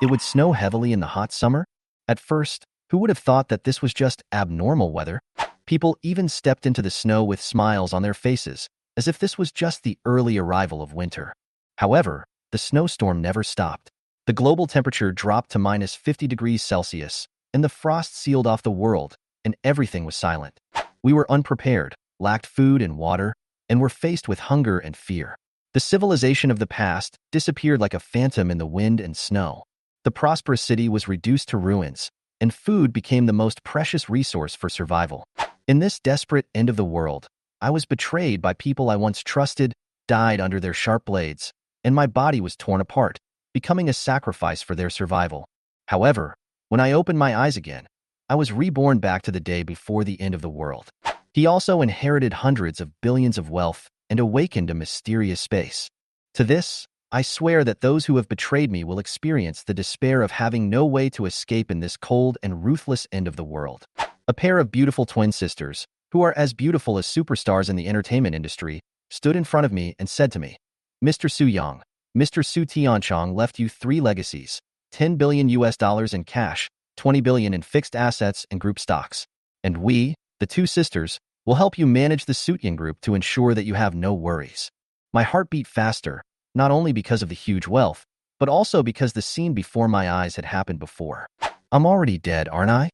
It would snow heavily in the hot summer. At first, who would have thought that this was just abnormal weather? People even stepped into the snow with smiles on their faces, as if this was just the early arrival of winter. However, the snowstorm never stopped. The global temperature dropped to minus 50 degrees Celsius, and the frost sealed off the world, and everything was silent. We were unprepared, lacked food and water, and were faced with hunger and fear. The civilization of the past disappeared like a phantom in the wind and snow. The prosperous city was reduced to ruins, and food became the most precious resource for survival. In this desperate end of the world, I was betrayed by people I once trusted, died under their sharp blades, and my body was torn apart, becoming a sacrifice for their survival. However, when I opened my eyes again, I was reborn back to the day before the end of the world. He also inherited hundreds of billions of wealth and awakened a mysterious space. To this, I swear that those who have betrayed me will experience the despair of having no way to escape in this cold and ruthless end of the world. A pair of beautiful twin sisters, who are as beautiful as superstars in the entertainment industry, stood in front of me and said to me, "Mr. Su Yang, Mr. Su Tianchong left you 3 legacies, $10 billion in cash, 20 billion in fixed assets and group stocks. And we, the 2 sisters, will help you manage the Sutyan group to ensure that you have no worries." My heart beat faster, not only because of the huge wealth, but also because the scene before my eyes had happened before. I'm already dead, aren't I?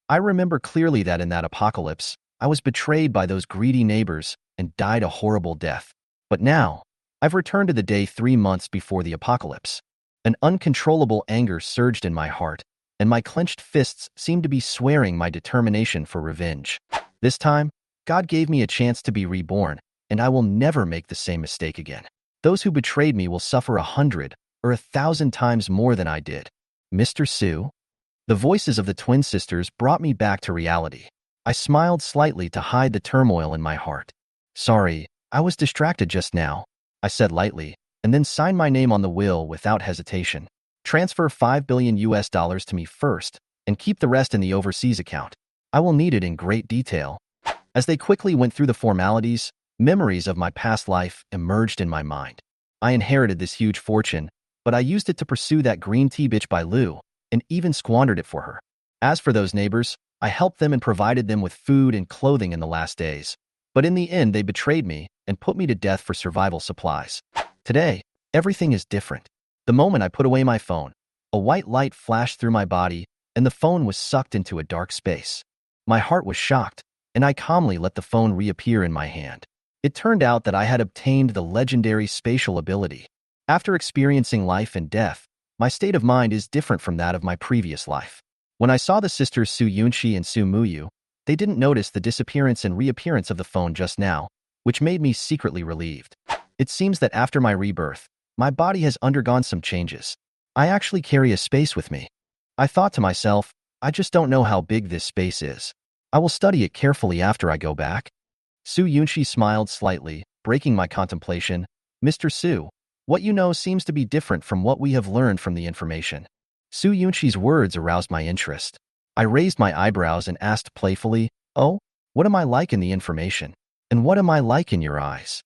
I remember clearly that in that apocalypse, I was betrayed by those greedy neighbors and died a horrible death. But now, I've returned to the day 3 months before the apocalypse. An uncontrollable anger surged in my heart, and my clenched fists seemed to be swearing my determination for revenge. This time, God gave me a chance to be reborn, and I will never make the same mistake again. Those who betrayed me will suffer 100 or 1,000 times more than I did. Mr. Su? The voices of the twin sisters brought me back to reality. I smiled slightly to hide the turmoil in my heart. "Sorry, I was distracted just now," I said lightly, and then signed my name on the will without hesitation. "Transfer $5 billion to me first, and keep the rest in the overseas account. I will need it in great detail." As they quickly went through the formalities, memories of my past life emerged in my mind. I inherited this huge fortune, but I used it to pursue that green tea bitch by Lu, and even squandered it for her. As for those neighbors, I helped them and provided them with food and clothing in the last days. But in the end, they betrayed me and put me to death for survival supplies. Today, everything is different. The moment I put away my phone, a white light flashed through my body, and the phone was sucked into a dark space. My heart was shocked, and I calmly let the phone reappear in my hand. It turned out that I had obtained the legendary spatial ability. After experiencing life and death, my state of mind is different from that of my previous life. When I saw the sisters Su Yunxi and Su Muyu, they didn't notice the disappearance and reappearance of the phone just now, which made me secretly relieved. It seems that after my rebirth, my body has undergone some changes. I actually carry a space with me. I thought to myself, I just don't know how big this space is. I will study it carefully after I go back. Su Yunxi smiled slightly, breaking my contemplation. "Mr. Su, what you know seems to be different from what we have learned from the information." Su Yunxi's words aroused my interest. I raised my eyebrows and asked playfully, "Oh, what am I like in the information? And what am I like in your eyes?"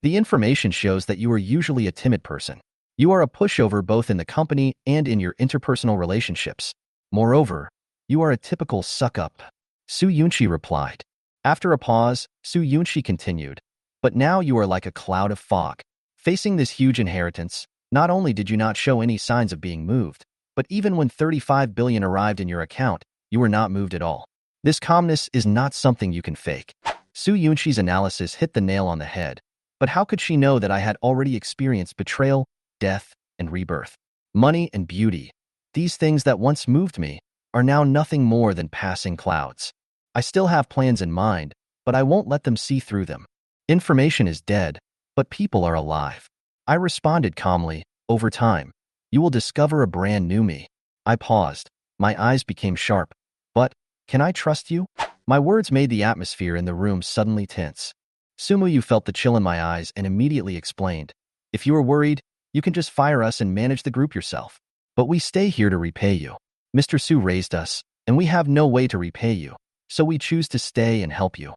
"The information shows that you are usually a timid person. You are a pushover both in the company and in your interpersonal relationships. Moreover, you are a typical suck-up," Su Yunxi replied. After a pause, Su Yunxi continued, "But now you are like a cloud of fog. Facing this huge inheritance, not only did you not show any signs of being moved, but even when 35 billion arrived in your account, you were not moved at all. This calmness is not something you can fake." Su Yunxi's analysis hit the nail on the head, but how could she know that I had already experienced betrayal, death, and rebirth? Money and beauty, these things that once moved me, are now nothing more than passing clouds. I still have plans in mind, but I won't let them see through them. Information is dead, but people are alive. I responded calmly, "Over time, you will discover a brand new me." I paused. My eyes became sharp. "But, can I trust you?" My words made the atmosphere in the room suddenly tense. Sumuyu felt the chill in my eyes and immediately explained, "If you are worried, you can just fire us and manage the group yourself. But we stay here to repay you. Mr. Su raised us, and we have no way to repay you, so we choose to stay and help you."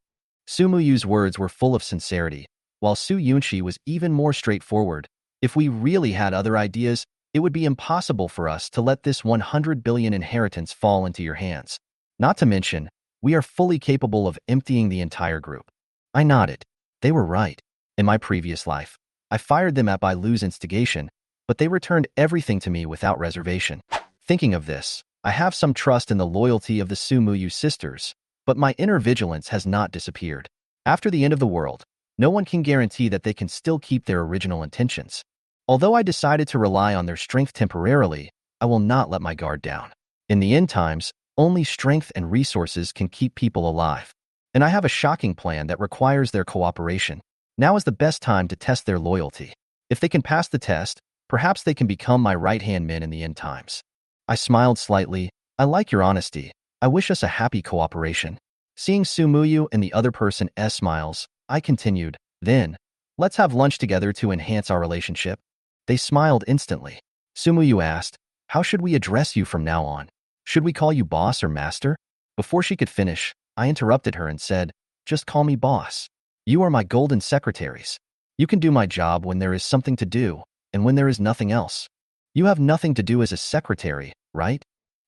Sumuyu's words were full of sincerity, while Su Yunxi was even more straightforward. "If we really had other ideas, It would be impossible for us to let this 100 billion inheritance fall into your hands. Not to mention, we are fully capable of emptying the entire group. I nodded. They were right. In my previous life, I fired them at Bailu's instigation, but they returned everything to me without reservation. Thinking of this, I have some trust in the loyalty of the Sumuyu sisters, but my inner vigilance has not disappeared. After the end of the world, no one can guarantee that they can still keep their original intentions. Although I decided to rely on their strength temporarily, I will not let my guard down. In the end times, only strength and resources can keep people alive. And I have a shocking plan that requires their cooperation. Now is the best time to test their loyalty. If they can pass the test, perhaps they can become my right-hand men in the end times. I smiled slightly. I like your honesty. I wish us a happy cooperation. Seeing Sumuyu and the other person's smiles, I continued, then, let's have lunch together to enhance our relationship. They smiled instantly. Sumuyu asked, how should we address you from now on? Should we call you boss or master? Before she could finish, I interrupted her and said, just call me boss. You are my golden secretaries. You can do my job when there is something to do, and when there is nothing else. You have nothing to do as a secretary, right?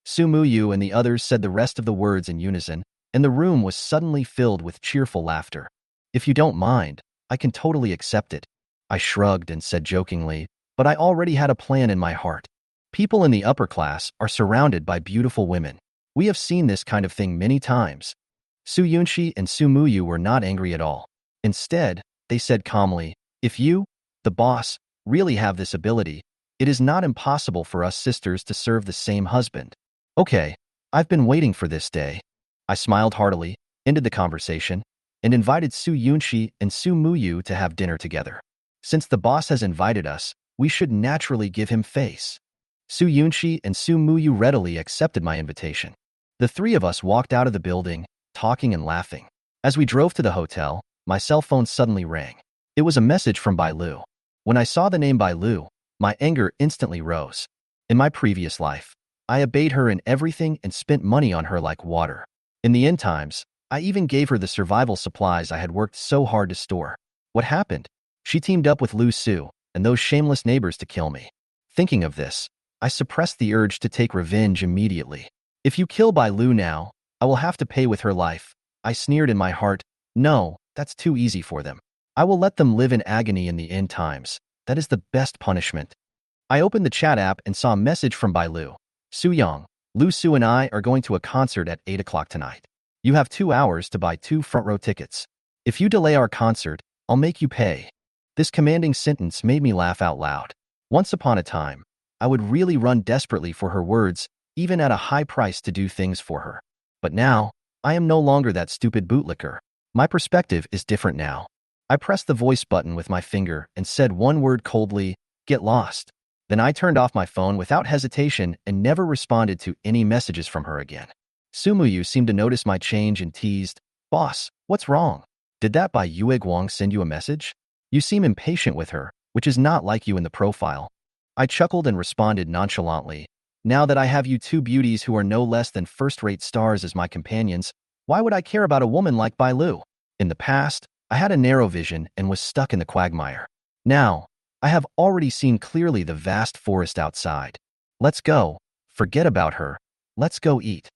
Sumuyu and the others said the rest of the words in unison, and the room was suddenly filled with cheerful laughter. If you don't mind, I can totally accept it. I shrugged and said jokingly, but I already had a plan in my heart. People in the upper class are surrounded by beautiful women. We have seen this kind of thing many times. Suyunshi and Sumuyu were not angry at all. Instead, they said calmly, if you, the boss, really have this ability, it is not impossible for us sisters to serve the same husband. Okay, I've been waiting for this day. I smiled heartily, ended the conversation, and invited Suyunshi and Sumuyu to have dinner together. Since the boss has invited us, we should naturally give him face. Suyunshi and Sumuyu readily accepted my invitation. The three of us walked out of the building, talking and laughing. As we drove to the hotel, my cell phone suddenly rang. It was a message from Bailu. When I saw the name Bailu, my anger instantly rose. In my previous life, I obeyed her in everything and spent money on her like water. In the end times, I even gave her the survival supplies I had worked so hard to store. What happened? She teamed up with Lu Su and those shameless neighbors to kill me. Thinking of this, I suppressed the urge to take revenge immediately. If you kill Bailu now, I will have to pay with her life. I sneered in my heart. No, that's too easy for them. I will let them live in agony in the end times. That is the best punishment. I opened the chat app and saw a message from Bailu. Suyang, Lu Su and I are going to a concert at 8 o'clock tonight. You have 2 hours to buy 2 front-row tickets. If you delay our concert, I'll make you pay. This commanding sentence made me laugh out loud. Once upon a time, I would really run desperately for her words, even at a high price to do things for her. But now, I am no longer that stupid bootlicker. My perspective is different now. I pressed the voice button with my finger and said one word coldly, get lost. Then I turned off my phone without hesitation and never responded to any messages from her again. Sumuyu seemed to notice my change and teased, boss, what's wrong? Did that Bai Yue Guang send you a message? You seem impatient with her, which is not like you in the profile. I chuckled and responded nonchalantly, now that I have you two beauties who are no less than first-rate stars as my companions, why would I care about a woman like Bailu? In the past, I had a narrow vision and was stuck in the quagmire. Now, I have already seen clearly the vast forest outside. Let's go. Forget about her. Let's go eat.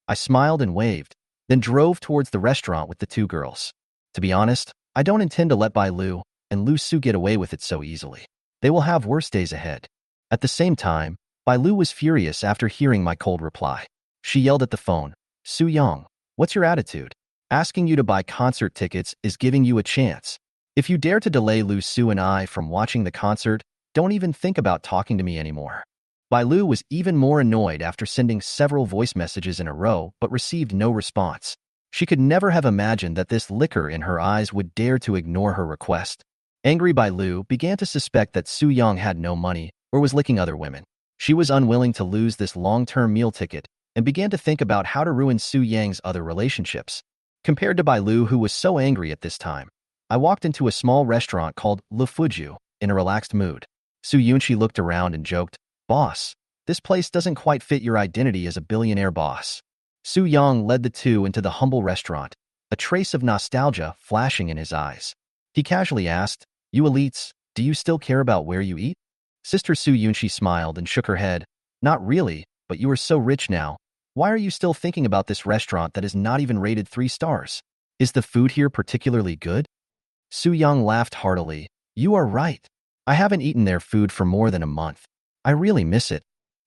I smiled and waved, then drove towards the restaurant with the 2 girls. To be honest, I don't intend to let Bailu and Lu Su get away with it so easily. They will have worse days ahead. At the same time, Bailu was furious after hearing my cold reply. She yelled at the phone, Su Yang, what's your attitude? Asking you to buy concert tickets is giving you a chance. If you dare to delay Lu Su and I from watching the concert, don't even think about talking to me anymore. Bailu was even more annoyed after sending several voice messages in a row but received no response. She could never have imagined that this liquor in her eyes would dare to ignore her request. Angry Bailu began to suspect that Su Yang had no money or was licking other women. She was unwilling to lose this long-term meal ticket and began to think about how to ruin Su Yang's other relationships. Compared to Bailu, who was so angry at this time, I walked into a small restaurant called Le Fuju in a relaxed mood. Su Yunchi looked around and joked, boss, this place doesn't quite fit your identity as a billionaire boss. Su Yang led the two into the humble restaurant, a trace of nostalgia flashing in his eyes. He casually asked, you elites, do you still care about where you eat? Sister Su Yunxi smiled and shook her head. Not really, but you are so rich now. Why are you still thinking about this restaurant that is not even rated 3 stars? Is the food here particularly good? Su Yang laughed heartily. You are right. I haven't eaten their food for more than a month. I really miss it.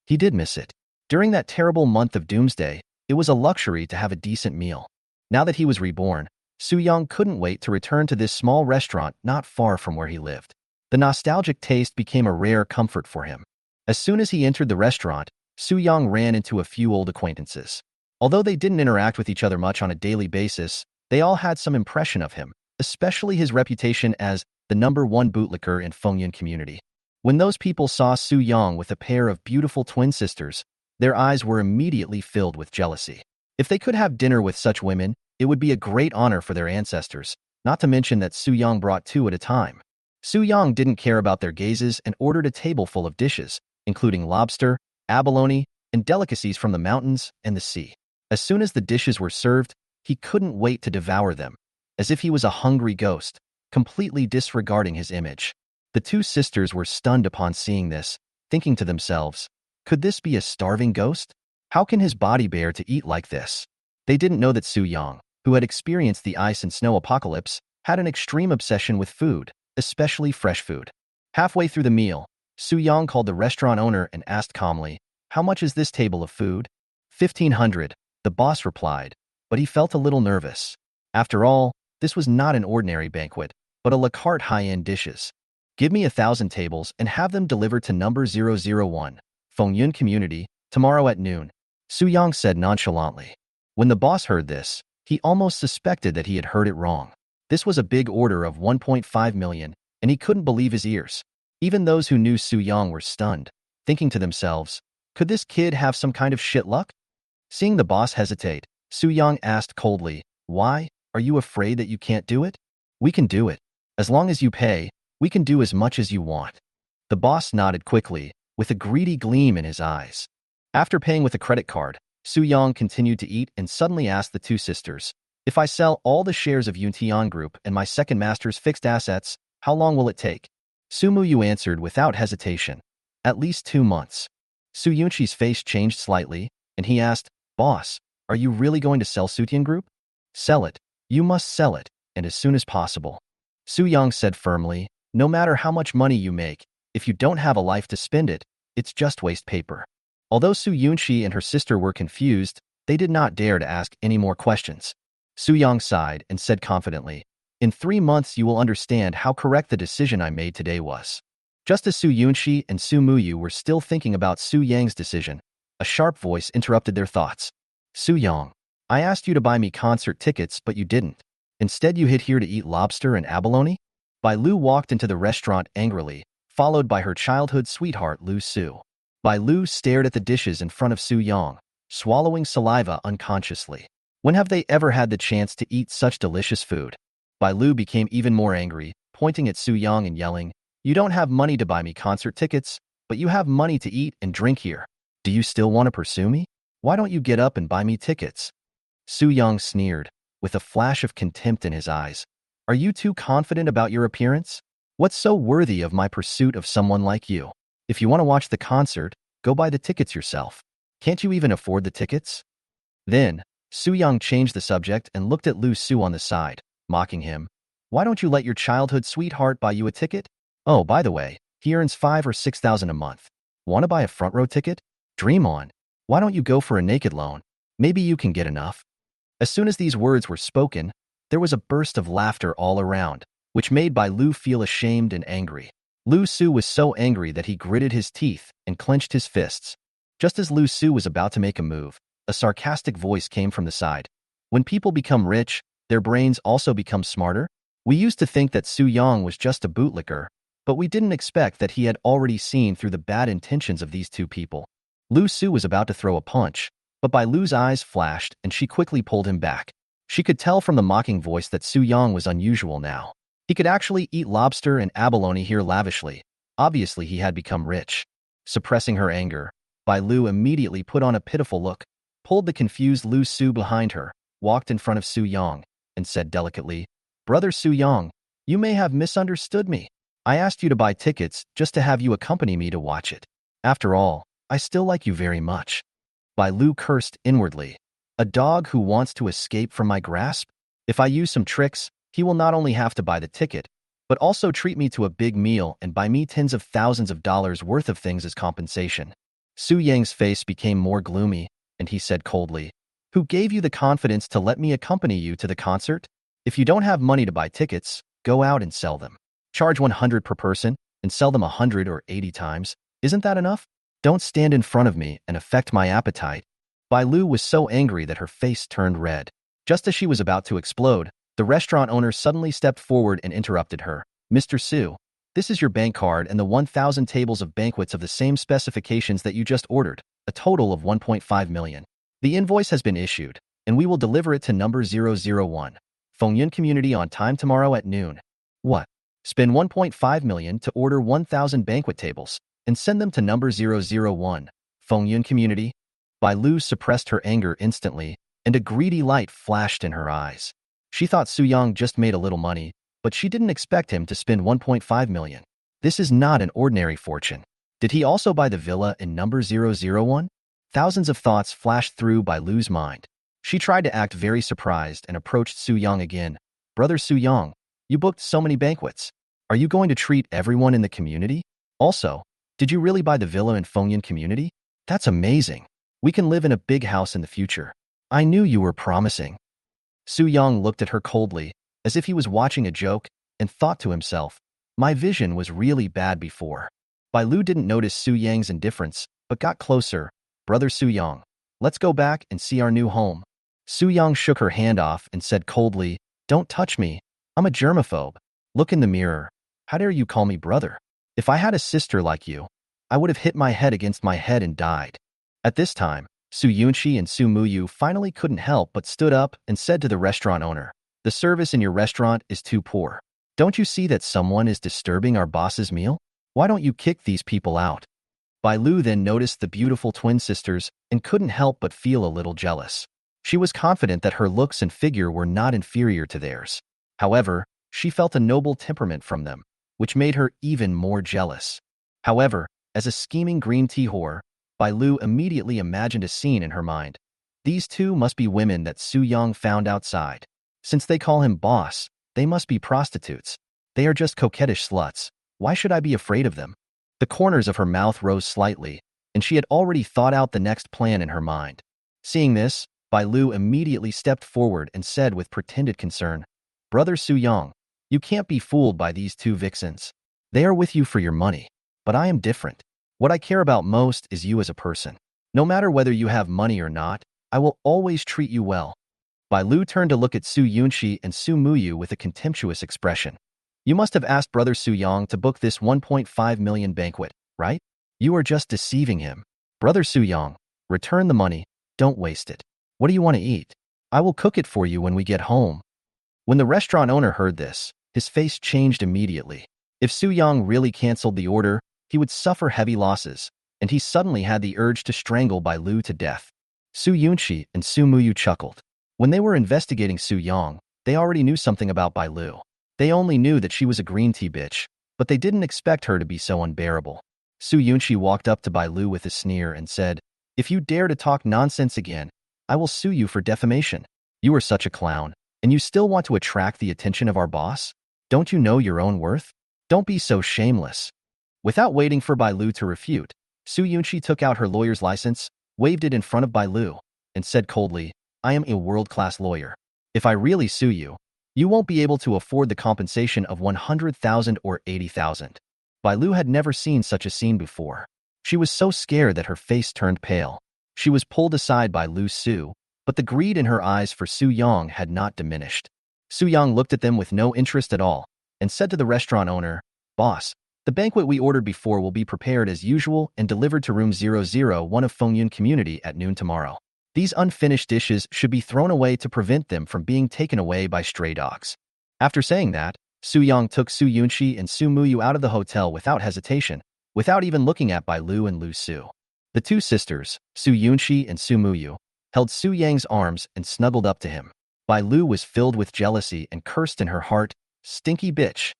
He did miss it. During that terrible month of doomsday, it was a luxury to have a decent meal. Now that he was reborn, Su Yang couldn't wait to return to this small restaurant not far from where he lived. The nostalgic taste became a rare comfort for him. As soon as he entered the restaurant, Su Yang ran into a few old acquaintances. Although they didn't interact with each other much on a daily basis, they all had some impression of him, especially his reputation as the #1 bootlicker in Fengyun community. When those people saw Su Yang with a pair of beautiful twin sisters, their eyes were immediately filled with jealousy. If they could have dinner with such women, it would be a great honor for their ancestors, not to mention that Su Yang brought 2 at a time. Su Yang didn't care about their gazes and ordered a table full of dishes, including lobster, abalone, and delicacies from the mountains and the sea. As soon as the dishes were served, he couldn't wait to devour them, as if he was a hungry ghost, completely disregarding his image. The 2 sisters were stunned upon seeing this, thinking to themselves, could this be a starving ghost? How can his body bear to eat like this? They didn't know that Su Yang, who had experienced the ice and snow apocalypse, had an extreme obsession with food, especially fresh food. Halfway through the meal, Su Yang called the restaurant owner and asked calmly, how much is this table of food? 1,500, the boss replied, but he felt a little nervous. After all, this was not an ordinary banquet, but a la carte high-end dishes. Give me 1,000 tables and have them delivered to number 001, Fengyun Community, tomorrow at noon, Su Yang said nonchalantly. When the boss heard this, he almost suspected that he had heard it wrong. This was a big order of 1.5 million, and he couldn't believe his ears. Even those who knew Su Yang were stunned, thinking to themselves, could this kid have some kind of shit luck? Seeing the boss hesitate, Su Yang asked coldly, why? Are you afraid that you can't do it? We can do it. As long as you pay, we can do as much as you want. The boss nodded quickly, with a greedy gleam in his eyes. After paying with a credit card, Su Yang continued to eat and suddenly asked the 2 sisters, if I sell all the shares of Yuntian Group and my second master's fixed assets, how long will it take? Su Muyu answered without hesitation, at least 2 months. Su Yunxi's face changed slightly, and he asked, boss, are you really going to sell Sutian Group? Sell it. You must sell it, and as soon as possible. Su Yang said firmly, no matter how much money you make, if you don't have a life to spend it, it's just waste paper. Although Su Yunxi and her sister were confused, they did not dare to ask any more questions. Su Yang sighed and said confidently, in 3 months you will understand how correct the decision I made today was. Just as Su Yunxi and Su Muyu were still thinking about Su Yang's decision, a sharp voice interrupted their thoughts. Su Yang, I asked you to buy me concert tickets, but you didn't. Instead, you hid here to eat lobster and abalone? Bai Lu walked into the restaurant angrily, followed by her childhood sweetheart Lu Su. Bai Lu stared at the dishes in front of Su Yang, swallowing saliva unconsciously. When have they ever had the chance to eat such delicious food? Bai Lu became even more angry, pointing at Su Yang and yelling, you don't have money to buy me concert tickets, but you have money to eat and drink here. Do you still want to pursue me? Why don't you get up and buy me tickets? Su Yang sneered, with a flash of contempt in his eyes. Are you too confident about your appearance? What's so worthy of my pursuit of someone like you? If you want to watch the concert, go buy the tickets yourself. Can't you even afford the tickets? Then, Su Yang changed the subject and looked at Lu Su on the side, mocking him. Why don't you let your childhood sweetheart buy you a ticket? Oh, by the way, he earns 5,000 or 6,000 a month. Want to buy a front row ticket? Dream on. Why don't you go for a naked loan? Maybe you can get enough. As soon as these words were spoken, there was a burst of laughter all around, which made Bai Lu feel ashamed and angry. Lu Su was so angry that he gritted his teeth and clenched his fists. Just as Lu Su was about to make a move, a sarcastic voice came from the side. When people become rich, their brains also become smarter? We used to think that Su Yang was just a bootlicker, but we didn't expect that he had already seen through the bad intentions of these 2 people. Lu Su was about to throw a punch, but Bai Lu's eyes flashed and she quickly pulled him back. She could tell from the mocking voice that Su Yang was unusual now. He could actually eat lobster and abalone here lavishly. Obviously, he had become rich. Suppressing her anger, Bai Lu immediately put on a pitiful look, pulled the confused Lu Su behind her, walked in front of Su Yang, and said delicately, Brother Su Yang, you may have misunderstood me. I asked you to buy tickets just to have you accompany me to watch it. After all, I still like you very much. Bai Lu cursed inwardly. A dog who wants to escape from my grasp? If I use some tricks, he will not only have to buy the ticket, but also treat me to a big meal and buy me tens of thousands of dollars worth of things as compensation. Su Yang's face became more gloomy, and he said coldly, "Who gave you the confidence to let me accompany you to the concert? If you don't have money to buy tickets, go out and sell them. Charge 100 per person and sell them 100 or 80 times. Isn't that enough? Don't stand in front of me and affect my appetite." Bai Lu was so angry that her face turned red. Just as she was about to explode, the restaurant owner suddenly stepped forward and interrupted her. "Mr. Su, this is your bank card and the 1,000 tables of banquets of the same specifications that you just ordered, a total of 1.5 million. The invoice has been issued, and we will deliver it to number 001. Fengyun Community on time tomorrow at noon." What? Spend 1.5 million to order 1,000 banquet tables and send them to number 001, Fengyun Community? Bai Lu suppressed her anger instantly, and a greedy light flashed in her eyes. She thought Su Yang just made a little money, but she didn't expect him to spend 1.5 million. This is not an ordinary fortune. Did he also buy the villa in number 001? Thousands of thoughts flashed through Bai Lu's mind. She tried to act very surprised and approached Su Yang again. "Brother Su Yang, you booked so many banquets. Are you going to treat everyone in the community? Also, did you really buy the villa in Fengyun Community? That's amazing. We can live in a big house in the future. I knew you were promising." Su Yang looked at her coldly, as if he was watching a joke, and thought to himself, "My vision was really bad before." Bai Lu didn't notice Su Yang's indifference, but got closer. "Brother Su Yang, let's go back and see our new home." Su Yang shook her hand off and said coldly, "Don't touch me. I'm a germaphobe. Look in the mirror. How dare you call me brother? If I had a sister like you, I would have hit my head against my head and died." At this time, Su Yunxi and Su Muyu finally couldn't help but stood up and said to the restaurant owner, "The service in your restaurant is too poor. Don't you see that someone is disturbing our boss's meal? Why don't you kick these people out?" Bai Lu then noticed the beautiful twin sisters and couldn't help but feel a little jealous. She was confident that her looks and figure were not inferior to theirs. However, she felt a noble temperament from them, which made her even more jealous. However, as a scheming green tea whore, Bai Lu immediately imagined a scene in her mind. These two must be women that Su Yang found outside. Since they call him boss, they must be prostitutes. They are just coquettish sluts. Why should I be afraid of them? The corners of her mouth rose slightly, and she had already thought out the next plan in her mind. Seeing this, Bai Lu immediately stepped forward and said with pretended concern, "Brother Su Yang, you can't be fooled by these two vixens. They are with you for your money. But I am different. What I care about most is you as a person. No matter whether you have money or not, I will always treat you well." Bai Lu turned to look at Su Yunxi and Su Muyu with a contemptuous expression. "You must have asked Brother Su Yang to book this 1.5 million banquet, right? You are just deceiving him. Brother Su Yang, return the money. Don't waste it. What do you want to eat? I will cook it for you when we get home." When the restaurant owner heard this, his face changed immediately. If Su Yang really canceled the order, he would suffer heavy losses, and he suddenly had the urge to strangle Bai Lu to death. Su Yunxi and Su Muyu chuckled. When they were investigating Su Yang, they already knew something about Bai Lu. They only knew that she was a green tea bitch, but they didn't expect her to be so unbearable. Su Yunxi walked up to Bai Lu with a sneer and said, "If you dare to talk nonsense again, I will sue you for defamation. You are such a clown, and you still want to attract the attention of our boss? Don't you know your own worth? Don't be so shameless." Without waiting for Bai Lu to refute, Su Yunxi took out her lawyer's license, waved it in front of Bai Lu, and said coldly, "I am a world-class lawyer. If I really sue you, you won't be able to afford the compensation of 100,000 or 80,000. Bai Lu had never seen such a scene before. She was so scared that her face turned pale. She was pulled aside by Lu Su, but the greed in her eyes for Su Yang had not diminished. Su Yang looked at them with no interest at all, and said to the restaurant owner, "Boss, the banquet we ordered before will be prepared as usual and delivered to room 001 of Fengyun Community at noon tomorrow. These unfinished dishes should be thrown away to prevent them from being taken away by stray dogs." After saying that, Su Yang took Su Yunxi and Su Muyu out of the hotel without hesitation, without even looking at Bai Lu and Lu Su. The two sisters, Su Yunxi and Su Muyu, held Su Yang's arms and snuggled up to him. Bai Lu was filled with jealousy and cursed in her heart, "Stinky bitch."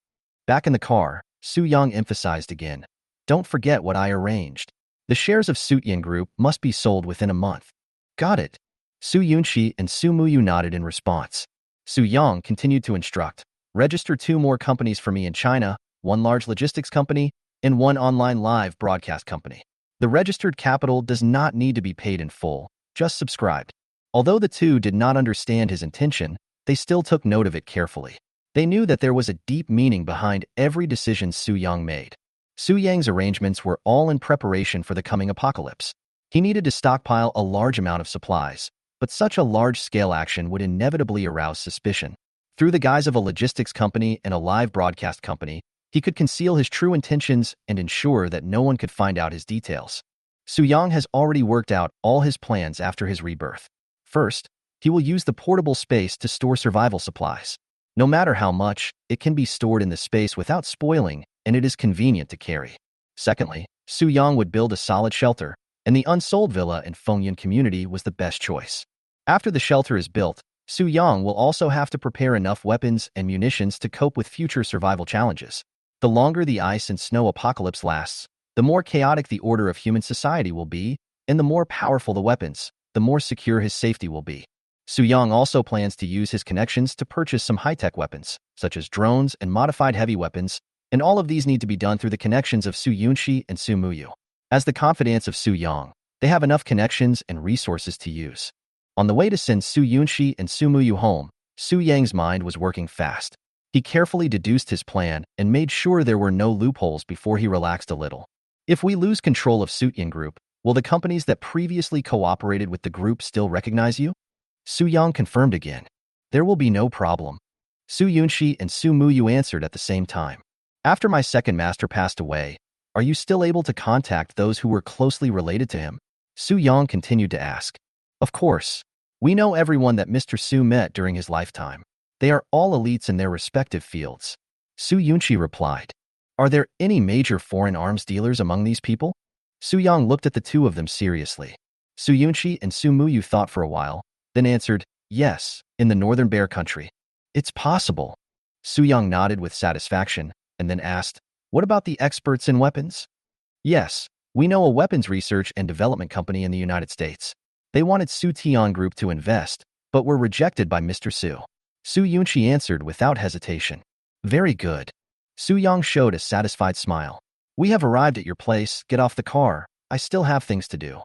Back in the car, Su Yang emphasized again. Don't forget what I arranged. The shares of Suyin Group must be sold within a month. Got it. Su Yunxi and Su Muyu nodded in response. Su Yang continued to instruct. Register 2 more companies for me in China, 1 large logistics company, and 1 online live broadcast company. The registered capital does not need to be paid in full, just subscribed. Although the two did not understand his intention, they still took note of it carefully. They knew that there was a deep meaning behind every decision Su Yang made. Su Yang's arrangements were all in preparation for the coming apocalypse. He needed to stockpile a large amount of supplies, but such a large-scale action would inevitably arouse suspicion. Through the guise of a logistics company and a live broadcast company, he could conceal his true intentions and ensure that no one could find out his details. Su Yang has already worked out all his plans after his rebirth. First, he will use the portable space to store survival supplies. No matter how much, it can be stored in the space without spoiling, and it is convenient to carry. Secondly, Su Yang would build a solid shelter, and the unsold villa in Fengyun community was the best choice. After the shelter is built, Su Yang will also have to prepare enough weapons and munitions to cope with future survival challenges. The longer the ice and snow apocalypse lasts, the more chaotic the order of human society will be, and the more powerful the weapons, the more secure his safety will be. Su Yang also plans to use his connections to purchase some high-tech weapons, such as drones and modified heavy weapons, and all of these need to be done through the connections of Su Yunxi and Su Muyu. As the confidants of Su Yang, they have enough connections and resources to use. On the way to send Su Yunxi and Su Muyu home, Su Yang's mind was working fast. He carefully deduced his plan and made sure there were no loopholes before he relaxed a little. If we lose control of Suyin Group, will the companies that previously cooperated with the group still recognize you? Su Yang confirmed again. There will be no problem. Su Yunxi and Su Muyu answered at the same time. After my second master passed away, are you still able to contact those who were closely related to him? Su Yang continued to ask. Of course. We know everyone that Mr. Su met during his lifetime. They are all elites in their respective fields. Su Yunxi replied. Are there any major foreign arms dealers among these people? Su Yang looked at the two of them seriously. Su Yunxi and Su Muyu thought for a while, then answered, yes, in the northern bear country. It's possible. Su Yang nodded with satisfaction, and then asked, what about the experts in weapons? Yes, we know a weapons research and development company in the United States. They wanted Su Tian Group to invest, but were rejected by Mr. Su. Su Yunxi answered without hesitation. Very good. Su Yang showed a satisfied smile. We have arrived at your place, get off the car, I still have things to do.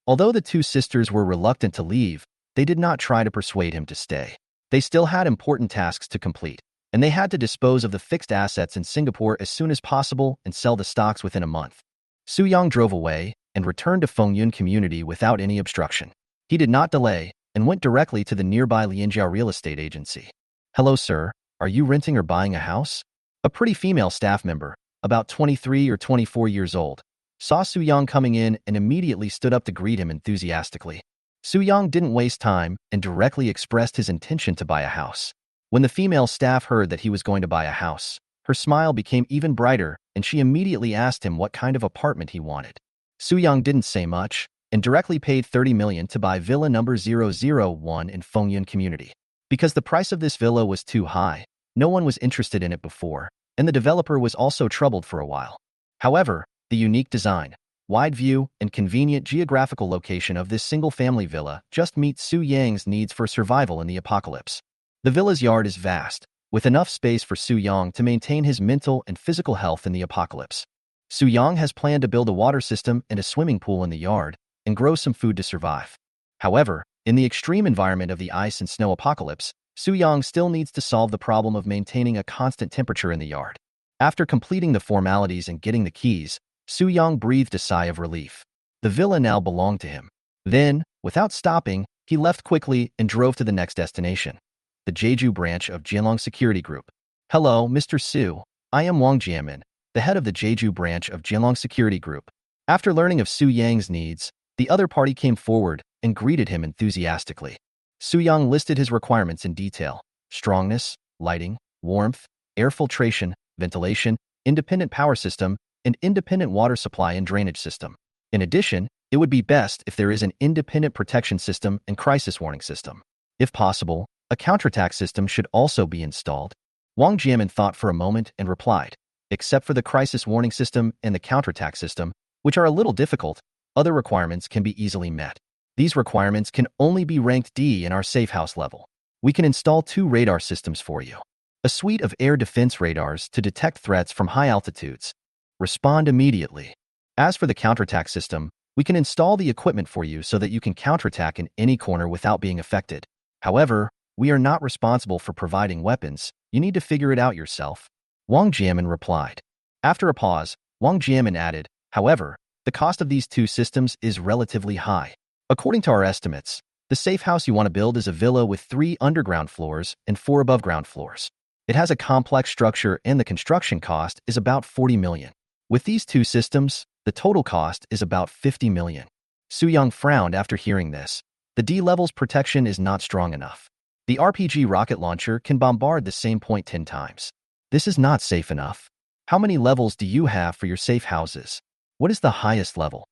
Although the two sisters were reluctant to leave, they did not try to persuade him to stay. They still had important tasks to complete, and they had to dispose of the fixed assets in Singapore as soon as possible and sell the stocks within a month. Su Yang drove away and returned to Fengyun community without any obstruction. He did not delay and went directly to the nearby Lianjiao real estate agency. Hello, sir. Are you renting or buying a house? A pretty female staff member, about 23 or 24 years old, saw Su Yang coming in and immediately stood up to greet him enthusiastically. Su Yang didn't waste time and directly expressed his intention to buy a house. When the female staff heard that he was going to buy a house, her smile became even brighter and she immediately asked him what kind of apartment he wanted. Su Yang didn't say much and directly paid 30 million to buy villa number 001 in Fengyun community. Because the price of this villa was too high, no one was interested in it before, and the developer was also troubled for a while. However, the unique design, wide view, and convenient geographical location of this single-family villa just meets Su Yang's needs for survival in the apocalypse. The villa's yard is vast, with enough space for Su Yang to maintain his mental and physical health in the apocalypse. Su Yang has planned to build a water system and a swimming pool in the yard, and grow some food to survive. However, in the extreme environment of the ice and snow apocalypse, Su Yang still needs to solve the problem of maintaining a constant temperature in the yard. After completing the formalities and getting the keys, Su Yang breathed a sigh of relief. The villa now belonged to him. Then, without stopping, he left quickly and drove to the next destination, the Jeju branch of Jianlong Security Group. Hello, Mr. Su. I am Wang Jianmin, the head of the Jeju branch of Jianlong Security Group. After learning of Su Yang's needs, the other party came forward and greeted him enthusiastically. Su Yang listed his requirements in detail: strongness, lighting, warmth, air filtration, ventilation, independent power system, and independent water supply and drainage system. In addition, it would be best if there is an independent protection system and crisis warning system. If possible, a counterattack system should also be installed. Wang Jianmin thought for a moment and replied, Except for the crisis warning system and the counterattack system, which are a little difficult, other requirements can be easily met. These requirements can only be ranked D in our safe house level. We can install 2 radar systems for you. A suite of air defense radars to detect threats from high altitudes. Respond immediately. As for the counterattack system, we can install the equipment for you so that you can counterattack in any corner without being affected. However, we are not responsible for providing weapons. You need to figure it out yourself. Wang Jiamin replied. After a pause, Wang Jiamin added, however, the cost of these 2 systems is relatively high. According to our estimates, the safe house you want to build is a villa with 3 underground floors and 4 above-ground floors. It has a complex structure and the construction cost is about 40 million. With these 2 systems, the total cost is about 50 million. Su Yang frowned after hearing this. The D level's protection is not strong enough. The RPG rocket launcher can bombard the same point 10 times. This is not safe enough. How many levels do you have for your safe houses? What is the highest level?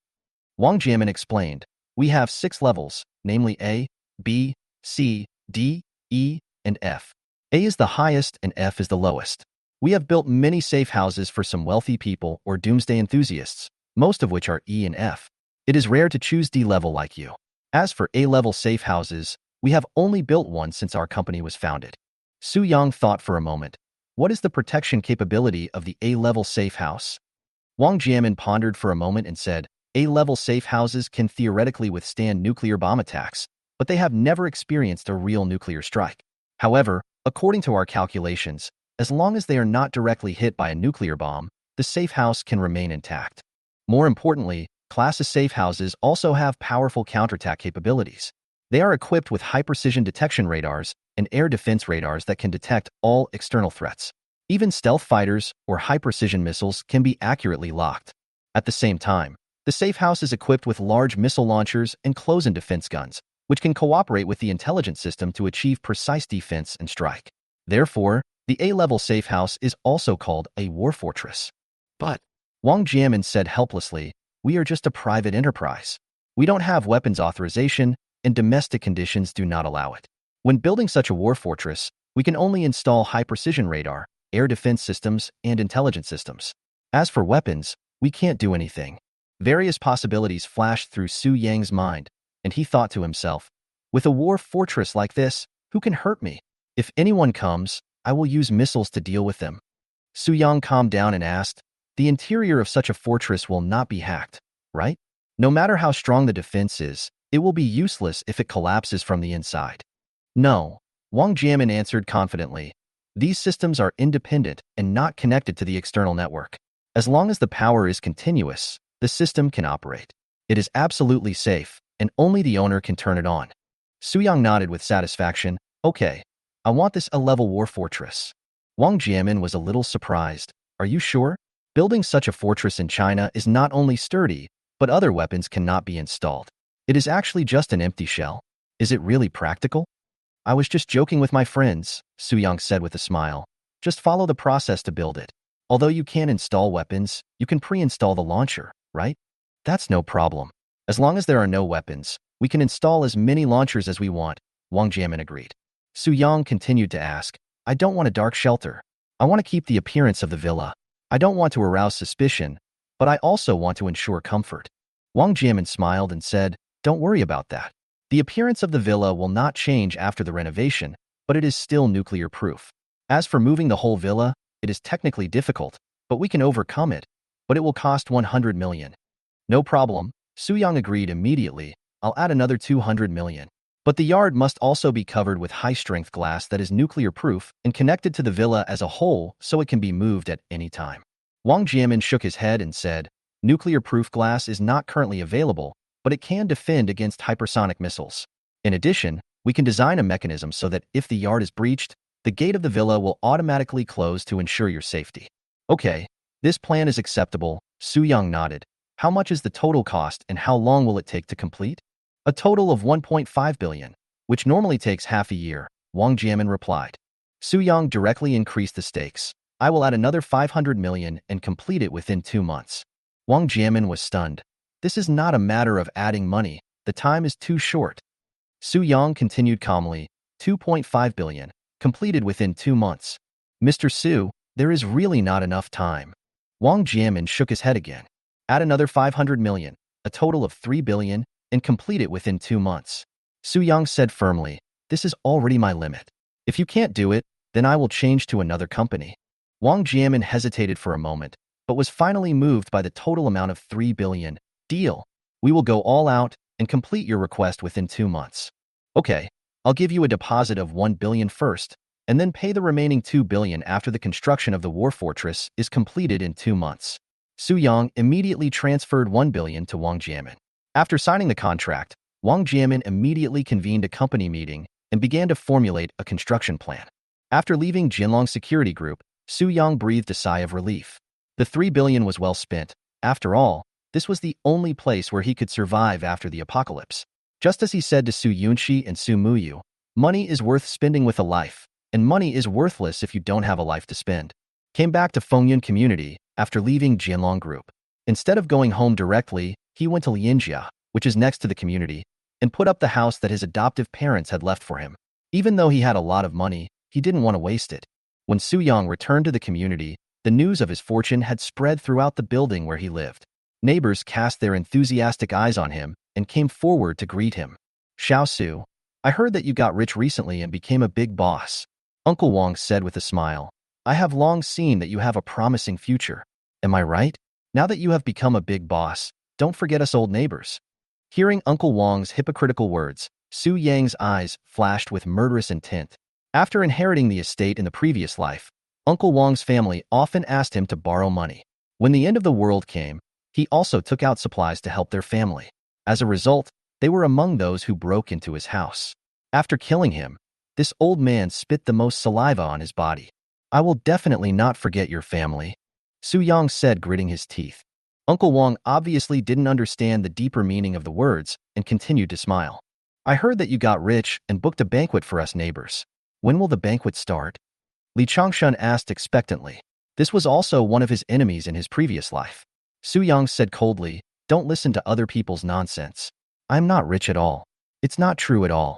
Wang Jiamin explained. We have 6 levels, namely A, B, C, D, E, and F. A is the highest and F is the lowest. We have built many safe houses for some wealthy people or doomsday enthusiasts, most of which are E and F. It is rare to choose D level like you. As for A-level safe houses, we have only built one since our company was founded. Su Yang thought for a moment. What is the protection capability of the A-level safe house? Wang Jiamin pondered for a moment and said, A-level safe houses can theoretically withstand nuclear bomb attacks, but they have never experienced a real nuclear strike. However, according to our calculations, as long as they are not directly hit by a nuclear bomb, the safe house can remain intact. More importantly, Class safe houses also have powerful counterattack capabilities. They are equipped with high-precision detection radars and air defense radars that can detect all external threats. Even stealth fighters or high-precision missiles can be accurately locked. At the same time, the safe house is equipped with large missile launchers and close-in defense guns, which can cooperate with the intelligence system to achieve precise defense and strike. Therefore, the A-level safe house is also called a war fortress. But, Wang Jiamin said helplessly, we are just a private enterprise. We don't have weapons authorization, and domestic conditions do not allow it. When building such a war fortress, we can only install high-precision radar, air defense systems, and intelligence systems. As for weapons, we can't do anything. Various possibilities flashed through Su Yang's mind, and he thought to himself, with a war fortress like this, who can hurt me? If anyone comes, I will use missiles to deal with them. Su Yang calmed down and asked, the interior of such a fortress will not be hacked, right? No matter how strong the defense is, it will be useless if it collapses from the inside. No, Wang Jiamin answered confidently. These systems are independent and not connected to the external network. As long as the power is continuous, the system can operate. It is absolutely safe, and only the owner can turn it on. Su Yang nodded with satisfaction. Okay, I want this A-level war fortress. Wang Jiamin was a little surprised. Are you sure? Building such a fortress in China is not only sturdy, but other weapons cannot be installed. It is actually just an empty shell. Is it really practical? I was just joking with my friends, Su Yang said with a smile. Just follow the process to build it. Although you can't install weapons, you can pre-install the launcher, right? That's no problem. As long as there are no weapons, we can install as many launchers as we want, Wang Jiamin agreed. Su Yang continued to ask, I don't want a dark shelter. I want to keep the appearance of the villa. I don't want to arouse suspicion, but I also want to ensure comfort. Wang Jiamin smiled and said, don't worry about that. The appearance of the villa will not change after the renovation, but it is still nuclear-proof. As for moving the whole villa, it is technically difficult, but we can overcome it, but it will cost 100 million. No problem, Su Yang agreed immediately. I'll add another 200 million. But the yard must also be covered with high-strength glass that is nuclear-proof and connected to the villa as a whole so it can be moved at any time. Wang Jiamin shook his head and said, nuclear-proof glass is not currently available, but it can defend against hypersonic missiles. In addition, we can design a mechanism so that if the yard is breached, the gate of the villa will automatically close to ensure your safety. Okay, this plan is acceptable, Su Yang nodded. How much is the total cost and how long will it take to complete? A total of 1.5 billion, which normally takes half a year, Wang Jiamin replied. Su Yang directly increased the stakes. I will add another 500 million and complete it within 2 months. Wang Jiamin was stunned. This is not a matter of adding money. The time is too short. Su Yang continued calmly. 2.5 billion, completed within 2 months. Mr. Su, There is really not enough time. Wang Jianmin shook his head again. Add another 500 million, a total of 3 billion, and complete it within 2 months. Su Yang said firmly, this is already my limit. If you can't do it, then I will change to another company. Wang Jianmin hesitated for a moment, but was finally moved by the total amount of 3 billion. Deal. We will go all out and complete your request within 2 months. Okay, I'll give you a deposit of 1 billion first, and then pay the remaining 2 billion after the construction of the war fortress is completed in 2 months. Su Yang immediately transferred 1 billion to Wang Jianmin. After signing the contract, Wang Jianmin immediately convened a company meeting and began to formulate a construction plan. After leaving Jinlong Security Group, Su Yang breathed a sigh of relief. The 3 billion was well spent. After all, this was the only place where he could survive after the apocalypse. Just as he said to Su Yunxi and Su Muyu, money is worth spending with a life, and money is worthless if you don't have a life to spend. Came back to Fengyun community after leaving Jinlong Group. Instead of going home directly, he went to Lianjia, which is next to the community, and put up the house that his adoptive parents had left for him. Even though he had a lot of money, he didn't want to waste it. When Su Yang returned to the community, the news of his fortune had spread throughout the building where he lived. Neighbors cast their enthusiastic eyes on him and came forward to greet him. Xiao Su, I heard that you got rich recently and became a big boss. Uncle Wang said with a smile. I have long seen that you have a promising future. Am I right? Now that you have become a big boss, don't forget us old neighbors. Hearing Uncle Wang's hypocritical words, Su Yang's eyes flashed with murderous intent. After inheriting the estate in the previous life, Uncle Wang's family often asked him to borrow money. When the end of the world came, he also took out supplies to help their family. As a result, they were among those who broke into his house. After killing him, this old man spit the most saliva on his body. I will definitely not forget your family, Su Yang said, gritting his teeth. Uncle Wang obviously didn't understand the deeper meaning of the words and continued to smile. I heard that you got rich and booked a banquet for us neighbors. When will the banquet start? Li Changshun asked expectantly. This was also one of his enemies in his previous life. Su Yang said coldly, don't listen to other people's nonsense. I'm not rich at all. It's not true at all.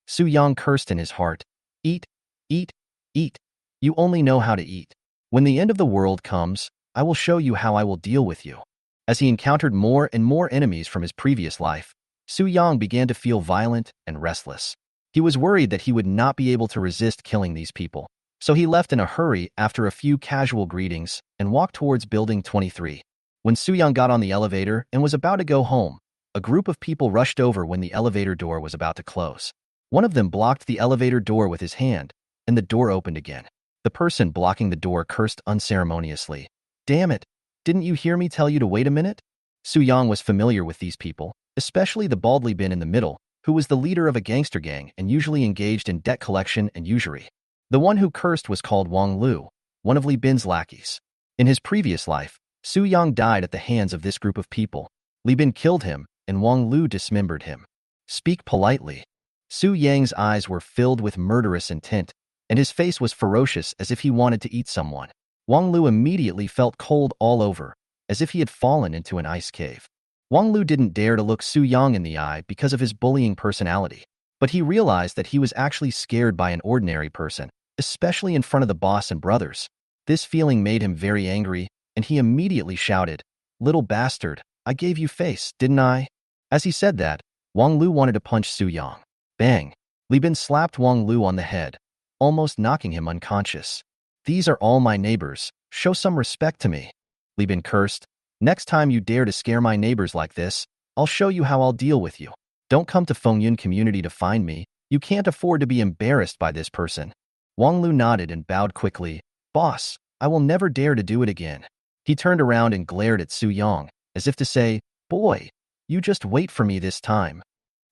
Su Yang cursed in his heart. Eat, eat, eat. You only know how to eat. When the end of the world comes, I will show you how I will deal with you. As he encountered more and more enemies from his previous life, Su Yang began to feel violent and restless. He was worried that he would not be able to resist killing these people, so he left in a hurry after a few casual greetings and walked towards Building 23. When Su Yang got on the elevator and was about to go home, a group of people rushed over when the elevator door was about to close. One of them blocked the elevator door with his hand, and the door opened again. The person blocking the door cursed unceremoniously. Damn it! Didn't you hear me tell you to wait a minute? Su Yang was familiar with these people, especially the bald Li Bin in the middle, who was the leader of a gangster gang and usually engaged in debt collection and usury. The one who cursed was called Wang Lu, one of Li Bin's lackeys. In his previous life, Su Yang died at the hands of this group of people. Li Bin killed him, and Wang Lu dismembered him. Speak politely. Su Yang's eyes were filled with murderous intent, and his face was ferocious as if he wanted to eat someone. Wang Lu immediately felt cold all over, as if he had fallen into an ice cave. Wang Lu didn't dare to look Su Yang in the eye because of his bullying personality, but he realized that he was actually scared by an ordinary person, especially in front of the boss and brothers. This feeling made him very angry, and he immediately shouted, "Little bastard, I gave you face, didn't I?" As he said that, Wang Lu wanted to punch Su Yang. Bang! Li Bin slapped Wang Lu on the head, almost knocking him unconscious. These are all my neighbors, show some respect to me. Li Bin cursed. Next time you dare to scare my neighbors like this, I'll show you how I'll deal with you. Don't come to Fengyun community to find me. You can't afford to be embarrassed by this person. Wang Lu nodded and bowed quickly. Boss, I will never dare to do it again. He turned around and glared at Su Yang, as if to say, boy, you just wait for me this time.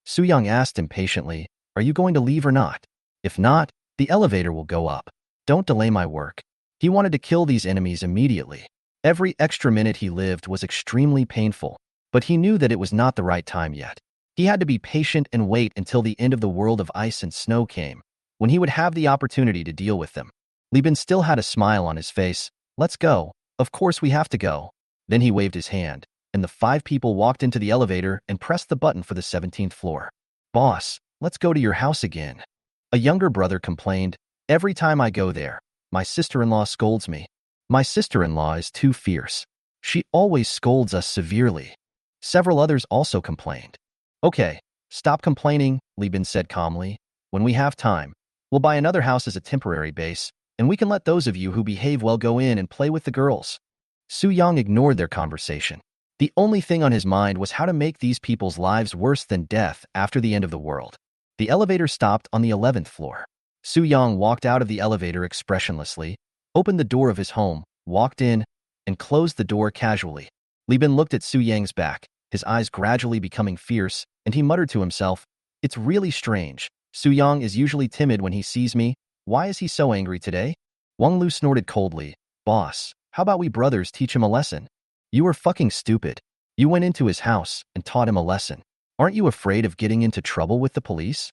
Su Yang asked impatiently, are you going to leave or not? If not, the elevator will go up. Don't delay my work. He wanted to kill these enemies immediately. Every extra minute he lived was extremely painful, but he knew that it was not the right time yet. He had to be patient and wait until the end of the world of ice and snow came, when he would have the opportunity to deal with them. Li Bin still had a smile on his face. Let's go. Of course we have to go. Then he waved his hand, and the 5 people walked into the elevator and pressed the button for the 17th floor. Boss, let's go to your house again. A younger brother complained, every time I go there, My sister-in-law scolds me. My sister-in-law is too fierce. She always scolds us severely. Several others also complained. Okay, stop complaining, Li Bin said calmly. When we have time, we'll buy another house as a temporary base, and we can let those of you who behave well go in and play with the girls. Su Yang ignored their conversation. The only thing on his mind was how to make these people's lives worse than death after the end of the world. The elevator stopped on the 11th floor. Su Yang walked out of the elevator expressionlessly, opened the door of his home, walked in, and closed the door casually. Li Bin looked at Su Yang's back, his eyes gradually becoming fierce, and he muttered to himself, "It's really strange. Su Yang is usually timid when he sees me. Why is he so angry today?" Wang Lu snorted coldly, "Boss, how about we brothers teach him a lesson? You are fucking stupid. You went into his house and taught him a lesson. Aren't you afraid of getting into trouble with the police?"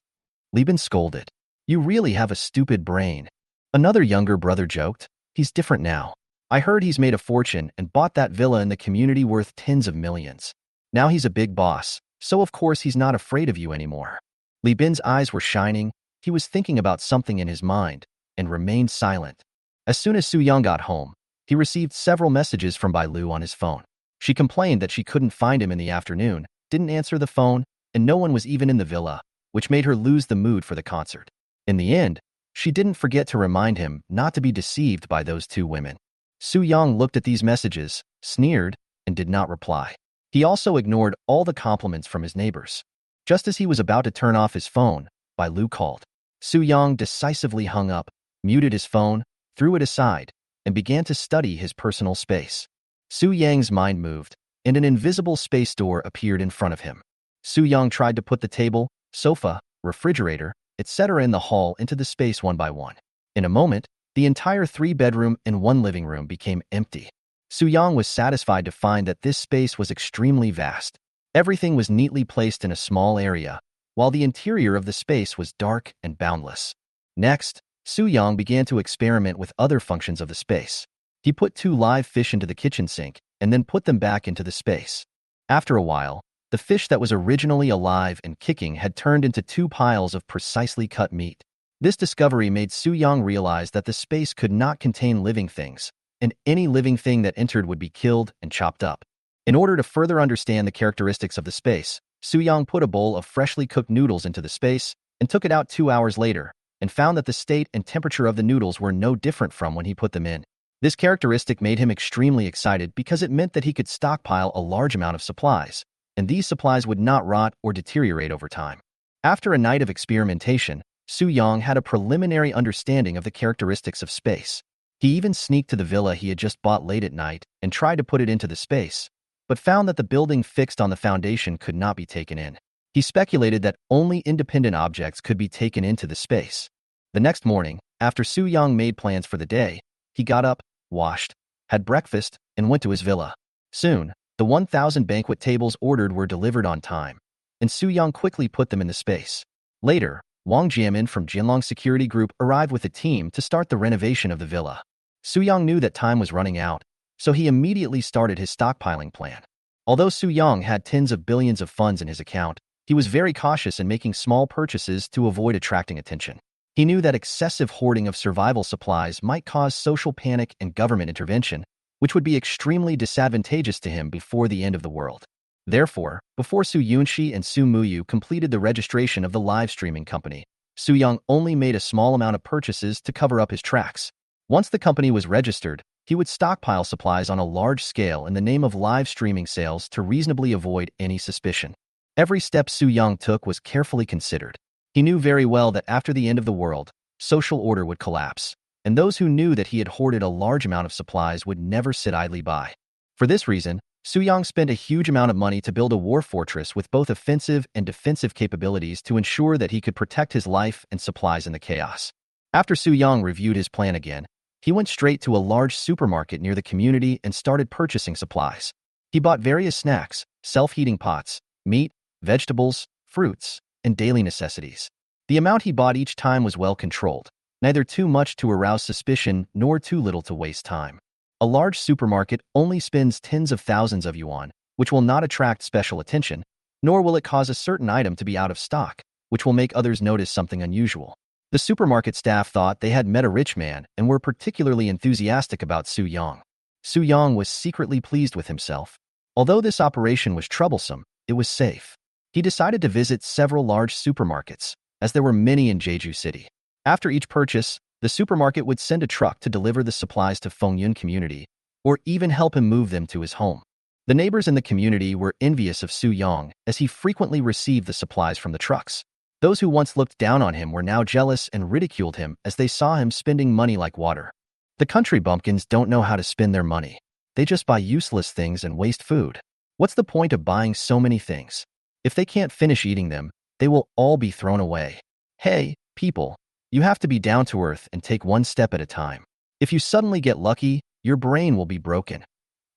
Li Bin scolded. "You really have a stupid brain." Another younger brother joked, "He's different now. I heard he's made a fortune and bought that villa in the community worth tens of millions. Now he's a big boss, so of course he's not afraid of you anymore." Li Bin's eyes were shining. He was thinking about something in his mind and remained silent. As soon as Su Yang got home, he received several messages from Bai Lu on his phone. She complained that she couldn't find him in the afternoon, didn't answer the phone, and no one was even in the villa, which made her lose the mood for the concert. In the end, she didn't forget to remind him not to be deceived by those two women. Su Yang looked at these messages, sneered, and did not reply. He also ignored all the compliments from his neighbors. Just as he was about to turn off his phone, Bai Lu called. Su Yang decisively hung up, muted his phone, threw it aside, and began to study his personal space. Su Yang's mind moved, and an invisible space door appeared in front of him. Su Yang tried to put the table, sofa, refrigerator, etc. in the hall into the space one by one. In a moment, the entire 3-bedroom and 1 living room became empty. Su Yang was satisfied to find that this space was extremely vast. Everything was neatly placed in a small area, while the interior of the space was dark and boundless. Next, Su Yang began to experiment with other functions of the space. He put 2 live fish into the kitchen sink and then put them back into the space. After a while, the fish that was originally alive and kicking had turned into 2 piles of precisely cut meat. This discovery made Su Yang realize that the space could not contain living things, and any living thing that entered would be killed and chopped up. In order to further understand the characteristics of the space, Su Yang put a bowl of freshly cooked noodles into the space and took it out 2 hours later, and found that the state and temperature of the noodles were no different from when he put them in. This characteristic made him extremely excited because it meant that he could stockpile a large amount of supplies, and these supplies would not rot or deteriorate over time. After a night of experimentation, Su Yang had a preliminary understanding of the characteristics of space. He even sneaked to the villa he had just bought late at night and tried to put it into the space, but found that the building fixed on the foundation could not be taken in. He speculated that only independent objects could be taken into the space. The next morning, after Su Yang made plans for the day, he got up, washed, had breakfast, and went to his villa. Soon, the 1,000 banquet tables ordered were delivered on time, and Su Yang quickly put them in the space. Later, Wang Jiamin from Jinlong Security Group arrived with a team to start the renovation of the villa. Su Yang knew that time was running out, so he immediately started his stockpiling plan. Although Su Yang had tens of billions of funds in his account, he was very cautious in making small purchases to avoid attracting attention. He knew that excessive hoarding of survival supplies might cause social panic and government intervention, which would be extremely disadvantageous to him before the end of the world. Therefore, before Su Yunxi and Su Muyu completed the registration of the live streaming company, Su Yang only made a small amount of purchases to cover up his tracks. Once the company was registered, he would stockpile supplies on a large scale in the name of live streaming sales to reasonably avoid any suspicion. Every step Su Yang took was carefully considered. He knew very well that after the end of the world, social order would collapse, and those who knew that he had hoarded a large amount of supplies would never sit idly by. For this reason, Su Yang spent a huge amount of money to build a war fortress with both offensive and defensive capabilities to ensure that he could protect his life and supplies in the chaos. After Su Yang reviewed his plan again, he went straight to a large supermarket near the community and started purchasing supplies. He bought various snacks, self-heating pots, meat, vegetables, fruits, and daily necessities. The amount he bought each time was well controlled, neither too much to arouse suspicion nor too little to waste time. A large supermarket only spends tens of thousands of yuan, which will not attract special attention, nor will it cause a certain item to be out of stock, which will make others notice something unusual. The supermarket staff thought they had met a rich man and were particularly enthusiastic about Su Yang. Su Yang was secretly pleased with himself. Although this operation was troublesome, it was safe. He decided to visit several large supermarkets, as there were many in Jeju City. After each purchase, the supermarket would send a truck to deliver the supplies to Fengyun community, or even help him move them to his home. The neighbors in the community were envious of Su Yang, as he frequently received the supplies from the trucks. Those who once looked down on him were now jealous and ridiculed him as they saw him spending money like water. The country bumpkins don't know how to spend their money. They just buy useless things and waste food. What's the point of buying so many things? If they can't finish eating them, they will all be thrown away. Hey, people, you have to be down to earth and take one step at a time. If you suddenly get lucky, your brain will be broken.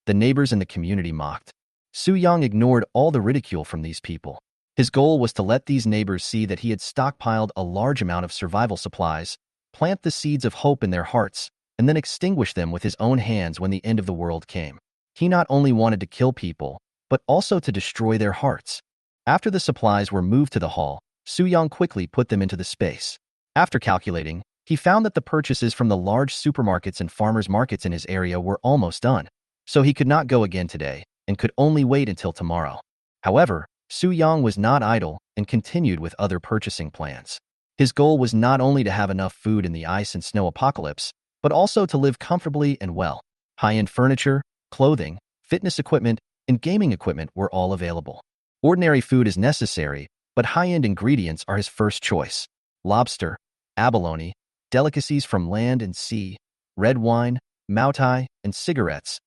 The neighbors in the community mocked. Su Yang ignored all the ridicule from these people. His goal was to let these neighbors see that he had stockpiled a large amount of survival supplies, plant the seeds of hope in their hearts, and then extinguish them with his own hands when the end of the world came. He not only wanted to kill people, but also to destroy their hearts. After the supplies were moved to the hall, Su Yang quickly put them into the space. After calculating, he found that the purchases from the large supermarkets and farmers' markets in his area were almost done, so he could not go again today and could only wait until tomorrow. However, Su Yang was not idle and continued with other purchasing plans. His goal was not only to have enough food in the ice and snow apocalypse, but also to live comfortably and well. High-end furniture, clothing, fitness equipment, and gaming equipment were all available. Ordinary food is necessary, but high-end ingredients are his first choice. Lobster, abalone, delicacies from land and sea, red wine, moutai, and cigarettes.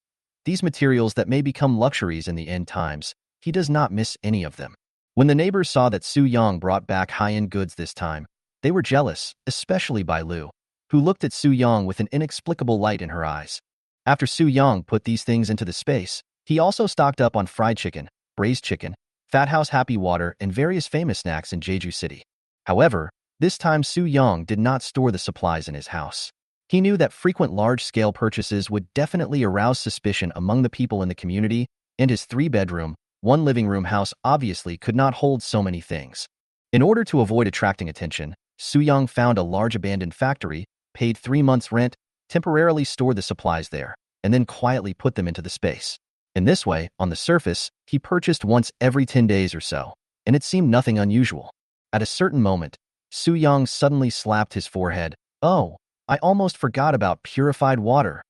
These materials that may become luxuries in the end times, he does not miss any of them. When the neighbors saw that Su Yang brought back high-end goods this time, they were jealous, especially Bai Lu, who looked at Su Yang with an inexplicable light in her eyes. After Su Yang put these things into the space, he also stocked up on fried chicken, braised chicken, Fat House Happy Water, and various famous snacks in Jeju City. However, this time Su Yang did not store the supplies in his house. He knew that frequent large-scale purchases would definitely arouse suspicion among the people in the community, and his 3-bedroom, 1-living-room house obviously could not hold so many things. In order to avoid attracting attention, Su Yang found a large abandoned factory, paid 3 months' rent, temporarily stored the supplies there, and then quietly put them into the space. In this way, on the surface, he purchased once every 10 days or so, and it seemed nothing unusual. At a certain moment, Su Yang suddenly slapped his forehead. Oh, I almost forgot about purified water.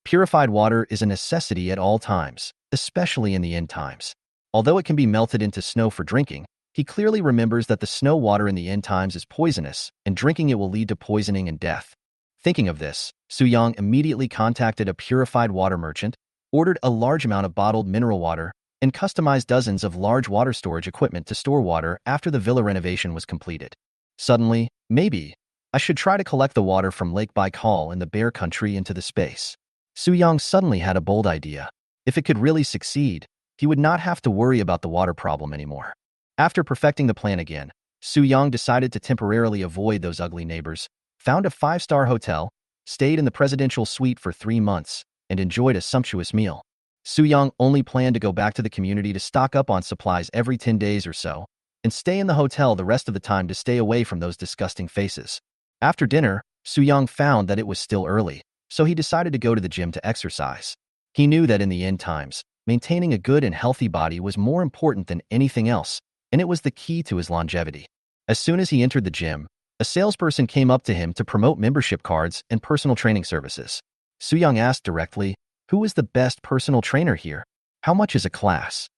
Purified water is a necessity at all times, especially in the end times. Although it can be melted into snow for drinking, he clearly remembers that the snow water in the end times is poisonous, and drinking it will lead to poisoning and death. Thinking of this, Su Yang immediately contacted a purified water merchant, ordered a large amount of bottled mineral water, and customized dozens of large water storage equipment to store water after the villa renovation was completed. Suddenly, maybe, I should try to collect the water from Lake Baikal in the Bear Country into the space. Su Yang suddenly had a bold idea. If it could really succeed, he would not have to worry about the water problem anymore. After perfecting the plan again, Su Yang decided to temporarily avoid those ugly neighbors, found a 5-star hotel, stayed in the presidential suite for 3 months, and enjoyed a sumptuous meal. Su Yang only planned to go back to the community to stock up on supplies every 10 days or so, and stay in the hotel the rest of the time to stay away from those disgusting faces. After dinner, Su Yang found that it was still early, so he decided to go to the gym to exercise. He knew that in the end times, maintaining a good and healthy body was more important than anything else, and it was the key to his longevity. As soon as he entered the gym, a salesperson came up to him to promote membership cards and personal training services. Su Yang asked directly, "Who is the best personal trainer here? How much is a class?"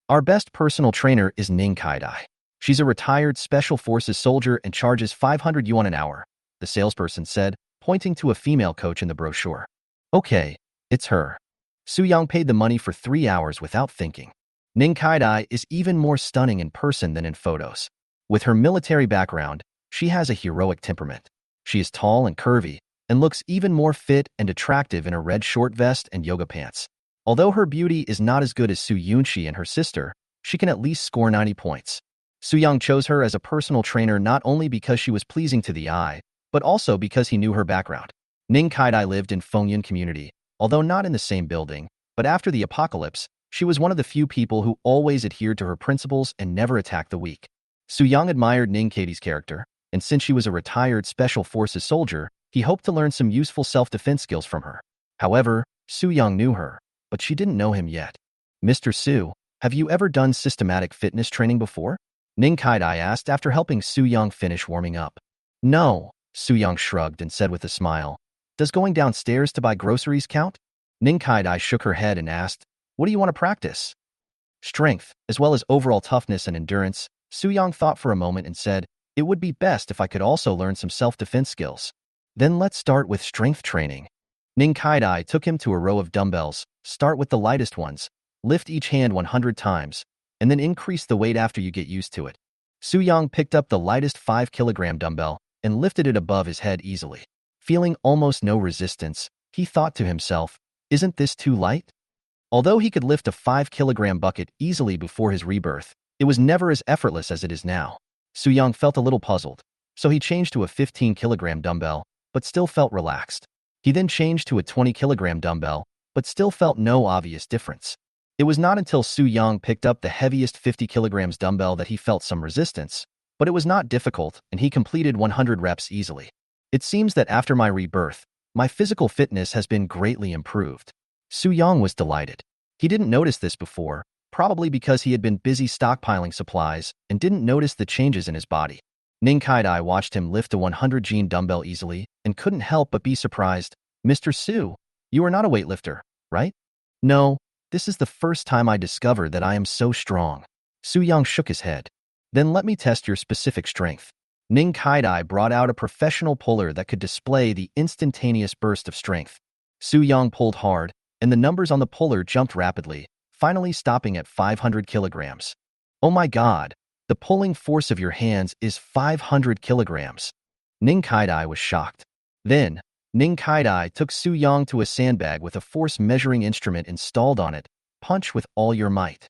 "Our best personal trainer is Ning Kaidai. She's a retired Special Forces soldier and charges 500 yuan an hour," the salesperson said, pointing to a female coach in the brochure. "Okay, it's her." Su Yang paid the money for 3 hours without thinking. Ning Kaidai is even more stunning in person than in photos. With her military background, she has a heroic temperament. She is tall and curvy, and looks even more fit and attractive in a red short vest and yoga pants. Although her beauty is not as good as Su Yunxi and her sister, she can at least score 90 points. Su Yang chose her as a personal trainer not only because she was pleasing to the eye, but also because he knew her background. Ning Kaidai lived in Fengyun community, although not in the same building, but after the apocalypse, she was one of the few people who always adhered to her principles and never attacked the weak. Su Yang admired Ning Katie's character, and since she was a retired Special Forces soldier, he hoped to learn some useful self-defense skills from her. However, Su Young knew her, but she didn't know him yet. Mr. Su, have you ever done systematic fitness training before? Ning Kaidai asked after helping Su Young finish warming up. No, Su Young shrugged and said with a smile. Does going downstairs to buy groceries count? Ning Kaidai shook her head and asked, what do you want to practice? Strength, as well as overall toughness and endurance. Su Young thought for a moment and said, it would be best if I could also learn some self-defense skills. Then let's start with strength training. Ning Kaidai took him to a row of dumbbells. Start with the lightest ones. Lift each hand 100 times, and then increase the weight after you get used to it. Su Young picked up the lightest 5-kilogram dumbbell and lifted it above his head easily. Feeling almost no resistance, he thought to himself, isn't this too light? Although he could lift a 5-kilogram bucket easily before his rebirth, it was never as effortless as it is now. Su Young felt a little puzzled, so he changed to a 15-kilogram dumbbell, but still felt relaxed. He then changed to a 20-kilogram dumbbell, but still felt no obvious difference. It was not until Su Young picked up the heaviest 50 kilograms dumbbell that he felt some resistance, but it was not difficult and he completed 100 reps easily. It seems that after my rebirth, my physical fitness has been greatly improved. Su Young was delighted. He didn't notice this before, probably because he had been busy stockpiling supplies and didn't notice the changes in his body. Ning Kaidai watched him lift a 100-gene dumbbell easily and couldn't help but be surprised. Mr. Su, you are not a weightlifter, right? No, this is the first time I discovered that I am so strong. Su Young shook his head. Then let me test your specific strength. Ning Kaidai brought out a professional puller that could display the instantaneous burst of strength. Su Young pulled hard, and the numbers on the puller jumped rapidly, finally stopping at 500 kilograms. Oh my god, the pulling force of your hands is 500 kilograms. Ning Kaidai was shocked. Then, Ning Kaidai took Su Young to a sandbag with a force measuring instrument installed on it. Punch with all your might.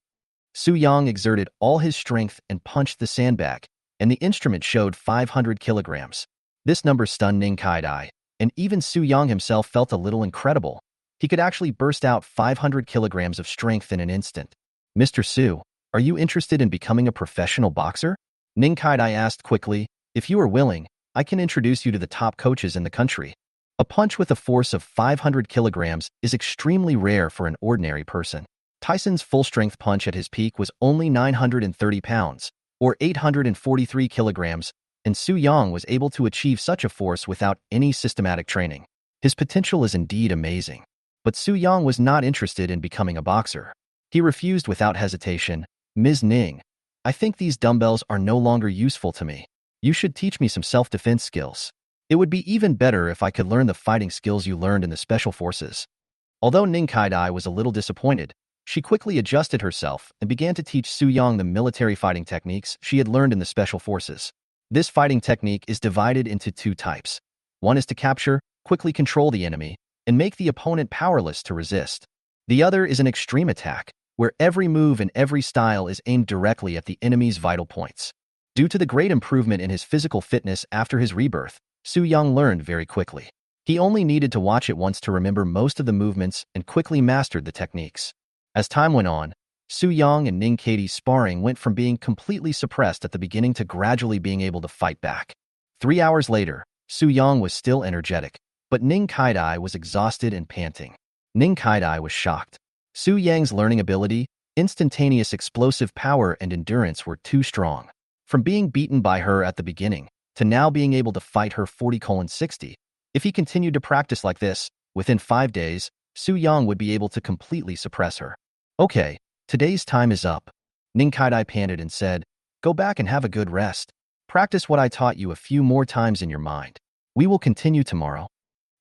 Su Young exerted all his strength and punched the sandbag, and the instrument showed 500 kilograms. This number stunned Ning Kaidai, and even Su Young himself felt a little incredible. He could actually burst out 500 kilograms of strength in an instant. Mr. Su, are you interested in becoming a professional boxer? Ning Kaidai asked quickly. If you are willing, I can introduce you to the top coaches in the country. A punch with a force of 500 kilograms is extremely rare for an ordinary person. Tyson's full-strength punch at his peak was only 930 pounds, or 843 kilograms, and Su Young was able to achieve such a force without any systematic training. His potential is indeed amazing. But Su Young was not interested in becoming a boxer. He refused without hesitation. Ms. Ning, I think these dumbbells are no longer useful to me. You should teach me some self-defense skills. It would be even better if I could learn the fighting skills you learned in the Special Forces. Although Ning Kaidai was a little disappointed, she quickly adjusted herself and began to teach Su Young the military fighting techniques she had learned in the Special Forces. This fighting technique is divided into two types. One is to capture, quickly control the enemy, and make the opponent powerless to resist. The other is an extreme attack, where every move and every style is aimed directly at the enemy's vital points. Due to the great improvement in his physical fitness after his rebirth, Su Young learned very quickly. He only needed to watch it once to remember most of the movements and quickly mastered the techniques. As time went on, Su Young and Ning Kaidai's sparring went from being completely suppressed at the beginning to gradually being able to fight back. 3 hours later, Su Young was still energetic, but Ning Kaidai was exhausted and panting. Ning Kaidai was shocked. Su Yang's learning ability, instantaneous explosive power and endurance were too strong. From being beaten by her at the beginning, to now being able to fight her 40:60. If he continued to practice like this, within 5 days, Su Young would be able to completely suppress her. Okay, today's time is up. Ning Kaidai panted and said, go back and have a good rest. Practice what I taught you a few more times in your mind. We will continue tomorrow.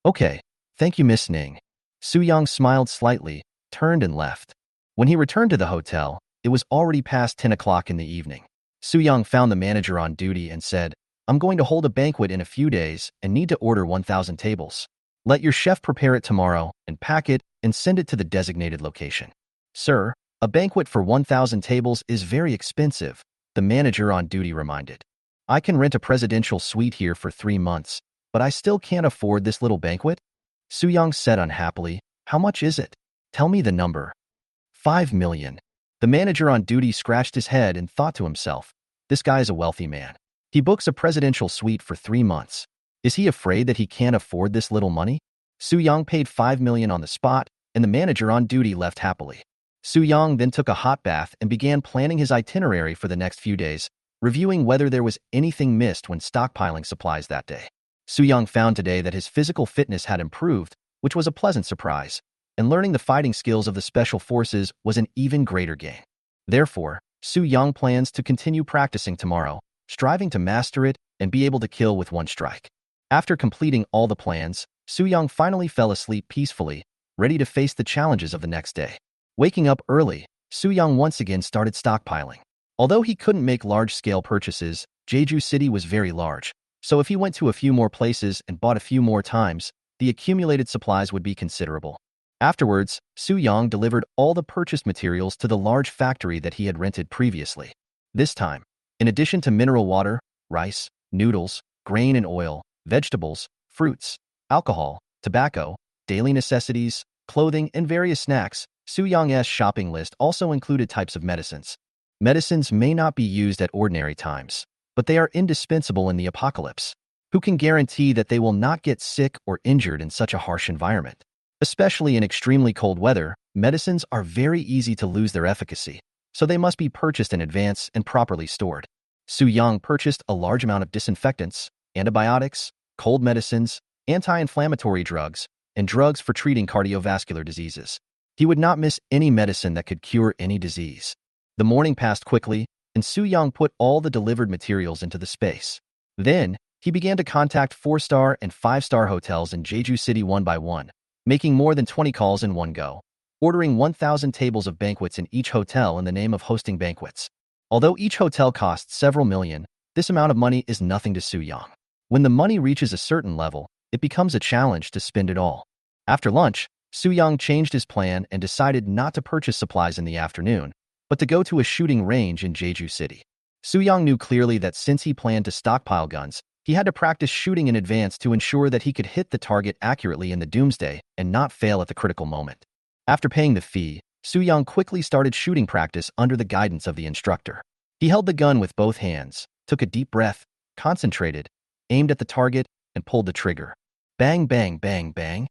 Okay, thank you, Miss Ning. Su Young smiled slightly, turned and left. When he returned to the hotel, it was already past 10 o'clock in the evening. Su Young found the manager on duty and said, I'm going to hold a banquet in a few days and need to order 1,000 tables. Let your chef prepare it tomorrow and pack it and send it to the designated location. Sir, a banquet for 1,000 tables is very expensive, the manager on duty reminded. I can rent a presidential suite here for 3 months, but I still can't afford this little banquet? Su Young said unhappily, how much is it? Tell me the number. 5 million. The manager on duty scratched his head and thought to himself, this guy is a wealthy man. He books a presidential suite for 3 months. Is he afraid that he can't afford this little money? Su Yang paid 5 million on the spot, and the manager on duty left happily. Su Yang then took a hot bath and began planning his itinerary for the next few days, reviewing whether there was anything missed when stockpiling supplies that day. Su Yang found today that his physical fitness had improved, which was a pleasant surprise, and learning the fighting skills of the special forces was an even greater gain. Therefore, Su Yang plans to continue practicing tomorrow, striving to master it and be able to kill with one strike. After completing all the plans, Su Yang finally fell asleep peacefully, ready to face the challenges of the next day. Waking up early, Su Yang once again started stockpiling. Although he couldn't make large-scale purchases, Jeju City was very large, so if he went to a few more places and bought a few more times, the accumulated supplies would be considerable. Afterwards, Su Yang delivered all the purchased materials to the large factory that he had rented previously. This time, in addition to mineral water, rice, noodles, grain and oil, vegetables, fruits, alcohol, tobacco, daily necessities, clothing, and various snacks, Su Yang's shopping list also included types of medicines. Medicines may not be used at ordinary times, but they are indispensable in the apocalypse. Who can guarantee that they will not get sick or injured in such a harsh environment? Especially in extremely cold weather, medicines are very easy to lose their efficacy, so they must be purchased in advance and properly stored. Su Yang purchased a large amount of disinfectants, antibiotics, cold medicines, anti-inflammatory drugs, and drugs for treating cardiovascular diseases. He would not miss any medicine that could cure any disease. The morning passed quickly, and Su Yang put all the delivered materials into the space. Then, he began to contact 4-star and 5-star hotels in Jeju City one by one, making more than 20 calls in one go, ordering 1,000 tables of banquets in each hotel in the name of hosting banquets. Although each hotel costs several million, this amount of money is nothing to Su Yang. When the money reaches a certain level, it becomes a challenge to spend it all. After lunch, Su Yang changed his plan and decided not to purchase supplies in the afternoon, but to go to a shooting range in Jeju City. Su Yang knew clearly that since he planned to stockpile guns, he had to practice shooting in advance to ensure that he could hit the target accurately in the doomsday and not fail at the critical moment. After paying the fee, Su Yang quickly started shooting practice under the guidance of the instructor. He held the gun with both hands, took a deep breath, concentrated, aimed at the target, and pulled the trigger. Bang, bang, bang, bang.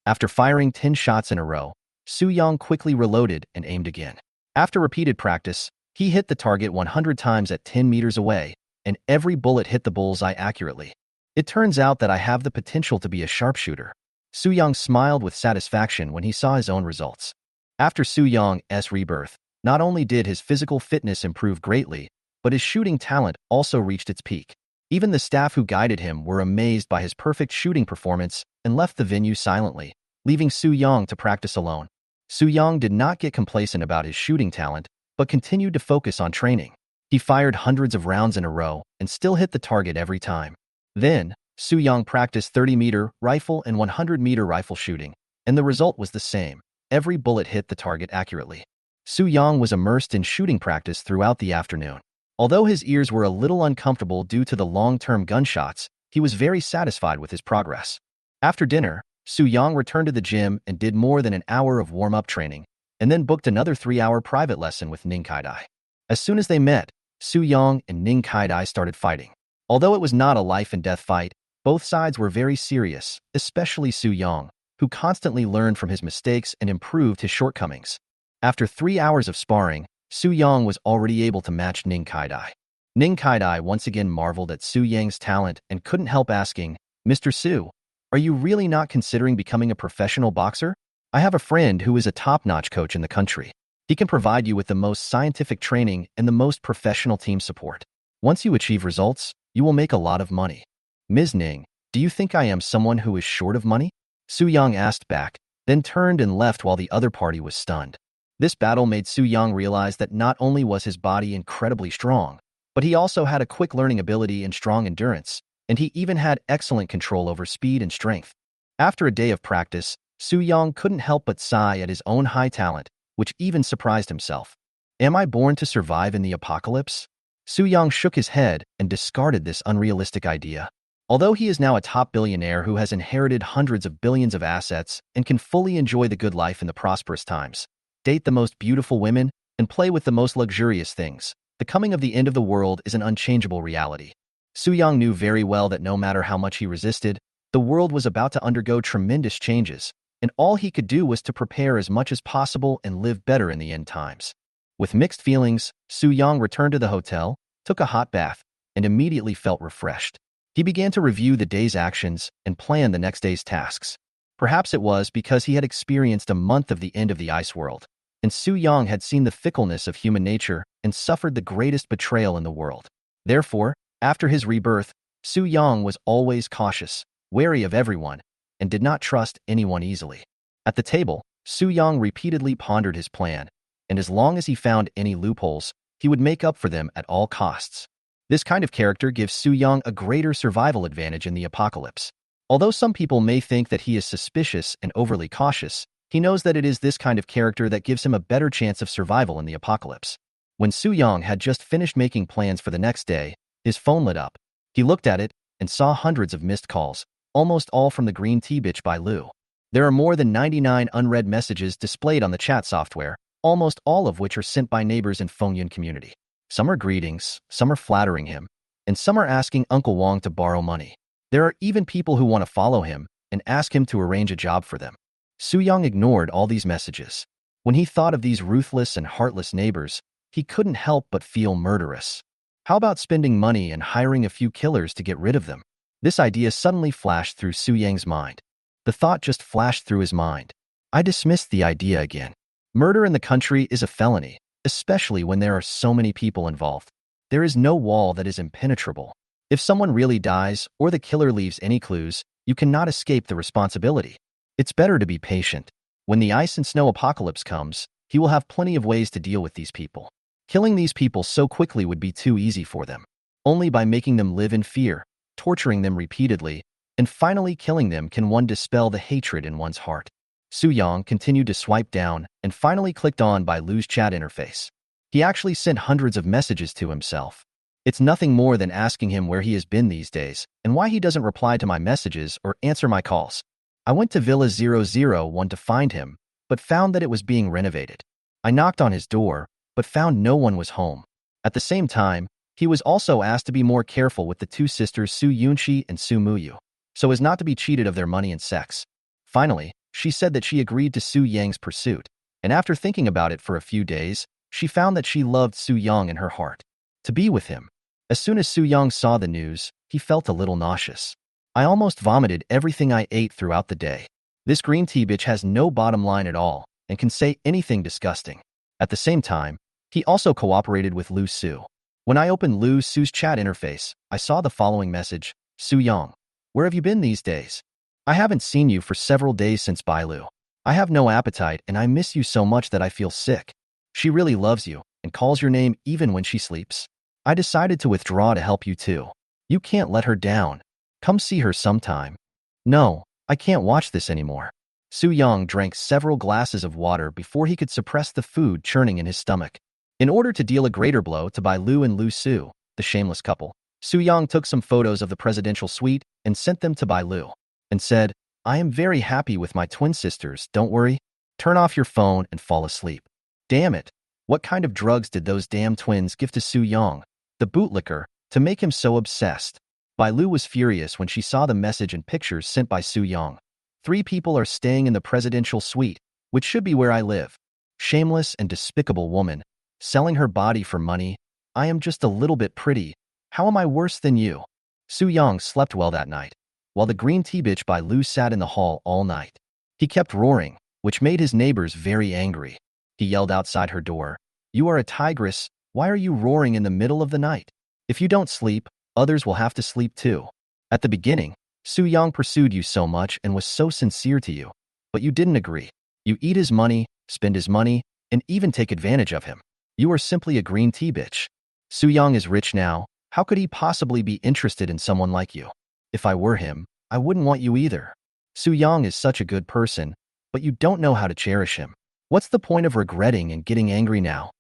After firing 10 shots in a row, Su Yang quickly reloaded and aimed again. After repeated practice, he hit the target 100 times at 10 meters away, and every bullet hit the bullseye accurately. It turns out that I have the potential to be a sharpshooter. Su Yang smiled with satisfaction when he saw his own results. After Su Yang's rebirth, not only did his physical fitness improve greatly, but his shooting talent also reached its peak. Even the staff who guided him were amazed by his perfect shooting performance and left the venue silently, leaving Su Yang to practice alone. Su Yang did not get complacent about his shooting talent, but continued to focus on training. He fired hundreds of rounds in a row and still hit the target every time. Then, Su Yang practiced 30-meter rifle and 100-meter rifle shooting, and the result was the same. Every bullet hit the target accurately. Su Yang was immersed in shooting practice throughout the afternoon. Although his ears were a little uncomfortable due to the long-term gunshots, he was very satisfied with his progress. After dinner, Su Yang returned to the gym and did more than an hour of warm-up training, and then booked another 3-hour private lesson with Ning Kaidai. As soon as they met, Su Yang and Ning Kaidai started fighting. Although it was not a life-and-death fight, both sides were very serious, especially Su Yang, who constantly learned from his mistakes and improved his shortcomings. After 3 hours of sparring, Su Yang was already able to match Ning Kaidai. Ning Kaidai once again marveled at Su Yang's talent and couldn't help asking, "Mr. Su, are you really not considering becoming a professional boxer? I have a friend who is a top-notch coach in the country. He can provide you with the most scientific training and the most professional team support. Once you achieve results, you will make a lot of money." "Ms. Ning, do you think I am someone who is short of money?" Su Yang asked back, then turned and left while the other party was stunned. This battle made Su Yang realize that not only was his body incredibly strong, but he also had a quick learning ability and strong endurance, and he even had excellent control over speed and strength. After a day of practice, Su Yang couldn't help but sigh at his own high talent, which even surprised himself. "Am I born to survive in the apocalypse?" Su Yang shook his head and discarded this unrealistic idea. Although he is now a top billionaire who has inherited hundreds of billions of assets and can fully enjoy the good life in the prosperous times, date the most beautiful women, and play with the most luxurious things, the coming of the end of the world is an unchangeable reality. Su-young knew very well that no matter how much he resisted, the world was about to undergo tremendous changes, and all he could do was to prepare as much as possible and live better in the end times. With mixed feelings, Su-young returned to the hotel, took a hot bath, and immediately felt refreshed. He began to review the day's actions and plan the next day's tasks. Perhaps it was because he had experienced a month of the end of the ice world, and Su-young had seen the fickleness of human nature and suffered the greatest betrayal in the world. Therefore, after his rebirth, Su-young was always cautious, wary of everyone, and did not trust anyone easily. At the table, Su-young repeatedly pondered his plan, and as long as he found any loopholes, he would make up for them at all costs. This kind of character gives Su-young a greater survival advantage in the apocalypse. Although some people may think that he is suspicious and overly cautious, he knows that it is this kind of character that gives him a better chance of survival in the apocalypse. When Su-young had just finished making plans for the next day, his phone lit up. He looked at it and saw hundreds of missed calls, almost all from the green tea bitch by Lu. There are more than 99 unread messages displayed on the chat software, almost all of which are sent by neighbors in Fengyun community. Some are greetings, some are flattering him, and some are asking Uncle Wong to borrow money. There are even people who want to follow him and ask him to arrange a job for them. Su-young ignored all these messages. When he thought of these ruthless and heartless neighbors, he couldn't help but feel murderous. How about spending money and hiring a few killers to get rid of them? This idea suddenly flashed through Su-young's mind. The thought just flashed through his mind. I dismissed the idea again. Murder in the country is a felony, especially when there are so many people involved. There is no wall that is impenetrable. If someone really dies or the killer leaves any clues, you cannot escape the responsibility. It's better to be patient. When the ice and snow apocalypse comes, he will have plenty of ways to deal with these people. Killing these people so quickly would be too easy for them. Only by making them live in fear, torturing them repeatedly, and finally killing them can one dispel the hatred in one's heart. Su-young continued to swipe down and finally clicked on by Lu's chat interface. He actually sent hundreds of messages to himself. It's nothing more than asking him where he has been these days and why he doesn't reply to my messages or answer my calls. I went to Villa 001 to find him, but found that it was being renovated. I knocked on his door, but found no one was home. At the same time, he was also asked to be more careful with the two sisters Su Yunxi and Su Muyu, so as not to be cheated of their money and sex. Finally, she said that she agreed to Su Yang's pursuit, and after thinking about it for a few days, she found that she loved Su-young in her heart. To be with him. As soon as Su-young saw the news, he felt a little nauseous. I almost vomited everything I ate throughout the day. This green tea bitch has no bottom line at all and can say anything disgusting. At the same time, he also cooperated with Lu Su. When I opened Lu Su's chat interface, I saw the following message: Su-young, where have you been these days? I haven't seen you for several days since Bailu. I have no appetite and I miss you so much that I feel sick. She really loves you and calls your name even when she sleeps. I decided to withdraw to help you too. You can't let her down. Come see her sometime. No, I can't watch this anymore. Su-young drank several glasses of water before he could suppress the food churning in his stomach. In order to deal a greater blow to Bailu and Lu Su, the shameless couple, Su-young took some photos of the presidential suite and sent them to Bailu, and said, I am very happy with my twin sisters, don't worry. Turn off your phone and fall asleep. Damn it. What kind of drugs did those damn twins give to Su-young, the bootlicker, to make him so obsessed? Bailu was furious when she saw the message and pictures sent by Su-young. 3 people are staying in the presidential suite, which should be where I live. Shameless and despicable woman, selling her body for money. I am just a little bit pretty. How am I worse than you? Su-young slept well that night, while the green tea bitch by Lu sat in the hall all night. He kept roaring, which made his neighbors very angry. He yelled outside her door, You are a tigress, why are you roaring in the middle of the night? If you don't sleep, others will have to sleep too. At the beginning, Su-young pursued you so much and was so sincere to you, but you didn't agree. You eat his money, spend his money, and even take advantage of him. You are simply a green tea bitch. Su-young is rich now. How could he possibly be interested in someone like you? If I were him, I wouldn't want you either. Su-young is such a good person, but you don't know how to cherish him. What's the point of regretting and getting angry now?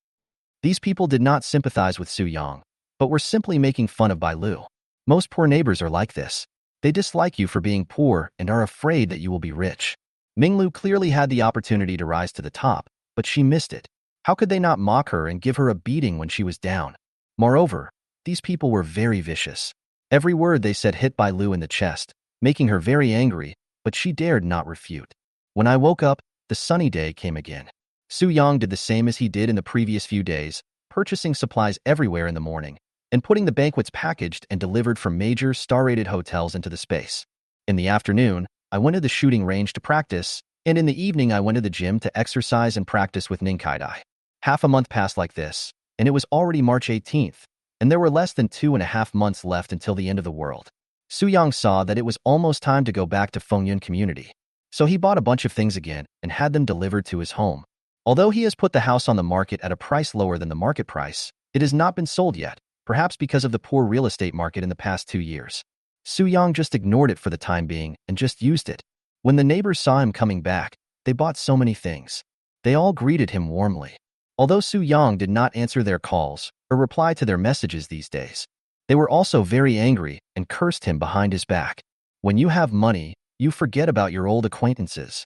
These people did not sympathize with Su-young, but were simply making fun of Bailu. Most poor neighbors are like this. They dislike you for being poor and are afraid that you will be rich. Minglu clearly had the opportunity to rise to the top, but she missed it. How could they not mock her and give her a beating when she was down? Moreover, these people were very vicious. Every word they said hit Bai Lu in the chest, making her very angry, but she dared not refute. When I woke up, the sunny day came again. Su Yang did the same as he did in the previous few days, purchasing supplies everywhere in the morning, and putting the banquets packaged and delivered from major star-rated hotels into the space. In the afternoon, I went to the shooting range to practice, and in the evening I went to the gym to exercise and practice with Ninkaidai. Half a month passed like this, and it was already March 18th, and there were less than 2.5 months left until the end of the world. Su Yang saw that it was almost time to go back to Fengyun community, so he bought a bunch of things again and had them delivered to his home. Although he has put the house on the market at a price lower than the market price, it has not been sold yet, perhaps because of the poor real estate market in the past 2 years. Su Yang just ignored it for the time being and just used it. When the neighbors saw him coming back, they bought so many things. They all greeted him warmly. Although Su Yang did not answer their calls or reply to their messages these days, they were also very angry and cursed him behind his back. When you have money, you forget about your old acquaintances.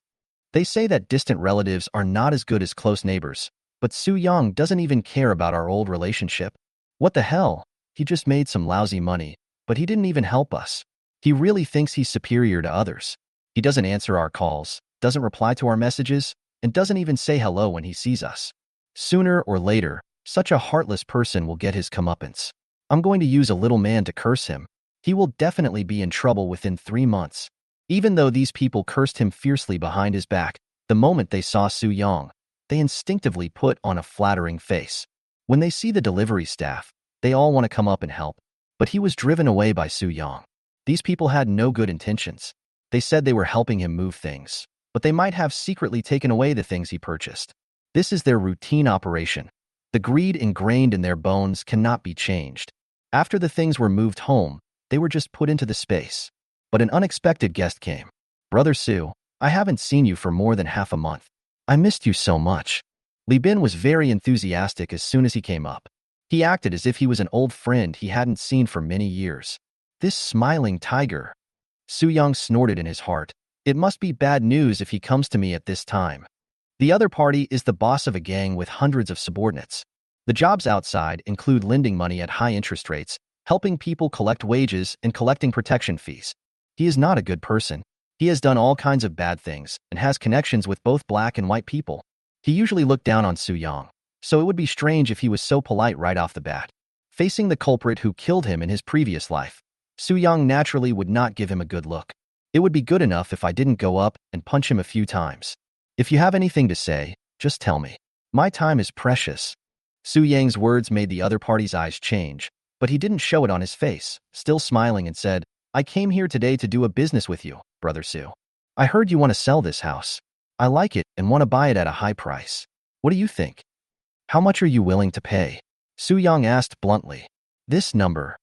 They say that distant relatives are not as good as close neighbors, but Su Yang doesn't even care about our old relationship. What the hell? He just made some lousy money, but he didn't even help us. He really thinks he's superior to others. He doesn't answer our calls, doesn't reply to our messages, and doesn't even say hello when he sees us. Sooner or later, such a heartless person will get his comeuppance. I'm going to use a little man to curse him. He will definitely be in trouble within 3 months. Even though these people cursed him fiercely behind his back, the moment they saw Su Yang, they instinctively put on a flattering face. When they see the delivery staff, they all want to come up and help. But he was driven away by Su Yang. These people had no good intentions. They said they were helping him move things, but they might have secretly taken away the things he purchased. This is their routine operation. The greed ingrained in their bones cannot be changed. After the things were moved home, they were just put into the space. But an unexpected guest came. Brother Su, I haven't seen you for more than half a month. I missed you so much. Li Bin was very enthusiastic as soon as he came up. He acted as if he was an old friend he hadn't seen for many years. This smiling tiger. Su Yang snorted in his heart. It must be bad news if he comes to me at this time. The other party is the boss of a gang with hundreds of subordinates. The jobs outside include lending money at high interest rates, helping people collect wages, and collecting protection fees. He is not a good person. He has done all kinds of bad things and has connections with both black and white people. He usually looked down on Su Yang, so it would be strange if he was so polite right off the bat. Facing the culprit who killed him in his previous life, Su Yang naturally would not give him a good look. It would be good enough if I didn't go up and punch him a few times. If you have anything to say, just tell me. My time is precious. Su Yang's words made the other party's eyes change, but he didn't show it on his face, still smiling and said, I came here today to do a business with you, Brother Su. I heard you want to sell this house. I like it and want to buy it at a high price. What do you think? How much are you willing to pay? Su Yang asked bluntly. This number.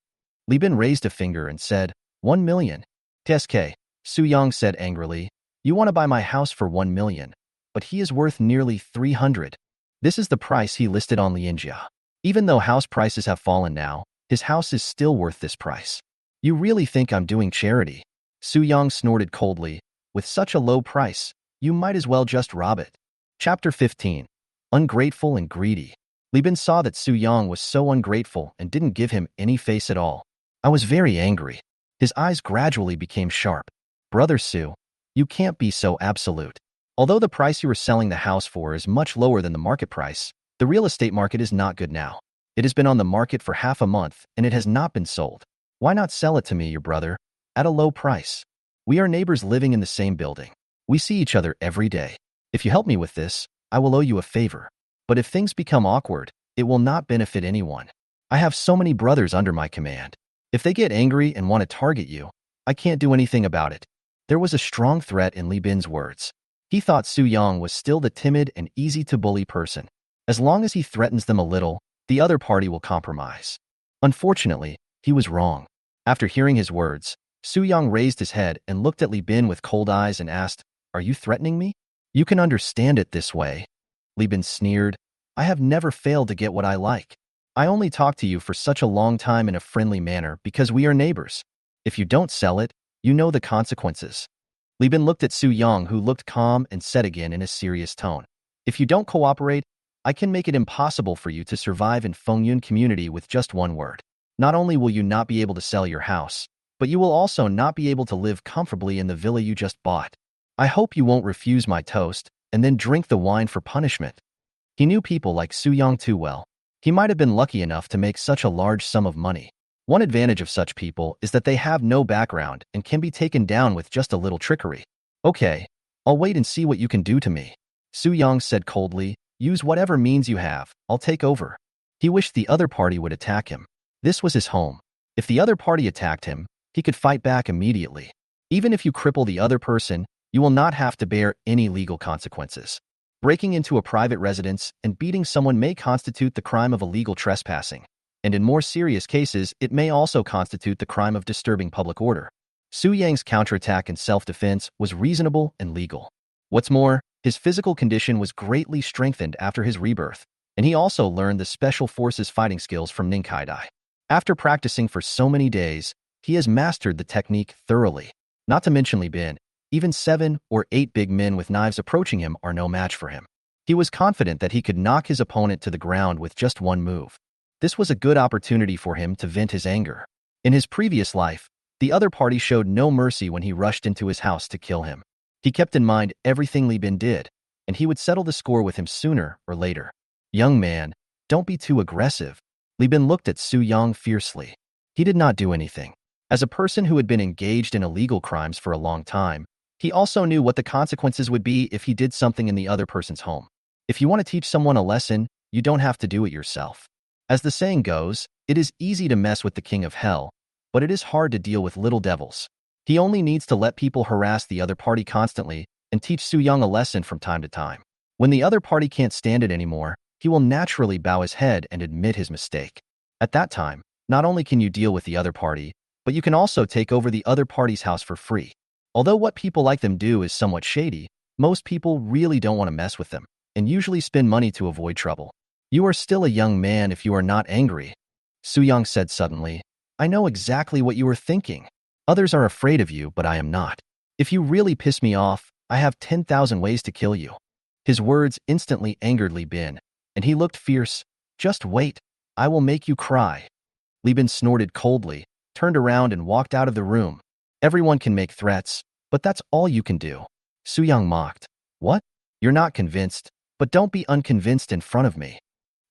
Li Bin raised a finger and said, 1 million. TSK. Su Yang said angrily, you want to buy my house for 1 million, but he is worth nearly 300. This is the price he listed on Lianjia. Even though house prices have fallen now, his house is still worth this price. You really think I'm doing charity? Su Yang snorted coldly. With such a low price, you might as well just rob it. Chapter 15. Ungrateful and greedy. Li Bin saw that Su Yang was so ungrateful and didn't give him any face at all. I was very angry. His eyes gradually became sharp. Brother Su, you can't be so absolute. Although the price you were selling the house for is much lower than the market price, the real estate market is not good now. It has been on the market for half a month and it has not been sold. Why not sell it to me, your brother, at a low price? We are neighbors living in the same building. We see each other every day. If you help me with this, I will owe you a favor. But if things become awkward, it will not benefit anyone. I have so many brothers under my command. If they get angry and want to target you, I can't do anything about it. There was a strong threat in Li Bin's words. He thought Su Yang was still the timid and easy-to-bully person. As long as he threatens them a little, the other party will compromise. Unfortunately, he was wrong. After hearing his words, Su Yang raised his head and looked at Li Bin with cold eyes and asked, Are you threatening me? You can understand it this way. Li Bin sneered, I have never failed to get what I like. I only talk to you for such a long time in a friendly manner because we are neighbors. If you don't sell it, you know the consequences. Li Bin looked at Su Yang, who looked calm, and said again in a serious tone, If you don't cooperate, I can make it impossible for you to survive in Fengyun community with just one word. Not only will you not be able to sell your house, but you will also not be able to live comfortably in the villa you just bought. I hope you won't refuse my toast and then drink the wine for punishment. He knew people like Su Yang too well. He might have been lucky enough to make such a large sum of money. One advantage of such people is that they have no background and can be taken down with just a little trickery. Okay, I'll wait and see what you can do to me. Su Yang said coldly, use whatever means you have, I'll take over. He wished the other party would attack him. This was his home. If the other party attacked him, he could fight back immediately. Even if you cripple the other person, you will not have to bear any legal consequences. Breaking into a private residence and beating someone may constitute the crime of illegal trespassing, and in more serious cases, it may also constitute the crime of disturbing public order. Su Yang's counterattack in self-defense was reasonable and legal. What's more, his physical condition was greatly strengthened after his rebirth, and he also learned the special forces fighting skills from Ning Kai-dai. After practicing for so many days, he has mastered the technique thoroughly. Not to mention Li Bin, even 7 or 8 big men with knives approaching him are no match for him. He was confident that he could knock his opponent to the ground with just one move. This was a good opportunity for him to vent his anger. In his previous life, the other party showed no mercy when he rushed into his house to kill him. He kept in mind everything Li Bin did, and he would settle the score with him sooner or later. Young man, don't be too aggressive. Li Bin looked at Su Yang fiercely. He did not do anything. As a person who had been engaged in illegal crimes for a long time, he also knew what the consequences would be if he did something in the other person's home. If you want to teach someone a lesson, you don't have to do it yourself. As the saying goes, it is easy to mess with the king of hell, but it is hard to deal with little devils. He only needs to let people harass the other party constantly and teach Su Yang a lesson from time to time. When the other party can't stand it anymore, he will naturally bow his head and admit his mistake. At that time, not only can you deal with the other party, but you can also take over the other party's house for free. Although what people like them do is somewhat shady, most people really don't want to mess with them, and usually spend money to avoid trouble. You are still a young man if you are not angry, Su Yang said suddenly. I know exactly what you are thinking. Others are afraid of you, but I am not. If you really piss me off, I have 10,000 ways to kill you. His words instantly angered Li Bin, and he looked fierce. Just wait, I will make you cry. Li Bin snorted coldly, turned around and walked out of the room. Everyone can make threats, but that's all you can do. Su Yang mocked. What? You're not convinced, but don't be unconvinced in front of me.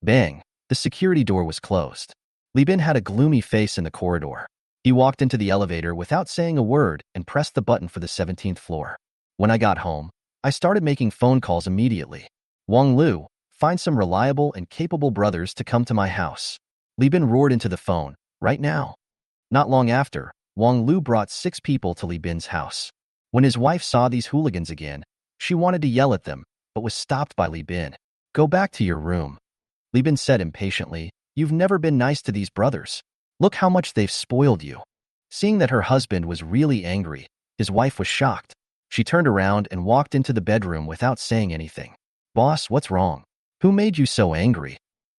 Bang! The security door was closed. Li Bin had a gloomy face in the corridor. He walked into the elevator without saying a word and pressed the button for the 17th floor. When I got home, I started making phone calls immediately. Wang Lu, find some reliable and capable brothers to come to my house. Li Bin roared into the phone, right now. Not long after, Wang Lu brought 6 people to Li Bin's house. When his wife saw these hooligans again, she wanted to yell at them, but was stopped by Li Bin. Go back to your room. Li Bin said impatiently, you've never been nice to these brothers. Look how much they've spoiled you. Seeing that her husband was really angry, his wife was shocked. She turned around and walked into the bedroom without saying anything. Boss, what's wrong? Who made you so angry?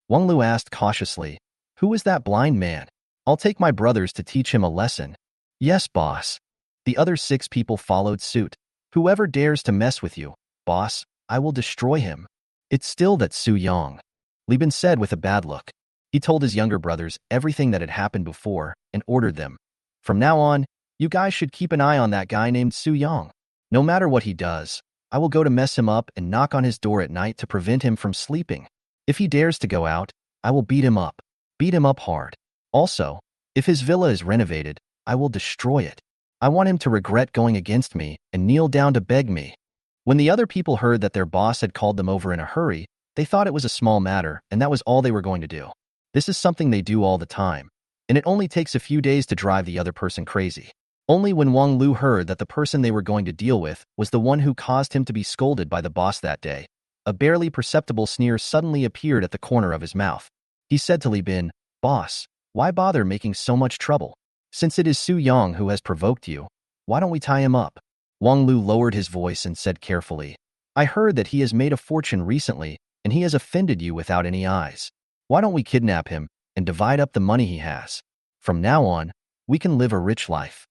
Wang Lu asked cautiously. Who is that blind man? I'll take my brothers to teach him a lesson. Yes, boss. The other 6 people followed suit. Whoever dares to mess with you, boss, I will destroy him. It's still that Su Yang, Li Bin said with a bad look. He told his younger brothers everything that had happened before and ordered them. From now on, you guys should keep an eye on that guy named Su Yang. No matter what he does, I will go to mess him up and knock on his door at night to prevent him from sleeping. If he dares to go out, I will beat him up. Beat him up hard. Also, if his villa is renovated, I will destroy it. I want him to regret going against me and kneel down to beg me. When the other people heard that their boss had called them over in a hurry, they thought it was a small matter and that was all they were going to do. This is something they do all the time, and it only takes a few days to drive the other person crazy. Only when Wang Lu heard that the person they were going to deal with was the one who caused him to be scolded by the boss that day, a barely perceptible sneer suddenly appeared at the corner of his mouth. He said to Li Bin, Boss, why bother making so much trouble? Since it is Su Yang who has provoked you, why don't we tie him up? Wang Lu lowered his voice and said carefully, I heard that he has made a fortune recently and he has offended you without any eyes. Why don't we kidnap him and divide up the money he has? From now on, we can live a rich life.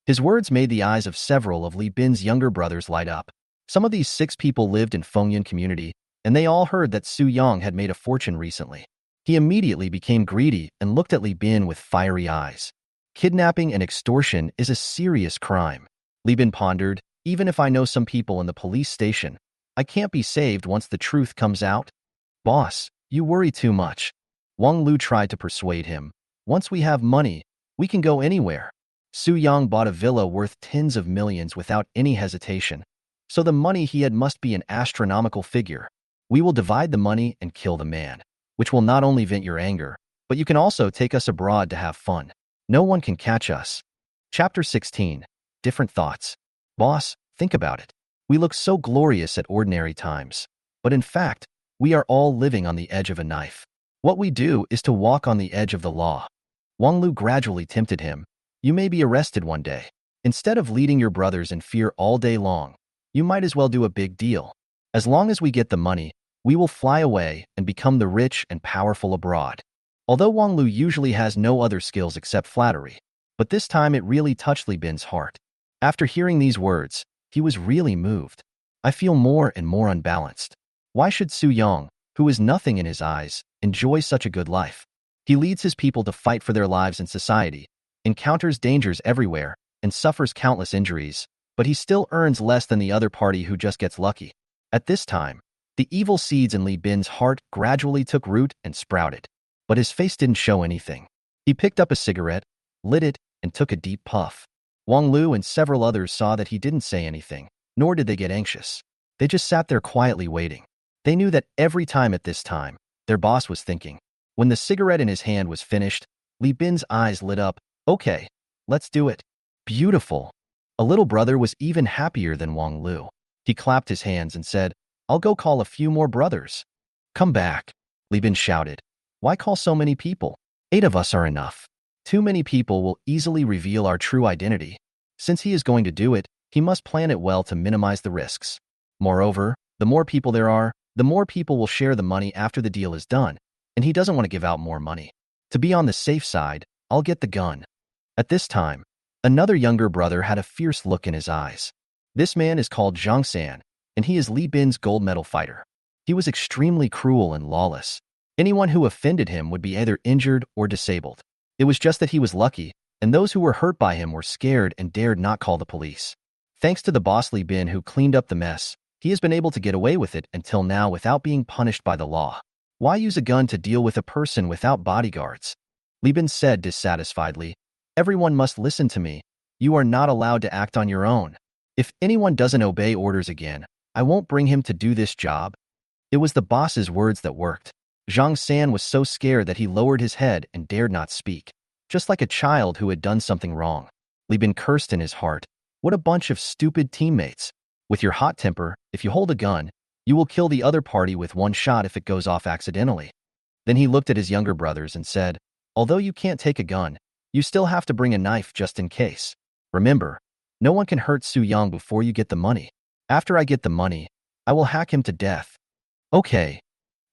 His words made the eyes of several of Li Bin's younger brothers light up. Some of these 6 people lived in Fengyan community, and they all heard that Su Yang had made a fortune recently. He immediately became greedy and looked at Li Bin with fiery eyes. Kidnapping and extortion is a serious crime. Li Bin pondered, even if I know some people in the police station, I can't be saved once the truth comes out. Boss, you worry too much. Wang Lu tried to persuade him. Once we have money, we can go anywhere. Su Yang bought a villa worth tens of millions without any hesitation. So the money he had must be an astronomical figure. We will divide the money and kill the man, which will not only vent your anger, but you can also take us abroad to have fun. No one can catch us. Chapter 16. Different thoughts. Boss, think about it. We look so glorious at ordinary times. But in fact, we are all living on the edge of a knife. What we do is to walk on the edge of the law. Wang Lu gradually tempted him. You may be arrested one day. Instead of leading your brothers in fear all day long, you might as well do a big deal. As long as we get the money, we will fly away and become the rich and powerful abroad. Although Wang Lu usually has no other skills except flattery, but this time it really touched Li Bin's heart. After hearing these words, he was really moved. I feel more and more unbalanced. Why should Su Yang, who is nothing in his eyes, enjoy such a good life? He leads his people to fight for their lives in society, encounters dangers everywhere, and suffers countless injuries, but he still earns less than the other party who just gets lucky. At this time, the evil seeds in Li Bin's heart gradually took root and sprouted, but his face didn't show anything. He picked up a cigarette, lit it, and took a deep puff. Wang Lu and several others saw that he didn't say anything, nor did they get anxious. They just sat there quietly waiting. They knew that every time at this time, their boss was thinking. When the cigarette in his hand was finished, Li Bin's eyes lit up. Okay, let's do it. Beautiful. A little brother was even happier than Wang Lu. He clapped his hands and said, I'll go call a few more brothers. Come back, Li Bin shouted. Why call so many people? 8 of us are enough. Too many people will easily reveal our true identity. Since he is going to do it, he must plan it well to minimize the risks. Moreover, the more people there are, the more people will share the money after the deal is done, and he doesn't want to give out more money. To be on the safe side, I'll get the gun. At this time, another younger brother had a fierce look in his eyes. This man is called Zhang San, and he is Li Bin's gold medal fighter. He was extremely cruel and lawless. Anyone who offended him would be either injured or disabled. It was just that he was lucky, and those who were hurt by him were scared and dared not call the police. Thanks to the boss Li Bin who cleaned up the mess, he has been able to get away with it until now without being punished by the law. Why use a gun to deal with a person without bodyguards? Li Bin said dissatisfiedly, Everyone must listen to me. You are not allowed to act on your own. If anyone doesn't obey orders again, I won't bring him to do this job. It was the boss's words that worked. Zhang San was so scared that he lowered his head and dared not speak, just like a child who had done something wrong. Li Bin cursed in his heart. What a bunch of stupid teammates. With your hot temper, if you hold a gun, you will kill the other party with one shot if it goes off accidentally. Then he looked at his younger brothers and said, Although you can't take a gun, you still have to bring a knife just in case. Remember, no one can hurt Su Yang before you get the money. After I get the money, I will hack him to death. Okay.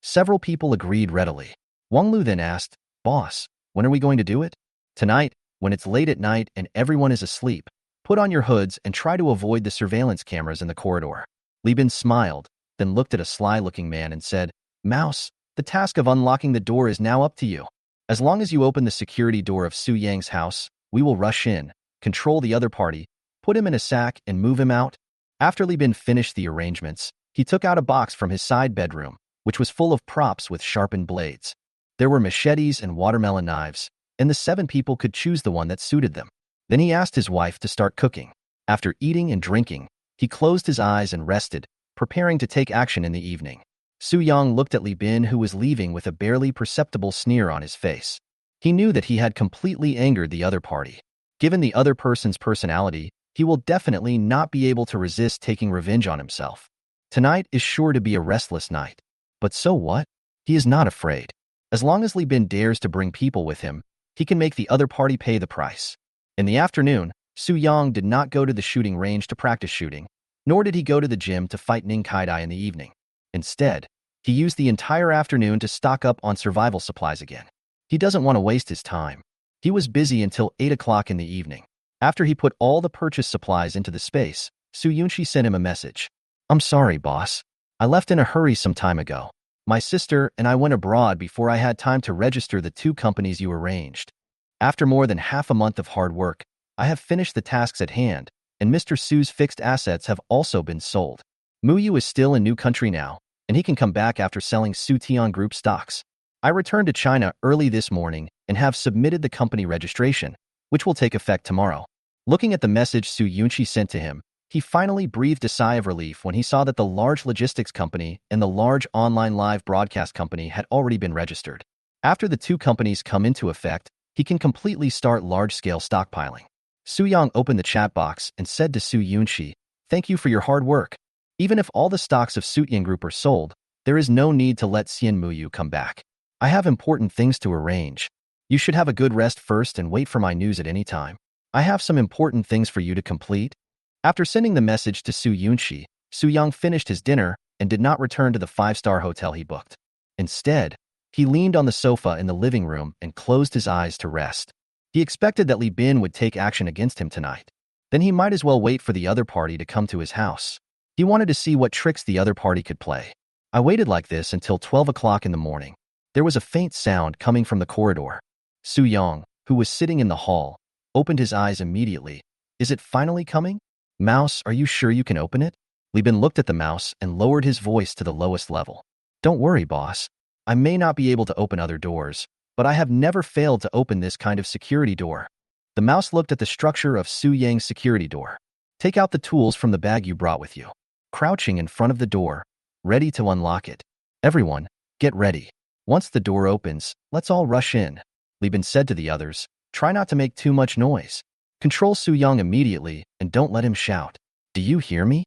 Several people agreed readily. Wang Lu then asked, Boss, when are we going to do it? Tonight, when it's late at night and everyone is asleep. Put on your hoods and try to avoid the surveillance cameras in the corridor. Li Bin smiled, then looked at a sly-looking man and said, Mouse, the task of unlocking the door is now up to you. As long as you open the security door of Su Yang's house, we will rush in, control the other party, put him in a sack and move him out. After Li Bin finished the arrangements, he took out a box from his side bedroom, which was full of props with sharpened blades. There were machetes and watermelon knives, and the 7 people could choose the one that suited them. Then he asked his wife to start cooking. After eating and drinking, he closed his eyes and rested, preparing to take action in the evening. Su Yang looked at Li Bin, who was leaving with a barely perceptible sneer on his face. He knew that he had completely angered the other party. Given the other person's personality, he will definitely not be able to resist taking revenge on himself. Tonight is sure to be a restless night. But so what? He is not afraid. As long as Li Bin dares to bring people with him, he can make the other party pay the price. In the afternoon, Su Yang did not go to the shooting range to practice shooting, nor did he go to the gym to fight Ning Kaidai in the evening. Instead, he used the entire afternoon to stock up on survival supplies again. He doesn't want to waste his time. He was busy until 8 o'clock in the evening. After he put all the purchase supplies into the space, Su Yunshi sent him a message. I'm sorry, boss. I left in a hurry some time ago. My sister and I went abroad before I had time to register the two companies you arranged. After more than half a month of hard work, I have finished the tasks at hand, and Mr. Su's fixed assets have also been sold. Muyu is still in new country now, and he can come back after selling Su Tian Group stocks. I returned to China early this morning and have submitted the company registration, which will take effect tomorrow. Looking at the message Su Yunqi sent to him, he finally breathed a sigh of relief when he saw that the large logistics company and the large online live broadcast company had already been registered. After the two companies come into effect, he can completely start large-scale stockpiling. Su Yang opened the chat box and said to Su Yunqi, "Thank you for your hard work. Even if all the stocks of Sutian Group are sold, there is no need to let Xian Muyu come back. I have important things to arrange. You should have a good rest first and wait for my news at any time. I have some important things for you to complete." After sending the message to Su Yunqi, Su Yang finished his dinner and did not return to the five-star hotel he booked. Instead, he leaned on the sofa in the living room and closed his eyes to rest. He expected that Li Bin would take action against him tonight. Then he might as well wait for the other party to come to his house. He wanted to see what tricks the other party could play. I waited like this until 12 o'clock in the morning. There was a faint sound coming from the corridor. Su Yang, who was sitting in the hall, opened his eyes immediately. "Is it finally coming? Mouse, are you sure you can open it?" Li Bin looked at the mouse and lowered his voice to the lowest level. "Don't worry, boss. I may not be able to open other doors, but I have never failed to open this kind of security door." The mouse looked at the structure of Su Yang's security door. "Take out the tools from the bag you brought with you." Crouching in front of the door, ready to unlock it. "Everyone, get ready. Once the door opens, let's all rush in," Li Bin said to the others. "Try not to make too much noise. Control Su Yang immediately and don't let him shout. Do you hear me?"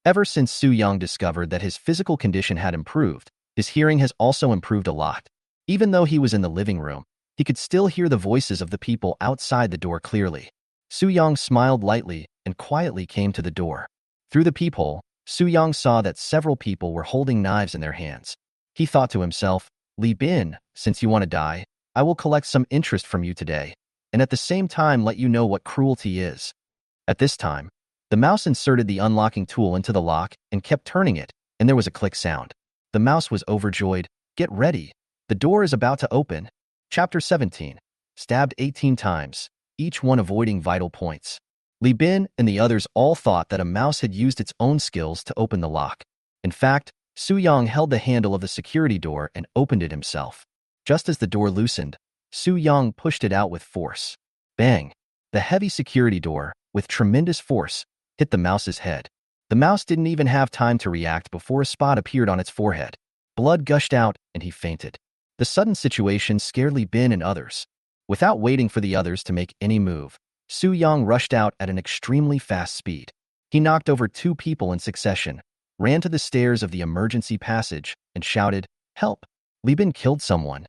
Ever since Su Yang discovered that his physical condition had improved, his hearing has also improved a lot. Even though he was in the living room, he could still hear the voices of the people outside the door clearly. Su Yang smiled lightly and quietly came to the door. Through the peephole, Su Yang saw that several people were holding knives in their hands. He thought to himself, "Li Bin, since you want to die, I will collect some interest from you today, and at the same time let you know what cruelty is." At this time, the mouse inserted the unlocking tool into the lock and kept turning it, and there was a click sound. The mouse was overjoyed. "Get ready. The door is about to open." Chapter 17. Stabbed 18 times, each one avoiding vital points. Li Bin and the others all thought that a mouse had used its own skills to open the lock. In fact, Su Yang held the handle of the security door and opened it himself. Just as the door loosened, Su Yang pushed it out with force. Bang! The heavy security door, with tremendous force, hit the mouse's head. The mouse didn't even have time to react before a spot appeared on its forehead. Blood gushed out, and he fainted. The sudden situation scared Li Bin and others. Without waiting for the others to make any move, Su Yang rushed out at an extremely fast speed. He knocked over two people in succession, ran to the stairs of the emergency passage, and shouted, "Help! Li Bin killed someone."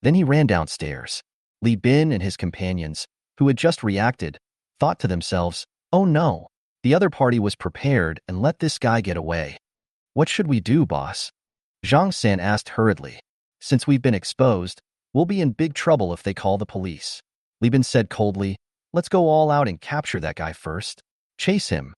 Then he ran downstairs. Li Bin and his companions, who had just reacted, thought to themselves, "Oh no, the other party was prepared and let this guy get away. What should we do, boss?" Zhang San asked hurriedly. "Since we've been exposed, we'll be in big trouble if they call the police." Li Bin said coldly, "Let's go all out and capture that guy first. Chase him."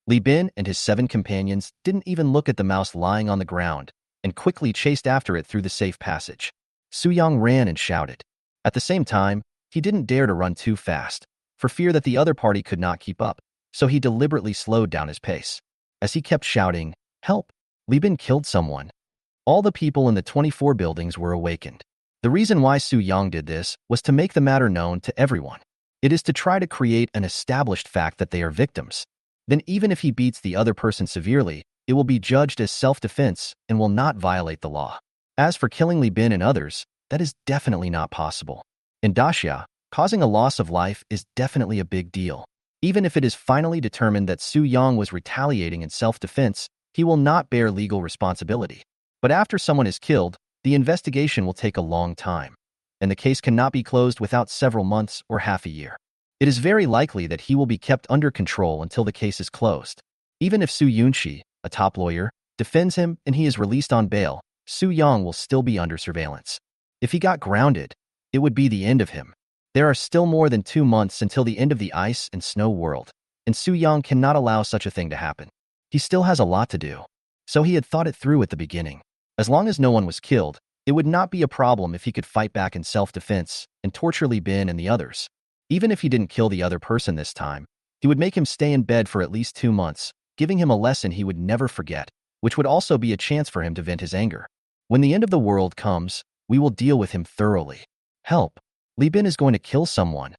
Li Bin and his 7 companions didn't even look at the mouse lying on the ground and quickly chased after it through the safe passage. Su Yang ran and shouted. At the same time, he didn't dare to run too fast, for fear that the other party could not keep up, so he deliberately slowed down his pace. As he kept shouting, "Help! Li Bin killed someone," all the people in the 24 buildings were awakened. The reason why Su Yang did this was to make the matter known to everyone. It is to try to create an established fact that they are victims. Then even if he beats the other person severely, it will be judged as self-defense and will not violate the law. As for killing Li Bin and others, that is definitely not possible. In Daxia, causing a loss of life is definitely a big deal. Even if it is finally determined that Su Yang was retaliating in self-defense, he will not bear legal responsibility. But after someone is killed, the investigation will take a long time, and the case cannot be closed without several months or half a year. It is very likely that he will be kept under control until the case is closed. Even if Su Yunqi, a top lawyer, defends him and he is released on bail, Su Yang will still be under surveillance. If he got grounded, it would be the end of him. There are still more than 2 months until the end of the ice and snow world, and Su Yang cannot allow such a thing to happen. He still has a lot to do. So he had thought it through at the beginning. As long as no one was killed, it would not be a problem if he could fight back in self-defense and torture Li Bin and the others. Even if he didn't kill the other person this time, he would make him stay in bed for at least 2 months, giving him a lesson he would never forget, which would also be a chance for him to vent his anger. When the end of the world comes, we will deal with him thoroughly. Help! Li Bin is going to kill someone.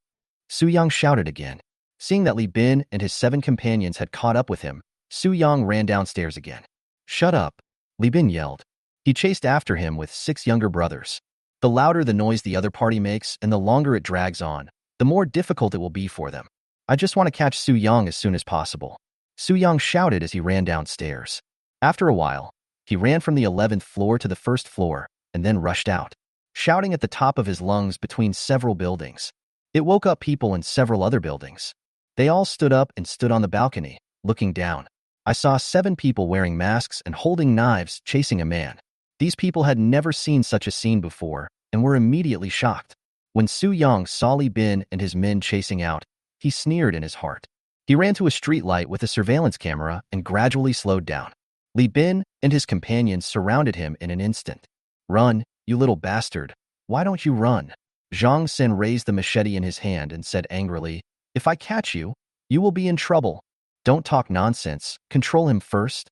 Su Yang shouted again. Seeing that Li Bin and his 7 companions had caught up with him, Su Yang ran downstairs again. Shut up! Li Bin yelled. He chased after him with 6 younger brothers. The louder the noise the other party makes and the longer it drags on, the more difficult it will be for them. I just want to catch Su Yang as soon as possible. Su Yang shouted as he ran downstairs. After a while, he ran from the 11th floor to the 1st floor and then rushed out, shouting at the top of his lungs between several buildings. It woke up people in several other buildings. They all stood up and stood on the balcony, looking down. I saw 7 people wearing masks and holding knives chasing a man. These people had never seen such a scene before and were immediately shocked. When Su Yang saw Li Bin and his men chasing out, he sneered in his heart. He ran to a streetlight with a surveillance camera and gradually slowed down. Li Bin and his companions surrounded him in an instant. Run, you little bastard. Why don't you run? Zhang Xin raised the machete in his hand and said angrily, If I catch you, you will be in trouble. Don't talk nonsense. Control him first.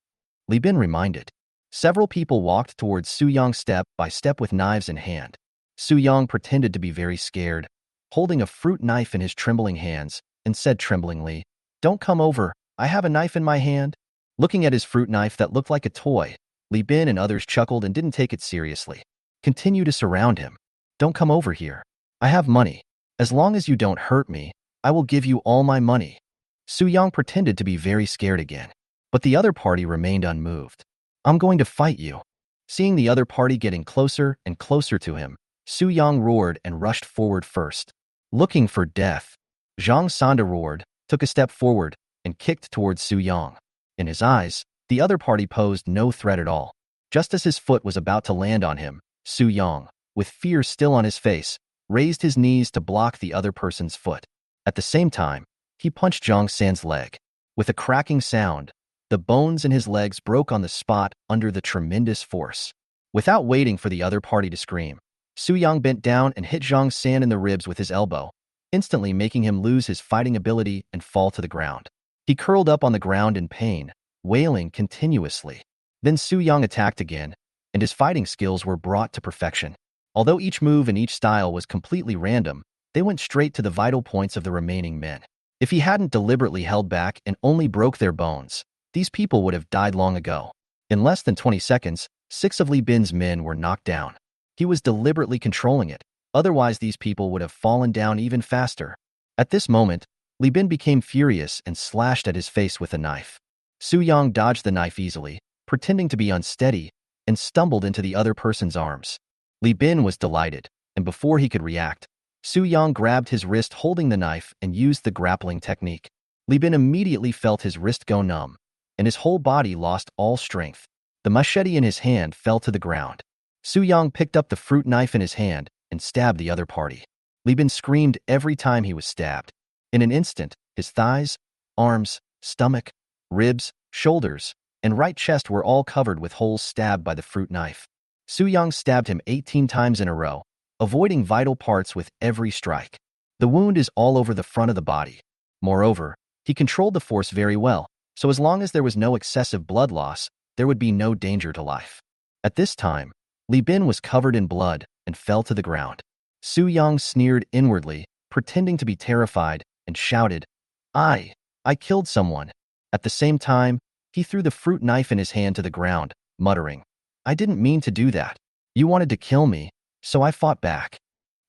Li Bin reminded. Several people walked towards Su Yang step by step with knives in hand. Su Yang pretended to be very scared, holding a fruit knife in his trembling hands, and said tremblingly, Don't come over. I have a knife in my hand. Looking at his fruit knife that looked like a toy, Li Bin and others chuckled and didn't take it seriously. Continue to surround him. Don't come over here. I have money. As long as you don't hurt me, I will give you all my money. Su Yang pretended to be very scared again, but the other party remained unmoved. I'm going to fight you. Seeing the other party getting closer and closer to him, Su Yang roared and rushed forward first. Looking for death. Zhang Sanda roared, took a step forward, and kicked towards Su Yang. In his eyes, the other party posed no threat at all. Just as his foot was about to land on him, Su Yang, with fear still on his face, raised his knees to block the other person's foot. At the same time, he punched Zhang San's leg. With a cracking sound, the bones in his legs broke on the spot under the tremendous force. Without waiting for the other party to scream, Su Yang bent down and hit Zhang San in the ribs with his elbow, instantly making him lose his fighting ability and fall to the ground. He curled up on the ground in pain, wailing continuously. Then Su Yang attacked again, and his fighting skills were brought to perfection. Although each move and each style was completely random, they went straight to the vital points of the remaining men. If he hadn't deliberately held back and only broke their bones, these people would have died long ago. In less than 20 seconds, 6 of Li Bin's men were knocked down. He was deliberately controlling it, otherwise these people would have fallen down even faster. At this moment, Li Bin became furious and slashed at his face with a knife. Su Yang dodged the knife easily, pretending to be unsteady, and stumbled into the other person's arms. Li Bin was delighted, and before he could react, Su Yang grabbed his wrist holding the knife and used the grappling technique. Li Bin immediately felt his wrist go numb, and his whole body lost all strength. The machete in his hand fell to the ground. Su Yang picked up the fruit knife in his hand and stabbed the other party. Li Bin screamed every time he was stabbed. In an instant, his thighs, arms, stomach, ribs, shoulders, and right chest were all covered with holes stabbed by the fruit knife. Su Yang stabbed him 18 times in a row, avoiding vital parts with every strike. The wound is all over the front of the body. Moreover, he controlled the force very well, so as long as there was no excessive blood loss, there would be no danger to life. At this time, Li Bin was covered in blood and fell to the ground. Su Yang sneered inwardly, pretending to be terrified, and shouted, I killed someone. At the same time, he threw the fruit knife in his hand to the ground, muttering, I didn't mean to do that. You wanted to kill me, so I fought back.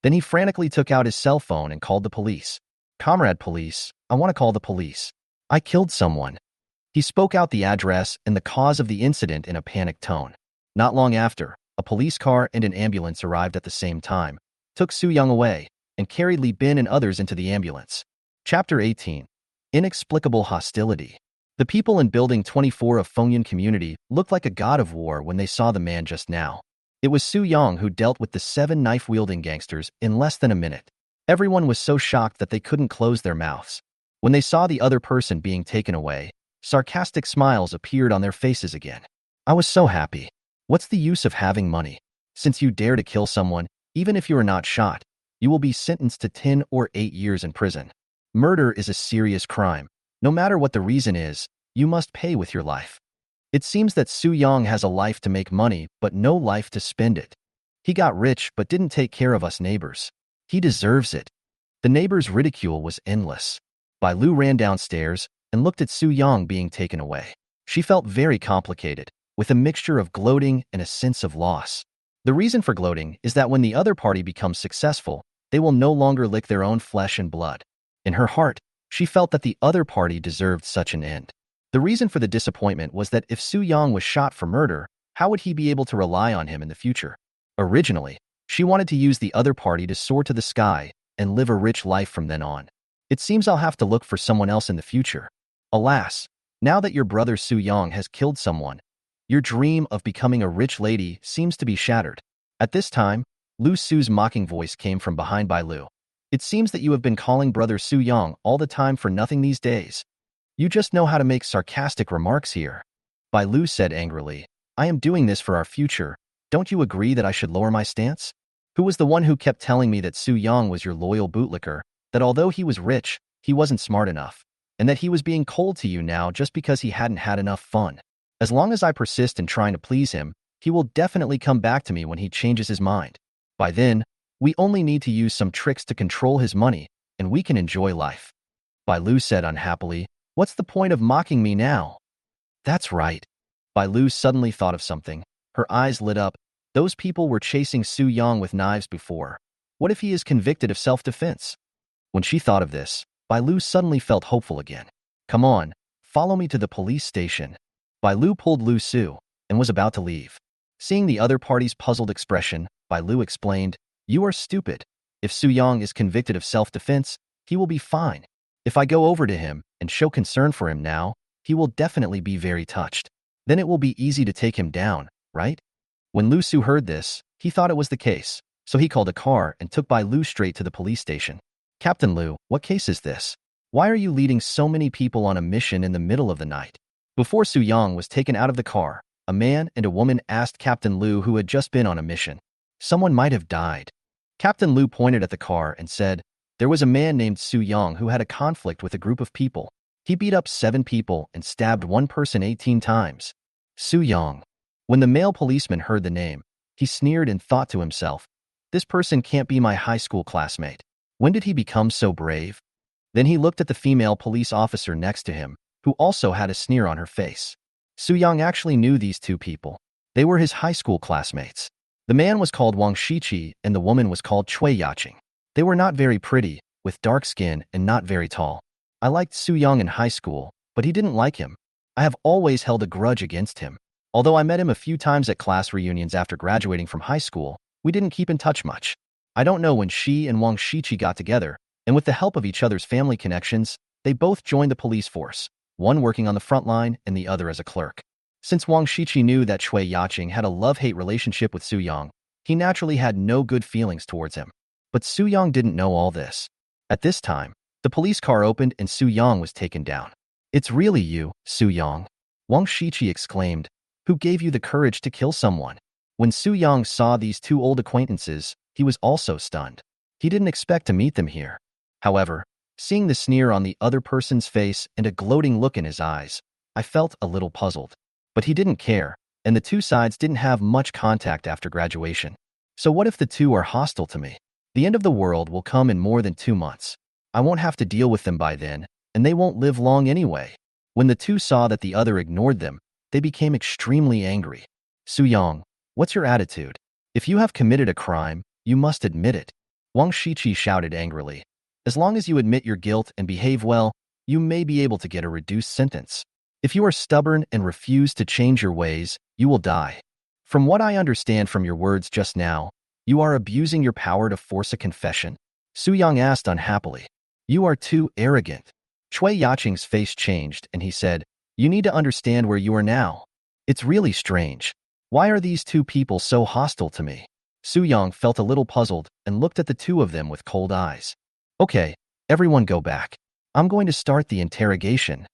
Then he frantically took out his cell phone and called the police. Comrade police, I want to call the police. I killed someone. He spoke out the address and the cause of the incident in a panicked tone. Not long after, a police car and an ambulance arrived at the same time, took Su Yang away, and carried Li Bin and others into the ambulance. Chapter 18. Inexplicable Hostility. The people in Building 24 of Fengyan Community looked like a god of war when they saw the man just now. It was Su Yang who dealt with the 7 knife-wielding gangsters in less than a minute. Everyone was so shocked that they couldn't close their mouths. When they saw the other person being taken away, sarcastic smiles appeared on their faces again. I was so happy. What's the use of having money? Since you dare to kill someone, even if you are not shot, you will be sentenced to 10 or 8 years in prison. Murder is a serious crime. No matter what the reason is, you must pay with your life. It seems that Su Yang has a life to make money, but no life to spend it. He got rich but didn't take care of us neighbors. He deserves it. The neighbors' ridicule was endless. Bai Lu ran downstairs and looked at Su Yang being taken away. She felt very complicated, with a mixture of gloating and a sense of loss. The reason for gloating is that when the other party becomes successful, they will no longer lick their own flesh and blood. In her heart, she felt that the other party deserved such an end. The reason for the disappointment was that if Su Yang was shot for murder, how would he be able to rely on him in the future? Originally, she wanted to use the other party to soar to the sky and live a rich life from then on. It seems I'll have to look for someone else in the future. Alas, now that your brother Su Yang has killed someone, your dream of becoming a rich lady seems to be shattered. At this time, Lu Su's mocking voice came from behind Bai Lu. It seems that you have been calling brother Su Yang all the time for nothing these days. You just know how to make sarcastic remarks here. Bai Lu said angrily, I am doing this for our future. Don't you agree that I should lower my stance? Who was the one who kept telling me that Su Yang was your loyal bootlicker, that although he was rich, he wasn't smart enough, and that he was being cold to you now just because he hadn't had enough fun? As long as I persist in trying to please him, he will definitely come back to me when he changes his mind. By then, we only need to use some tricks to control his money, and we can enjoy life. Bai Lu said unhappily, what's the point of mocking me now? That's right. Bai Lu suddenly thought of something. Her eyes lit up. Those people were chasing Su Yang with knives before. What if he is convicted of self-defense? When she thought of this, Bai Lu suddenly felt hopeful again. Come on, follow me to the police station. Bai Lu pulled Lu Su and was about to leave. Seeing the other party's puzzled expression, Bai Lu explained, you are stupid. If Su Yang is convicted of self-defense, he will be fine. If I go over to him and show concern for him now, he will definitely be very touched. Then it will be easy to take him down, right? When Lu Su heard this, he thought it was the case, so he called a car and took Bai Lu straight to the police station. Captain Lu, what case is this? Why are you leading so many people on a mission in the middle of the night? Before Su Yang was taken out of the car, a man and a woman asked Captain Lu who had just been on a mission. Someone might have died. Captain Lu pointed at the car and said, there was a man named Su Yang who had a conflict with a group of people. He beat up 7 people and stabbed one person 18 times. Su Yang. When the male policeman heard the name, he sneered and thought to himself, this person can't be my high school classmate. When did he become so brave? Then he looked at the female police officer next to him, who also had a sneer on her face. Su Yang actually knew these 2 people. They were his high school classmates. The man was called Wang Shiqi and the woman was called Cui Yaching. They were not very pretty, with dark skin and not very tall. I liked Su Yang in high school, but he didn't like him. I have always held a grudge against him. Although I met him a few times at class reunions after graduating from high school, we didn't keep in touch much. I don't know when she and Wang Shiqi got together, and with the help of each other's family connections, they both joined the police force, one working on the front line and the other as a clerk. Since Wang Shiqi knew that Cui Yaching had a love-hate relationship with Su Yang, he naturally had no good feelings towards him. But Su Yang didn't know all this. At this time, the police car opened and Su Yang was taken down. It's really you, Su Yang. Wang Shiqi exclaimed. Who gave you the courage to kill someone? When Su Yang saw these 2 old acquaintances, he was also stunned. He didn't expect to meet them here. However, seeing the sneer on the other person's face and a gloating look in his eyes, I felt a little puzzled. But he didn't care, and the 2 sides didn't have much contact after graduation. So what if the 2 are hostile to me? The end of the world will come in more than 2 months. I won't have to deal with them by then, and they won't live long anyway. When the 2 saw that the other ignored them, they became extremely angry. Su Yang, what's your attitude? If you have committed a crime, you must admit it. Wang Shiqi shouted angrily. As long as you admit your guilt and behave well, you may be able to get a reduced sentence. If you are stubborn and refuse to change your ways, you will die. From what I understand from your words just now, you are abusing your power to force a confession? Su Yang asked unhappily. You are too arrogant. Cui Yaching's face changed and he said, you need to understand where you are now. It's really strange. Why are these 2 people so hostile to me? Su Yang felt a little puzzled and looked at the 2 of them with cold eyes. Okay, everyone go back. I'm going to start the interrogation.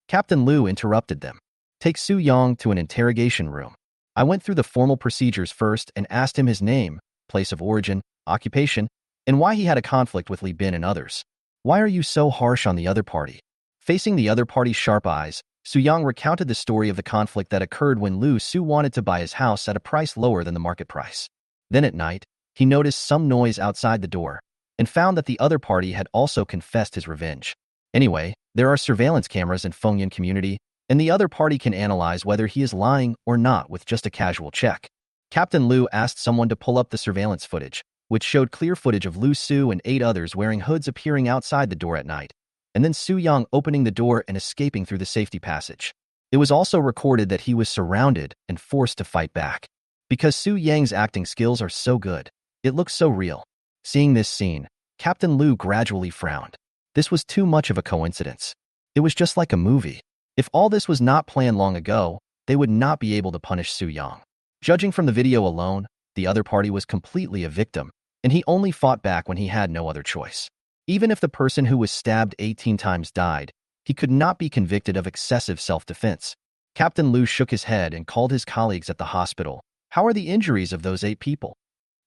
Captain Lu interrupted them. Take Su Yang to an interrogation room. I went through the formal procedures first and asked him his name, place of origin, occupation, and why he had a conflict with Li Bin and others. Why are you so harsh on the other party? Facing the other party's sharp eyes, Su Yang recounted the story of the conflict that occurred when Lu Su wanted to buy his house at a price lower than the market price. Then at night, he noticed some noise outside the door and found that the other party had also confessed his revenge. Anyway, there are surveillance cameras in Fengyan community, and the other party can analyze whether he is lying or not with just a casual check. Captain Lu asked someone to pull up the surveillance footage, which showed clear footage of Lu Su and 8 others wearing hoods appearing outside the door at night, and then Su Yang opening the door and escaping through the safety passage. It was also recorded that he was surrounded and forced to fight back. Because Su Yang's acting skills are so good, it looks so real. Seeing this scene, Captain Lu gradually frowned. This was too much of a coincidence. It was just like a movie. If all this was not planned long ago, they would not be able to punish Su Yang. Judging from the video alone, the other party was completely a victim, and he only fought back when he had no other choice. Even if the person who was stabbed 18 times died, he could not be convicted of excessive self-defense. Captain Lu shook his head and called his colleagues at the hospital. How are the injuries of those 8 people?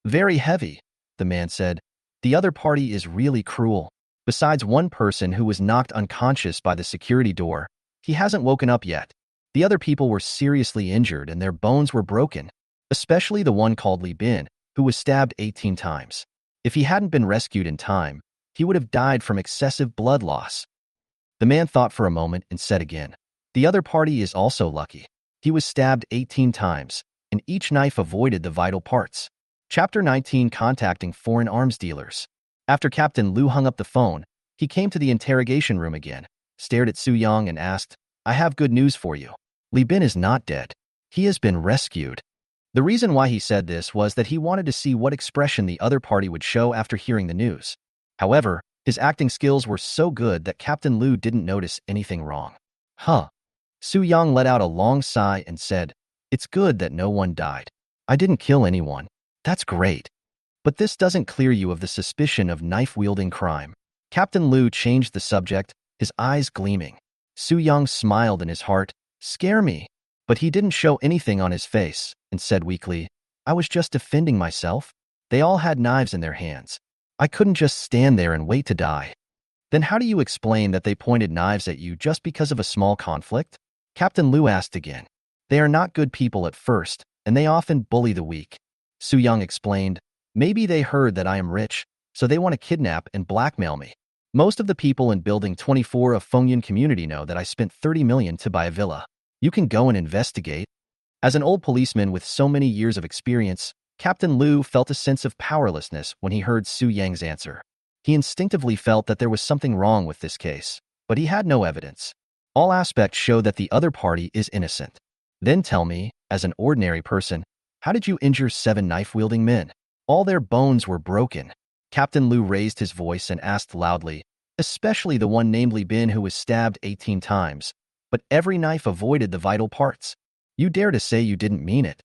Very heavy, the man said. The other party is really cruel. Besides one person who was knocked unconscious by the security door, he hasn't woken up yet. The other people were seriously injured and their bones were broken, especially the one called Li Bin, who was stabbed 18 times. If he hadn't been rescued in time, he would have died from excessive blood loss. The man thought for a moment and said again, the other party is also lucky. He was stabbed 18 times, and each knife avoided the vital parts. Chapter 19, Contacting Foreign Arms Dealers. After Captain Lu hung up the phone, he came to the interrogation room again, stared at Su Yang and asked, I have good news for you. Li Bin is not dead. He has been rescued. The reason why he said this was that he wanted to see what expression the other party would show after hearing the news. However, his acting skills were so good that Captain Lu didn't notice anything wrong. Huh. Su Yang let out a long sigh and said, It's good that no one died. I didn't kill anyone. That's great. But this doesn't clear you of the suspicion of knife-wielding crime. Captain Lu changed the subject, his eyes gleaming. Su Yang smiled in his heart, Scare me. But he didn't show anything on his face and said weakly, I was just defending myself. They all had knives in their hands. I couldn't just stand there and wait to die. Then how do you explain that they pointed knives at you just because of a small conflict? Captain Lu asked again. They are not good people at first, and they often bully the weak. Su Yang explained, Maybe they heard that I am rich, so they want to kidnap and blackmail me. Most of the people in Building 24 of Fengyan community know that I spent 30 million to buy a villa. You can go and investigate. As an old policeman with so many years of experience, Captain Lu felt a sense of powerlessness when he heard Su Yang's answer. He instinctively felt that there was something wrong with this case, but he had no evidence. All aspects show that the other party is innocent. Then tell me, as an ordinary person, how did you injure 7 knife-wielding men? All their bones were broken. Captain Lu raised his voice and asked loudly, especially the one named Li Bin who was stabbed 18 times, but every knife avoided the vital parts. You dare to say you didn't mean it?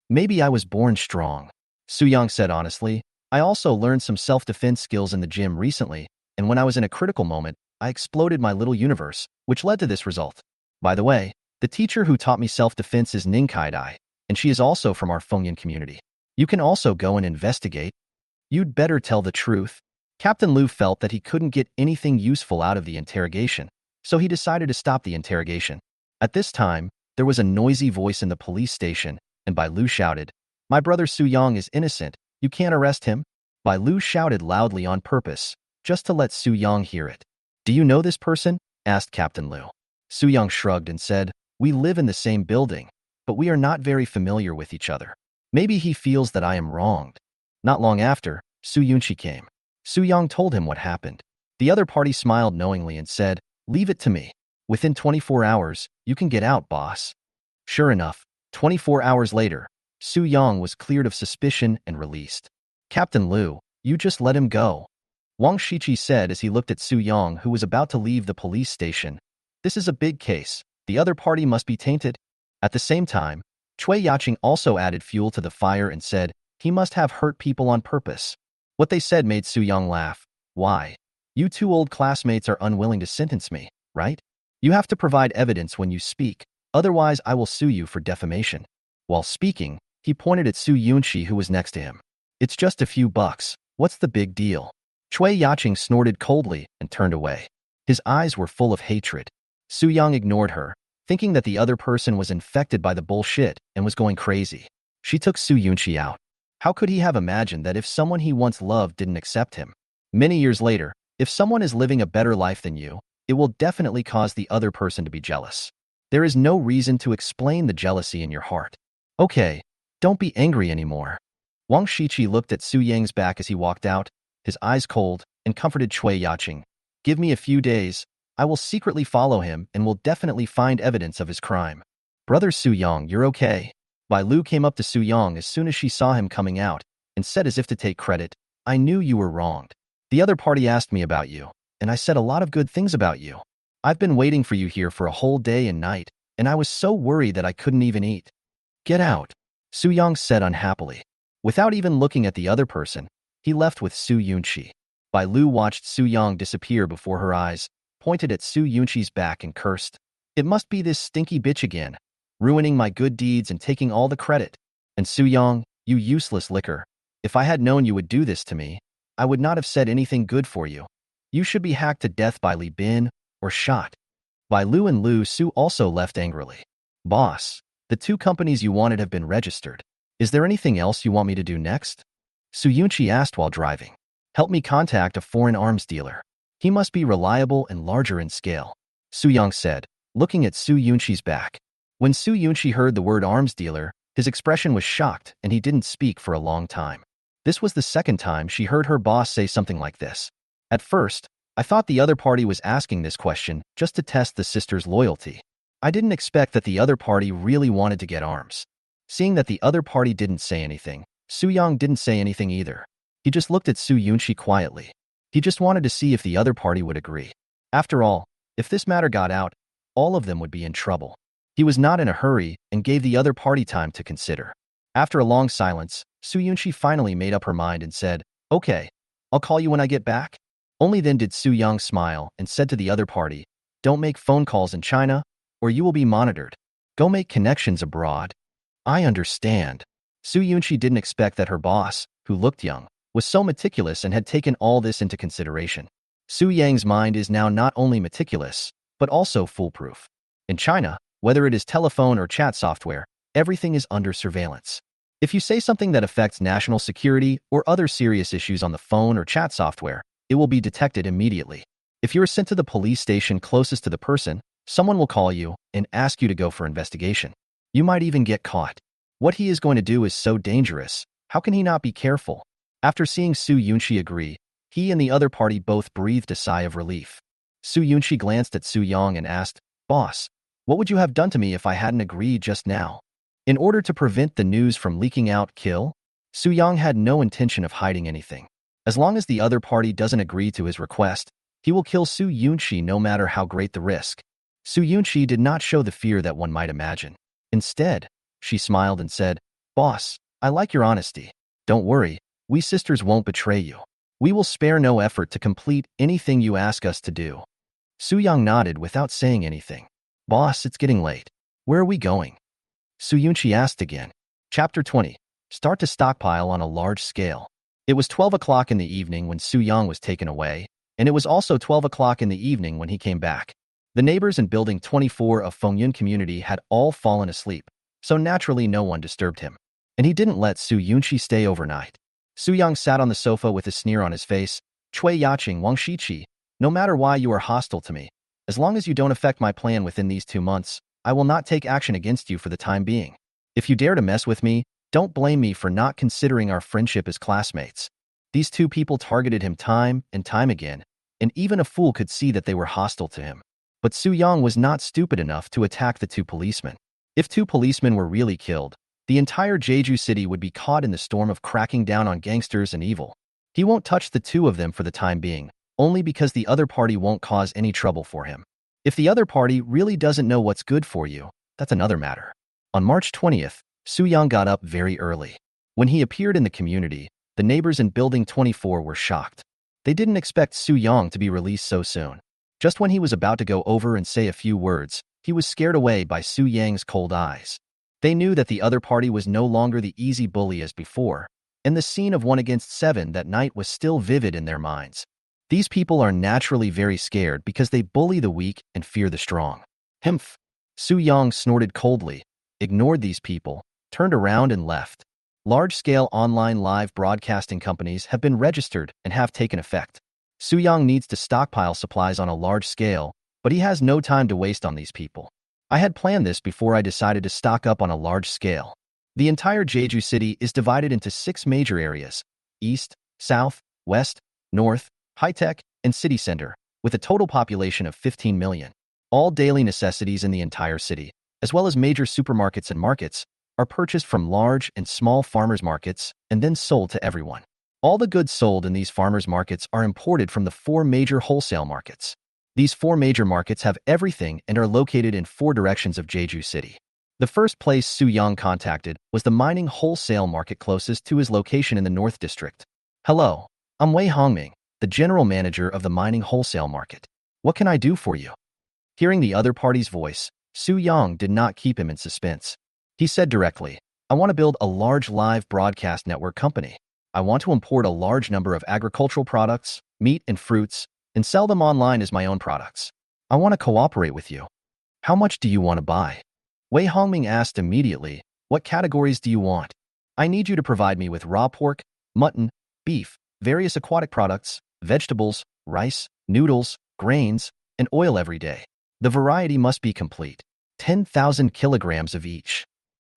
Maybe I was born strong. Su Yang said honestly, I also learned some self-defense skills in the gym recently, and when I was in a critical moment, I exploded my little universe, which led to this result. By the way, the teacher who taught me self-defense is Ning Kaidai, and she is also from our Fengyan community. You can also go and investigate. You'd better tell the truth. Captain Lu felt that he couldn't get anything useful out of the interrogation, so he decided to stop the interrogation. At this time, there was a noisy voice in the police station, and Bai Lu shouted, My brother Su Yang is innocent. You can't arrest him. Bai Lu shouted loudly on purpose, just to let Su Yang hear it. Do you know this person? Asked Captain Lu. Su Yang shrugged and said, We live in the same building, but we are not very familiar with each other. Maybe he feels that I am wronged. Not long after, Su Yunqi came. Su Yang told him what happened. The other party smiled knowingly and said, Leave it to me. Within 24 hours, you can get out, boss. Sure enough, 24 hours later, Su Yang was cleared of suspicion and released. Captain Lu, you just let him go. Wang Shiqi said as he looked at Su Yang, who was about to leave the police station. This is a big case. The other party must be tainted. At the same time, Cui Yaqing also added fuel to the fire and said, He must have hurt people on purpose. What they said made Su Yang laugh. Why? You 2 old classmates are unwilling to sentence me, right? You have to provide evidence when you speak, otherwise I will sue you for defamation. While speaking, he pointed at Su Yunqi who was next to him. It's just a few bucks. What's the big deal? Cui Yaqing snorted coldly and turned away. His eyes were full of hatred. Su Yang ignored her, thinking that the other person was infected by the bullshit and was going crazy. She took Su Yunqi out. How could he have imagined that if someone he once loved didn't accept him? Many years later, if someone is living a better life than you, it will definitely cause the other person to be jealous. There is no reason to explain the jealousy in your heart. Okay, don't be angry anymore. Wang Shiqi looked at Su Yang's back as he walked out, his eyes cold, and comforted Cui Yaqing. Give me a few days. I will secretly follow him and will definitely find evidence of his crime. Brother Su Yang, you're okay. Bai Lu came up to Su Yang as soon as she saw him coming out and said as if to take credit, I knew you were wronged. The other party asked me about you, and I said a lot of good things about you. I've been waiting for you here for a whole day and night, and I was so worried that I couldn't even eat. Get out, Su Yang said unhappily. Without even looking at the other person, he left with Su Yunqi. Bai Lu watched Su Yang disappear before her eyes, pointed at Su Yunqi's back and cursed. It must be this stinky bitch again, ruining my good deeds and taking all the credit. And Su Yang, you useless licker. If I had known you would do this to me, I would not have said anything good for you. You should be hacked to death by Li Bin or shot. Bai Lu and Lu Su also left angrily. Boss, the two companies you wanted have been registered. Is there anything else you want me to do next? Su Yunqi asked while driving. Help me contact a foreign arms dealer. He must be reliable and larger in scale. Su Yang said, looking at Su Yunqi's back. When Su Yunqi heard the word arms dealer, his expression was shocked and he didn't speak for a long time. This was the second time she heard her boss say something like this. At first, I thought the other party was asking this question just to test the sisters' loyalty. I didn't expect that the other party really wanted to get arms. Seeing that the other party didn't say anything, Su Yang didn't say anything either. He just looked at Su Yunqi quietly. He just wanted to see if the other party would agree. After all, if this matter got out, all of them would be in trouble. He was not in a hurry and gave the other party time to consider. After a long silence, Su Yunqi finally made up her mind and said, Okay, I'll call you when I get back. Only then did Su Yang smile and said to the other party, Don't make phone calls in China, or you will be monitored. Go make connections abroad. I understand. Su Yunqi didn't expect that her boss, who looked young, was so meticulous and had taken all this into consideration. Su Yang's mind is now not only meticulous, but also foolproof. In China, whether it is telephone or chat software, everything is under surveillance. If you say something that affects national security or other serious issues on the phone or chat software, it will be detected immediately. If you are sent to the police station closest to the person, someone will call you and ask you to go for investigation. You might even get caught. What he is going to do is so dangerous. How can he not be careful? After seeing Su Yunqi agree, he and the other party both breathed a sigh of relief. Su Yunqi glanced at Su Yang and asked, Boss, what would you have done to me if I hadn't agreed just now? In order to prevent the news from leaking out, kill? Su Yang had no intention of hiding anything. As long as the other party doesn't agree to his request, he will kill Su Yunqi no matter how great the risk. Su Yunqi did not show the fear that one might imagine. Instead, she smiled and said, Boss, I like your honesty. Don't worry, we sisters won't betray you. We will spare no effort to complete anything you ask us to do. Su Yang nodded without saying anything. Boss, it's getting late. Where are we going? Su Yunqi asked again. Chapter 20. Start to stockpile on a large scale. It was 12 o'clock in the evening when Su Yang was taken away, and it was also 12 o'clock in the evening when he came back. The neighbors in Building 24 of Fengyun community had all fallen asleep, so naturally no one disturbed him. And he didn't let Su Yunqi stay overnight. Su Yang sat on the sofa with a sneer on his face. Cui Yaqing, Wang Shiqi, no matter why you are hostile to me, as long as you don't affect my plan within these 2 months, I will not take action against you for the time being. If you dare to mess with me, don't blame me for not considering our friendship as classmates. These two people targeted him time and time again, and even a fool could see that they were hostile to him. But Su Yang was not stupid enough to attack the 2 policemen. If 2 policemen were really killed, the entire Jeju city would be caught in the storm of cracking down on gangsters and evil. He won't touch the 2 of them for the time being, only because the other party won't cause any trouble for him. If the other party really doesn't know what's good for you, that's another matter. On March 20th, Su Yang got up very early. When he appeared in the community, the neighbors in Building 24 were shocked. They didn't expect Su Yang to be released so soon. Just when he was about to go over and say a few words, he was scared away by Su Yang's cold eyes. They knew that the other party was no longer the easy bully as before, and the scene of 1 against 7 that night was still vivid in their minds. These people are naturally very scared because they bully the weak and fear the strong. Humph! Su Yang snorted coldly, ignored these people, turned around and left. Large-scale online live broadcasting companies have been registered and have taken effect. Su Yang needs to stockpile supplies on a large scale, but he has no time to waste on these people. I had planned this before I decided to stock up on a large scale. The entire Jeju City is divided into 6 major areas: East, South, West, North, High-Tech, and City Center, with a total population of 15 million. All daily necessities in the entire city, as well as major supermarkets and markets, are purchased from large and small farmers' markets and then sold to everyone. All the goods sold in these farmers' markets are imported from the 4 major wholesale markets. These 4 major markets have everything and are located in 4 directions of Jeju City. The first place Su Yang contacted was the mining wholesale market closest to his location in the North District. Hello, I'm Wei Hongming, the general manager of the mining wholesale market. What can I do for you? Hearing the other party's voice, Su Yang did not keep him in suspense. He said directly, I want to build a large live broadcast network company. I want to import a large number of agricultural products, meat and fruits, and sell them online as my own products. I want to cooperate with you. How much do you want to buy? Wei Hongming asked immediately, what categories do you want? I need you to provide me with raw pork, mutton, beef, various aquatic products, vegetables, rice, noodles, grains, and oil every day. The variety must be complete. 10,000 kilograms of each.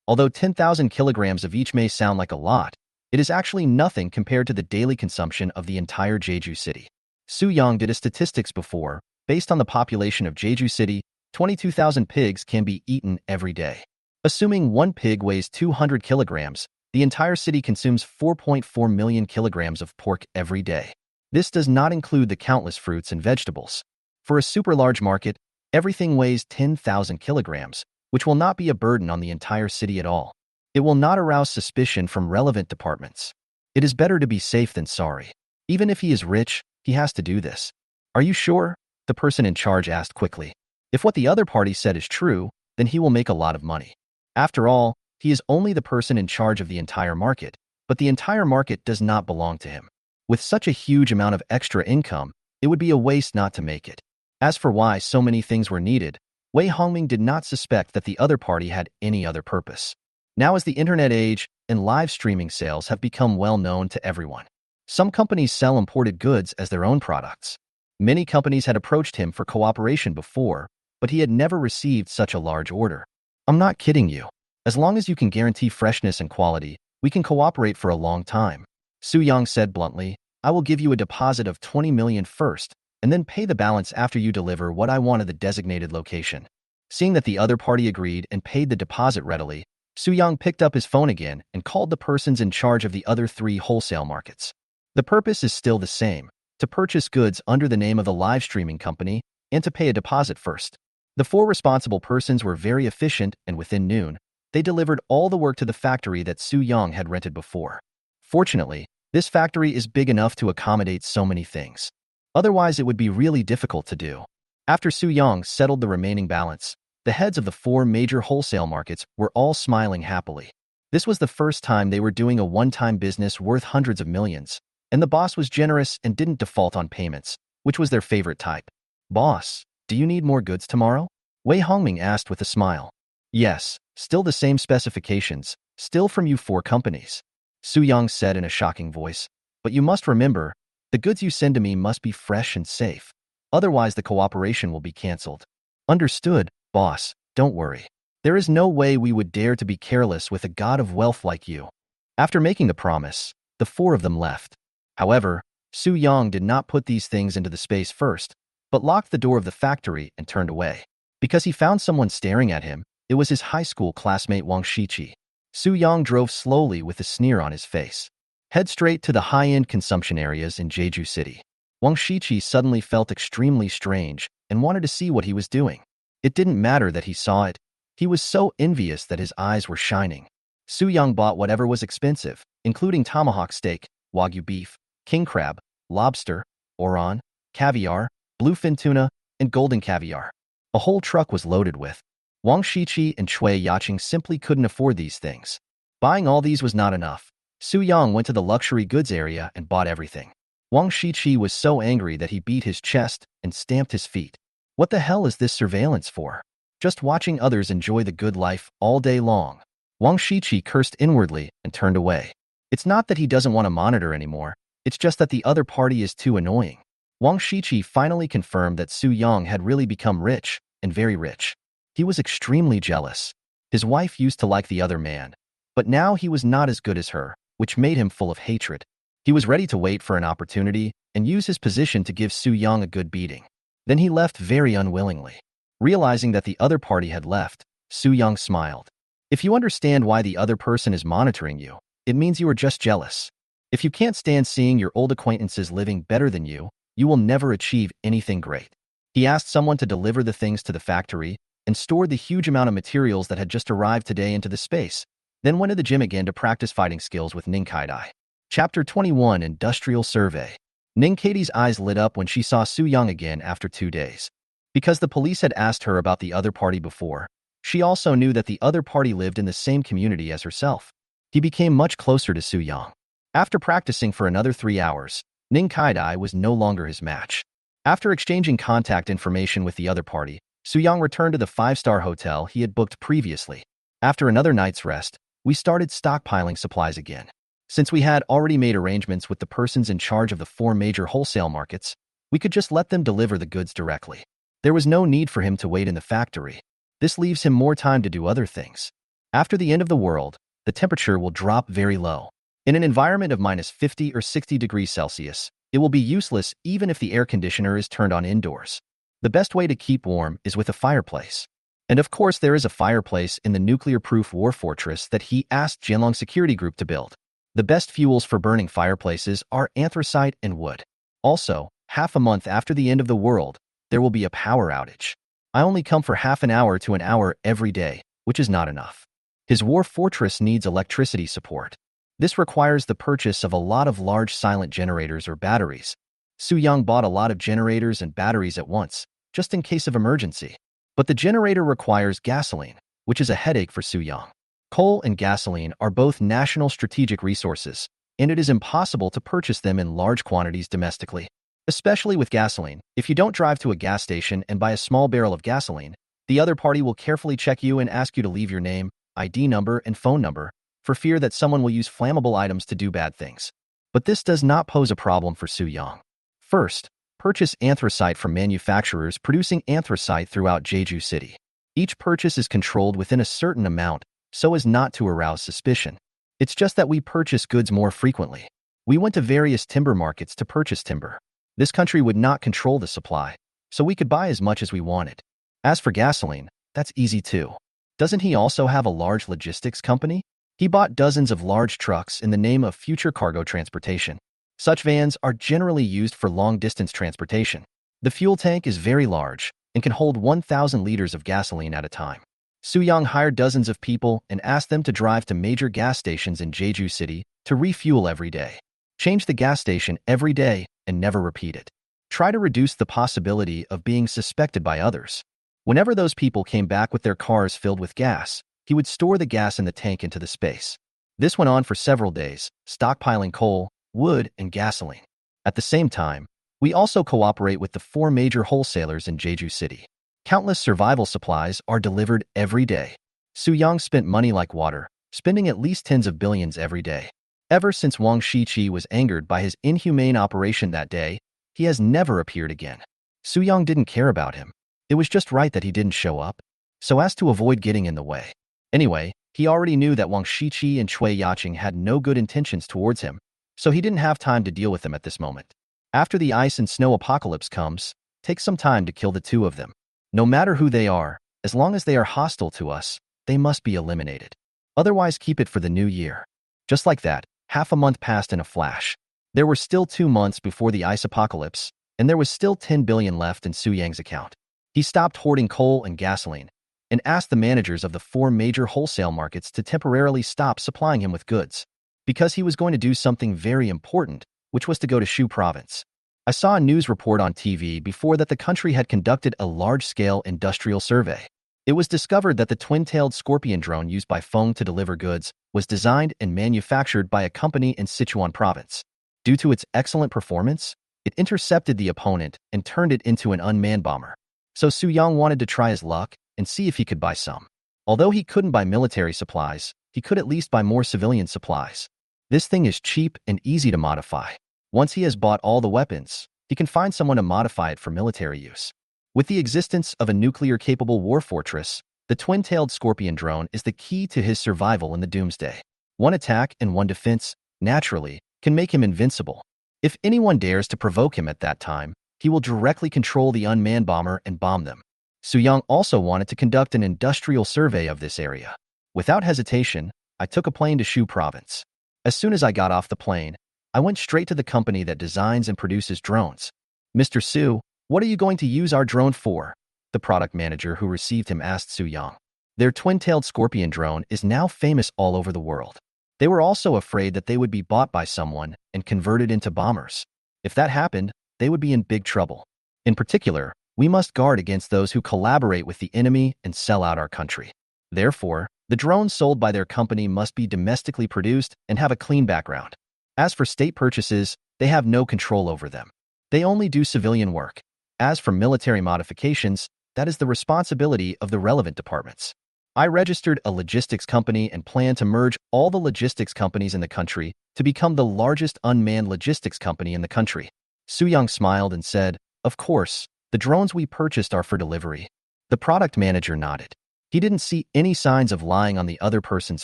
Although 10,000 kilograms of each may sound like a lot, it is actually nothing compared to the daily consumption of the entire Jeju City. Su Yang did a statistics before. Based on the population of Jeju City, 22,000 pigs can be eaten every day. Assuming one pig weighs 200 kilograms, the entire city consumes 4.4 million kilograms of pork every day. This does not include the countless fruits and vegetables. For a super large market, everything weighs 10,000 kilograms, which will not be a burden on the entire city at all. It will not arouse suspicion from relevant departments. It is better to be safe than sorry. Even if he is rich, he has to do this. Are you sure? The person in charge asked quickly. If what the other party said is true, then he will make a lot of money. After all, he is only the person in charge of the entire market, but the entire market does not belong to him. With such a huge amount of extra income, it would be a waste not to make it. As for why so many things were needed, Wei Hongming did not suspect that the other party had any other purpose. Now, as the internet age and live streaming sales have become well known to everyone, some companies sell imported goods as their own products. Many companies had approached him for cooperation before, but he had never received such a large order. I'm not kidding you. As long as you can guarantee freshness and quality, we can cooperate for a long time. Su Yang said bluntly, I will give you a deposit of 20 million first, and then pay the balance after you deliver what I want at the designated location. Seeing that the other party agreed and paid the deposit readily, Su Yang picked up his phone again and called the persons in charge of the other 3 wholesale markets. The purpose is still the same, to purchase goods under the name of the live streaming company and to pay a deposit first. The 4 responsible persons were very efficient, and within noon, they delivered all the work to the factory that Su Yang had rented before. Fortunately, this factory is big enough to accommodate so many things. Otherwise, it would be really difficult to do. After Su Yang settled the remaining balance, the heads of the 4 major wholesale markets were all smiling happily. This was the first time they were doing a one-time business worth hundreds of millions, and the boss was generous and didn't default on payments, which was their favorite type. Boss, do you need more goods tomorrow? Wei Hongming asked with a smile. Yes, still the same specifications, still from you 4 companies. Su Yang said in a shocking voice, but you must remember, the goods you send to me must be fresh and safe. Otherwise, the cooperation will be canceled. Understood, boss, don't worry. There is no way we would dare to be careless with a god of wealth like you. After making the promise, the 4 of them left. However, Su Yang did not put these things into the space first, but locked the door of the factory and turned away. Because he found someone staring at him, it was his high school classmate Wang Shiqi. Su Yang drove slowly with a sneer on his face. Head straight to the high-end consumption areas in Jeju City. Wang Shiqi suddenly felt extremely strange and wanted to see what he was doing. It didn't matter that he saw it. He was so envious that his eyes were shining. Su Yang bought whatever was expensive, including tomahawk steak, wagyu beef, king crab, lobster, oran, caviar, bluefin tuna, and golden caviar. A whole truck was loaded with. Wang Shiqi and Cui Yaqing simply couldn't afford these things. Buying all these was not enough. Su Yang went to the luxury goods area and bought everything. Wang Shiqi was so angry that he beat his chest and stamped his feet. What the hell is this surveillance for? Just watching others enjoy the good life all day long. Wang Shiqi cursed inwardly and turned away. It's not that he doesn't want to monitor anymore, it's just that the other party is too annoying. Wang Shiqi finally confirmed that Su Yang had really become rich, and very rich. He was extremely jealous. His wife used to like the other man, but now he was not as good as her, which made him full of hatred. He was ready to wait for an opportunity and use his position to give Su Yang a good beating. Then he left very unwillingly. Realizing that the other party had left, Su Yang smiled. If you understand why the other person is monitoring you, it means you are just jealous. If you can't stand seeing your old acquaintances living better than you will never achieve anything great. He asked someone to deliver the things to the factory and stored the huge amount of materials that had just arrived today into the space, then went to the gym again to practice fighting skills with Ning Kaidai. Chapter 21 Industrial Survey. Ning Katie's eyes lit up when she saw Su Yang again after 2 days. Because the police had asked her about the other party before, she also knew that the other party lived in the same community as herself. He became much closer to Su Yang. After practicing for another 3 hours, Ning Kaidai was no longer his match. After exchanging contact information with the other party, Su Yang returned to the 5-star hotel he had booked previously. After another night's rest, we started stockpiling supplies again. Since we had already made arrangements with the persons in charge of the 4 major wholesale markets, we could just let them deliver the goods directly. There was no need for him to wait in the factory. This leaves him more time to do other things. After the end of the world, the temperature will drop very low. In an environment of -50 or 60 degrees Celsius, it will be useless even if the air conditioner is turned on indoors. The best way to keep warm is with a fireplace. And of course there is a fireplace in the nuclear-proof war fortress that he asked Jianlong Security Group to build. The best fuels for burning fireplaces are anthracite and wood. Also, half a month after the end of the world, there will be a power outage. I only come for half an hour to an hour every day, which is not enough. His war fortress needs electricity support. This requires the purchase of a lot of large silent generators or batteries. Su Yang bought a lot of generators and batteries at once, just in case of emergency. But the generator requires gasoline, which is a headache for Su Yang. Coal and gasoline are both national strategic resources, and it is impossible to purchase them in large quantities domestically. Especially with gasoline, if you don't drive to a gas station and buy a small barrel of gasoline, the other party will carefully check you and ask you to leave your name, ID number, and phone number, for fear that someone will use flammable items to do bad things. But this does not pose a problem for Su Yang. First, purchase anthracite from manufacturers producing anthracite throughout Jeju City. Each purchase is controlled within a certain amount so as not to arouse suspicion. It's just that we purchase goods more frequently. We went to various timber markets to purchase timber. This country would not control the supply, so we could buy as much as we wanted. As for gasoline, that's easy too. Doesn't he also have a large logistics company? He bought dozens of large trucks in the name of future cargo transportation. Such vans are generally used for long-distance transportation. The fuel tank is very large and can hold 1,000 liters of gasoline at a time. Su Yang hired dozens of people and asked them to drive to major gas stations in Jeju City to refuel every day. Change the gas station every day and never repeat it. Try to reduce the possibility of being suspected by others. Whenever those people came back with their cars filled with gas, he would store the gas in the tank into the space. This went on for several days, stockpiling coal, wood, and gasoline. At the same time, we also cooperate with the 4 major wholesalers in Jeju City. Countless survival supplies are delivered every day. Su Yang spent money like water, spending at least tens of billions every day. Ever since Wang Shiqi was angered by his inhumane operation that day, he has never appeared again. Su Yang didn't care about him. It was just right that he didn't show up, so as to avoid getting in the way. Anyway, he already knew that Wang Shiqi and Cui Yaqing had no good intentions towards him, so he didn't have time to deal with them at this moment. After the ice and snow apocalypse comes, take some time to kill the 2 of them. No matter who they are, as long as they are hostile to us, they must be eliminated. Otherwise, keep it for the new year. Just like that, half a month passed in a flash. There were still 2 months before the ice apocalypse, and there was still 10 billion left in Su Yang's account. He stopped hoarding coal and gasoline, and asked the managers of the 4 major wholesale markets to temporarily stop supplying him with goods, because he was going to do something very important, which was to go to Shu province. I saw a news report on TV before that the country had conducted a large-scale industrial survey. It was discovered that the twin-tailed scorpion drone used by Feng to deliver goods was designed and manufactured by a company in Sichuan province. Due to its excellent performance, it intercepted the opponent and turned it into an unmanned bomber. So Su Yang wanted to try his luck and see if he could buy some. Although he couldn't buy military supplies, he could at least buy more civilian supplies. This thing is cheap and easy to modify. Once he has bought all the weapons, he can find someone to modify it for military use. With the existence of a nuclear-capable war fortress, the twin-tailed scorpion drone is the key to his survival in the doomsday. One attack and one defense, naturally, can make him invincible. If anyone dares to provoke him at that time, he will directly control the unmanned bomber and bomb them. Su Yang also wanted to conduct an industrial survey of this area. Without hesitation, I took a plane to Shu province. As soon as I got off the plane, I went straight to the company that designs and produces drones. "Mr. Su, what are you going to use our drone for?" the product manager who received him asked Su Yang. Their twin-tailed scorpion drone is now famous all over the world. They were also afraid that they would be bought by someone and converted into bombers. If that happened, they would be in big trouble. In particular, we must guard against those who collaborate with the enemy and sell out our country. Therefore, the drones sold by their company must be domestically produced and have a clean background. As for state purchases, they have no control over them. They only do civilian work. As for military modifications, that is the responsibility of the relevant departments. I registered a logistics company and plan to merge all the logistics companies in the country to become the largest unmanned logistics company in the country. Su Yang smiled and said, "Of course, the drones we purchased are for delivery." The product manager nodded. He didn't see any signs of lying on the other person's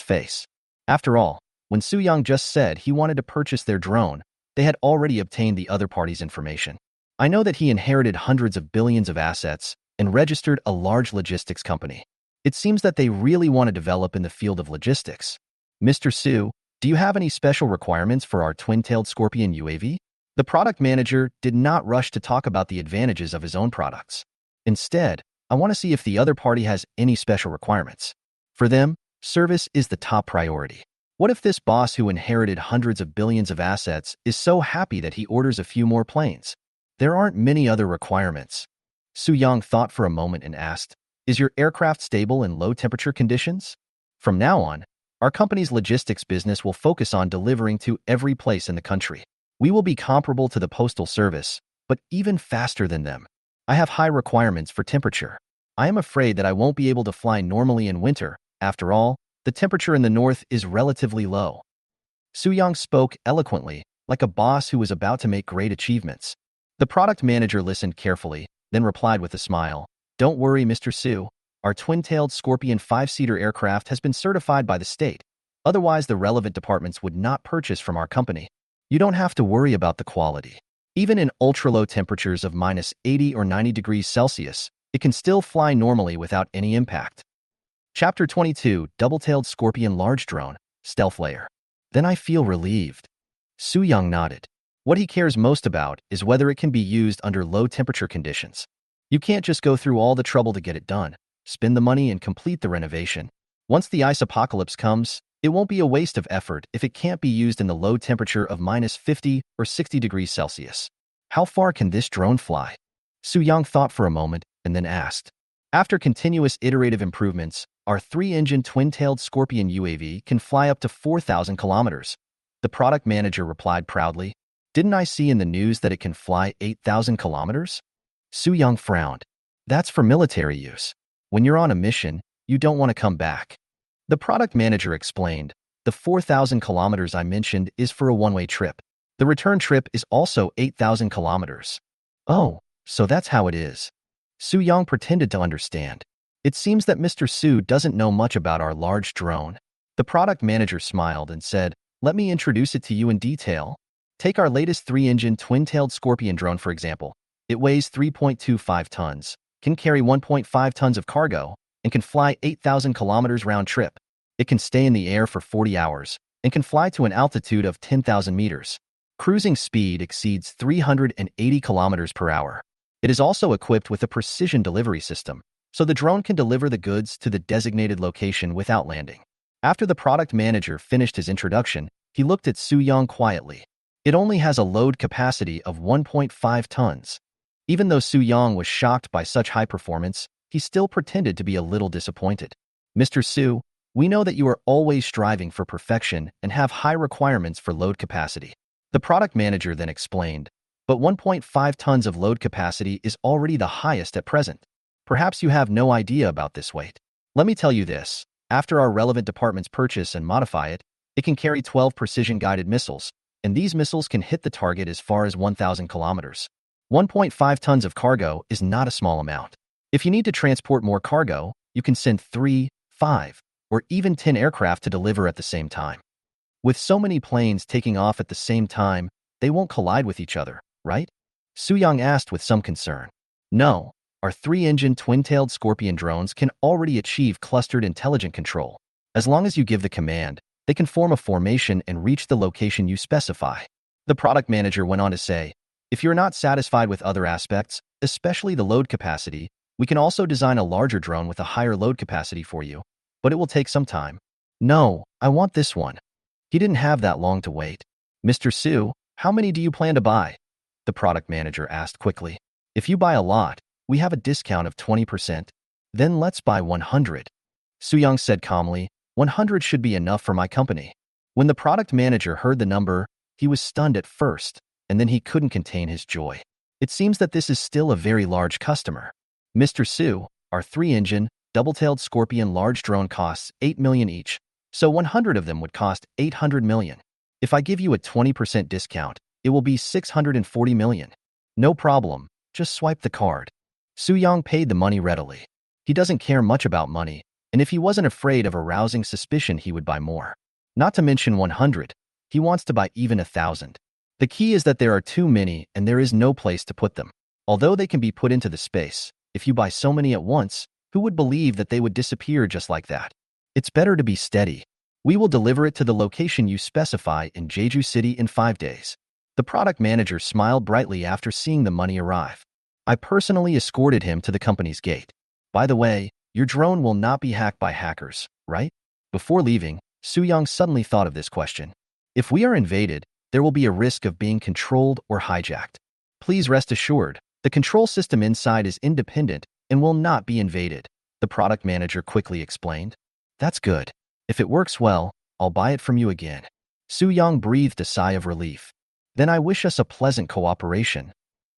face. After all, when Su Yang just said he wanted to purchase their drone, they had already obtained the other party's information. I know that he inherited hundreds of billions of assets and registered a large logistics company. It seems that they really want to develop in the field of logistics. "Mr. Su, do you have any special requirements for our twin-tailed scorpion UAV?" The product manager did not rush to talk about the advantages of his own products. Instead, "I want to see if the other party has any special requirements." For them, service is the top priority. What if this boss who inherited hundreds of billions of assets is so happy that he orders a few more planes? There aren't many other requirements. Su Yang thought for a moment and asked, "Is your aircraft stable in low-temperature conditions?" From now on, our company's logistics business will focus on delivering to every place in the country. We will be comparable to the postal service, but even faster than them. I have high requirements for temperature. I am afraid that I won't be able to fly normally in winter. After all, the temperature in the north is relatively low. Su Yang spoke eloquently, like a boss who was about to make great achievements. The product manager listened carefully, then replied with a smile, "Don't worry, Mr. Su. Our twin-tailed Scorpion 5-seater aircraft has been certified by the state. Otherwise, the relevant departments would not purchase from our company. You don't have to worry about the quality. Even in ultra-low temperatures of -80 or 90 degrees Celsius, it can still fly normally without any impact." Chapter 22, Double-Tailed Scorpion Large Drone, Stealth Layer. "Then I feel relieved." Su Yang nodded. What he cares most about is whether it can be used under low-temperature conditions. You can't just go through all the trouble to get it done, spend the money and complete the renovation. Once the ice apocalypse comes, it won't be a waste of effort if it can't be used in the low temperature of -50 or 60 degrees Celsius. How far can this drone fly? Su Yang thought for a moment and then asked. After continuous iterative improvements, our 3-engine twin-tailed Scorpion UAV can fly up to 4,000 kilometers. The product manager replied proudly. "Didn't I see in the news that it can fly 8,000 kilometers? Su Yang frowned. "That's for military use. When you're on a mission, you don't want to come back." The product manager explained, "The 4,000 kilometers I mentioned is for a one-way trip. The return trip is also 8,000 kilometers. "Oh, so that's how it is." Su Yang pretended to understand. "It seems that Mr. Su doesn't know much about our large drone." The product manager smiled and said, "Let me introduce it to you in detail. Take our latest 3-engine twin-tailed Scorpion drone, for example. It weighs 3.25 tons, can carry 1.5 tons of cargo, and can fly 8,000 kilometers round trip. It can stay in the air for 40 hours and can fly to an altitude of 10,000 meters. Cruising speed exceeds 380 kilometers per hour. It is also equipped with a precision delivery system, so the drone can deliver the goods to the designated location without landing." After the product manager finished his introduction, he looked at Su Yang quietly. It only has a load capacity of 1.5 tons. Even though Su Yang was shocked by such high performance, he still pretended to be a little disappointed. Mr. Su, we know that you are always striving for perfection and have high requirements for load capacity. The product manager then explained, but 1.5 tons of load capacity is already the highest at present. Perhaps you have no idea about this weight. Let me tell you this. After our relevant departments purchase and modify it, it can carry 12 precision-guided missiles, and these missiles can hit the target as far as 1,000 kilometers. 1.5 tons of cargo is not a small amount. If you need to transport more cargo, you can send 3, 5, or even 10 aircraft to deliver at the same time. With so many planes taking off at the same time, they won't collide with each other, right? Su Yang asked with some concern. No, our 3-engine twin-tailed Scorpion drones can already achieve clustered intelligent control. As long as you give the command, they can form a formation and reach the location you specify. The product manager went on to say, if you're not satisfied with other aspects, especially the load capacity, we can also design a larger drone with a higher load capacity for you, but it will take some time. No, I want this one. He didn't have that long to wait. Mr. Su, how many do you plan to buy? The product manager asked quickly. If you buy a lot, we have a discount of 20%. Then let's buy 100. Su Yang said calmly, 100 should be enough for my company. When the product manager heard the number, he was stunned at first, and then he couldn't contain his joy. It seems that this is still a very large customer. Mr. Su, our 3-engine, double-tailed Scorpion large drone costs 8 million each, so 100 of them would cost 800 million. If I give you a 20% discount, it will be 640 million. No problem, just swipe the card. Su Yang paid the money readily. He doesn't care much about money, and if he wasn't afraid of arousing suspicion, he would buy more. Not to mention 100, he wants to buy even 1,000. The key is that there are too many and there is no place to put them. Although they can be put into the space, if you buy so many at once, who would believe that they would disappear just like that? It's better to be steady. We will deliver it to the location you specify in Jeju City in 5 days. The product manager smiled brightly after seeing the money arrive. I personally escorted him to the company's gate. By the way, your drone will not be hacked by hackers, right? Before leaving, Su Yang suddenly thought of this question. If we are invaded, there will be a risk of being controlled or hijacked. Please rest assured, the control system inside is independent and will not be invaded, the product manager quickly explained. That's good. If it works well, I'll buy it from you again. Su Yang breathed a sigh of relief. Then I wish us a pleasant cooperation.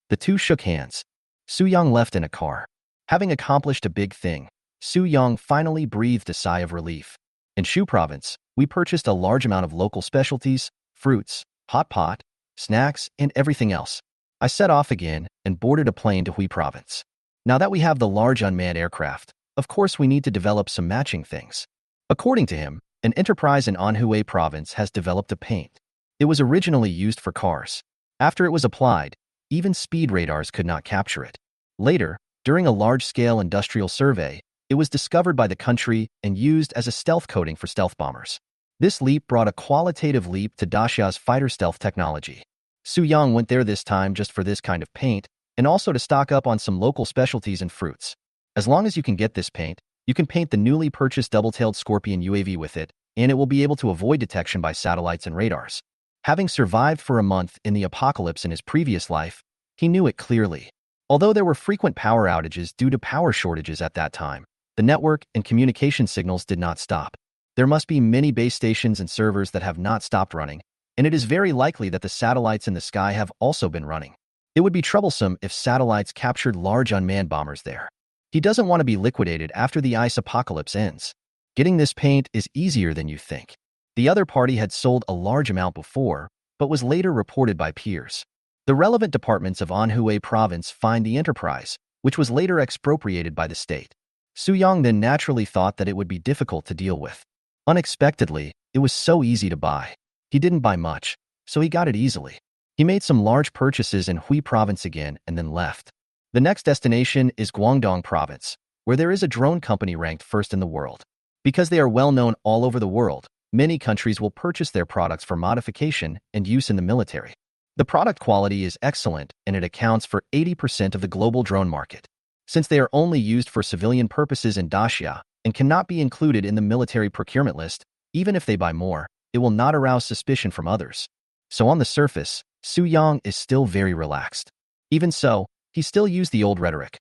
The two shook hands. Su Yang left in a car. Having accomplished a big thing, Su Yang finally breathed a sigh of relief. In Shu Province, we purchased a large amount of local specialties, fruits, hot pot, snacks, and everything else. I set off again and boarded a plane to Hui Province. Now that we have the large unmanned aircraft, of course we need to develop some matching things. According to him, an enterprise in Anhui Province has developed a paint. It was originally used for cars. After it was applied, even speed radars could not capture it. Later, during a large-scale industrial survey, it was discovered by the country and used as a stealth coating for stealth bombers. This leap brought a qualitative leap to Dacia's fighter stealth technology. Su Yang went there this time just for this kind of paint, and also to stock up on some local specialties and fruits. As long as you can get this paint, you can paint the newly purchased double-tailed Scorpion UAV with it, and it will be able to avoid detection by satellites and radars. Having survived for a month in the apocalypse in his previous life, he knew it clearly. Although there were frequent power outages due to power shortages at that time, the network and communication signals did not stop. There must be many base stations and servers that have not stopped running, and it is very likely that the satellites in the sky have also been running. It would be troublesome if satellites captured large unmanned bombers there. He doesn't want to be liquidated after the ice apocalypse ends. Getting this paint is easier than you think. The other party had sold a large amount before, but was later reported by peers. The relevant departments of Anhui Province fined the enterprise, which was later expropriated by the state. Su Yang then naturally thought that it would be difficult to deal with. Unexpectedly, it was so easy to buy. He didn't buy much, so he got it easily. He made some large purchases in Hui Province again and then left. The next destination is Guangdong Province, where there is a drone company ranked first in the world. Because they are well known all over the world, many countries will purchase their products for modification and use in the military. The product quality is excellent and it accounts for 80% of the global drone market. Since they are only used for civilian purposes in Dacia and cannot be included in the military procurement list, even if they buy more, it will not arouse suspicion from others. So on the surface, Su Yang is still very relaxed. Even so, he still used the old rhetoric.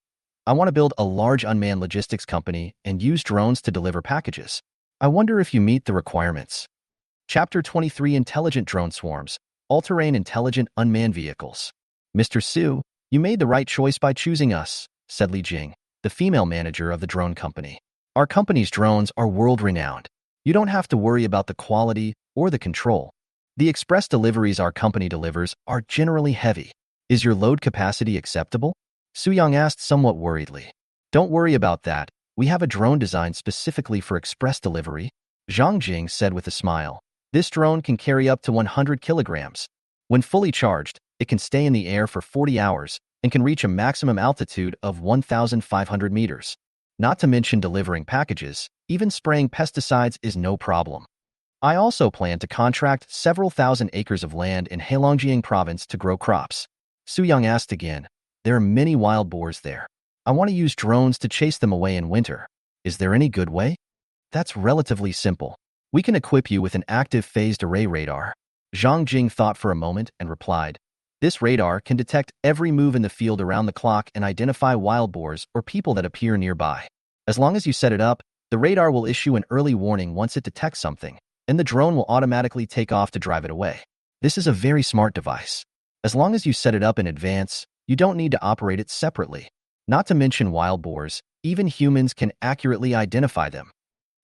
I want to build a large unmanned logistics company and use drones to deliver packages. I wonder if you meet the requirements. Chapter 23 Intelligent Drone Swarms, All-Terrain Intelligent Unmanned Vehicles. Mr. Su, you made the right choice by choosing us, said Li Jing, the female manager of the drone company. Our company's drones are world-renowned. You don't have to worry about the quality or the control. The express deliveries our company delivers are generally heavy. Is your load capacity acceptable? Su Yang asked somewhat worriedly. Don't worry about that. We have a drone designed specifically for express delivery, Zhang Jing said with a smile. This drone can carry up to 100 kilograms. When fully charged, it can stay in the air for 40 hours and can reach a maximum altitude of 1,500 meters. Not to mention delivering packages, even spraying pesticides is no problem. I also plan to contract several thousand acres of land in Heilongjiang province to grow crops. Su Yang asked again. There are many wild boars there. I want to use drones to chase them away in winter. Is there any good way? That's relatively simple. We can equip you with an active phased array radar. Zhang Jing thought for a moment and replied, this radar can detect every move in the field around the clock and identify wild boars or people that appear nearby. As long as you set it up, the radar will issue an early warning once it detects something, and the drone will automatically take off to drive it away. This is a very smart device. As long as you set it up in advance, you don't need to operate it separately. Not to mention wild boars, even humans can accurately identify them.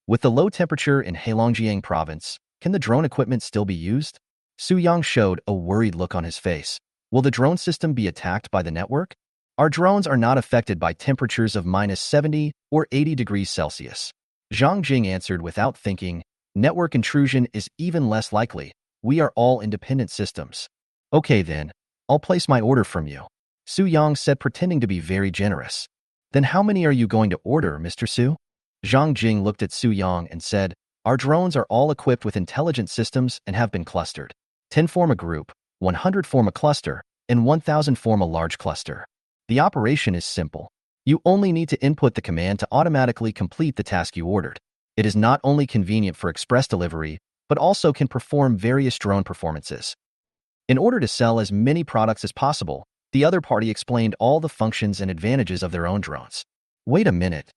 With the low temperature in Heilongjiang province, can the drone equipment still be used? Su Yang showed a worried look on his face. Will the drone system be attacked by the network? Our drones are not affected by temperatures of -70 or 80 degrees Celsius. Zhang Jing answered without thinking, network intrusion is even less likely. We are all independent systems. Okay then, I'll place my order from you. Su Yang said, pretending to be very generous. Then how many are you going to order, Mr. Su? Zhang Jing looked at Su Yang and said, our drones are all equipped with intelligent systems and have been clustered. 10 form a group, 100 form a cluster, and 1,000 form a large cluster. The operation is simple. You only need to input the command to automatically complete the task you ordered. It is not only convenient for express delivery, but also can perform various drone performances. In order to sell as many products as possible, the other party explained all the functions and advantages of their own drones. Wait a minute.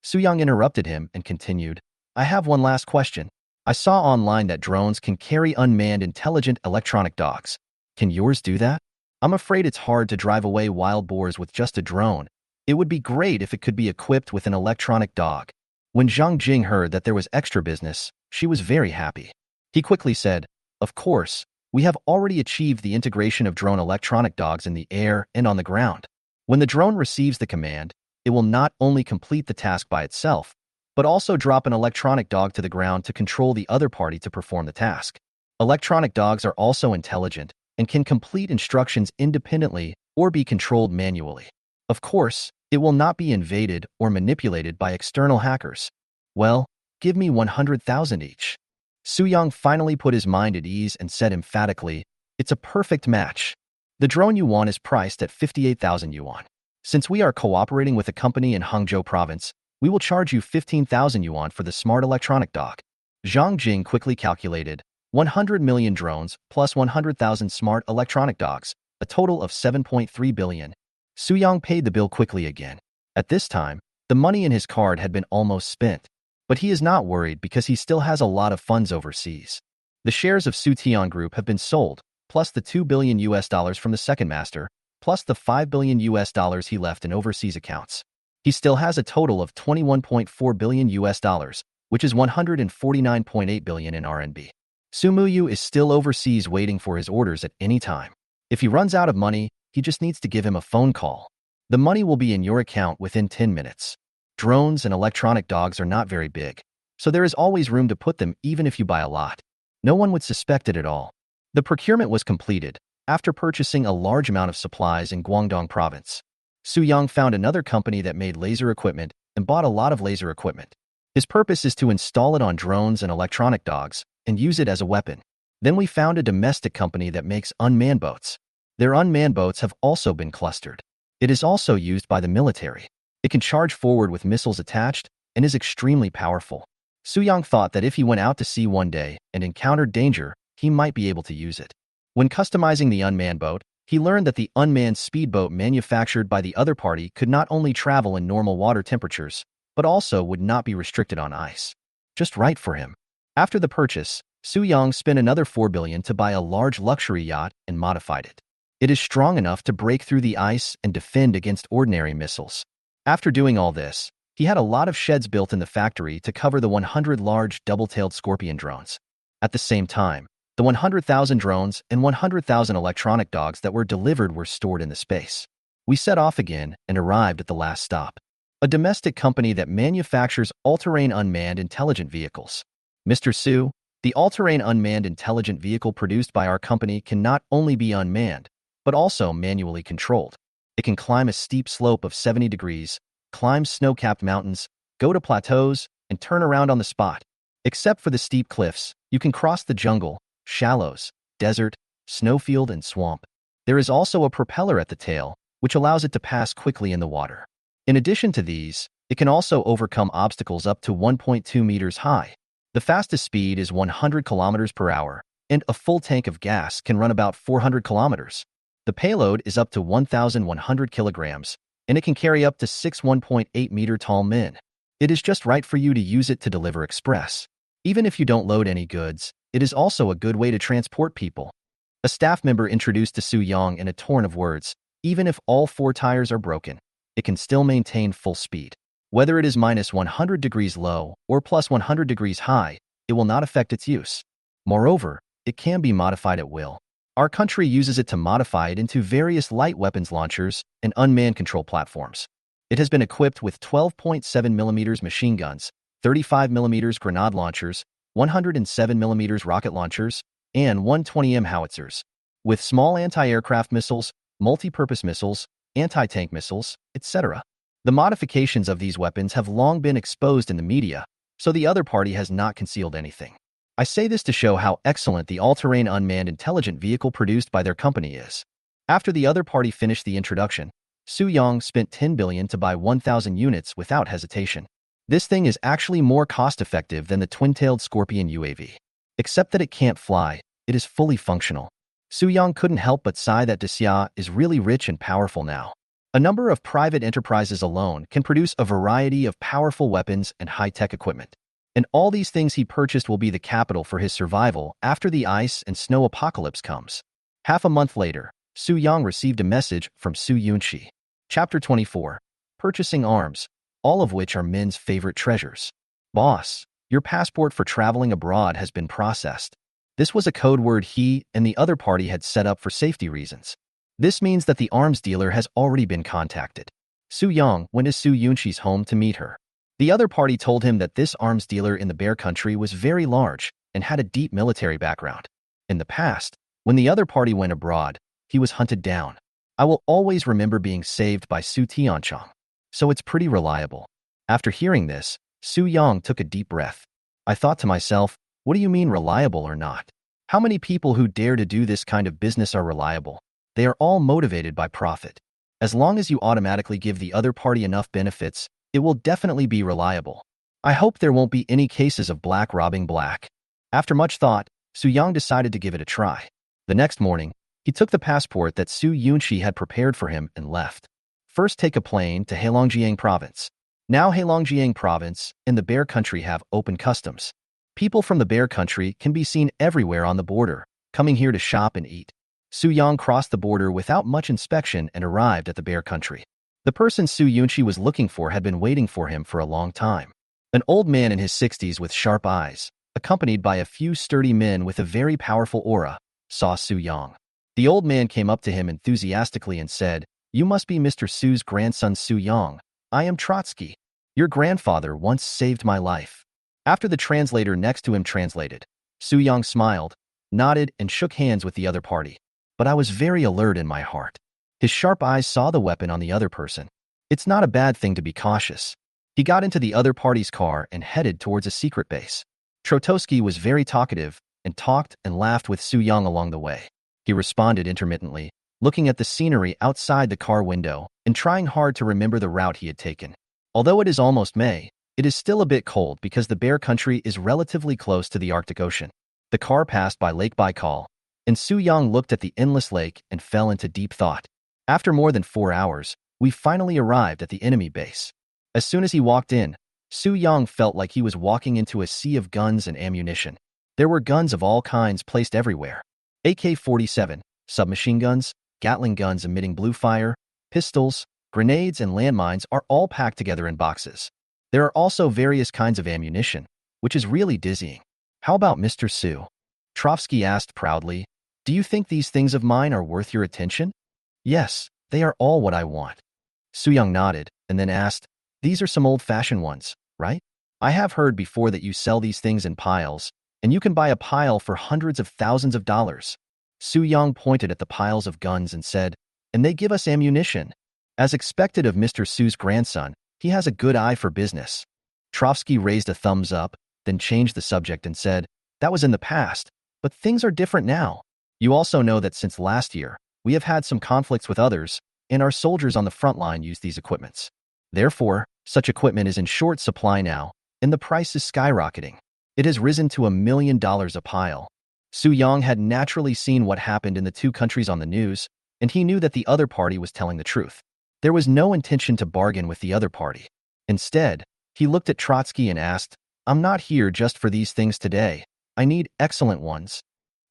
Su Yang interrupted him and continued, I have one last question. I saw online that drones can carry unmanned intelligent electronic dogs. Can yours do that? I'm afraid it's hard to drive away wild boars with just a drone. It would be great if it could be equipped with an electronic dog. When Zhang Jing heard that there was extra business, she was very happy. He quickly said, of course, we have already achieved the integration of drone electronic dogs in the air and on the ground. When the drone receives the command, it will not only complete the task by itself, but also drop an electronic dog to the ground to control the other party to perform the task. Electronic dogs are also intelligent and can complete instructions independently or be controlled manually. Of course, it will not be invaded or manipulated by external hackers. Well, give me 100,000 each. Su Yang finally put his mind at ease and said emphatically, it's a perfect match. The drone you want is priced at 58,000 yuan. Since we are cooperating with a company in Hangzhou province, we will charge you 15,000 yuan for the smart electronic dog. Zhang Jing quickly calculated, 100 million drones plus 100,000 smart electronic dogs, a total of 7.3 billion. Su Yang paid the bill quickly again. At this time, the money in his card had been almost spent. But he is not worried because he still has a lot of funds overseas. The shares of Su Tian Group have been sold, plus the $2 billion from the second master, plus the $5 billion he left in overseas accounts. He still has a total of $21.4 billion, which is 149.8 billion in RMB. Su Muyu is still overseas waiting for his orders at any time. If he runs out of money, he just needs to give him a phone call. The money will be in your account within 10 minutes. Drones and electronic dogs are not very big, so there is always room to put them even if you buy a lot. No one would suspect it at all. The procurement was completed after purchasing a large amount of supplies in Guangdong province. Su Yang found another company that made laser equipment and bought a lot of laser equipment. His purpose is to install it on drones and electronic dogs and use it as a weapon. Then we found a domestic company that makes unmanned boats. Their unmanned boats have also been clustered. It is also used by the military. It can charge forward with missiles attached and is extremely powerful. Su Yang thought that if he went out to sea one day and encountered danger, he might be able to use it. When customizing the unmanned boat, he learned that the unmanned speedboat manufactured by the other party could not only travel in normal water temperatures, but also would not be restricted on ice. Just right for him. After the purchase, Su Yang spent another 4 billion to buy a large luxury yacht and modified it. It is strong enough to break through the ice and defend against ordinary missiles. After doing all this, he had a lot of sheds built in the factory to cover the 100 large double-tailed scorpion drones. At the same time, the 100,000 drones and 100,000 electronic dogs that were delivered were stored in the space. We set off again and arrived at the last stop. A domestic company that manufactures all-terrain unmanned intelligent vehicles. Mr. Su, the all-terrain unmanned intelligent vehicle produced by our company can not only be unmanned, but also manually controlled. It can climb a steep slope of 70 degrees, climb snow-capped mountains, go to plateaus, and turn around on the spot. Except for the steep cliffs, you can cross the jungle, shallows, desert, snowfield, and swamp. There is also a propeller at the tail, which allows it to pass quickly in the water. In addition to these, it can also overcome obstacles up to 1.2 meters high. The fastest speed is 100 kilometers per hour, and a full tank of gas can run about 400 kilometers. The payload is up to 1,100 kilograms, and it can carry up to 6 1.8-meter tall men. It is just right for you to use it to deliver express. Even if you don't load any goods, it is also a good way to transport people. A staff member introduced to Su Yang in a torrent of words, even if all 4 tires are broken, it can still maintain full speed. Whether it is minus 100 degrees low or plus 100 degrees high, it will not affect its use. Moreover, it can be modified at will. Our country uses it to modify it into various light weapons launchers and unmanned control platforms. It has been equipped with 12.7mm machine guns, 35mm grenade launchers, 107mm rocket launchers, and 120mm howitzers. With small anti-aircraft missiles, multi-purpose missiles, anti-tank missiles, etc. The modifications of these weapons have long been exposed in the media, so the other party has not concealed anything. I say this to show how excellent the all-terrain unmanned intelligent vehicle produced by their company is. After the other party finished the introduction, Su Yang spent 10 billion to buy 1,000 units without hesitation. This thing is actually more cost-effective than the twin-tailed Scorpion UAV. Except that it can't fly, it is fully functional. Su Yang couldn't help but sigh that Desya is really rich and powerful now. A number of private enterprises alone can produce a variety of powerful weapons and high-tech equipment. And all these things he purchased will be the capital for his survival after the ice and snow apocalypse comes. Half a month later, Su Yang received a message from Su Yunxi. Chapter 24. Purchasing arms, all of which are men's favorite treasures. Boss, your passport for traveling abroad has been processed. This was a code word he and the other party had set up for safety reasons. This means that the arms dealer has already been contacted. Su Yang went to Su Yunxi's home to meet her. The other party told him that this arms dealer in the Bear Country was very large and had a deep military background. In the past, when the other party went abroad, he was hunted down. I will always remember being saved by Su Tianchong. So it's pretty reliable. After hearing this, Su Yang took a deep breath. I thought to myself, what do you mean reliable or not? How many people who dare to do this kind of business are reliable? They are all motivated by profit. As long as you automatically give the other party enough benefits, it will definitely be reliable. I hope there won't be any cases of black robbing black. After much thought, Su Yang decided to give it a try. The next morning, he took the passport that Su Yunxi had prepared for him and left. First, take a plane to Heilongjiang Province. Now Heilongjiang Province and the Bear Country have open customs. People from the Bear Country can be seen everywhere on the border, coming here to shop and eat. Su Yang crossed the border without much inspection and arrived at the Bear Country. The person Su Yunxi was looking for had been waiting for him for a long time. An old man in his 60s with sharp eyes, accompanied by a few sturdy men with a very powerful aura, saw Su Yang. The old man came up to him enthusiastically and said, "You must be Mr. Su's grandson Su Yang. I am Trotsky. Your grandfather once saved my life." After the translator next to him translated, Su Yang smiled, nodded, and shook hands with the other party. But I was very alert in my heart. His sharp eyes saw the weapon on the other person. It's not a bad thing to be cautious. He got into the other party's car and headed towards a secret base. Trotoski was very talkative and talked and laughed with Su Yang along the way. He responded intermittently, looking at the scenery outside the car window and trying hard to remember the route he had taken. Although it is almost May, it is still a bit cold because the Bear Country is relatively close to the Arctic Ocean. The car passed by Lake Baikal, and Su Yang looked at the endless lake and fell into deep thought. After more than 4 hours, we finally arrived at the enemy base. As soon as he walked in, Su Yang felt like he was walking into a sea of guns and ammunition. There were guns of all kinds placed everywhere. AK-47, submachine guns, Gatling guns emitting blue fire, pistols, grenades, and landmines are all packed together in boxes. There are also various kinds of ammunition, which is really dizzying. How about Mr. Su? Trotsky asked proudly. Do you think these things of mine are worth your attention? Yes, they are all what I want. Su Yang nodded and then asked, these are some old-fashioned ones, right? I have heard before that you sell these things in piles, and you can buy a pile for hundreds of thousands of dollars. Su Yang pointed at the piles of guns and said, and they give us ammunition. As expected of Mr. Su's grandson, he has a good eye for business. Trotsky raised a thumbs up, then changed the subject and said, that was in the past, but things are different now. You also know that since last year, we have had some conflicts with others, and our soldiers on the front line use these equipments. Therefore, such equipment is in short supply now, and the price is skyrocketing. It has risen to $1 million a pile. Su Yang had naturally seen what happened in the two countries on the news, and he knew that the other party was telling the truth. There was no intention to bargain with the other party. Instead, he looked at Trotsky and asked, I'm not here just for these things today. I need excellent ones.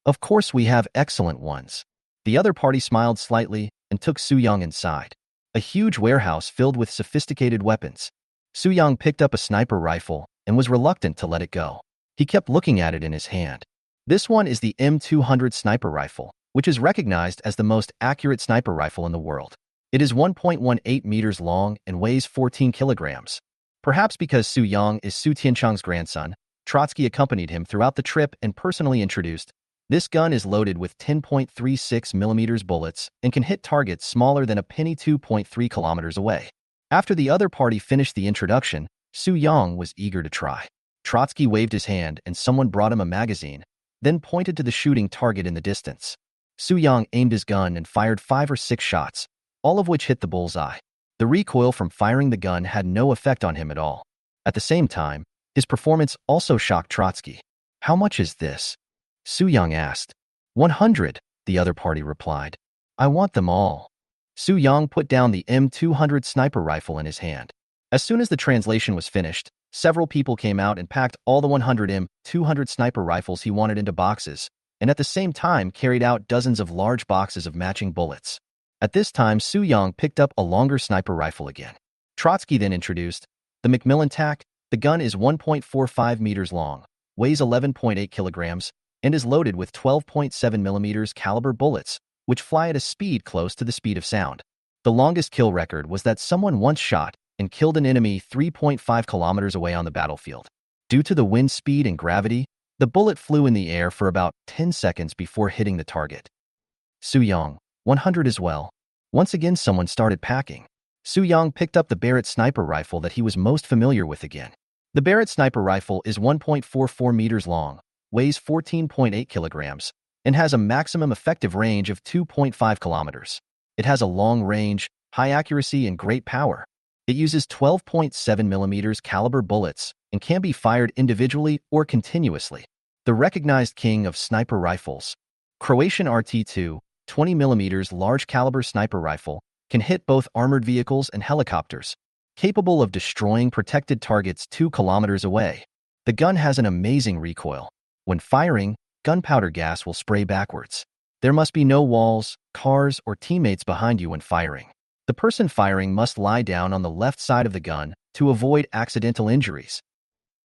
Of course we have excellent ones. The other party smiled slightly and took Su Yang inside. A huge warehouse filled with sophisticated weapons. Su Yang picked up a sniper rifle and was reluctant to let it go. He kept looking at it in his hand. This one is the M200 sniper rifle, which is recognized as the most accurate sniper rifle in the world. It is 1.18 meters long and weighs 14 kilograms. Perhaps because Su Yang is Su Tianchang's grandson, Trotsky accompanied him throughout the trip and personally introduced, this gun is loaded with 10.36 millimeters bullets and can hit targets smaller than a penny 2.3 kilometers away. After the other party finished the introduction, Su Yang was eager to try. Trotsky waved his hand and someone brought him a magazine, then pointed to the shooting target in the distance. Su Yang aimed his gun and fired 5 or 6 shots, all of which hit the bullseye. The recoil from firing the gun had no effect on him at all. At the same time, his performance also shocked Trotsky. How much is this? Su Yang asked. 100, the other party replied. I want them all. Su Yang put down the M200 sniper rifle in his hand. As soon as the translation was finished, several people came out and packed all the 100 M200 sniper rifles he wanted into boxes, and at the same time carried out dozens of large boxes of matching bullets. At this time, Su Yang picked up a longer sniper rifle again. Trotsky then introduced the Macmillan TAC. The gun is 1.45 meters long, weighs 11.8 kilograms, and is loaded with 12.7 millimeters caliber bullets, which fly at a speed close to the speed of sound. The longest kill record was that someone once shot and killed an enemy 3.5 kilometers away on the battlefield. Due to the wind speed and gravity, the bullet flew in the air for about 10 seconds before hitting the target. Su Yang, 100 as well. Once again, someone started packing. Su Yang picked up the Barrett sniper rifle that he was most familiar with again. The Barrett sniper rifle is 1.44 meters long, weighs 14.8 kilograms, and has a maximum effective range of 2.5 kilometers. It has a long range, high accuracy, and great power. It uses 12.7 millimeters caliber bullets and can be fired individually or continuously. The recognized king of sniper rifles, Croatian RT-2, 20 millimeters large caliber sniper rifle, can hit both armored vehicles and helicopters, capable of destroying protected targets 2 kilometers away. The gun has an amazing recoil. When firing, gunpowder gas will spray backwards. There must be no walls, cars, or teammates behind you when firing. The person firing must lie down on the left side of the gun to avoid accidental injuries.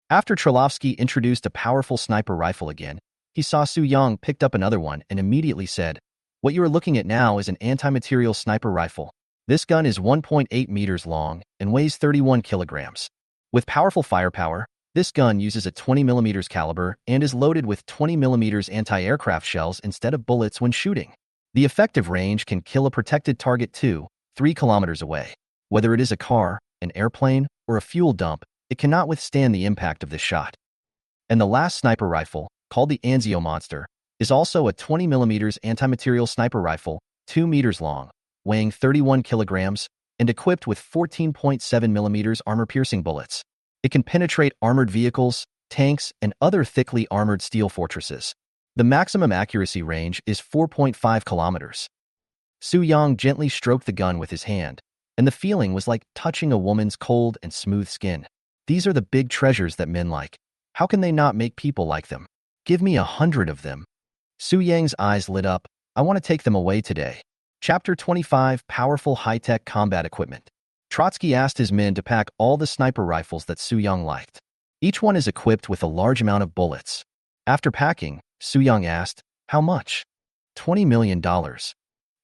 After Trolovsky introduced a powerful sniper rifle again, he saw Su Yang picked up another one and immediately said, what you are looking at now is an anti-material sniper rifle. This gun is 1.8 meters long and weighs 31 kilograms. With powerful firepower, this gun uses a 20 millimeters caliber and is loaded with 20 millimeters anti-aircraft shells instead of bullets when shooting. The effective range can kill a protected target 2-3 kilometers away. Whether it is a car, an airplane, or a fuel dump, it cannot withstand the impact of this shot. And the last sniper rifle, called the Anzio Monster, is also a 20 millimeters anti-material sniper rifle, 2 meters long, weighing 31 kilograms, and equipped with 14.7 millimeters armor-piercing bullets. It can penetrate armored vehicles, tanks, and other thickly armored steel fortresses. The maximum accuracy range is 4.5 kilometers. Su Yang gently stroked the gun with his hand, and the feeling was like touching a woman's cold and smooth skin. These are the big treasures that men like. How can they not make people like them? Give me 100 of them. Su Yang's eyes lit up. I want to take them away today. Chapter 25, Powerful High-Tech Combat Equipment. Trotsky asked his men to pack all the sniper rifles that Su Yang liked. Each one is equipped with a large amount of bullets. After packing, Su Yang asked, "How much?" $20 million.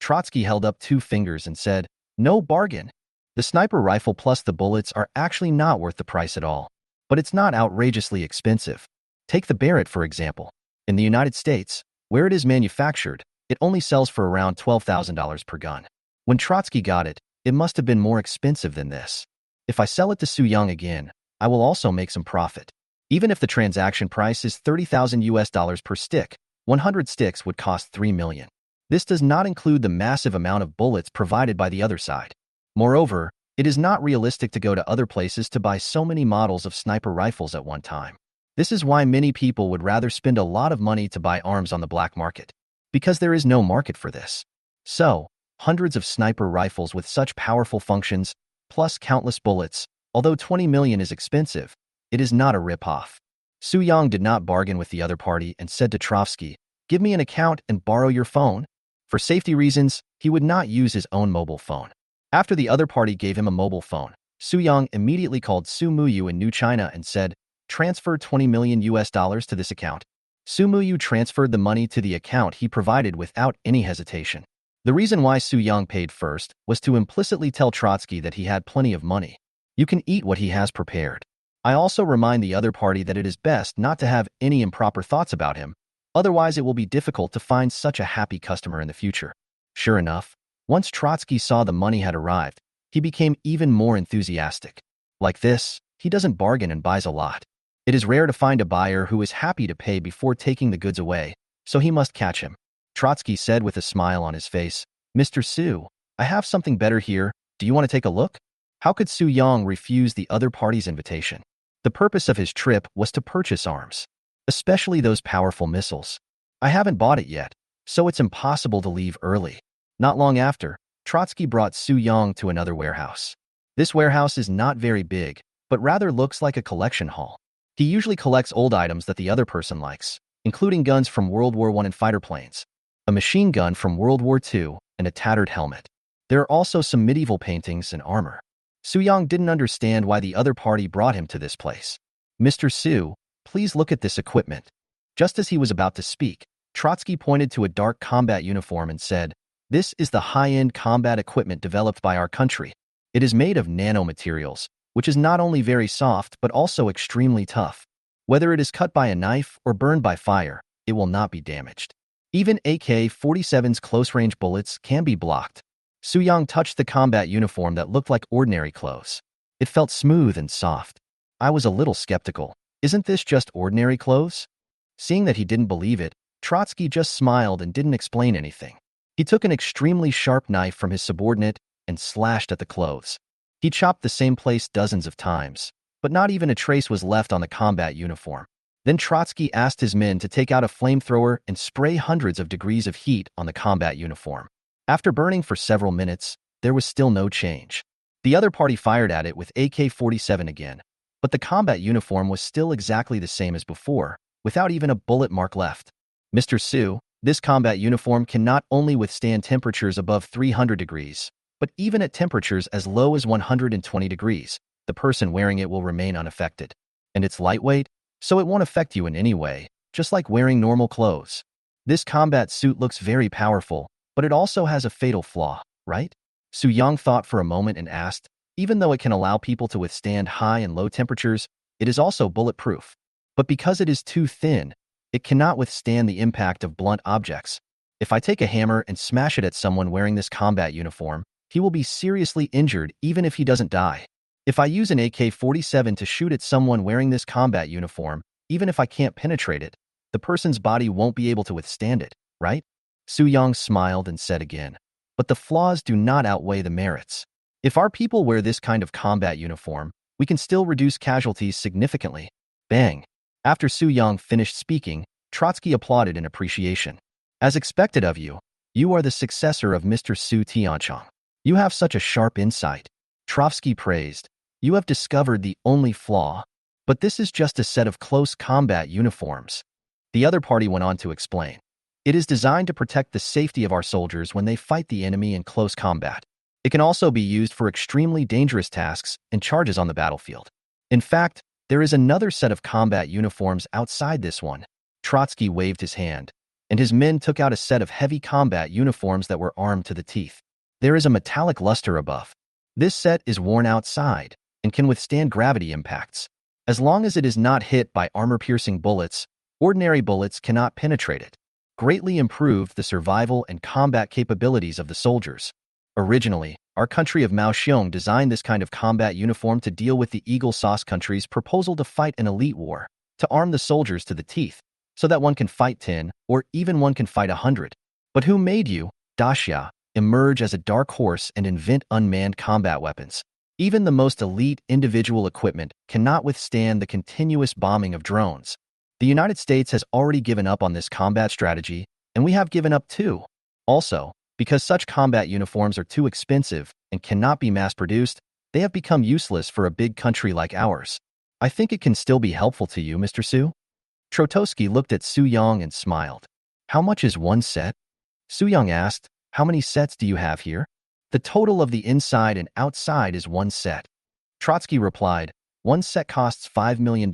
Trotsky held up 2 fingers and said, "No bargain. The sniper rifle plus the bullets are actually not worth the price at all. But it's not outrageously expensive. Take the Barrett, for example. In the United States, where it is manufactured, it only sells for around $12,000 per gun. When Trotsky got it, it must have been more expensive than this. If I sell it to Su Yang again, I will also make some profit. Even if the transaction price is $30,000 per stick, 100 sticks would cost $3 million. This does not include the massive amount of bullets provided by the other side. Moreover, it is not realistic to go to other places to buy so many models of sniper rifles at one time. This is why many people would rather spend a lot of money to buy arms on the black market, because there is no market for this. So, hundreds of sniper rifles with such powerful functions, plus countless bullets, although 20 million is expensive, it is not a rip-off. Su Yang did not bargain with the other party and said to Trotsky, "Give me an account and borrow your phone." For safety reasons, he would not use his own mobile phone. After the other party gave him a mobile phone, Su Yang immediately called Su Muyu in New China and said, "Transfer $20 million to this account." Su Muyu transferred the money to the account he provided without any hesitation. The reason why Su Yang paid first was to implicitly tell Trotsky that he had plenty of money. You can eat what he has prepared. I also remind the other party that it is best not to have any improper thoughts about him, otherwise it will be difficult to find such a happy customer in the future. Sure enough, once Trotsky saw the money had arrived, he became even more enthusiastic. Like this, he doesn't bargain and buys a lot. It is rare to find a buyer who is happy to pay before taking the goods away, so he must catch him. Trotsky said with a smile on his face, "Mr. Su, I have something better here. Do you want to take a look?" How could Su Yang refuse the other party's invitation? The purpose of his trip was to purchase arms, especially those powerful missiles. I haven't bought it yet, so it's impossible to leave early. Not long after, Trotsky brought Su Yang to another warehouse. This warehouse is not very big, but rather looks like a collection hall. He usually collects old items that the other person likes, including guns from World War I and fighter planes, a machine gun from World War II, and a tattered helmet. There are also some medieval paintings and armor. Su Yang didn't understand why the other party brought him to this place. "Mr. Su, please look at this equipment." Just as he was about to speak, Trotsky pointed to a dark combat uniform and said, "This is the high-end combat equipment developed by our country. It is made of nanomaterials, which is not only very soft but also extremely tough. Whether it is cut by a knife or burned by fire, it will not be damaged. Even AK-47's close-range bullets can be blocked." Su Yang touched the combat uniform that looked like ordinary clothes. It felt smooth and soft. I was a little skeptical. Isn't this just ordinary clothes? Seeing that he didn't believe it, Trotsky just smiled and didn't explain anything. He took an extremely sharp knife from his subordinate and slashed at the clothes. He chopped the same place dozens of times, but not even a trace was left on the combat uniform. Then Trotsky asked his men to take out a flamethrower and spray hundreds of degrees of heat on the combat uniform. After burning for several minutes, there was still no change. The other party fired at it with AK-47 again, but the combat uniform was still exactly the same as before, without even a bullet mark left. "Mr. Su, this combat uniform can not only withstand temperatures above 300 degrees, but even at temperatures as low as 120 degrees, the person wearing it will remain unaffected. And it's lightweight, so it won't affect you in any way, just like wearing normal clothes. This combat suit looks very powerful, but it also has a fatal flaw, right?" Su Yang thought for a moment and asked, "Even though it can allow people to withstand high and low temperatures, it is also bulletproof. But because it is too thin, it cannot withstand the impact of blunt objects. If I take a hammer and smash it at someone wearing this combat uniform, he will be seriously injured even if he doesn't die. If I use an AK-47 to shoot at someone wearing this combat uniform, even if I can't penetrate it, the person's body won't be able to withstand it, right?" Su Yang smiled and said again, "But the flaws do not outweigh the merits. If our people wear this kind of combat uniform, we can still reduce casualties significantly." Bang! After Su Yang finished speaking, Trotsky applauded in appreciation. As expected of you, you are the successor of Mr. Su Tianchong. You have such a sharp insight. Trotsky praised. You have discovered the only flaw. But this is just a set of close combat uniforms. The other party went on to explain. It is designed to protect the safety of our soldiers when they fight the enemy in close combat. It can also be used for extremely dangerous tasks and charges on the battlefield. In fact, there is another set of combat uniforms outside this one. Trotsky waved his hand, and his men took out a set of heavy combat uniforms that were armed to the teeth. There is a metallic luster above. This set is worn outside and can withstand gravity impacts. As long as it is not hit by armor-piercing bullets, ordinary bullets cannot penetrate it. Greatly improved the survival and combat capabilities of the soldiers. Originally, our country of Mao Xiong designed this kind of combat uniform to deal with the Eagle Sauce country's proposal to fight an elite war, to arm the soldiers to the teeth, so that one can fight 10, or even one can fight 100. But who made you, Daxia, emerge as a dark horse and invent unmanned combat weapons? Even the most elite individual equipment cannot withstand the continuous bombing of drones. The United States has already given up on this combat strategy, and we have given up too. Also, because such combat uniforms are too expensive and cannot be mass-produced, they have become useless for a big country like ours. I think it can still be helpful to you, Mr. Su. Trotsky looked at Su Yang and smiled. How much is one set? Su Yang asked, how many sets do you have here? The total of the inside and outside is one set. Trotsky replied, one set costs $5 million,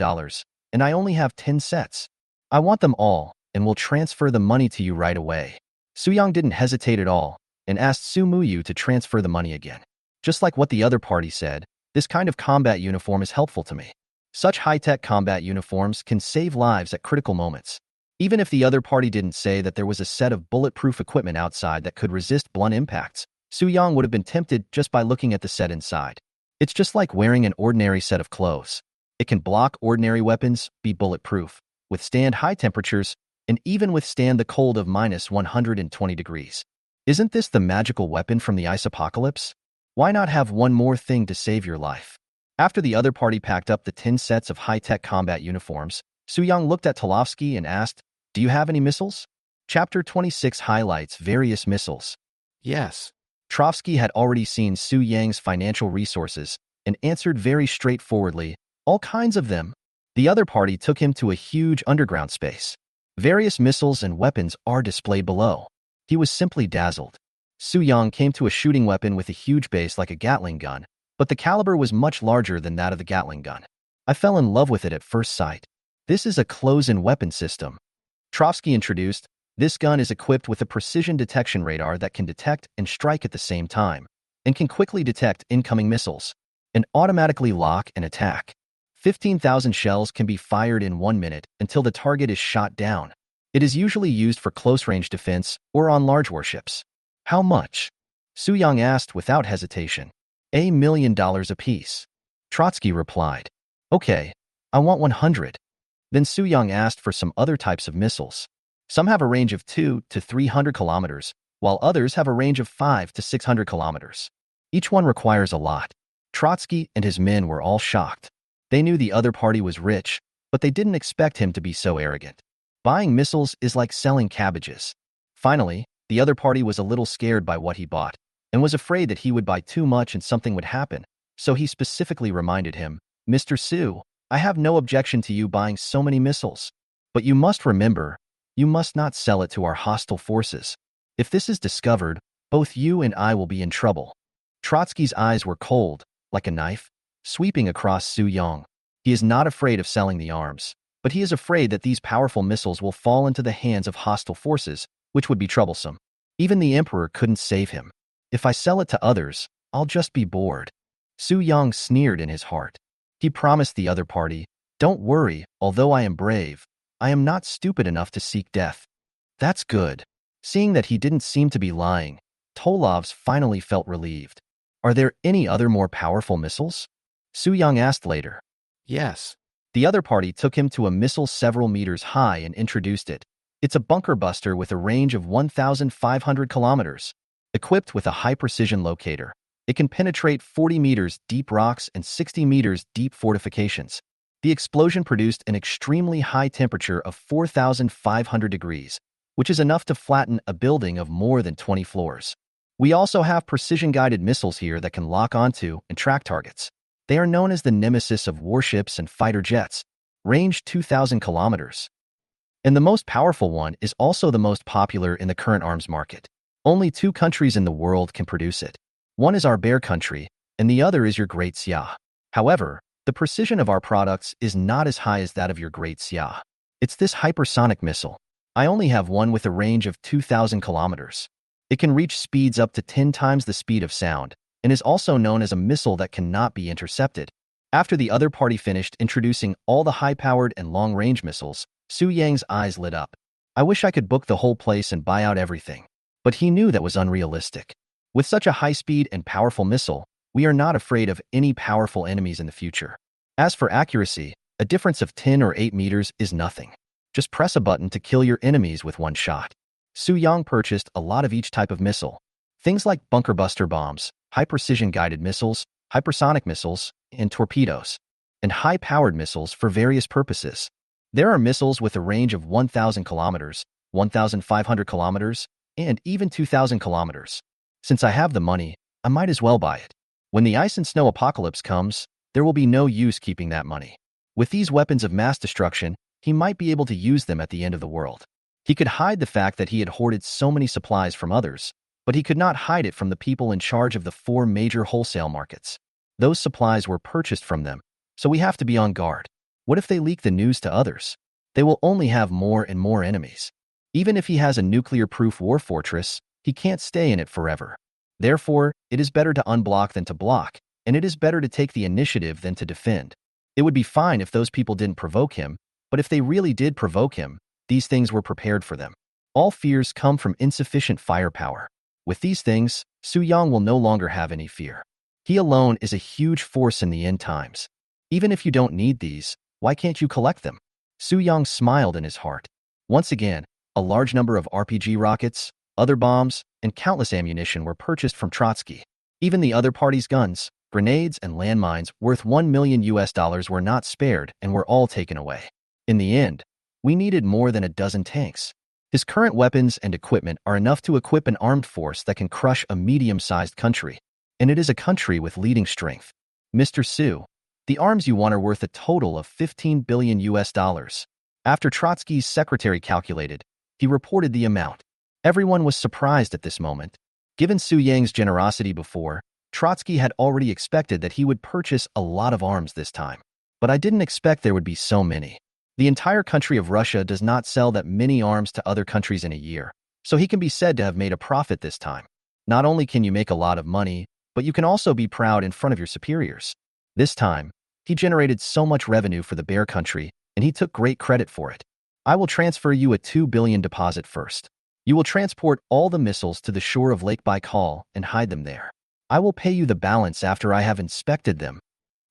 and I only have 10 sets. I want them all, and will transfer the money to you right away. Su Yang didn't hesitate at all, and asked Su Muyu to transfer the money again. Just like what the other party said, this kind of combat uniform is helpful to me. Such high-tech combat uniforms can save lives at critical moments. Even if the other party didn't say that there was a set of bulletproof equipment outside that could resist blunt impacts, Su Yang would have been tempted just by looking at the set inside. It's just like wearing an ordinary set of clothes. It can block ordinary weapons, be bulletproof, withstand high temperatures, and even withstand the cold of minus 120 degrees. Isn't this the magical weapon from the ice apocalypse? Why not have one more thing to save your life? After the other party packed up the 10 sets of high-tech combat uniforms, Su Yang looked at Tolovsky and asked, do you have any missiles? Chapter 26 highlights various missiles. Yes. Trotsky had already seen Su Yang's financial resources and answered very straightforwardly, all kinds of them. The other party took him to a huge underground space. Various missiles and weapons are displayed below. He was simply dazzled. Su Yang came to a shooting weapon with a huge base like a Gatling gun, but the caliber was much larger than that of the Gatling gun. I fell in love with it at first sight. This is a close-in weapon system. Trotsky introduced, this gun is equipped with a precision detection radar that can detect and strike at the same time, and can quickly detect incoming missiles, and automatically lock and attack. 15,000 shells can be fired in 1 minute until the target is shot down. It is usually used for close-range defense or on large warships. How much? Su Yang asked without hesitation. $1 million apiece. Trotsky replied. Okay, I want 100. Then Su Yang asked for some other types of missiles. Some have a range of 2 to 300 kilometers, while others have a range of 5 to 600 kilometers. Each one requires a lot. Trotsky and his men were all shocked. They knew the other party was rich, but they didn't expect him to be so arrogant. Buying missiles is like selling cabbages. Finally, the other party was a little scared by what he bought, and was afraid that he would buy too much and something would happen, so he specifically reminded him, Mr. Su, I have no objection to you buying so many missiles. But you must remember, you must not sell it to our hostile forces. If this is discovered, both you and I will be in trouble. Trotsky's eyes were cold, like a knife, sweeping across Su Yang. He is not afraid of selling the arms, but he is afraid that these powerful missiles will fall into the hands of hostile forces, which would be troublesome. Even the emperor couldn't save him. If I sell it to others, I'll just be bored. Su Yang sneered in his heart. He promised the other party, don't worry, although I am brave, I am not stupid enough to seek death. That's good. Seeing that he didn't seem to be lying, Tolovs finally felt relieved. Are there any other more powerful missiles? Su Yang asked later. Yes. The other party took him to a missile several meters high and introduced it. It's a bunker buster with a range of 1,500 kilometers. Equipped with a high-precision locator, it can penetrate 40 meters deep rocks and 60 meters deep fortifications. The explosion produced an extremely high temperature of 4,500 degrees, which is enough to flatten a building of more than 20 floors. We also have precision-guided missiles here that can lock onto and track targets. They are known as the nemesis of warships and fighter jets, range 2,000 kilometers. And the most powerful one is also the most popular in the current arms market. Only 2 countries in the world can produce it. One is our bear country, and the other is your Great Xia. However, the precision of our products is not as high as that of your Great Xia. It's this hypersonic missile. I only have one with a range of 2,000 kilometers. It can reach speeds up to 10 times the speed of sound, and is also known as a missile that cannot be intercepted. After the other party finished introducing all the high-powered and long-range missiles, Su Yang's eyes lit up. I wish I could book the whole place and buy out everything. But he knew that was unrealistic. With such a high-speed and powerful missile, we are not afraid of any powerful enemies in the future. As for accuracy, a difference of 10 or 8 meters is nothing. Just press a button to kill your enemies with one shot. Su Yang purchased a lot of each type of missile. Things like bunker buster bombs, high-precision guided missiles, hypersonic missiles, and torpedoes, and high-powered missiles for various purposes. There are missiles with a range of 1,000 kilometers, 1,500 kilometers, and even 2,000 kilometers. Since I have the money, I might as well buy it. When the ice and snow apocalypse comes, there will be no use keeping that money. With these weapons of mass destruction, he might be able to use them at the end of the world. He could hide the fact that he had hoarded so many supplies from others, but he could not hide it from the people in charge of the 4 major wholesale markets. Those supplies were purchased from them, so we have to be on guard. What if they leak the news to others? They will only have more and more enemies. Even if he has a nuclear-proof war fortress, he can't stay in it forever. Therefore, it is better to unblock than to block, and it is better to take the initiative than to defend. It would be fine if those people didn't provoke him, but if they really did provoke him, these things were prepared for them. All fears come from insufficient firepower. With these things, Su Yang will no longer have any fear. He alone is a huge force in the end times. Even if you don't need these, why can't you collect them? Su Yang smiled in his heart. Once again, a large number of RPG rockets, other bombs, and countless ammunition were purchased from Trotsky. Even the other party's guns, grenades, and landmines worth $1 million were not spared and were all taken away. In the end, we needed more than a dozen tanks. His current weapons and equipment are enough to equip an armed force that can crush a medium-sized country, and it is a country with leading strength. Mr. Su, the arms you want are worth a total of $15 billion. After Trotsky's secretary calculated, he reported the amount. Everyone was surprised at this moment. Given Su Yang's generosity before, Trotsky had already expected that he would purchase a lot of arms this time. But I didn't expect there would be so many. The entire country of Russia does not sell that many arms to other countries in a year, so he can be said to have made a profit this time. Not only can you make a lot of money, but you can also be proud in front of your superiors. This time, he generated so much revenue for the bear country, and he took great credit for it. I will transfer you a $2 billion deposit first. You will transport all the missiles to the shore of Lake Baikal and hide them there. I will pay you the balance after I have inspected them.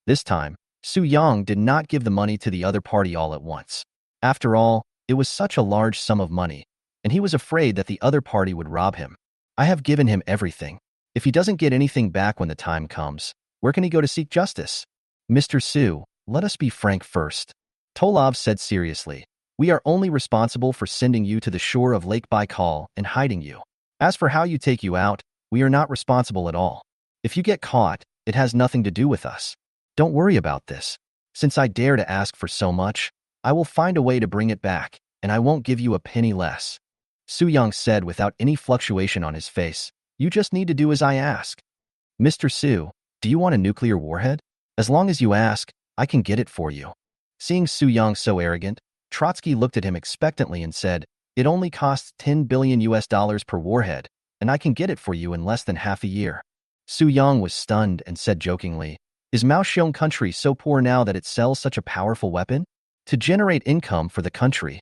This time, Su Yang did not give the money to the other party all at once. After all, it was such a large sum of money, and he was afraid that the other party would rob him. I have given him everything. If he doesn't get anything back when the time comes, where can he go to seek justice? Mr. Su, let us be frank first. Tolov said seriously. We are only responsible for sending you to the shore of Lake Baikal and hiding you. As for how you take you out, we are not responsible at all. If you get caught, it has nothing to do with us. Don't worry about this. Since I dare to ask for so much, I will find a way to bring it back, and I won't give you a penny less. Su Yang said without any fluctuation on his face. You just need to do as I ask. Mr. Su, do you want a nuclear warhead? As long as you ask, I can get it for you. Seeing Su Yang so arrogant, Trotsky looked at him expectantly and said, it only costs $10 billion per warhead, and I can get it for you in less than half a year. Su Yang was stunned and said jokingly, is Maoxiong country so poor now that it sells such a powerful weapon? To generate income for the country?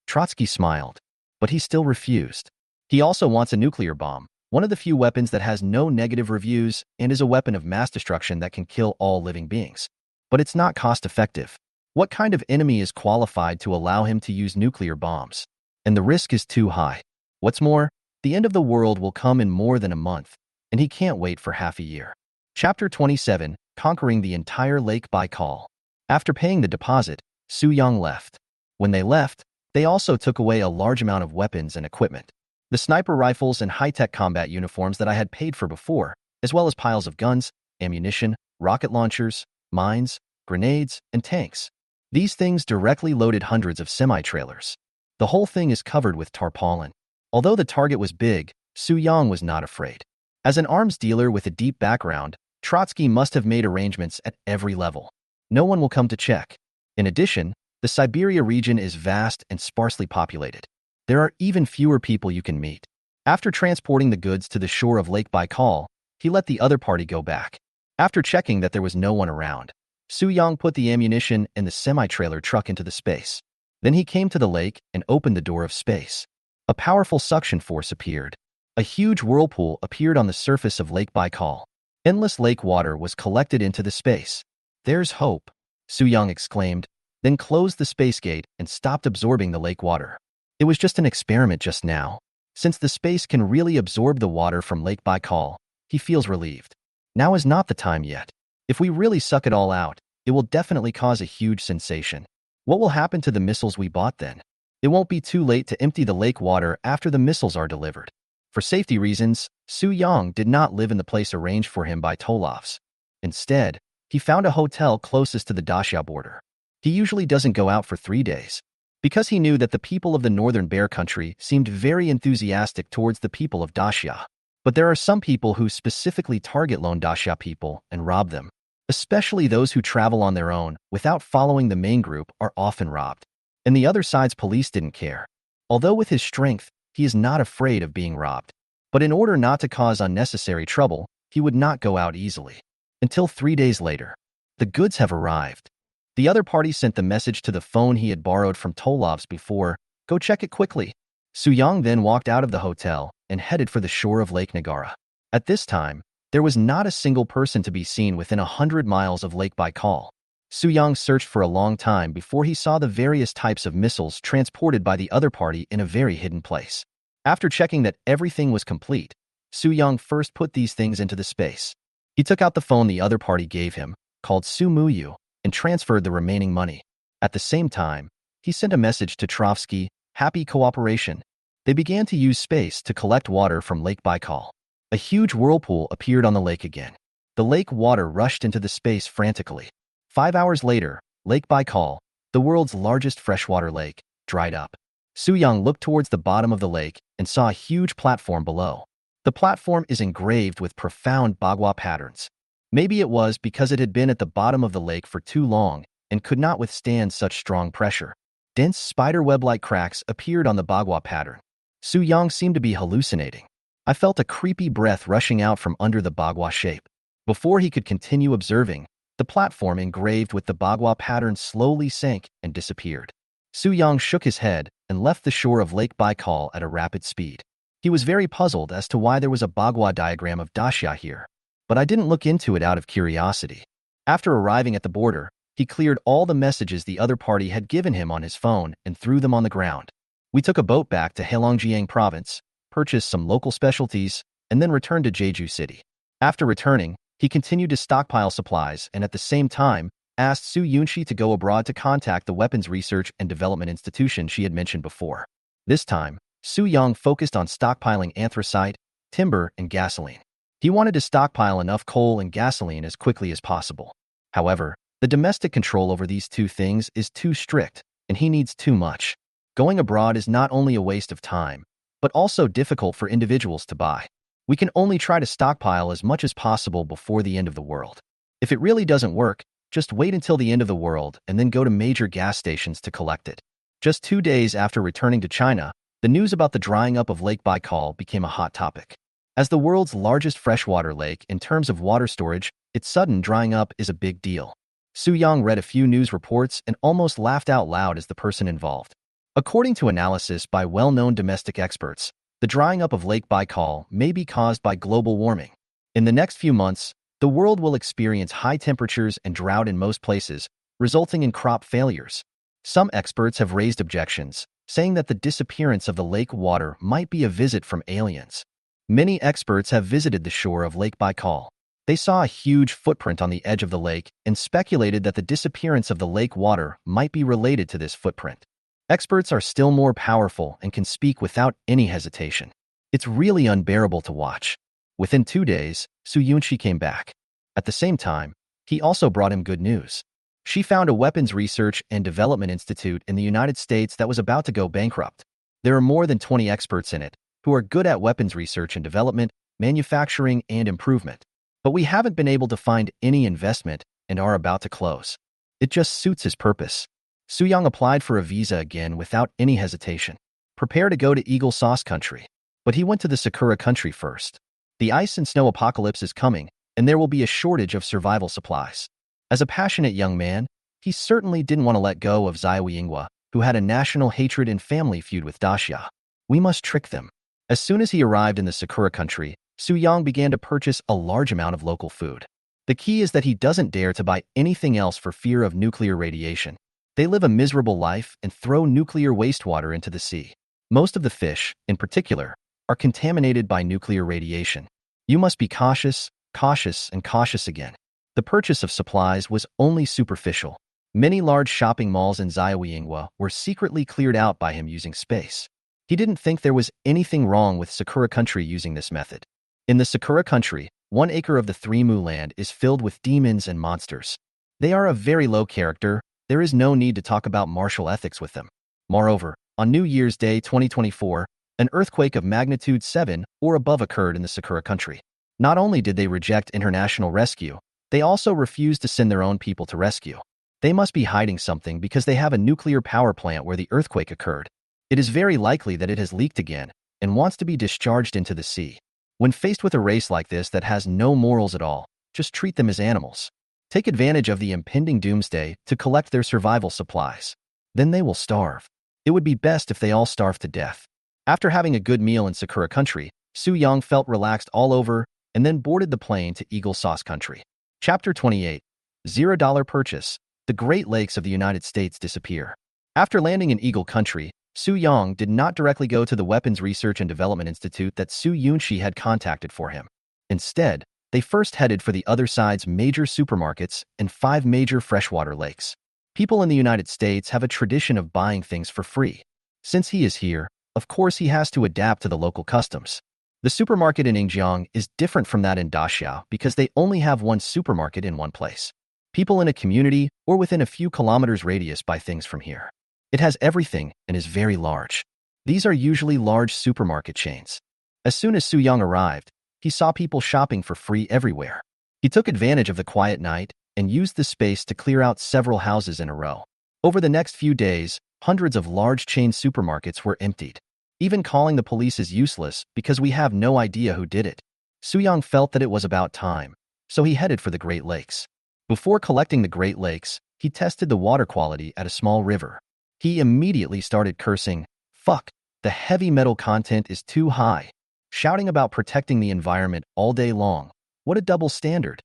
Trotsky smiled, but he still refused. He also wants a nuclear bomb, one of the few weapons that has no negative reviews and is a weapon of mass destruction that can kill all living beings. But it's not cost-effective. What kind of enemy is qualified to allow him to use nuclear bombs? And the risk is too high. What's more, the end of the world will come in more than a month, and he can't wait for half a year. Chapter 27, Conquering the Entire Lake Baikal. After paying the deposit, Su Yang left. When they left, they also took away a large amount of weapons and equipment. The sniper rifles and high-tech combat uniforms that I had paid for before, as well as piles of guns, ammunition, rocket launchers, mines, grenades, and tanks. These things directly loaded hundreds of semi-trailers. The whole thing is covered with tarpaulin. Although the target was big, Su Yang was not afraid. As an arms dealer with a deep background, Trotsky must have made arrangements at every level. No one will come to check. In addition, the Siberia region is vast and sparsely populated. There are even fewer people you can meet. After transporting the goods to the shore of Lake Baikal, he let the other party go back. After checking that there was no one around, Su Yang put the ammunition and the semi-trailer truck into the space. Then he came to the lake and opened the door of space. A powerful suction force appeared. A huge whirlpool appeared on the surface of Lake Baikal. Endless lake water was collected into the space. "There's hope," Su Yang exclaimed, then closed the space gate and stopped absorbing the lake water. It was just an experiment just now. Since the space can really absorb the water from Lake Baikal, he feels relieved. Now is not the time yet. If we really suck it all out, it will definitely cause a huge sensation. What will happen to the missiles we bought then? It won't be too late to empty the lake water after the missiles are delivered. For safety reasons, Su Yang did not live in the place arranged for him by Tolovs. Instead, he found a hotel closest to the Daxia border. He usually doesn't go out for 3 days, because he knew that the people of the northern bear country seemed very enthusiastic towards the people of Daxia. But there are some people who specifically target lone Daxia people and rob them. Especially those who travel on their own without following the main group are often robbed. And the other side's police didn't care. Although with his strength, he is not afraid of being robbed. But in order not to cause unnecessary trouble, he would not go out easily. Until 3 days later. The goods have arrived. The other party sent the message to the phone he had borrowed from Tolovs before, "Go check it quickly." Su Yang then walked out of the hotel and headed for the shore of Lake Nagara. At this time, there was not a single person to be seen within 100 miles of Lake Baikal. Su Yang searched for a long time before he saw the various types of missiles transported by the other party in a very hidden place. After checking that everything was complete, Su Yang first put these things into the space. He took out the phone the other party gave him, called Su Muyu, and transferred the remaining money. At the same time, he sent a message to Trotsky, "Happy cooperation." They began to use space to collect water from Lake Baikal. A huge whirlpool appeared on the lake again. The lake water rushed into the space frantically. 5 hours later, Lake Baikal, the world's largest freshwater lake, dried up. Su Yang looked towards the bottom of the lake and saw a huge platform below. The platform is engraved with profound bagua patterns. Maybe it was because it had been at the bottom of the lake for too long and could not withstand such strong pressure. Dense spiderweb-like cracks appeared on the bagua pattern. Su Yang seemed to be hallucinating. I felt a creepy breath rushing out from under the bagua shape. Before he could continue observing, the platform engraved with the bagua pattern slowly sank and disappeared. Su Yang shook his head and left the shore of Lake Baikal at a rapid speed. He was very puzzled as to why there was a bagua diagram of Daxia here, but I didn't look into it out of curiosity. After arriving at the border, he cleared all the messages the other party had given him on his phone and threw them on the ground. We took a boat back to Heilongjiang province, purchased some local specialties, and then returned to Jeju City. After returning, he continued to stockpile supplies and at the same time, asked Su Yunxi to go abroad to contact the Weapons Research and Development Institution she had mentioned before. This time, Su Yang focused on stockpiling anthracite, timber, and gasoline. He wanted to stockpile enough coal and gasoline as quickly as possible. However, the domestic control over these two things is too strict, and he needs too much. Going abroad is not only a waste of time, but also difficult for individuals to buy. We can only try to stockpile as much as possible before the end of the world. If it really doesn't work, just wait until the end of the world and then go to major gas stations to collect it. Just 2 days after returning to China, the news about the drying up of Lake Baikal became a hot topic. As the world's largest freshwater lake in terms of water storage, its sudden drying up is a big deal. Su Yang read a few news reports and almost laughed out loud as the person involved. According to analysis by well-known domestic experts, the drying up of Lake Baikal may be caused by global warming. In the next few months, the world will experience high temperatures and drought in most places, resulting in crop failures. Some experts have raised objections, saying that the disappearance of the lake water might be a visit from aliens. Many experts have visited the shore of Lake Baikal. They saw a huge footprint on the edge of the lake and speculated that the disappearance of the lake water might be related to this footprint. Experts are still more powerful and can speak without any hesitation. It's really unbearable to watch. Within 2 days, Su Yunxi came back. At the same time, he also brought him good news. She found a weapons research and development institute in the United States that was about to go bankrupt. There are more than 20 experts in it who are good at weapons research and development, manufacturing, and improvement. But we haven't been able to find any investment and are about to close. It just suits his purpose. Su Yang applied for a visa again without any hesitation. Prepare to go to Eagle Sauce Country. But he went to the Sakura Country first. The ice and snow apocalypse is coming, and there will be a shortage of survival supplies. As a passionate young man, he certainly didn't want to let go of Zaiwi Yinghua, who had a national hatred and family feud with Daxia. We must trick them. As soon as he arrived in the Sakura Country, Su Yang began to purchase a large amount of local food. The key is that he doesn't dare to buy anything else for fear of nuclear radiation. They live a miserable life and throw nuclear wastewater into the sea. Most of the fish, in particular, are contaminated by nuclear radiation. You must be cautious, and cautious again. The purchase of supplies was only superficial. Many large shopping malls in Zaiwi Yinghua were secretly cleared out by him using space. He didn't think there was anything wrong with Sakura Country using this method. In the Sakura Country, 1 acre of the 3 Mu land is filled with demons and monsters. They are of very low character. There is no need to talk about martial ethics with them. Moreover, on New Year's Day 2024, an earthquake of magnitude 7 or above occurred in the Sakura Country. Not only did they reject international rescue, they also refused to send their own people to rescue. They must be hiding something because they have a nuclear power plant where the earthquake occurred. It is very likely that it has leaked again and wants to be discharged into the sea. When faced with a race like this that has no morals at all, just treat them as animals. Take advantage of the impending doomsday to collect their survival supplies. Then they will starve. It would be best if they all starved to death. After having a good meal in Sakura Country, Su Yang felt relaxed all over and then boarded the plane to Eagle Sauce Country. Chapter 28. $0 Purchase. The Great Lakes of the United States disappear. After landing in Eagle Country, Su Yang did not directly go to the Weapons Research and Development Institute that Su Yunxi had contacted for him. Instead, they first headed for the other side's major supermarkets and 5 major freshwater lakes. People in the United States have a tradition of buying things for free. Since he is here, of course he has to adapt to the local customs. The supermarket in Yingjiang is different from that in Daxia because they only have one supermarket in one place. People in a community or within a few kilometers radius buy things from here. It has everything and is very large. These are usually large supermarket chains. As soon as Su Yang arrived, he saw people shopping for free everywhere. He took advantage of the quiet night and used the space to clear out several houses in a row. Over the next few days, hundreds of large chain supermarkets were emptied. Even calling the police is useless because we have no idea who did it. Su Yang felt that it was about time, so he headed for the Great Lakes. Before collecting the Great Lakes, he tested the water quality at a small river. He immediately started cursing, "Fuck, the heavy metal content is too high," shouting about protecting the environment all day long. What a double standard.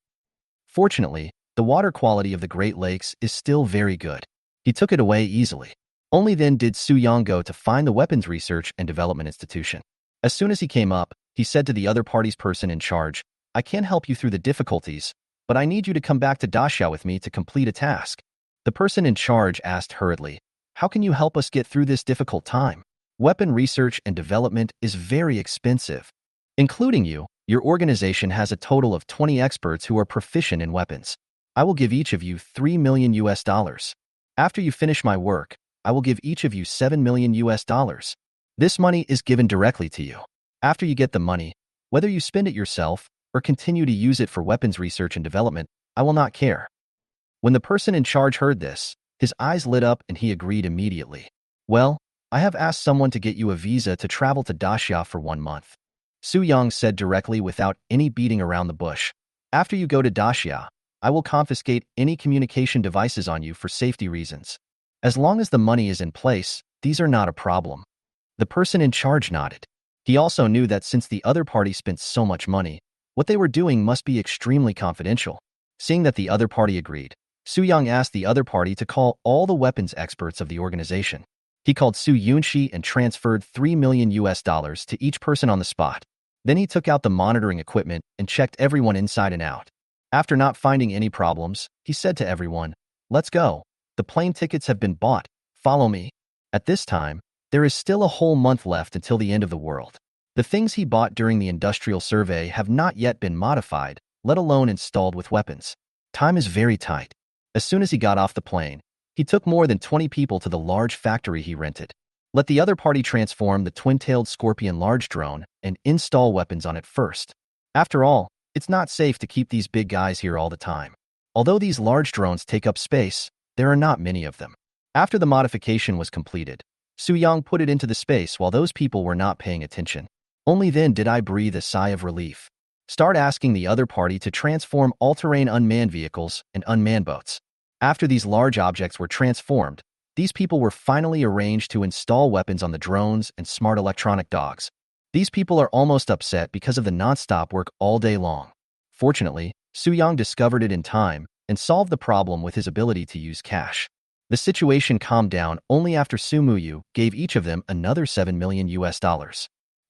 Fortunately, the water quality of the Great Lakes is still very good. He took it away easily. Only then did Su Yang go to find the Weapons Research and Development Institution. As soon as he came up, he said to the other party's person in charge, "I can help you through the difficulties, but I need you to come back to Daxia with me to complete a task." The person in charge asked hurriedly, "How can you help us get through this difficult time? Weapon research and development is very expensive. Including you, your organization has a total of 20 experts who are proficient in weapons. I will give each of you $3 million US. After you finish my work, I will give each of you $7 million US. This money is given directly to you. After you get the money, whether you spend it yourself or continue to use it for weapons research and development, I will not care." When the person in charge heard this, his eyes lit up and he agreed immediately. "Well, I have asked someone to get you a visa to travel to Daxia for 1 month." Su Yang said directly without any beating around the bush. "After you go to Daxia, I will confiscate any communication devices on you for safety reasons. As long as the money is in place, these are not a problem." The person in charge nodded. He also knew that since the other party spent so much money, what they were doing must be extremely confidential. Seeing that the other party agreed, Su Yang asked the other party to call all the weapons experts of the organization. He called Su Yunxi and transferred $3 million US to each person on the spot. Then he took out the monitoring equipment and checked everyone inside and out. After not finding any problems, he said to everyone, "Let's go. The plane tickets have been bought. Follow me." At this time, there is still a whole month left until the end of the world. The things he bought during the industrial survey have not yet been modified, let alone installed with weapons. Time is very tight. As soon as he got off the plane, he took more than 20 people to the large factory he rented. Let the other party transform the twin-tailed scorpion large drone and install weapons on it first. After all, it's not safe to keep these big guys here all the time. Although these large drones take up space, there are not many of them. After the modification was completed, Su-young put it into the space while those people were not paying attention. Only then did I breathe a sigh of relief. Start asking the other party to transform all-terrain unmanned vehicles and unmanned boats. After these large objects were transformed, these people were finally arranged to install weapons on the drones and smart electronic dogs. These people are almost upset because of the non-stop work all day long. Fortunately, Su-young discovered it in time and solved the problem with his ability to use cash. The situation calmed down only after Su-muyu gave each of them another $7 million.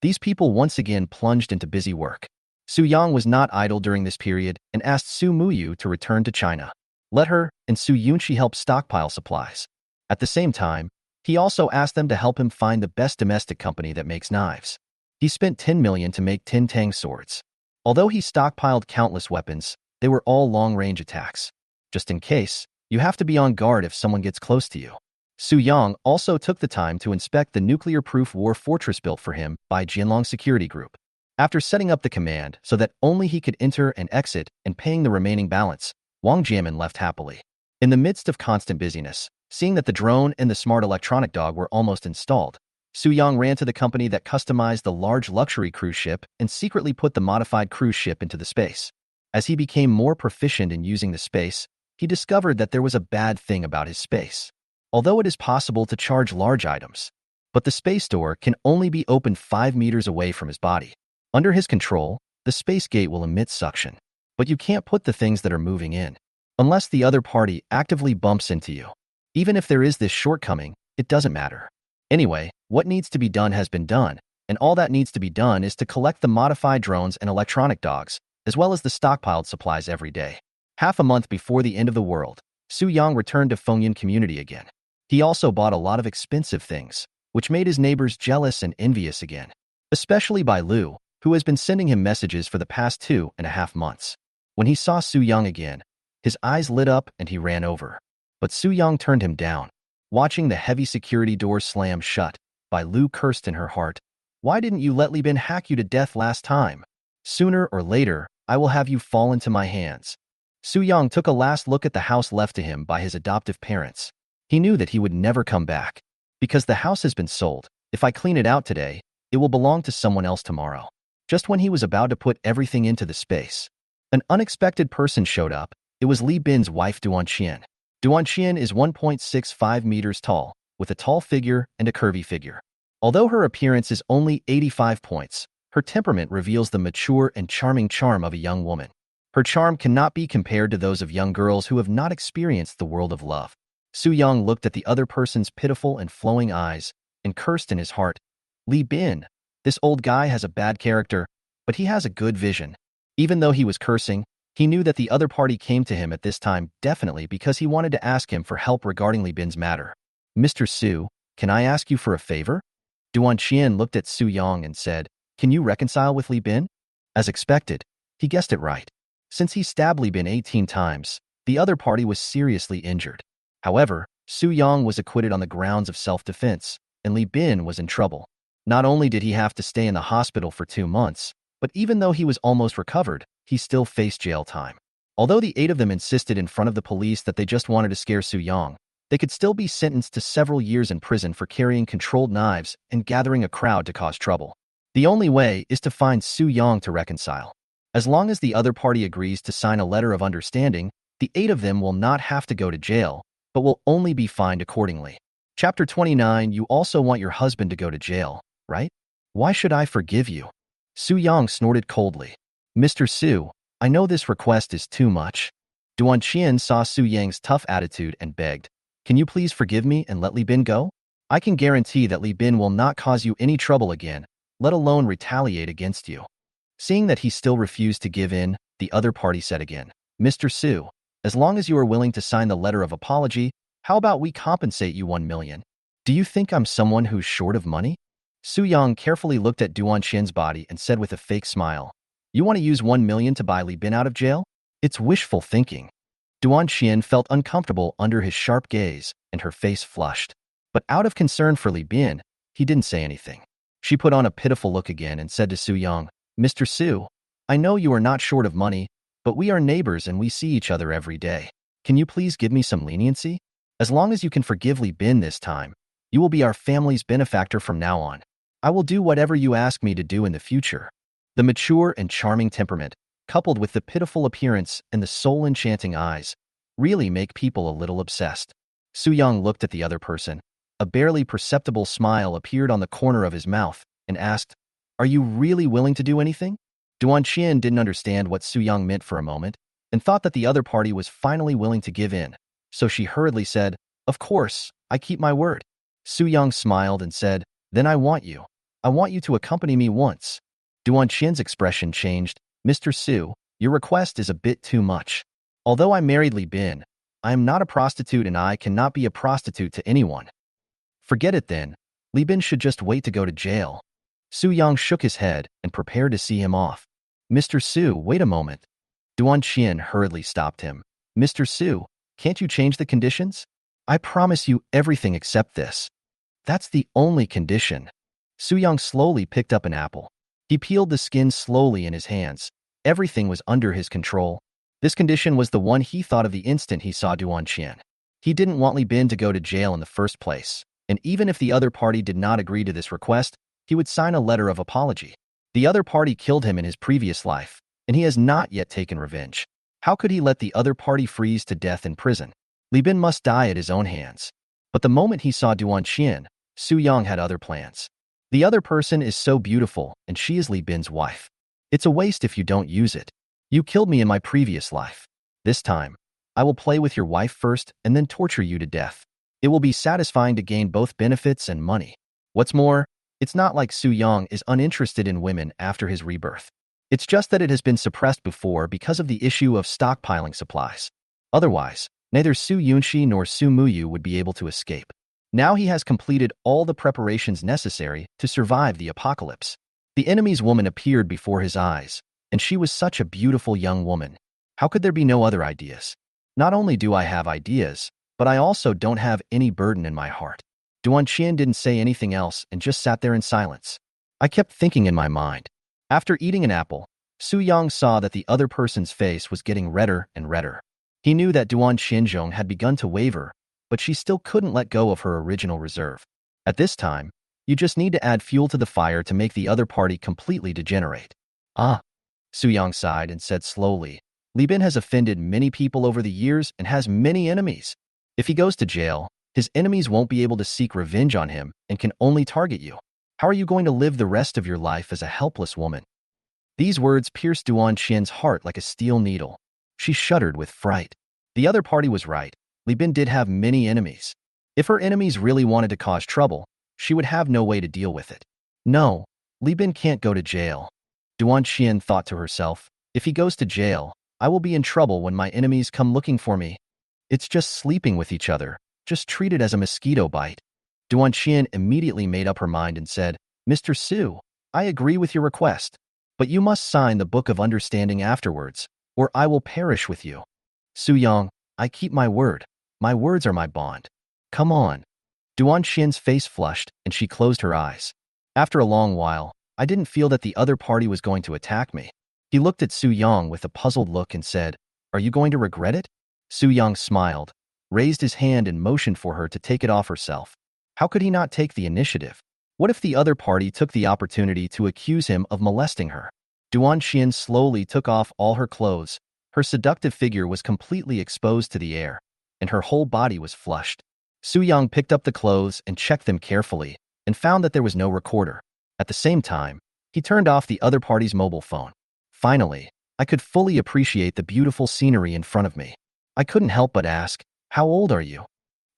These people once again plunged into busy work. Su-young was not idle during this period and asked Su-muyu to return to China. Let her and Su-yunshi help stockpile supplies. At the same time, he also asked them to help him find the best domestic company that makes knives. He spent 10 million to make 10 Tang swords. Although he stockpiled countless weapons, they were all long-range attacks. Just in case, you have to be on guard if someone gets close to you. Su-young also took the time to inspect the nuclear-proof war fortress built for him by Jianlong Security Group. After setting up the command so that only he could enter and exit and paying the remaining balance, Wang Jianmin left happily. In the midst of constant busyness, seeing that the drone and the smart electronic dog were almost installed, Su-young ran to the company that customized the large luxury cruise ship and secretly put the modified cruise ship into the space. As he became more proficient in using the space, he discovered that there was a bad thing about his space. Although it is possible to charge large items, but the space door can only be opened 5 meters away from his body. Under his control, the space gate will emit suction, but you can't put the things that are moving in, unless the other party actively bumps into you. Even if there is this shortcoming, it doesn't matter. Anyway, what needs to be done has been done, and all that needs to be done is to collect the modified drones and electronic dogs, as well as the stockpiled supplies every day. Half a month before the end of the world, Su-young returned to Fengyan community again. He also bought a lot of expensive things, which made his neighbors jealous and envious again, especially by Lu, who has been sending him messages for the past 2.5 months. When he saw Su-young again, his eyes lit up and he ran over. But Su-young turned him down. Watching the heavy security door slam shut, Bai Lu cursed in her heart. "Why didn't you let Li Bin hack you to death last time? Sooner or later, I will have you fall into my hands." Su-young took a last look at the house left to him by his adoptive parents. He knew that he would never come back. Because the house has been sold, if I clean it out today, it will belong to someone else tomorrow. Just when he was about to put everything into the space, an unexpected person showed up. It was Li Bin's wife Duanqian. Duanqian is 1.65 meters tall, with a tall figure and a curvy figure. Although her appearance is only 85 points, her temperament reveals the mature and charming charm of a young woman. Her charm cannot be compared to those of young girls who have not experienced the world of love. Su-young looked at the other person's pitiful and flowing eyes and cursed in his heart. Li Bin, this old guy has a bad character, but he has a good vision. Even though he was cursing, he knew that the other party came to him at this time definitely because he wanted to ask him for help regarding Li Bin's matter. "Mr. Su, can I ask you for a favor?" Duanqian looked at Su-young and said, "Can you reconcile with Li Bin?" As expected, he guessed it right. Since he stabbed Li Bin 18 times, the other party was seriously injured. However, Su-young was acquitted on the grounds of self-defense, and Li Bin was in trouble. Not only did he have to stay in the hospital for 2 months, but even though he was almost recovered, he still faced jail time. Although the 8 of them insisted in front of the police that they just wanted to scare Su-young, they could still be sentenced to several years in prison for carrying controlled knives and gathering a crowd to cause trouble. The only way is to find Su-young to reconcile. As long as the other party agrees to sign a letter of understanding, the 8 of them will not have to go to jail, but will only be fined accordingly. Chapter 29. You also want your husband to go to jail, right? Why should I forgive you? Su-young snorted coldly. "Mr. Su, I know this request is too much." Duanqian saw Su-young's tough attitude and begged, "Can you please forgive me and let Li Bin go? I can guarantee that Li Bin will not cause you any trouble again, let alone retaliate against you." Seeing that he still refused to give in, the other party said again, Mr. Su, as long as you are willing to sign the letter of apology, how about we compensate you 1 million? Do you think I'm someone who's short of money? Su Yang carefully looked at Duan Qian's body and said with a fake smile, you want to use 1 million to buy Li Bin out of jail? It's wishful thinking. Duan Qian felt uncomfortable under his sharp gaze, and her face flushed. But out of concern for Li Bin, he didn't say anything. She put on a pitiful look again and said to Su Yang, Mr. Su, I know you are not short of money, but we are neighbors and we see each other every day. Can you please give me some leniency? As long as you can forgive Li Bin this time, you will be our family's benefactor from now on. I will do whatever you ask me to do in the future. The mature and charming temperament, coupled with the pitiful appearance and the soul-enchanting eyes, really make people a little obsessed. Su Yang looked at the other person. A barely perceptible smile appeared on the corner of his mouth and asked, are you really willing to do anything? Duan Qian didn't understand what Su Yang meant for a moment and thought that the other party was finally willing to give in, so she hurriedly said, of course, I keep my word. Su Yang smiled and said, then I want you to accompany me once. Duan Qian's expression changed. Mr. Su, your request is a bit too much. Although I married Li Bin, I am not a prostitute and I cannot be a prostitute to anyone. Forget it then. Li Bin should just wait to go to jail. Su Yang shook his head and prepared to see him off. Mr. Su, wait a moment. Duan Qian hurriedly stopped him. Mr. Su, can't you change the conditions? I promise you everything except this. That's the only condition. Su Yang slowly picked up an apple. He peeled the skin slowly in his hands. Everything was under his control. This condition was the one he thought of the instant he saw Duan Qian. He didn't want Li Bin to go to jail in the first place, and even if the other party did not agree to this request, he would sign a letter of apology. The other party killed him in his previous life, and he has not yet taken revenge. How could he let the other party freeze to death in prison? Li Bin must die at his own hands. But the moment he saw Duan Qian, Su Yang had other plans. The other person is so beautiful, and she is Li Bin's wife. It's a waste if you don't use it. You killed me in my previous life. This time, I will play with your wife first and then torture you to death. It will be satisfying to gain both benefits and money. What's more, it's not like Su Yang is uninterested in women after his rebirth. It's just that it has been suppressed before because of the issue of stockpiling supplies. Otherwise, neither Su Yunxi nor Su Muyu would be able to escape. Now he has completed all the preparations necessary to survive the apocalypse. The enemy's woman appeared before his eyes, and she was such a beautiful young woman. How could there be no other ideas? Not only do I have ideas, but I also don't have any burden in my heart. Duan Qian didn't say anything else and just sat there in silence. I kept thinking in my mind. After eating an apple, Su Yang saw that the other person's face was getting redder and redder. He knew that Duan Qianzhong had begun to waver, but she still couldn't let go of her original reserve. At this time, you just need to add fuel to the fire to make the other party completely degenerate. Ah, Su Yang sighed and said slowly, Li Bin has offended many people over the years and has many enemies. If he goes to jail, his enemies won't be able to seek revenge on him and can only target you. How are you going to live the rest of your life as a helpless woman? These words pierced Duan Qian's heart like a steel needle. She shuddered with fright. The other party was right. Li Bin did have many enemies. If her enemies really wanted to cause trouble, she would have no way to deal with it. No, Li Bin can't go to jail. Duan Qian thought to herself, if he goes to jail, I will be in trouble when my enemies come looking for me. It's just sleeping with each other. Just treat it as a mosquito bite. Duan Qian immediately made up her mind and said, Mr. Su, I agree with your request, but you must sign the Book of Understanding afterwards, or I will perish with you. Su Yang, I keep my word. My words are my bond. Come on. Duan Qian's face flushed, and she closed her eyes. After a long while, I didn't feel that the other party was going to attack me. He looked at Su Yang with a puzzled look and said, are you going to regret it? Su Yang smiled, raised his hand and motioned for her to take it off herself. How could he not take the initiative? What if the other party took the opportunity to accuse him of molesting her? Duan Qian slowly took off all her clothes. Her seductive figure was completely exposed to the air, and her whole body was flushed. Su Yang picked up the clothes and checked them carefully, and found that there was no recorder. At the same time, he turned off the other party's mobile phone. Finally, I could fully appreciate the beautiful scenery in front of me. I couldn't help but ask, how old are you?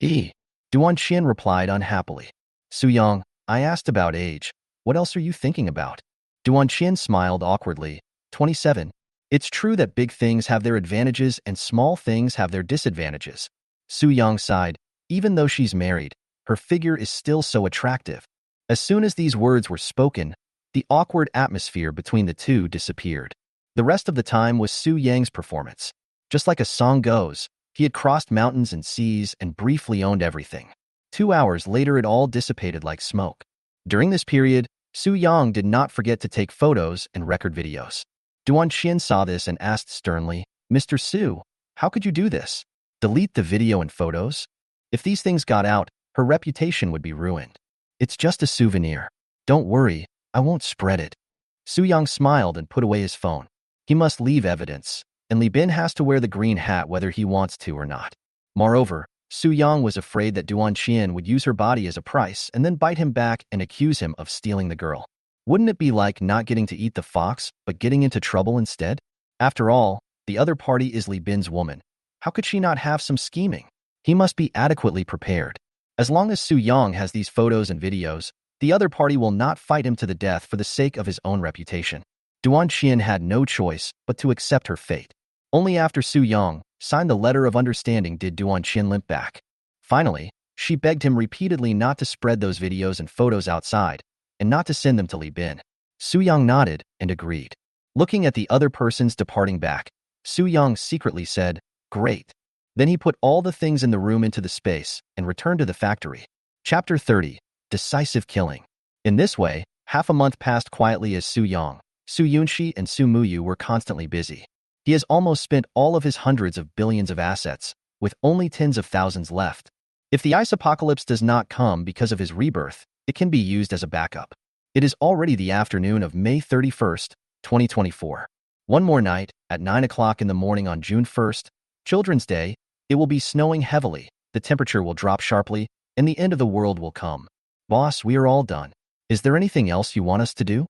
Duan Qian replied unhappily. Su Yang, I asked about age. What else are you thinking about? Duanqian smiled awkwardly. 27. It's true that big things have their advantages and small things have their disadvantages. Su Yang sighed. Even though she's married, her figure is still so attractive. As soon as these words were spoken, the awkward atmosphere between the two disappeared. The rest of the time was Su Yang's performance. Just like a song goes, he had crossed mountains and seas and briefly owned everything. 2 hours later, it all dissipated like smoke. During this period, Su Yang did not forget to take photos and record videos. Duanqian saw this and asked sternly, Mr. Su, how could you do this? Delete the video and photos? If these things got out, her reputation would be ruined. It's just a souvenir. Don't worry, I won't spread it. Su Yang smiled and put away his phone. He must leave evidence, and Li Bin has to wear the green hat whether he wants to or not. Moreover, Su Yang was afraid that Duanqian would use her body as a price and then bite him back and accuse him of stealing the girl. Wouldn't it be like not getting to eat the fox, but getting into trouble instead? After all, the other party is Li Bin's woman. How could she not have some scheming? He must be adequately prepared. As long as Su Yang has these photos and videos, the other party will not fight him to the death for the sake of his own reputation. Duanqian had no choice but to accept her fate. Only after Su Yang signed the letter of understanding did Duanqian limp back. Finally, she begged him repeatedly not to spread those videos and photos outside, and not to send them to Li Bin. Su Yang nodded and agreed. Looking at the other persons departing back, Su Yang secretly said, "Great." Then he put all the things in the room into the space and returned to the factory. Chapter 30. Decisive Killing. In this way, half a month passed quietly as Su Yang, Su Yunxi, and Su Muyu were constantly busy. He has almost spent all of his hundreds of billions of assets, with only tens of thousands left. If the ice apocalypse does not come because of his rebirth, it can be used as a backup. It is already the afternoon of May 31st, 2024. One more night, at 9 o'clock in the morning on June 1st, Children's Day, it will be snowing heavily, the temperature will drop sharply, and the end of the world will come. Boss, we are all done. Is there anything else you want us to do?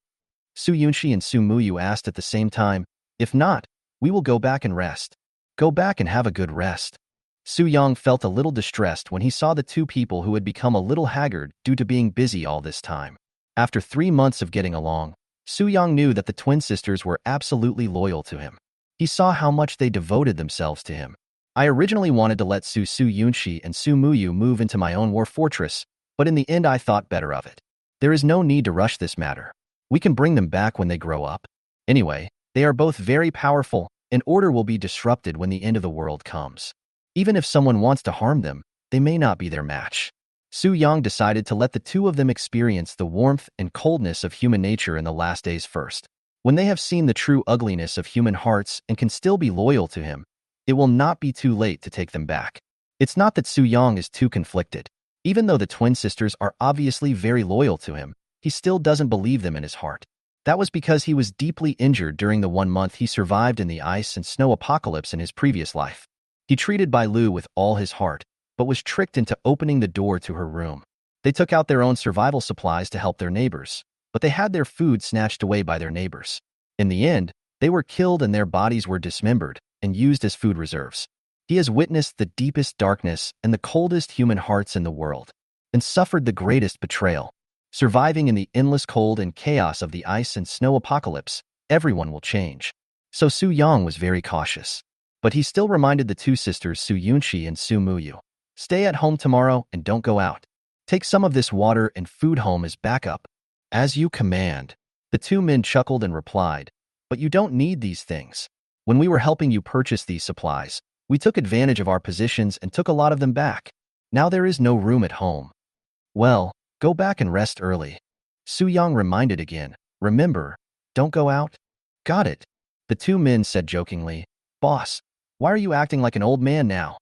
Su Yunxi and Su Muyu asked at the same time. If not, we will go back and rest. Go back and have a good rest. Su Yang felt a little distressed when he saw the two people who had become a little haggard due to being busy all this time. After 3 months of getting along, Su Yang knew that the twin sisters were absolutely loyal to him. He saw how much they devoted themselves to him. I originally wanted to let Su Yunxi and Su Muyu move into my own war fortress, but in the end I thought better of it. There is no need to rush this matter. We can bring them back when they grow up. Anyway, they are both very powerful, and order will be disrupted when the end of the world comes. Even if someone wants to harm them, they may not be their match. Su Yang decided to let the two of them experience the warmth and coldness of human nature in the last days first. When they have seen the true ugliness of human hearts and can still be loyal to him, it will not be too late to take them back. It's not that Su Yang is too conflicted. Even though the twin sisters are obviously very loyal to him, he still doesn't believe them in his heart. That was because he was deeply injured during the 1 month he survived in the ice and snow apocalypse in his previous life. He treated Bai Lu with all his heart, but was tricked into opening the door to her room. They took out their own survival supplies to help their neighbors, but they had their food snatched away by their neighbors. In the end, they were killed and their bodies were dismembered and used as food reserves. He has witnessed the deepest darkness and the coldest human hearts in the world, and suffered the greatest betrayal. Surviving in the endless cold and chaos of the ice and snow apocalypse, everyone will change. So Su Yang was very cautious. But he still reminded the two sisters Su Yunxi and Su Muyu, "Stay at home tomorrow and don't go out. Take some of this water and food home as backup." "As you command." The two men chuckled and replied, "But you don't need these things. When we were helping you purchase these supplies, we took advantage of our positions and took a lot of them back. Now there is no room at home." "Well, go back and rest early." Su Yang reminded again, "Remember, don't go out." "Got it." The two men said jokingly, "Boss, why are you acting like an old man now?"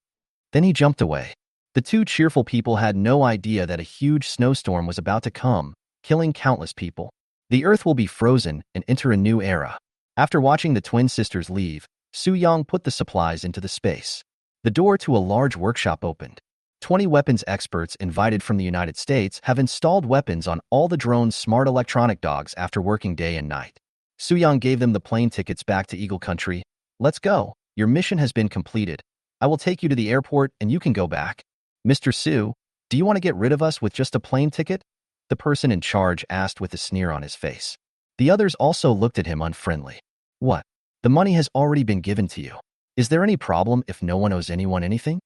Then he jumped away. The two cheerful people had no idea that a huge snowstorm was about to come, killing countless people. The earth will be frozen and enter a new era. After watching the twin sisters leave, Su Yang put the supplies into the space. The door to a large workshop opened. 20 weapons experts invited from the United States have installed weapons on all the drone's smart electronic dogs after working day and night. Su Yang gave them the plane tickets back to Eagle Country. "Let's go. Your mission has been completed. I will take you to the airport and you can go back." "Mr. Su, do you want to get rid of us with just a plane ticket?" the person in charge asked with a sneer on his face. The others also looked at him unfriendly. What? The money has already been given to you. Is there any problem if no one owes anyone anything?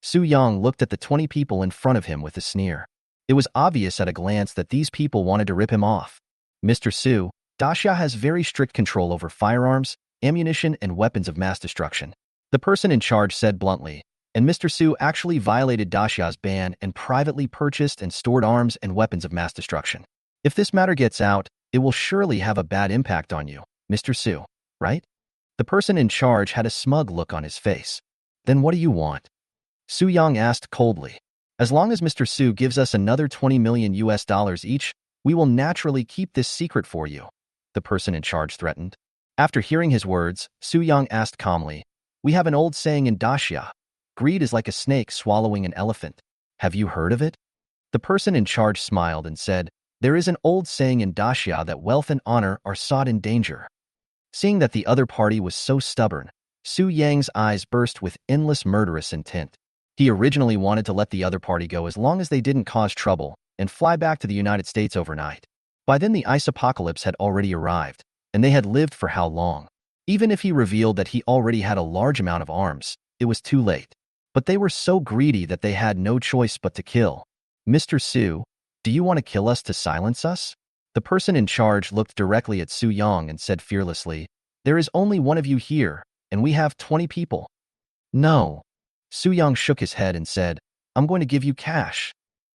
Su Yang looked at the 20 people in front of him with a sneer. It was obvious at a glance that these people wanted to rip him off. Mr. Su, Daxia has very strict control over firearms, ammunition, and weapons of mass destruction. The person in charge said bluntly, and Mr. Su actually violated Daxia's ban and privately purchased and stored arms and weapons of mass destruction. If this matter gets out, it will surely have a bad impact on you, Mr. Su, right? The person in charge had a smug look on his face. Then what do you want? Su Yang asked coldly. As long as Mr. Su gives us another 20 million US dollars each, we will naturally keep this secret for you, the person in charge threatened. After hearing his words, Su Yang asked calmly, we have an old saying in Daxia, greed is like a snake swallowing an elephant. Have you heard of it? The person in charge smiled and said, there is an old saying in Daxia that wealth and honor are sought in danger. Seeing that the other party was so stubborn, Su Yang's eyes burst with endless murderous intent. He originally wanted to let the other party go as long as they didn't cause trouble and fly back to the United States overnight. By then the ice apocalypse had already arrived, and they had lived for how long? Even if he revealed that he already had a large amount of arms, it was too late. But they were so greedy that they had no choice but to kill. Mr. Su, do you want to kill us to silence us? The person in charge looked directly at Su Yang and said fearlessly, there is only one of you here, and we have 20 people. No. Su Yang shook his head and said, I'm going to give you cash.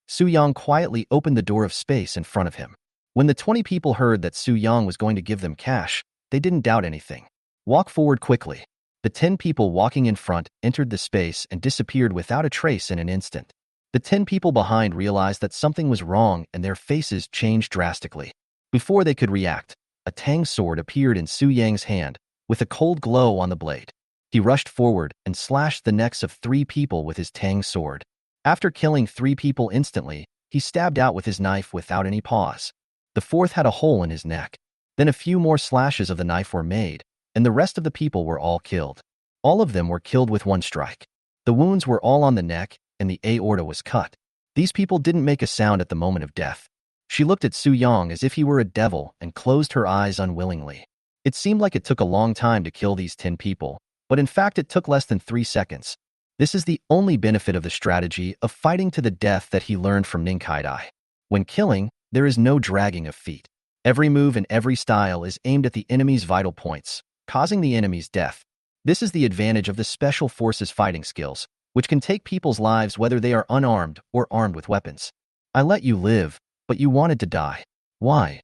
Su Yang quietly opened the door of space in front of him. When the 20 people heard that Su Yang was going to give them cash, they didn't doubt anything. Walk forward quickly. The 10 people walking in front entered the space and disappeared without a trace in an instant. The 10 people behind realized that something was wrong and their faces changed drastically. Before they could react, a Tang sword appeared in Su Yang's hand, with a cold glow on the blade. He rushed forward and slashed the necks of 3 people with his Tang sword. After killing 3 people instantly, he stabbed out with his knife without any pause. The 4th had a hole in his neck. Then a few more slashes of the knife were made, and the rest of the people were all killed. All of them were killed with one strike. The wounds were all on the neck, and the aorta was cut. These people didn't make a sound at the moment of death. She looked at Su Yang as if he were a devil and closed her eyes unwillingly. It seemed like it took a long time to kill these 10 people, but in fact it took less than 3 seconds. This is the only benefit of the strategy of fighting to the death that he learned from Ninkaidai. When killing, there is no dragging of feet. Every move and every style is aimed at the enemy's vital points, causing the enemy's death. This is the advantage of the Special Forces fighting skills, which can take people's lives whether they are unarmed or armed with weapons. I let you live, but you wanted to die. Why?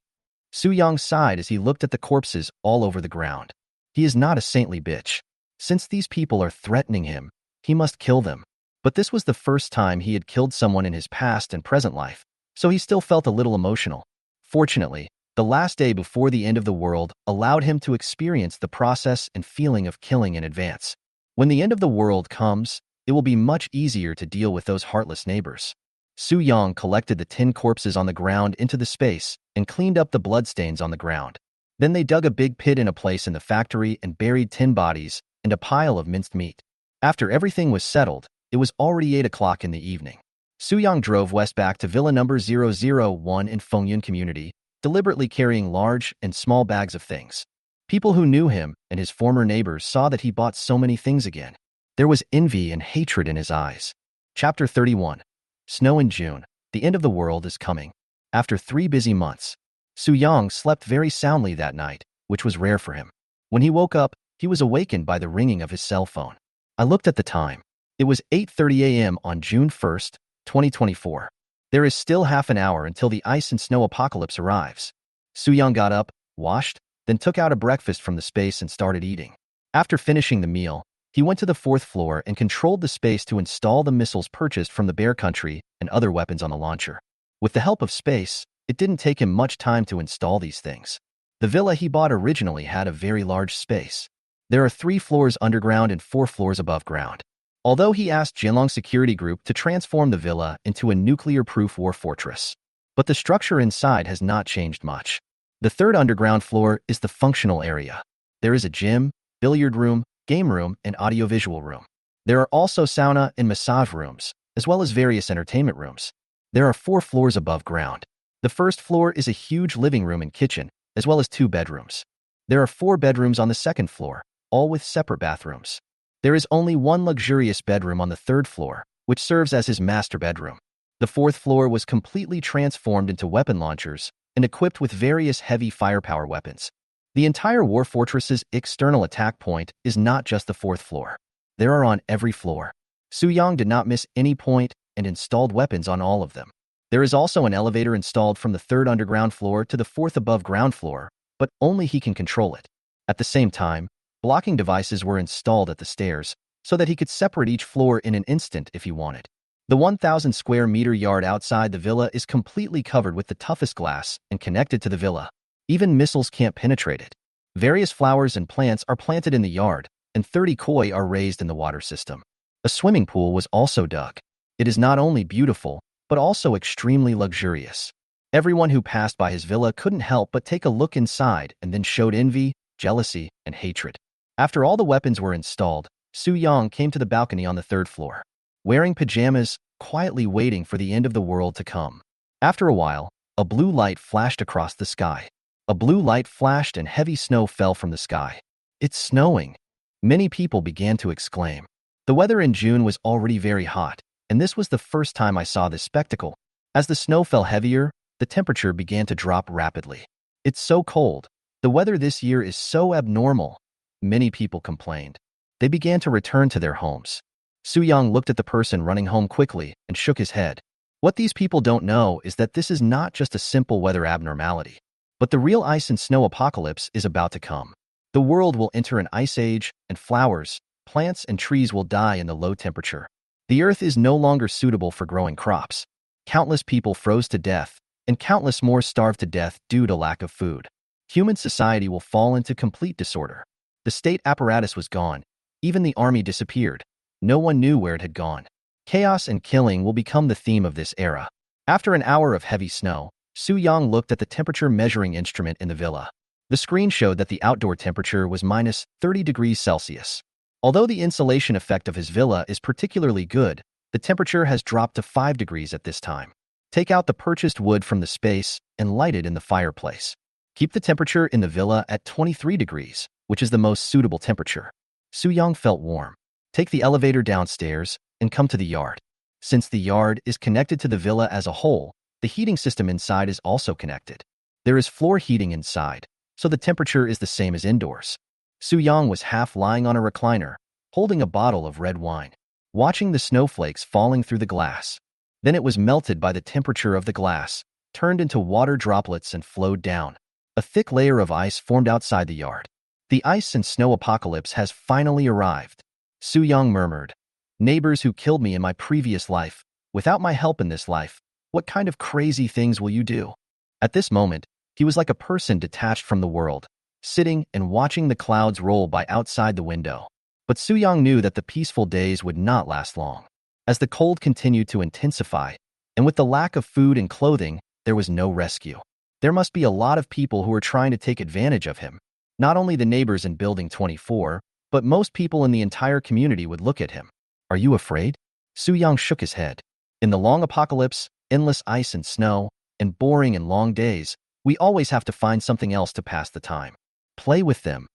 Su Yang sighed as he looked at the corpses all over the ground. He is not a saintly bitch. Since these people are threatening him, he must kill them. But this was the first time he had killed someone in his past and present life, so he still felt a little emotional. Fortunately, the last day before the end of the world allowed him to experience the process and feeling of killing in advance. When the end of the world comes, it will be much easier to deal with those heartless neighbors. Su Yang collected the 10 corpses on the ground into the space and cleaned up the bloodstains on the ground. Then they dug a big pit in a place in the factory and buried 10 bodies and a pile of minced meat. After everything was settled, it was already 8 o'clock in the evening. Su Yang drove west back to Villa number 001 in Fengyun Community, deliberately carrying large and small bags of things. People who knew him and his former neighbors saw that he bought so many things again. There was envy and hatred in his eyes. Chapter 31. Snow in June. The end of the world is coming. After 3 busy months, Su Yang slept very soundly that night, which was rare for him. When he woke up, he was awakened by the ringing of his cell phone. I looked at the time. It was 8:30 a.m. on June 1st, 2024. There is still half an hour until the ice and snow apocalypse arrives. Su Yang got up, washed, then took out a breakfast from the space and started eating. After finishing the meal, he went to the 4th floor and controlled the space to install the missiles purchased from the Bear Country and other weapons on the launcher. With the help of space, it didn't take him much time to install these things. The villa he bought originally had a very large space. There are 3 floors underground and 4 floors above ground. Although he asked Jinlong Security Group to transform the villa into a nuclear-proof war fortress. But the structure inside has not changed much. The 3rd underground floor is the functional area. There is a gym, billiard room, game room, and audiovisual room. There are also sauna and massage rooms, as well as various entertainment rooms. There are 4 floors above ground. The 1st floor is a huge living room and kitchen, as well as 2 bedrooms. There are 4 bedrooms on the second floor, all with separate bathrooms. There is only one luxurious bedroom on the 3rd floor, which serves as his master bedroom. The 4th floor was completely transformed into weapon launchers and equipped with various heavy firepower weapons. The entire war fortress's external attack point is not just the 4th floor. There are on every floor. Su-young did not miss any point and installed weapons on all of them. There is also an elevator installed from the 3rd underground floor to the 4th above ground floor, but only he can control it. At the same time, blocking devices were installed at the stairs so that he could separate each floor in an instant if he wanted. The 1,000 square meter yard outside the villa is completely covered with the toughest glass and connected to the villa. Even missiles can't penetrate it. Various flowers and plants are planted in the yard, and 30 koi are raised in the water system. A swimming pool was also dug. It is not only beautiful, but also extremely luxurious. Everyone who passed by his villa couldn't help but take a look inside and then showed envy, jealousy, and hatred. After all the weapons were installed, Su-young came to the balcony on the 3rd floor, wearing pajamas, quietly waiting for the end of the world to come. After a while, a blue light flashed across the sky. A blue light flashed and heavy snow fell from the sky. It's snowing. Many people began to exclaim. The weather in June was already very hot, and this was the first time I saw this spectacle. As the snow fell heavier, the temperature began to drop rapidly. It's so cold. The weather this year is so abnormal. Many people complained. They began to return to their homes. Su-young looked at the person running home quickly and shook his head. What these people don't know is that this is not just a simple weather abnormality, but the real ice and snow apocalypse is about to come. The world will enter an ice age, and flowers, plants, and trees will die in the low temperature. The earth is no longer suitable for growing crops. Countless people froze to death, and countless more starved to death due to lack of food. Human society will fall into complete disorder. The state apparatus was gone. Even the army disappeared. No one knew where it had gone. Chaos and killing will become the theme of this era. After an hour of heavy snow, Su-young looked at the temperature measuring instrument in the villa. The screen showed that the outdoor temperature was minus 30 degrees Celsius. Although the insulation effect of his villa is particularly good, the temperature has dropped to 5 degrees at this time. Take out the purchased wood from the space and light it in the fireplace. Keep the temperature in the villa at 23 degrees, which is the most suitable temperature. Su-young felt warm. Take the elevator downstairs and come to the yard. Since the yard is connected to the villa as a whole, the heating system inside is also connected. There is floor heating inside, so the temperature is the same as indoors. Su-young was half lying on a recliner, holding a bottle of red wine, watching the snowflakes falling through the glass. Then it was melted by the temperature of the glass, turned into water droplets and flowed down. A thick layer of ice formed outside the yard. The ice and snow apocalypse has finally arrived. Su-young murmured, "Neighbors who killed me in my previous life, without my help in this life, what kind of crazy things will you do?" At this moment, he was like a person detached from the world, sitting and watching the clouds roll by outside the window. But Su-young knew that the peaceful days would not last long. As the cold continued to intensify, and with the lack of food and clothing, there was no rescue. There must be a lot of people who were trying to take advantage of him. Not only the neighbors in Building 24, but most people in the entire community would look at him. "Are you afraid?" Su-young shook his head. In the long apocalypse, endless ice and snow, and boring and long days, we always have to find something else to pass the time. Play with them.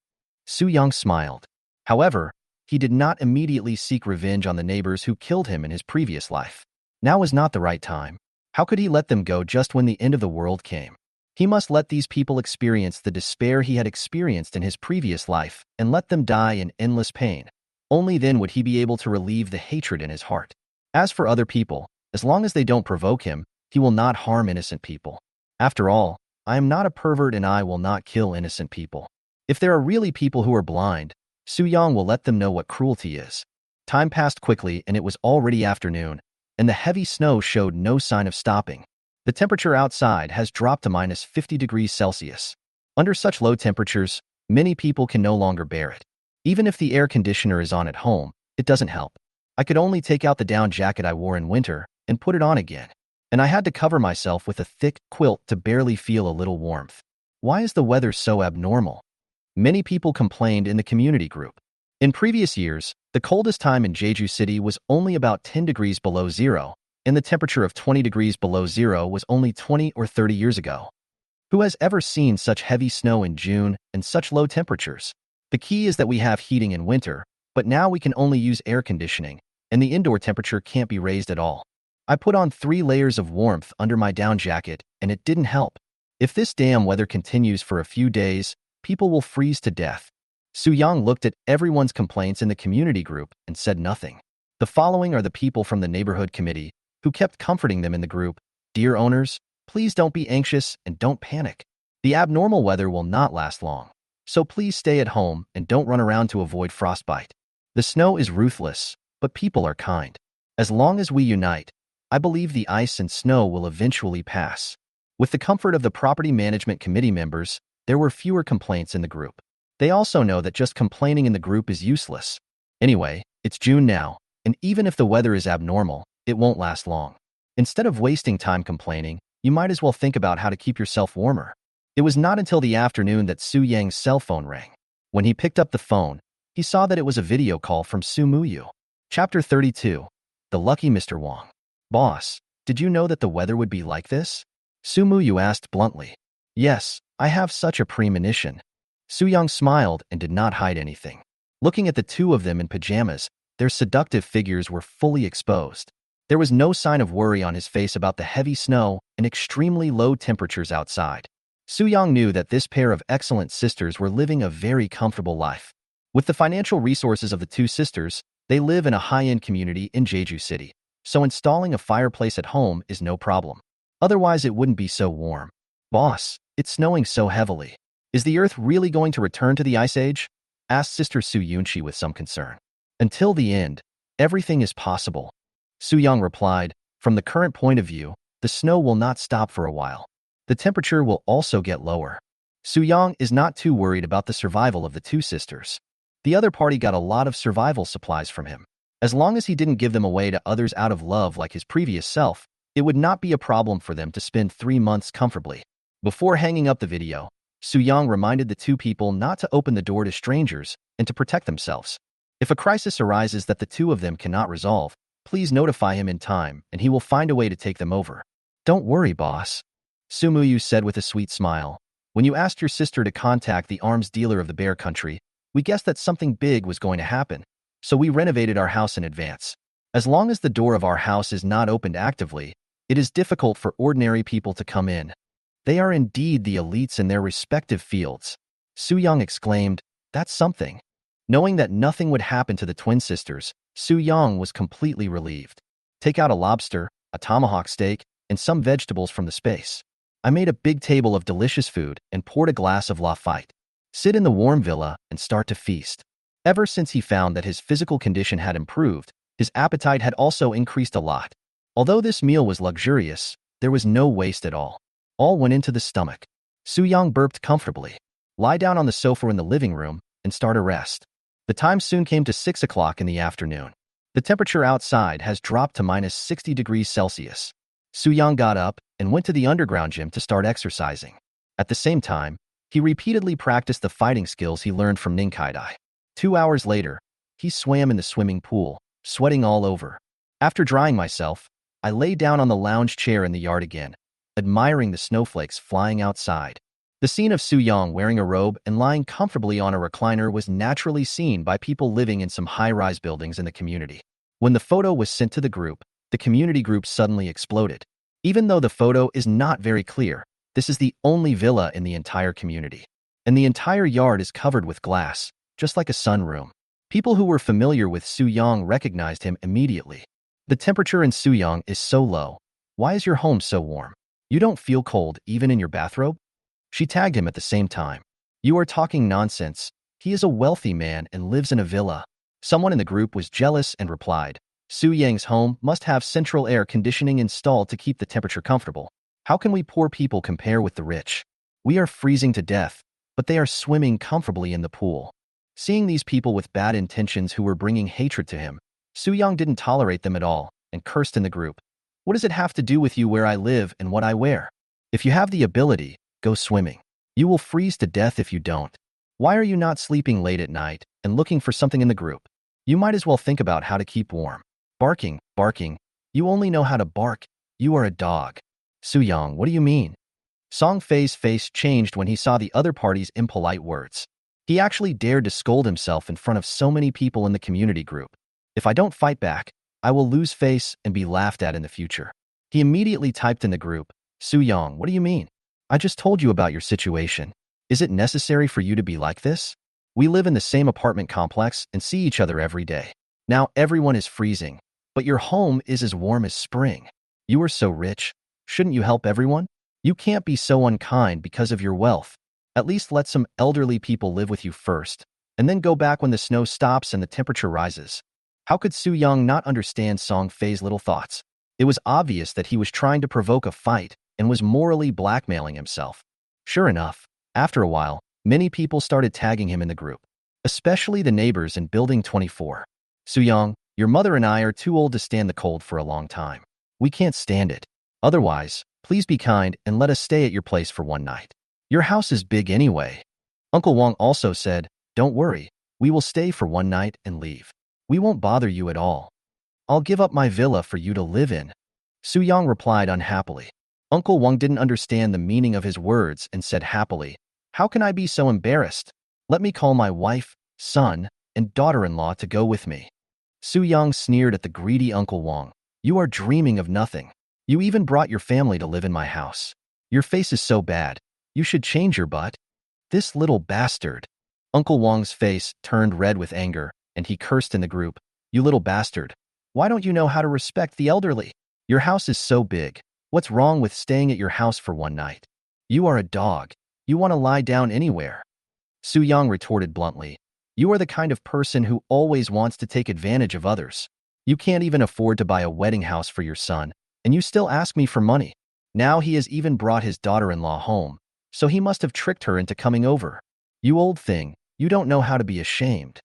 Su-young smiled. However, he did not immediately seek revenge on the neighbors who killed him in his previous life. Now was not the right time. How could he let them go just when the end of the world came? He must let these people experience the despair he had experienced in his previous life and let them die in endless pain. Only then would he be able to relieve the hatred in his heart. As for other people, as long as they don't provoke him, he will not harm innocent people. After all, I am not a pervert and I will not kill innocent people. If there are really people who are blind, Su-young will let them know what cruelty is. Time passed quickly and it was already afternoon, and the heavy snow showed no sign of stopping. The temperature outside has dropped to minus 50 degrees Celsius. Under such low temperatures, many people can no longer bear it. Even if the air conditioner is on at home, it doesn't help. I could only take out the down jacket I wore in winter and put it on again. And I had to cover myself with a thick quilt to barely feel a little warmth. Why is the weather so abnormal? Many people complained in the community group. In previous years, the coldest time in Jeju City was only about 10 degrees below zero, and the temperature of 20 degrees below zero was only 20 or 30 years ago. Who has ever seen such heavy snow in June and such low temperatures? The key is that we have heating in winter, but now we can only use air conditioning, and the indoor temperature can't be raised at all. I put on 3 layers of warmth under my down jacket, and it didn't help. If this damn weather continues for a few days, people will freeze to death. Su-yang looked at everyone's complaints in the community group and said nothing. The following are the people from the neighborhood committee who kept comforting them in the group. Dear owners, please don't be anxious and don't panic. The abnormal weather will not last long, so please stay at home and don't run around to avoid frostbite. The snow is ruthless, but people are kind. As long as we unite, I believe the ice and snow will eventually pass. With the comfort of the property management committee members, there were fewer complaints in the group. They also know that just complaining in the group is useless. Anyway, it's June now, and even if the weather is abnormal, it won't last long. Instead of wasting time complaining, you might as well think about how to keep yourself warmer. It was not until the afternoon that Su Yang's cell phone rang. When he picked up the phone, he saw that it was a video call from Su Muyu. Chapter 32. The Lucky Mr. Wang. Boss, did you know that the weather would be like this? Su Muyu asked bluntly. Yes, I have such a premonition. Su Yang smiled and did not hide anything. Looking at the two of them in pajamas, their seductive figures were fully exposed. There was no sign of worry on his face about the heavy snow and extremely low temperatures outside. Su Yang knew that this pair of excellent sisters were living a very comfortable life. With the financial resources of the two sisters, they live in a high-end community in Jeju City, so installing a fireplace at home is no problem. Otherwise, it wouldn't be so warm. Boss, it's snowing so heavily. Is the Earth really going to return to the Ice Age? Asked Sister Su Yunchi with some concern. Until the end, everything is possible. Su Yang replied, from the current point of view, the snow will not stop for a while. The temperature will also get lower. Su Yang is not too worried about the survival of the two sisters. The other party got a lot of survival supplies from him. As long as he didn't give them away to others out of love like his previous self, it would not be a problem for them to spend 3 months comfortably. Before hanging up the video, Su Yang reminded the two people not to open the door to strangers and to protect themselves. If a crisis arises that the two of them cannot resolve, please notify him in time and he will find a way to take them over. Don't worry, boss. Su Muyu said with a sweet smile. When you asked your sister to contact the arms dealer of the Bear Country, we guessed that something big was going to happen, so we renovated our house in advance. As long as the door of our house is not opened actively, it is difficult for ordinary people to come in. They are indeed the elites in their respective fields. Su Yang exclaimed, that's something. Knowing that nothing would happen to the twin sisters, Su Yang was completely relieved. Take out a lobster, a tomahawk steak, and some vegetables from the space. I made a big table of delicious food and poured a glass of Lafite. Sit in the warm villa and start to feast. Ever since he found that his physical condition had improved, his appetite had also increased a lot. Although this meal was luxurious, there was no waste at all. All went into the stomach. Su Yang burped comfortably. Lie down on the sofa in the living room and start a rest. The time soon came to 6 o'clock in the afternoon. The temperature outside has dropped to minus 60 degrees Celsius. Su Yang got up and went to the underground gym to start exercising. At the same time, he repeatedly practiced the fighting skills he learned from Ninkaidai. 2 hours later, he swam in the swimming pool, sweating all over. After drying myself, I lay down on the lounge chair in the yard again, admiring the snowflakes flying outside. The scene of Su Yang wearing a robe and lying comfortably on a recliner was naturally seen by people living in some high-rise buildings in the community. When the photo was sent to the group, the community group suddenly exploded. Even though the photo is not very clear, this is the only villa in the entire community. And the entire yard is covered with glass, just like a sunroom. People who were familiar with Su Yang recognized him immediately. The temperature in Su Yang is so low. Why is your home so warm? You don't feel cold even in your bathrobe? She tagged him at the same time. You are talking nonsense. He is a wealthy man and lives in a villa. Someone in the group was jealous and replied, Su Yang's home must have central air conditioning installed to keep the temperature comfortable. How can we poor people compare with the rich? We are freezing to death, but they are swimming comfortably in the pool. Seeing these people with bad intentions who were bringing hatred to him, Su Yang didn't tolerate them at all and cursed in the group. What does it have to do with you where I live and what I wear? If you have the ability, go swimming. You will freeze to death if you don't. Why are you not sleeping late at night and looking for something in the group? You might as well think about how to keep warm. Barking, barking. You only know how to bark. You are a dog. Su Yang, what do you mean? Song Fei's face changed when he saw the other party's impolite words. He actually dared to scold himself in front of so many people in the community group. If I don't fight back, I will lose face and be laughed at in the future. He immediately typed in the group, Su-young, what do you mean? I just told you about your situation. Is it necessary for you to be like this? We live in the same apartment complex and see each other every day. Now everyone is freezing, but your home is as warm as spring. You are so rich. Shouldn't you help everyone? You can't be so unkind because of your wealth. At least let some elderly people live with you first, and then go back when the snow stops and the temperature rises. How could Su-young not understand Song Fei's little thoughts? It was obvious that he was trying to provoke a fight and was morally blackmailing himself. Sure enough, after a while, many people started tagging him in the group, especially the neighbors in Building 24. Su-young, your mother and I are too old to stand the cold for a long time. We can't stand it. Otherwise, please be kind and let us stay at your place for one night. Your house is big anyway. Uncle Wang also said, don't worry, we will stay for one night and leave. We won't bother you at all. I'll give up my villa for you to live in. Su-young replied unhappily. Uncle Wang didn't understand the meaning of his words and said happily, how can I be so embarrassed? Let me call my wife, son, and daughter-in-law to go with me. Su-young sneered at the greedy Uncle Wang. You are dreaming of nothing. You even brought your family to live in my house. Your face is so bad. You should change your butt. This little bastard. Uncle Wang's face turned red with anger, and he cursed in the group. You little bastard. Why don't you know how to respect the elderly? Your house is so big. What's wrong with staying at your house for one night? You are a dog. You want to lie down anywhere. Su-young retorted bluntly. You are the kind of person who always wants to take advantage of others. You can't even afford to buy a wedding house for your son, and you still ask me for money. Now he has even brought his daughter-in-law home, so he must have tricked her into coming over. You old thing, you don't know how to be ashamed.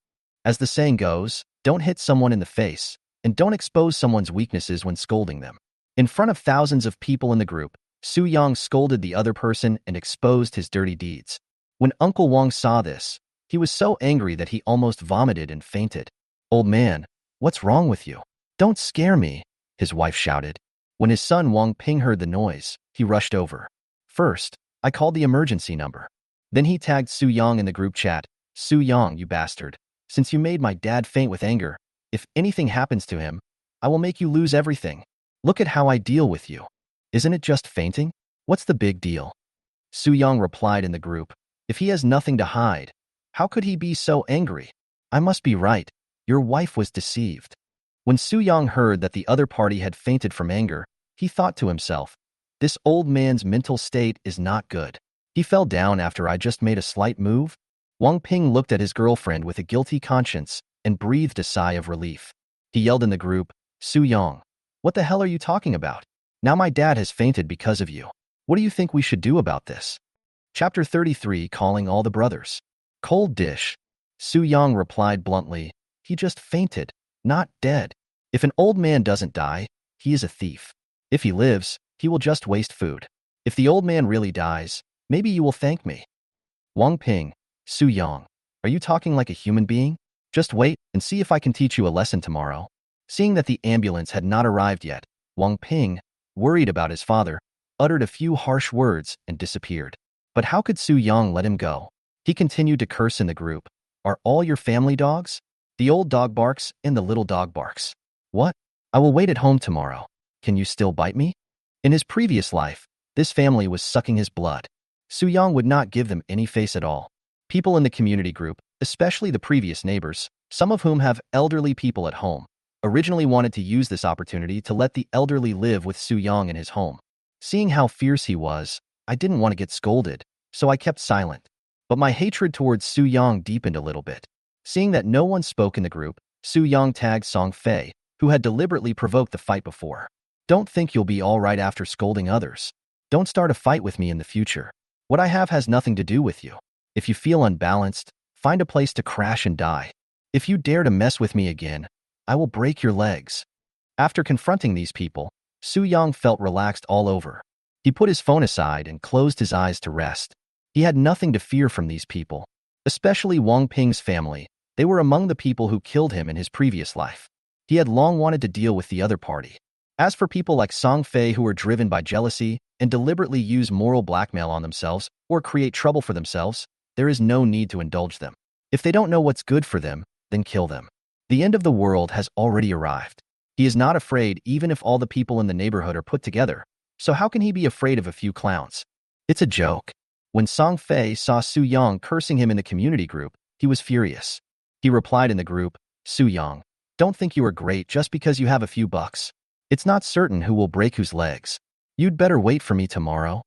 As the saying goes, don't hit someone in the face, and don't expose someone's weaknesses when scolding them. In front of thousands of people in the group, Su-young scolded the other person and exposed his dirty deeds. When Uncle Wang saw this, he was so angry that he almost vomited and fainted. Old man, what's wrong with you? Don't scare me, his wife shouted. When his son Wang Ping heard the noise, he rushed over. First, I called the emergency number. Then he tagged Su-young in the group chat. Su-young, you bastard. Since you made my dad faint with anger, if anything happens to him, I will make you lose everything. Look at how I deal with you. Isn't it just fainting? What's the big deal? Su-young replied in the group. If he has nothing to hide, how could he be so angry? I must be right. Your wife was deceived. When Su-young heard that the other party had fainted from anger, he thought to himself, this old man's mental state is not good. He fell down after I just made a slight move. Wang Ping looked at his girlfriend with a guilty conscience and breathed a sigh of relief. He yelled in the group, Su-young, what the hell are you talking about? Now my dad has fainted because of you. What do you think we should do about this? Chapter 33, Calling All the Brothers. Cold dish. Su-young replied bluntly, he just fainted, not dead. If an old man doesn't die, he is a thief. If he lives, he will just waste food. If the old man really dies, maybe you will thank me. Wang Ping, Su-young, are you talking like a human being? Just wait and see if I can teach you a lesson tomorrow. Seeing that the ambulance had not arrived yet, Wang Ping, worried about his father, uttered a few harsh words and disappeared. But how could Su-young let him go? He continued to curse in the group. Are all your family dogs? The old dog barks and the little dog barks. What? I will wait at home tomorrow. Can you still bite me? In his previous life, this family was sucking his blood. Su-young would not give them any face at all. People in the community group, especially the previous neighbors, some of whom have elderly people at home, originally wanted to use this opportunity to let the elderly live with Su-young in his home. Seeing how fierce he was, I didn't want to get scolded, so I kept silent. But my hatred towards Su-young deepened a little bit. Seeing that no one spoke in the group, Su-young tagged Song Fei, who had deliberately provoked the fight before. Don't think you'll be all right after scolding others. Don't start a fight with me in the future. What I have has nothing to do with you. If you feel unbalanced, find a place to crash and die. If you dare to mess with me again, I will break your legs. After confronting these people, Su-young felt relaxed all over. He put his phone aside and closed his eyes to rest. He had nothing to fear from these people, especially Wang Ping's family. They were among the people who killed him in his previous life. He had long wanted to deal with the other party. As for people like Song Fei who are driven by jealousy and deliberately use moral blackmail on themselves or create trouble for themselves, there is no need to indulge them. If they don't know what's good for them, then kill them. The end of the world has already arrived. He is not afraid even if all the people in the neighborhood are put together, so how can he be afraid of a few clowns? It's a joke. When Song Fei saw Su Yang cursing him in the community group, he was furious. He replied in the group, Su Yang, don't think you are great just because you have a few bucks. It's not certain who will break whose legs. You'd better wait for me tomorrow.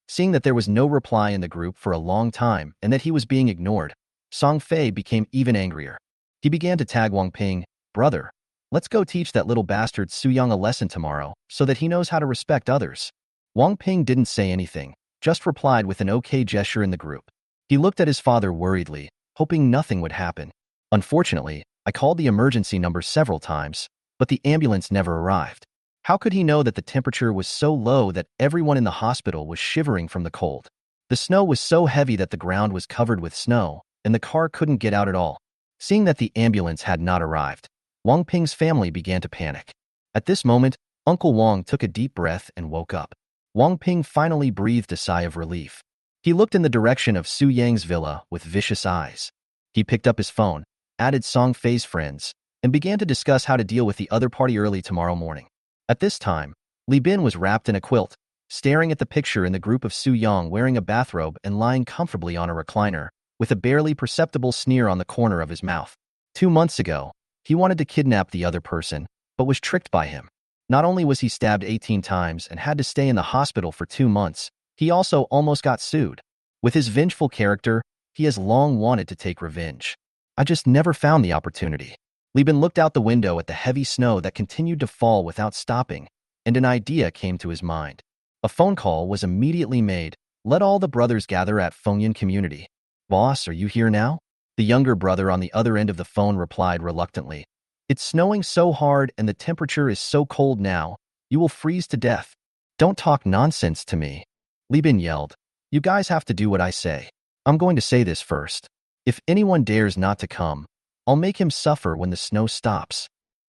Seeing that there was no reply in the group for a long time and that he was being ignored, Song Fei became even angrier. He began to tag Wang Ping, brother, let's go teach that little bastard Su Yang a lesson tomorrow so that he knows how to respect others. Wang Ping didn't say anything, just replied with an okay gesture in the group. He looked at his father worriedly, hoping nothing would happen. Unfortunately, I called the emergency number several times, but the ambulance never arrived. How could he know that the temperature was so low that everyone in the hospital was shivering from the cold? The snow was so heavy that the ground was covered with snow, and the car couldn't get out at all. Seeing that the ambulance had not arrived, Wang Ping's family began to panic. At this moment, Uncle Wang took a deep breath and woke up. Wang Ping finally breathed a sigh of relief. He looked in the direction of Su Yang's villa with vicious eyes. He picked up his phone, added Song Fei's friends, and began to discuss how to deal with the other party early tomorrow morning. At this time, Li Bin was wrapped in a quilt, staring at the picture in the group of Su Yang wearing a bathrobe and lying comfortably on a recliner, with a barely perceptible sneer on the corner of his mouth. 2 months ago, he wanted to kidnap the other person, but was tricked by him. Not only was he stabbed 18 times and had to stay in the hospital for 2 months, he also almost got sued. With his vengeful character, he has long wanted to take revenge. I just never found the opportunity. Li Bin looked out the window at the heavy snow that continued to fall without stopping, and an idea came to his mind. A phone call was immediately made. Let all the brothers gather at Fengyan community. Boss, are you here now? The younger brother on the other end of the phone replied reluctantly. It's snowing so hard and the temperature is so cold now, you will freeze to death. Don't talk nonsense to me. Li Bin yelled. You guys have to do what I say. I'm going to say this first. If anyone dares not to come, I'll make him suffer when the snow stops.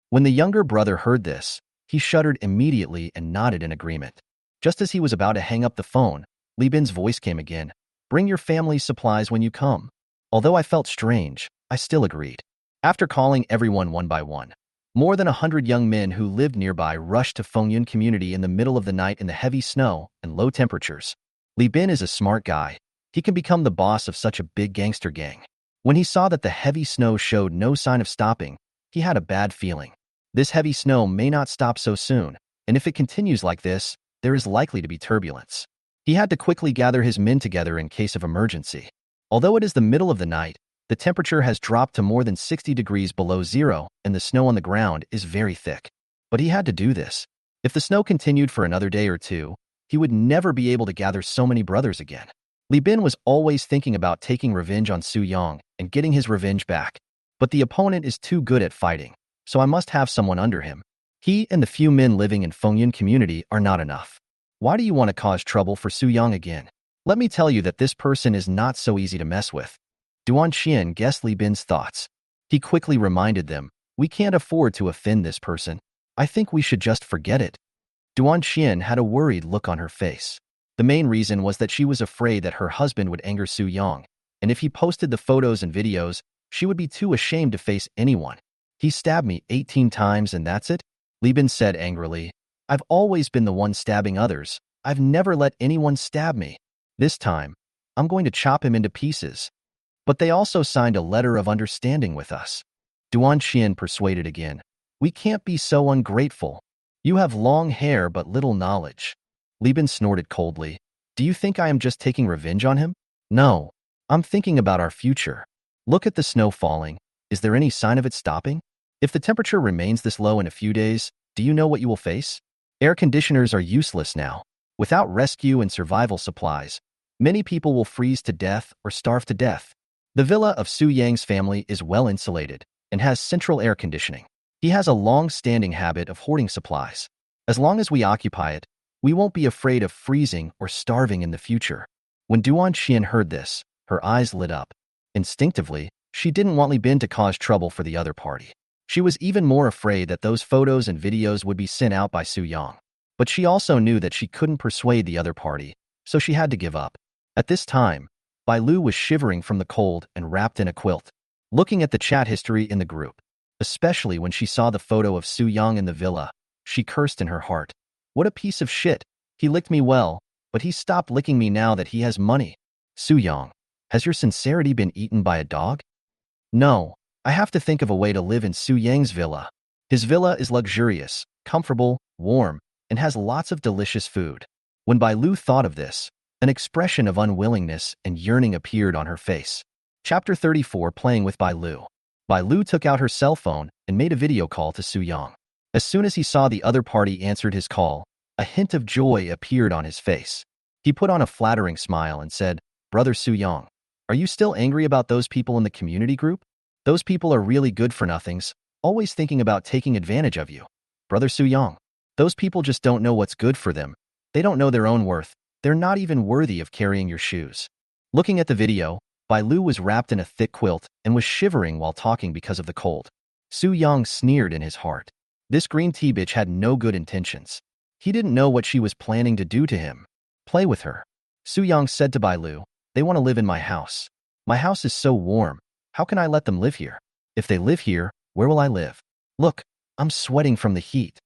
When the younger brother heard this, he shuddered immediately and nodded in agreement. Just as he was about to hang up the phone, Li Bin's voice came again. Bring your family's supplies when you come. Although I felt strange, I still agreed. After calling everyone one by one, more than 100 young men who lived nearby rushed to Fengyan community in the middle of the night in the heavy snow and low temperatures. Li Bin is a smart guy. He can become the boss of such a big gangster gang. When he saw that the heavy snow showed no sign of stopping, he had a bad feeling. This heavy snow may not stop so soon, and if it continues like this, there is likely to be turbulence. He had to quickly gather his men together in case of emergency. Although it is the middle of the night, the temperature has dropped to more than 60 degrees below zero and the snow on the ground is very thick. But he had to do this. If the snow continued for another day or two, he would never be able to gather so many brothers again. Li Bin was always thinking about taking revenge on Su Yang and getting his revenge back. But the opponent is too good at fighting, so I must have someone under him. He and the few men living in Fengyan community are not enough. Why do you want to cause trouble for Su Yang again? Let me tell you that this person is not so easy to mess with. Duan Xian guessed Li Bin's thoughts. He quickly reminded them, we can't afford to offend this person. I think we should just forget it. Duan Xian had a worried look on her face. The main reason was that she was afraid that her husband would anger Su Yang, and if he posted the photos and videos, she would be too ashamed to face anyone. He stabbed me 18 times and that's it? Li Bin said angrily. I've always been the one stabbing others. I've never let anyone stab me. This time, I'm going to chop him into pieces. But they also signed a letter of understanding with us. Duan Xian persuaded again. We can't be so ungrateful. You have long hair but little knowledge. Li Bin snorted coldly. Do you think I am just taking revenge on him? No. I'm thinking about our future. Look at the snow falling. Is there any sign of it stopping? If the temperature remains this low in a few days, do you know what you will face? Air conditioners are useless now. Without rescue and survival supplies, many people will freeze to death or starve to death. The villa of Su Yang's family is well insulated and has central air conditioning. He has a long-standing habit of hoarding supplies. As long as we occupy it, we won't be afraid of freezing or starving in the future. When Duan Xian heard this, her eyes lit up. Instinctively, she didn't want Li Bin to cause trouble for the other party. She was even more afraid that those photos and videos would be sent out by Su Yang. But she also knew that she couldn't persuade the other party, so she had to give up. At this time, Bai Lu was shivering from the cold and wrapped in a quilt, looking at the chat history in the group. Especially when she saw the photo of Su Yang in the villa, she cursed in her heart. What a piece of shit. He licked me well, but he stopped licking me now that he has money. Su Yang, has your sincerity been eaten by a dog? No, I have to think of a way to live in Su Yang's villa. His villa is luxurious, comfortable, warm, and has lots of delicious food. When Bai Lu thought of this, an expression of unwillingness and yearning appeared on her face. Chapter 34, Playing with Bai Lu. Bai Lu took out her cell phone and made a video call to Su Yang. As soon as he saw the other party answered his call, a hint of joy appeared on his face. He put on a flattering smile and said, "Brother Su Yang, are you still angry about those people in the community group? Those people are really good for nothings, always thinking about taking advantage of you. Brother Su Yang, those people just don't know what's good for them. They don't know their own worth. They're not even worthy of carrying your shoes." Looking at the video, Bai Lu was wrapped in a thick quilt and was shivering while talking because of the cold. Su Yang sneered in his heart. This green tea bitch had no good intentions. He didn't know what she was planning to do to him. Play with her. Su Yang said to Bai Lu, "They want to live in my house. My house is so warm. How can I let them live here? If they live here, where will I live? Look, I'm sweating from the heat."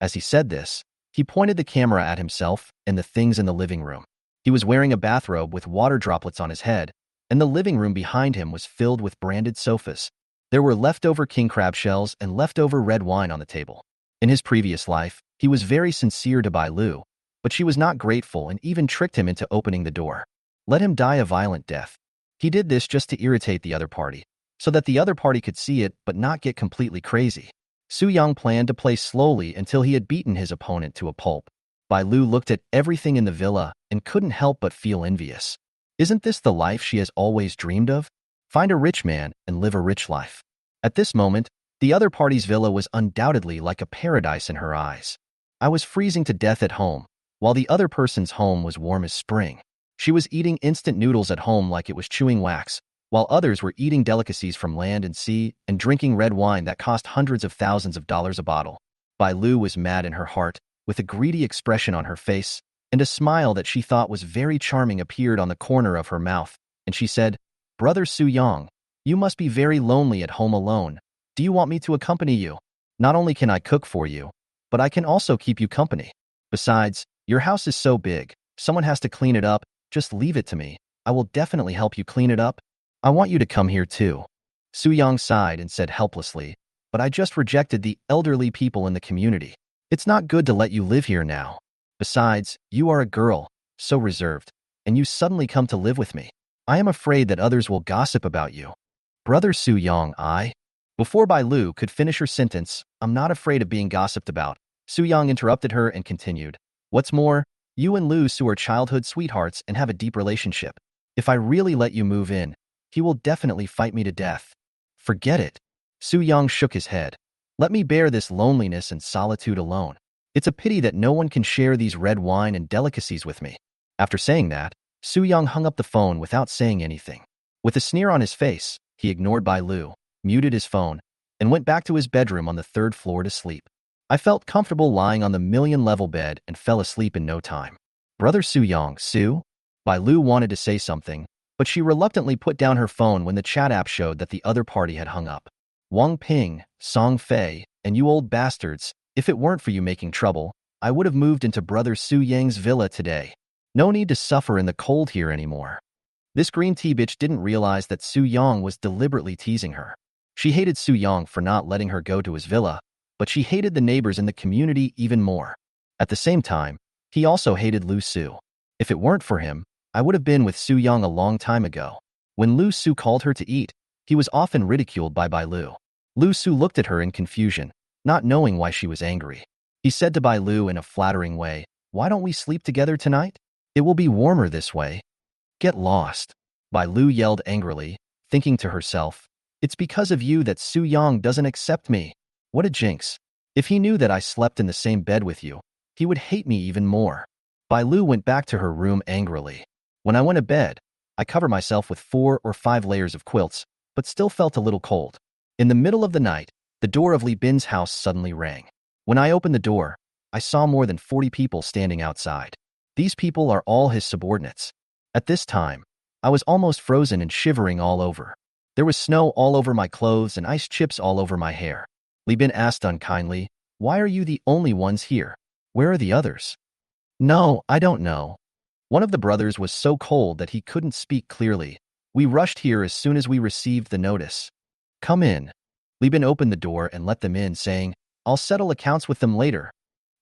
As he said this, he pointed the camera at himself and the things in the living room. He was wearing a bathrobe with water droplets on his head, and the living room behind him was filled with branded sofas. There were leftover king crab shells and leftover red wine on the table. In his previous life, he was very sincere to Bai Lu, but she was not grateful and even tricked him into opening the door. Let him die a violent death. He did this just to irritate the other party, so that the other party could see it but not get completely crazy. Su Yang planned to play slowly until he had beaten his opponent to a pulp. Bai Lu looked at everything in the villa and couldn't help but feel envious. Isn't this the life she has always dreamed of? Find a rich man and live a rich life. At this moment, the other party's villa was undoubtedly like a paradise in her eyes. I was freezing to death at home, while the other person's home was warm as spring. She was eating instant noodles at home like it was chewing wax, while others were eating delicacies from land and sea and drinking red wine that cost hundreds of thousands of dollars a bottle. Bai Lu was mad in her heart, with a greedy expression on her face, and a smile that she thought was very charming appeared on the corner of her mouth, and she said, "Brother Su Yang, you must be very lonely at home alone. Do you want me to accompany you? Not only can I cook for you, but I can also keep you company. Besides, your house is so big, someone has to clean it up. Just leave it to me. I will definitely help you clean it up. I want you to come here too." Su Yang sighed and said helplessly, "But I just rejected the elderly people in the community. It's not good to let you live here now. Besides, you are a girl, so reserved, and you suddenly come to live with me. I am afraid that others will gossip about you." Brother Su Yang, Before Bai Lu could finish her sentence, "I'm not afraid of being gossiped about," Su Yang interrupted her and continued, "What's more, you and Lu Su are childhood sweethearts and have a deep relationship. If I really let you move in, he will definitely fight me to death." "Forget it." Su Yang shook his head. "Let me bear this loneliness and solitude alone. It's a pity that no one can share these red wine and delicacies with me." After saying that, Su Yang hung up the phone without saying anything. With a sneer on his face, he ignored Bai Lu, muted his phone, and went back to his bedroom on the 3rd floor to sleep. I felt comfortable lying on the million-level bed and fell asleep in no time. "Brother Su Yang, Su?" Bai Lu wanted to say something, but she reluctantly put down her phone when the chat app showed that the other party had hung up. "Wang Ping, Song Fei, and you old bastards, if it weren't for you making trouble, I would have moved into Brother Su Yang's villa today. No need to suffer in the cold here anymore." This green tea bitch didn't realize that Su Yang was deliberately teasing her. She hated Su Yang for not letting her go to his villa, but she hated the neighbors in the community even more. At the same time, he also hated Lu Su. If it weren't for him, I would have been with Su Yang a long time ago. When Lu Su called her to eat, he was often ridiculed by Bai Lu. Lu Su looked at her in confusion, not knowing why she was angry. He said to Bai Lu in a flattering way, "Why don't we sleep together tonight? It will be warmer this way." "Get lost." Bai Lu yelled angrily, thinking to herself, "It's because of you that Su Yang doesn't accept me. What a jinx. If he knew that I slept in the same bed with you, he would hate me even more." Bai Lu went back to her room angrily. "When I went to bed, I covered myself with 4 or 5 layers of quilts, but still felt a little cold. In the middle of the night, The door of Li Bin's house suddenly rang. When I opened the door, I saw more than 40 people standing outside. These people are all his subordinates. At this time, I was almost frozen and shivering all over. There was snow all over my clothes and ice chips all over my hair. Li Bin asked unkindly, "Why are you the only ones here? Where are the others?" "No, I don't know." One of the brothers was so cold that he couldn't speak clearly. "We rushed here as soon as we received the notice." "Come in." Li Bin opened the door and let them in, saying, "I'll settle accounts with them later."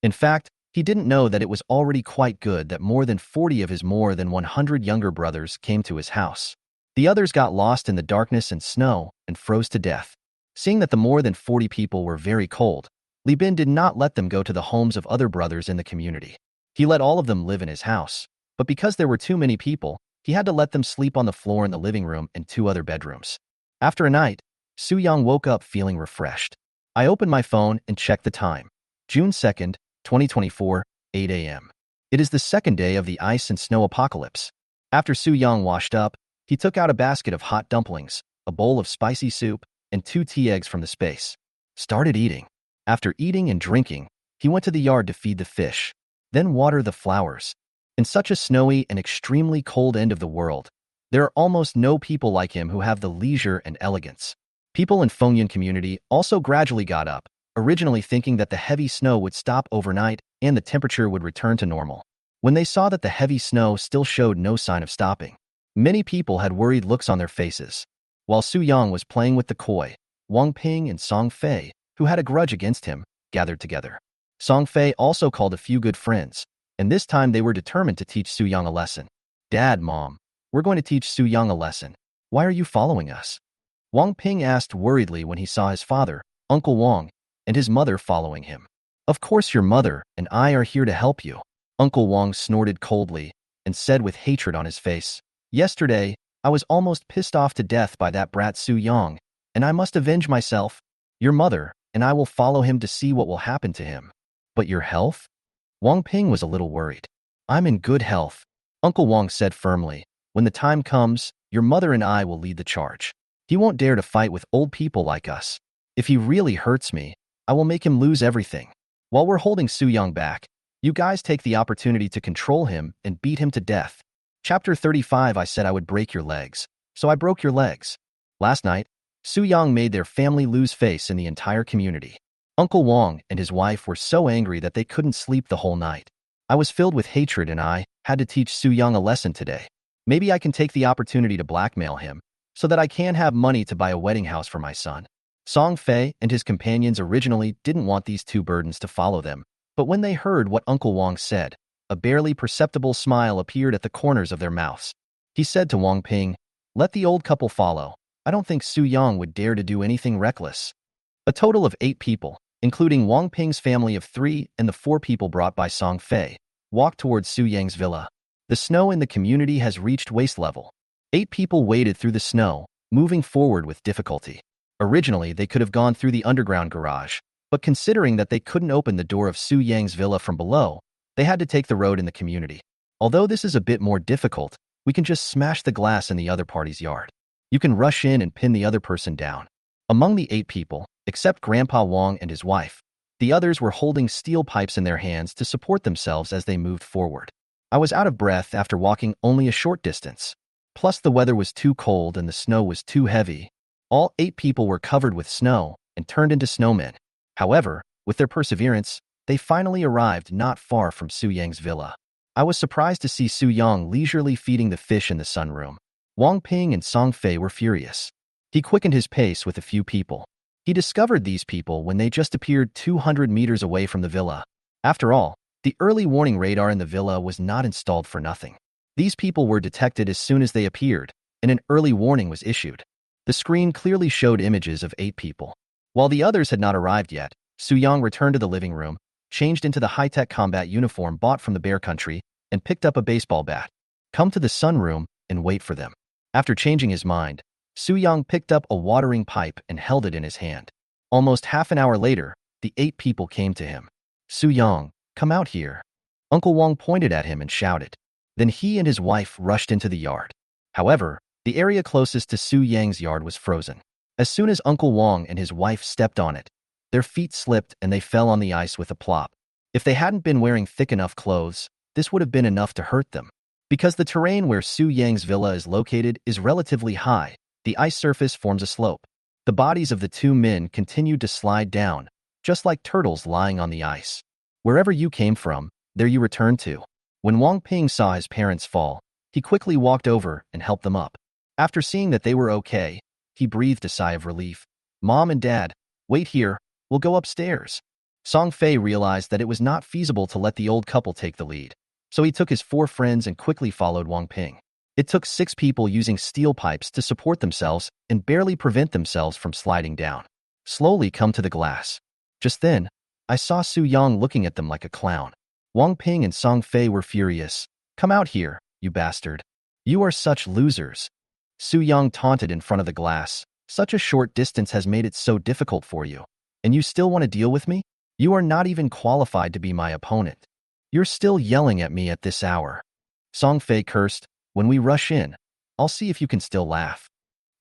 In fact, he didn't know that it was already quite good that more than 40 of his more than 100 younger brothers came to his house. The others got lost in the darkness and snow and froze to death. Seeing that the more than 40 people were very cold, Li Bin did not let them go to the homes of other brothers in the community. He let all of them live in his house, but because there were too many people, he had to let them sleep on the floor in the living room and 2 other bedrooms. After a night, Su Yang woke up feeling refreshed. I opened my phone and checked the time. June 2nd, 2024, 8 a.m. It is the second day of the ice and snow apocalypse. After Su Yang washed up, he took out a basket of hot dumplings, a bowl of spicy soup, and 2 tea eggs from the space. Started eating. After eating and drinking, he went to the yard to feed the fish, then water the flowers. In such a snowy and extremely cold end of the world, there are almost no people like him who have the leisure and elegance. People in Fengyan community also gradually got up, originally thinking that the heavy snow would stop overnight and the temperature would return to normal. When they saw that the heavy snow still showed no sign of stopping, many people had worried looks on their faces. While Su Yang was playing with the koi, Wang Ping and Song Fei, who had a grudge against him, gathered together. Song Fei also called a few good friends, and this time they were determined to teach Su Yang a lesson. "Dad, Mom, we're going to teach Su Yang a lesson. Why are you following us?" Wang Ping asked worriedly when he saw his father, Uncle Wang, and his mother following him. "Of course your mother and I are here to help you." Uncle Wang snorted coldly and said with hatred on his face, "Yesterday, I was almost pissed off to death by that brat Su Yang, and I must avenge myself. Your mother and I will follow him to see what will happen to him." "But your health?" Wang Ping was a little worried. "I'm in good health," Uncle Wang said firmly. "When the time comes, your mother and I will lead the charge. He won't dare to fight with old people like us. If he really hurts me, I will make him lose everything. While we're holding Su Yang back, you guys take the opportunity to control him and beat him to death." Chapter 35. I said I would break your legs, so I broke your legs. Last night, Su Yang made their family lose face in the entire community. Uncle Wang and his wife were so angry that they couldn't sleep the whole night. I was filled with hatred and I had to teach Su Yang a lesson today. Maybe I can take the opportunity to blackmail him, so that I can have money to buy a wedding house for my son. Song Fei and his companions originally didn't want these 2 burdens to follow them, but when they heard what Uncle Wang said, a barely perceptible smile appeared at the corners of their mouths. He said to Wang Ping, "Let the old couple follow. I don't think Su Yang would dare to do anything reckless." A total of 8 people, including Wang Ping's family of 3 and the 4 people brought by Song Fei, walked towards Su Yang's villa. The snow in the community has reached waist level. 8 people waded through the snow, moving forward with difficulty. Originally, they could have gone through the underground garage, but considering that they couldn't open the door of Su Yang's villa from below, they had to take the road in the community. Although this is a bit more difficult, we can just smash the glass in the other party's yard. You can rush in and pin the other person down. Among the 8 people, except Grandpa Wang and his wife, the others were holding steel pipes in their hands to support themselves as they moved forward. I was out of breath after walking only a short distance. Plus the weather was too cold and the snow was too heavy. All 8 people were covered with snow and turned into snowmen. However, with their perseverance, they finally arrived not far from Su Yang's villa. I was surprised to see Su Yang leisurely feeding the fish in the sunroom. Wang Ping and Song Fei were furious. He quickened his pace with a few people. He discovered these people when they just appeared 200 meters away from the villa. After all, the early warning radar in the villa was not installed for nothing. These people were detected as soon as they appeared, and an early warning was issued. The screen clearly showed images of 8 people. While the others had not arrived yet, Su Yang returned to the living room, changed into the high-tech combat uniform bought from the Bear Country, and picked up a baseball bat. "Come to the sunroom and wait for them." After changing his mind, Su Yang picked up a watering pipe and held it in his hand. Almost half an hour later, the 8 people came to him. "Su Yang, come out here." Uncle Wang pointed at him and shouted. Then he and his wife rushed into the yard. However, the area closest to Su Yang's yard was frozen. As soon as Uncle Wong and his wife stepped on it, their feet slipped and they fell on the ice with a plop. If they hadn't been wearing thick enough clothes, this would have been enough to hurt them. Because the terrain where Su Yang's villa is located is relatively high, the ice surface forms a slope. The bodies of the two men continued to slide down, just like turtles lying on the ice. Wherever you came from, there you returned to. When Wang Ping saw his parents fall, he quickly walked over and helped them up. After seeing that they were okay, he breathed a sigh of relief. Mom and Dad, wait here, we'll go upstairs. Song Fei realized that it was not feasible to let the old couple take the lead, so he took his 4 friends and quickly followed Wang Ping. It took 6 people using steel pipes to support themselves and barely prevent themselves from sliding down. Slowly come to the glass. Just then, I saw Su Yang looking at them like a clown. Wang Ping and Song Fei were furious. Come out here, you bastard. You are such losers. Su Yang taunted in front of the glass. Such a short distance has made it so difficult for you. And you still want to deal with me? You are not even qualified to be my opponent. You're still yelling at me at this hour. Song Fei cursed. When we rush in, I'll see if you can still laugh.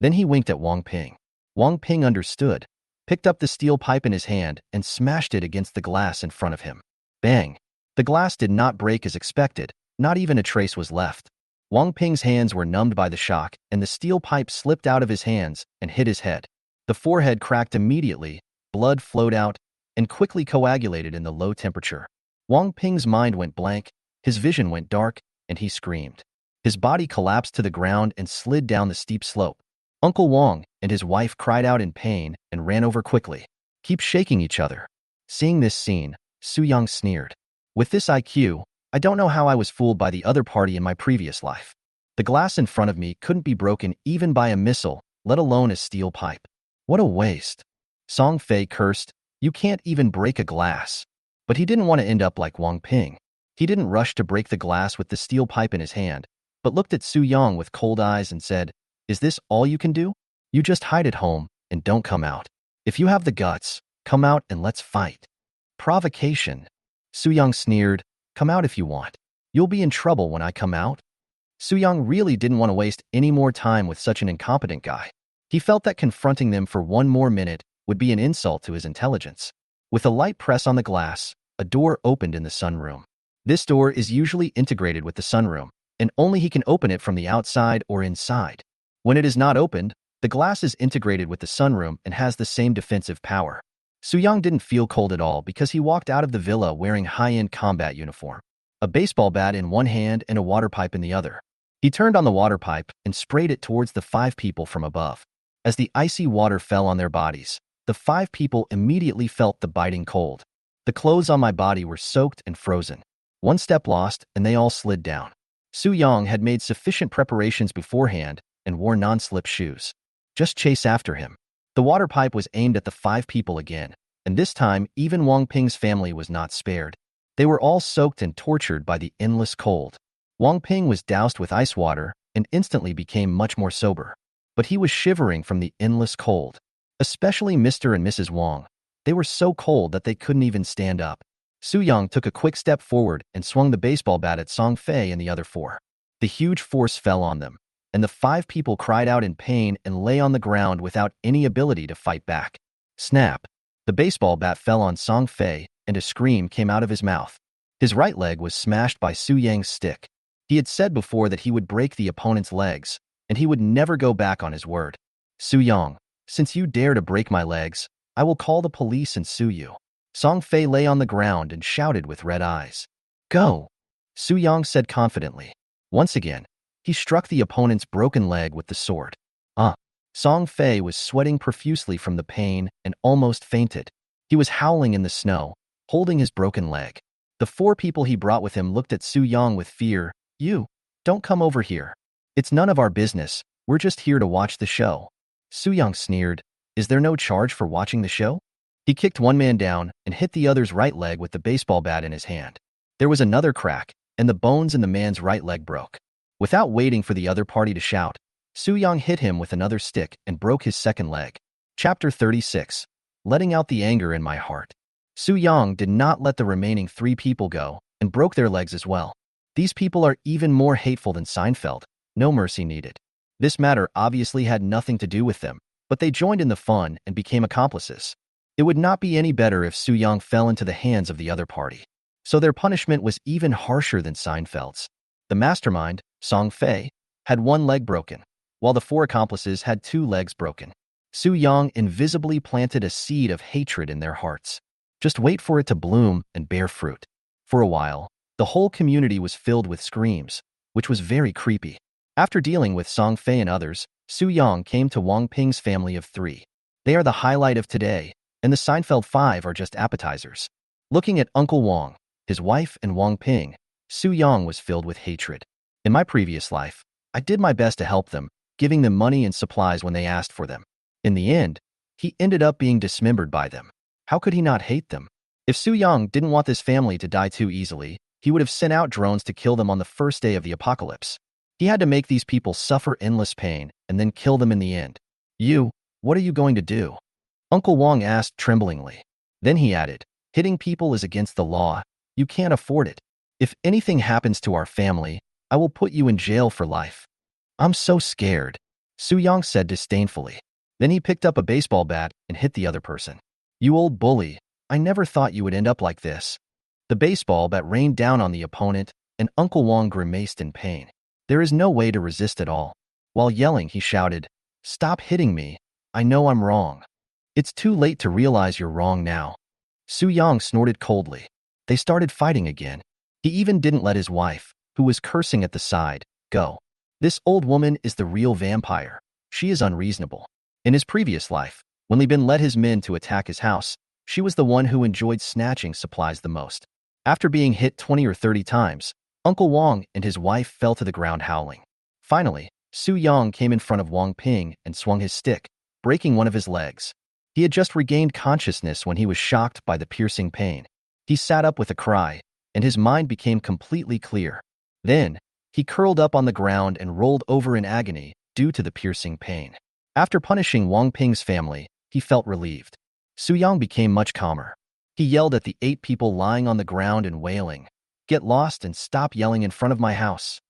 Then he winked at Wang Ping. Wang Ping understood, picked up the steel pipe in his hand and smashed it against the glass in front of him. Bang! The glass did not break as expected, not even a trace was left. Wang Ping's hands were numbed by the shock, and the steel pipe slipped out of his hands and hit his head. The forehead cracked immediately, blood flowed out, and quickly coagulated in the low temperature. Wang Ping's mind went blank, his vision went dark, and he screamed. His body collapsed to the ground and slid down the steep slope. Uncle Wong and his wife cried out in pain and ran over quickly. Keep shaking each other. Seeing this scene, Su Yang sneered. With this IQ, I don't know how I was fooled by the other party in my previous life. The glass in front of me couldn't be broken even by a missile, let alone a steel pipe. What a waste. Song Fei cursed. You can't even break a glass. But he didn't want to end up like Wang Ping. He didn't rush to break the glass with the steel pipe in his hand, but looked at Su Yang with cold eyes and said, Is this all you can do? You just hide at home and don't come out. If you have the guts, come out and let's fight. Provocation. Su Yang sneered, Come out if you want. You'll be in trouble when I come out. Su Yang really didn't want to waste any more time with such an incompetent guy. He felt that confronting them for one more minute would be an insult to his intelligence. With a light press on the glass, a door opened in the sunroom. This door is usually integrated with the sunroom, and only he can open it from the outside or inside. When it is not opened, the glass is integrated with the sunroom and has the same defensive power. Su Yang didn't feel cold at all because he walked out of the villa wearing high-end combat uniform, a baseball bat in one hand and a water pipe in the other. He turned on the water pipe and sprayed it towards the 5 people from above. As the icy water fell on their bodies, the 5 people immediately felt the biting cold. The clothes on my body were soaked and frozen. One step lost, and they all slid down. Su Yang had made sufficient preparations beforehand and wore non-slip shoes. Just chase after him. The water pipe was aimed at the 5 people again, and this time even Wang Ping's family was not spared. They were all soaked and tortured by the endless cold. Wang Ping was doused with ice water and instantly became much more sober. But he was shivering from the endless cold. Especially Mr. and Mrs. Wang. They were so cold that they couldn't even stand up. Su Yang took a quick step forward and swung the baseball bat at Song Fei and the other 4. The huge force fell on them, and the 5 people cried out in pain and lay on the ground without any ability to fight back. Snap! The baseball bat fell on Song Fei, and a scream came out of his mouth. His right leg was smashed by Su Yang's stick. He had said before that he would break the opponent's legs, and he would never go back on his word. Su Yang, since you dare to break my legs, I will call the police and sue you. Song Fei lay on the ground and shouted with red eyes. Go! Su Yang said confidently. Once again, he struck the opponent's broken leg with the sword. Song Fei was sweating profusely from the pain and almost fainted. He was howling in the snow, holding his broken leg. The 4 people he brought with him looked at Su Yang with fear. You, don't come over here. It's none of our business. We're just here to watch the show. Su Yang sneered. Is there no charge for watching the show? He kicked one man down and hit the other's right leg with the baseball bat in his hand. There was another crack, and the bones in the man's right leg broke. Without waiting for the other party to shout, Su Yang hit him with another stick and broke his second leg. Chapter 36. Letting out the anger in my heart. Su Yang did not let the remaining 3 people go and broke their legs as well. These people are even more hateful than Seinfeld. No mercy needed. This matter obviously had nothing to do with them, but but they joined in the fun and became accomplices. It would not be any better if Su-young fell into the hands of the other party. So their punishment was even harsher than Seinfeld's. The mastermind, Song Fei, had one leg broken, while the four accomplices had two legs broken. Su-young invisibly planted a seed of hatred in their hearts. Just wait for it to bloom and bear fruit. For a while, the whole community was filled with screams, which was very creepy. After dealing with Song Fei and others, Su-young came to Wang Ping's family of three. They are the highlight of today, and the Seinfeld Five are just appetizers. Looking at Uncle Wang, his wife, and Wang Ping, Su-young was filled with hatred. In my previous life, I did my best to help them, giving them money and supplies when they asked for them. In the end, he ended up being dismembered by them. How could he not hate them? If Su-young didn't want this family to die too easily, he would have sent out drones to kill them on the first day of the apocalypse. He had to make these people suffer endless pain and then kill them in the end. What are you going to do? Uncle Wang asked tremblingly. Then he added, hitting people is against the law. You can't afford it. If anything happens to our family, I will put you in jail for life. I'm so scared, Su-young said disdainfully. Then he picked up a baseball bat and hit the other person. You old bully, I never thought you would end up like this. The baseball bat rained down on the opponent, and Uncle Wang grimaced in pain. There is no way to resist at all. While yelling, he shouted, Stop hitting me. I know I'm wrong. It's too late to realize you're wrong now. Su-young snorted coldly. They started fighting again. He even didn't let his wife, who was cursing at the side, go. This old woman is the real vampire. She is unreasonable. In his previous life, when Li Bin led his men to attack his house, she was the one who enjoyed snatching supplies the most. After being hit 20 or 30 times, Uncle Wang and his wife fell to the ground howling. Finally, Su-young came in front of Wang Ping and swung his stick, breaking one of his legs. He had just regained consciousness when he was shocked by the piercing pain. He sat up with a cry, and his mind became completely clear. Then, he curled up on the ground and rolled over in agony due to the piercing pain. After punishing Wang Ping's family, he felt relieved. Su-young became much calmer. He yelled at the 8 people lying on the ground and wailing, Get lost and stop yelling in front of my house.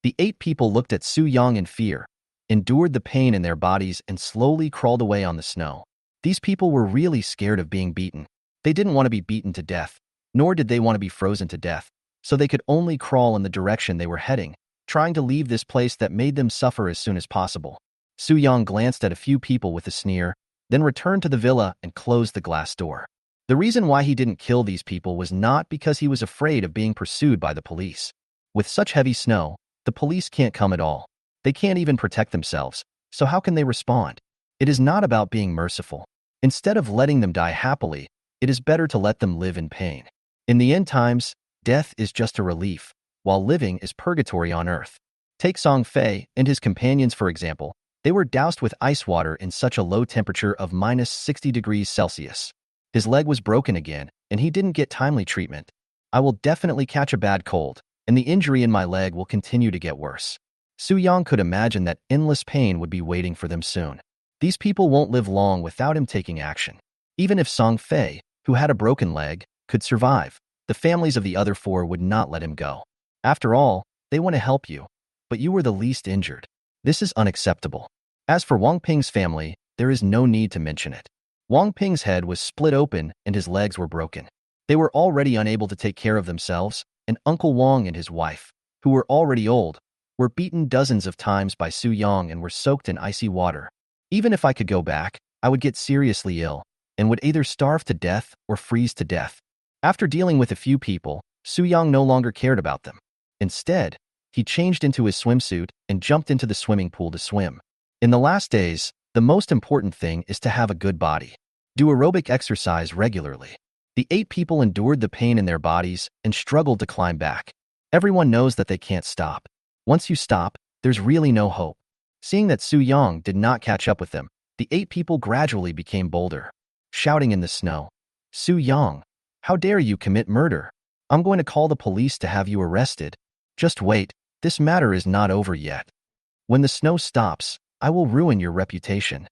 The 8 people looked at Su-young in fear, endured the pain in their bodies, and slowly crawled away on the snow. These people were really scared of being beaten. They didn't want to be beaten to death, nor did they want to be frozen to death, so they could only crawl in the direction they were heading, trying to leave this place that made them suffer as soon as possible. Su-young glanced at a few people with a sneer, then returned to the villa and closed the glass door. The reason why he didn't kill these people was not because he was afraid of being pursued by the police. With such heavy snow, the police can't come at all. They can't even protect themselves, so how can they respond? It is not about being merciful. Instead of letting them die happily, it is better to let them live in pain. In the end times, death is just a relief, while living is purgatory on earth. Take Song Fei and his companions for example. They were doused with ice water in such a low temperature of minus 60 degrees Celsius. His leg was broken again, and he didn't get timely treatment. I will definitely catch a bad cold, and the injury in my leg will continue to get worse. Su-young could imagine that endless pain would be waiting for them soon. These people won't live long without him taking action. Even if Song Fei, who had a broken leg, could survive, the families of the other 4 would not let him go. After all, they want to help you, but you were the least injured. This is unacceptable. As for Wang Ping's family, there is no need to mention it. Wang Ping's head was split open and his legs were broken. They were already unable to take care of themselves, and Uncle Wang and his wife, who were already old, were beaten dozens of times by Su-young and were soaked in icy water. Even if I could go back, I would get seriously ill and would either starve to death or freeze to death. After dealing with a few people, Su-young no longer cared about them. Instead, he changed into his swimsuit and jumped into the swimming pool to swim. In the last days, the most important thing is to have a good body. Do aerobic exercise regularly. The 8 people endured the pain in their bodies and struggled to climb back. Everyone knows that they can't stop. Once you stop, there's really no hope. Seeing that Su-young did not catch up with them, the 8 people gradually became bolder, shouting in the snow, Su-young, how dare you commit murder? I'm going to call the police to have you arrested. Just wait, this matter is not over yet. When the snow stops, I will ruin your reputation.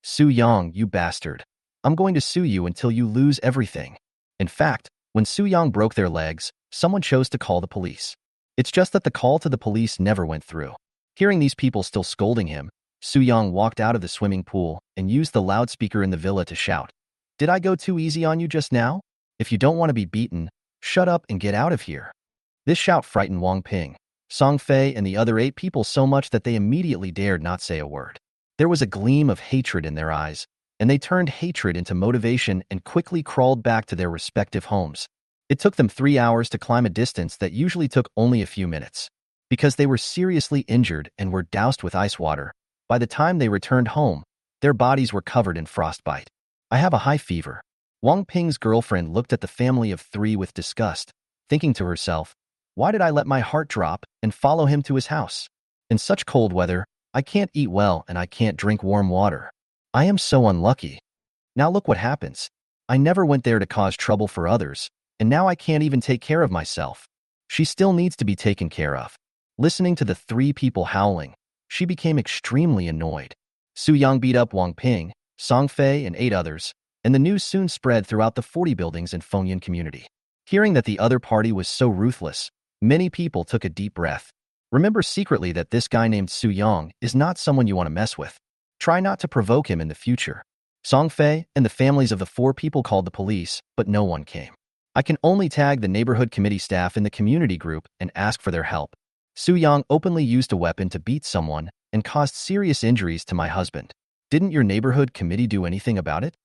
Su-young, you bastard. I'm going to sue you until you lose everything. In fact, when Su-young broke their legs, someone chose to call the police. It's just that the call to the police never went through. Hearing these people still scolding him, Su Yang walked out of the swimming pool and used the loudspeaker in the villa to shout, "Did I go too easy on you just now? If you don't want to be beaten, shut up and get out of here." This shout frightened Wang Ping, Song Fei, and the other 8 people so much that they immediately dared not say a word. There was a gleam of hatred in their eyes, and they turned hatred into motivation and quickly crawled back to their respective homes. It took them 3 hours to climb a distance that usually took only a few minutes. Because they were seriously injured and were doused with ice water, by the time they returned home, their bodies were covered in frostbite. "I have a high fever." Wang Ping's girlfriend looked at the family of 3 with disgust, thinking to herself, "Why did I let my heart drop and follow him to his house? In such cold weather, I can't eat well and I can't drink warm water. I am so unlucky. Now look what happens. I never went there to cause trouble for others, and now I can't even take care of myself. She still needs to be taken care of." Listening to the 3 people howling, she became extremely annoyed. Su Yang beat up Wang Ping, Song Fei, and 8 others, and the news soon spread throughout the 40 buildings in Fengyan community. Hearing that the other party was so ruthless, many people took a deep breath. Remember secretly that this guy named Su Yang is not someone you want to mess with. Try not to provoke him in the future. Song Fei and the families of the 4 people called the police, but no one came. "I can only tag the neighborhood committee staff in the community group and ask for their help. Su Yang openly used a weapon to beat someone and caused serious injuries to my husband. Didn't your neighborhood committee do anything about it?"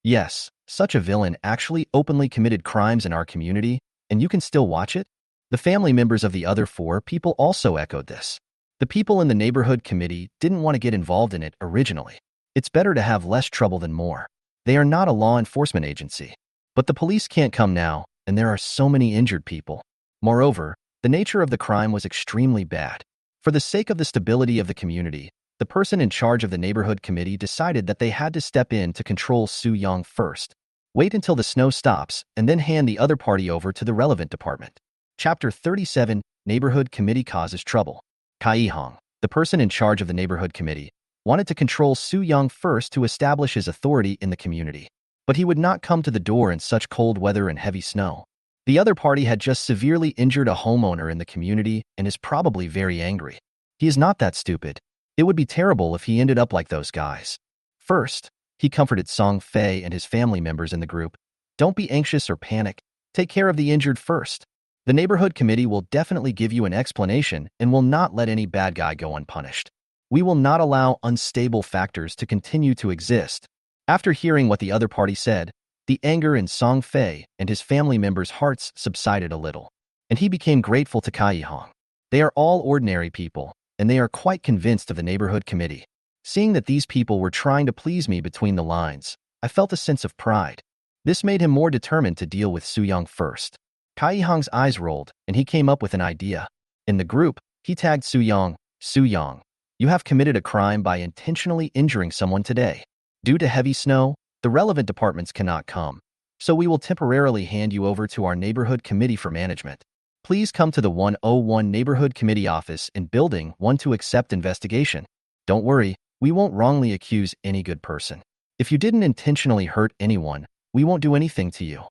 Yes, such a villain actually openly committed crimes in our community, and you can still watch it? The family members of the other 4 people also echoed this. The people in the neighborhood committee didn't want to get involved in it originally. It's better to have less trouble than more. They are not a law enforcement agency. But the police can't come now, and there are so many injured people. Moreover, the nature of the crime was extremely bad. For the sake of the stability of the community, the person in charge of the neighborhood committee decided that they had to step in to control Su Yang first. Wait until the snow stops, and then hand the other party over to the relevant department. Chapter 37, Neighborhood Committee Causes Trouble. Kai Hong, the person in charge of the neighborhood committee, wanted to control Su Yang first to establish his authority in the community. But he would not come to the door in such cold weather and heavy snow. The other party had just severely injured a homeowner in the community and is probably very angry. He is not that stupid. It would be terrible if he ended up like those guys. First, he comforted Song Fei and his family members in the group. "Don't be anxious or panic. Take care of the injured first. The neighborhood committee will definitely give you an explanation and will not let any bad guy go unpunished. We will not allow unstable factors to continue to exist." After hearing what the other party said, the anger in Song Fei and his family members' hearts subsided a little, and he became grateful to Kai Hong. They are all ordinary people, and they are quite convinced of the neighborhood committee. Seeing that these people were trying to please me between the lines, I felt a sense of pride. This made him more determined to deal with Su Yang first. Kai Hong's eyes rolled, and he came up with an idea. In the group, he tagged Su Yang. "Su Yang, you have committed a crime by intentionally injuring someone today. Due to heavy snow, the relevant departments cannot come, so we will temporarily hand you over to our neighborhood committee for management. Please come to the 101 Neighborhood Committee office in Building 1 to accept investigation. Don't worry, we won't wrongly accuse any good person. If you didn't intentionally hurt anyone, we won't do anything to you."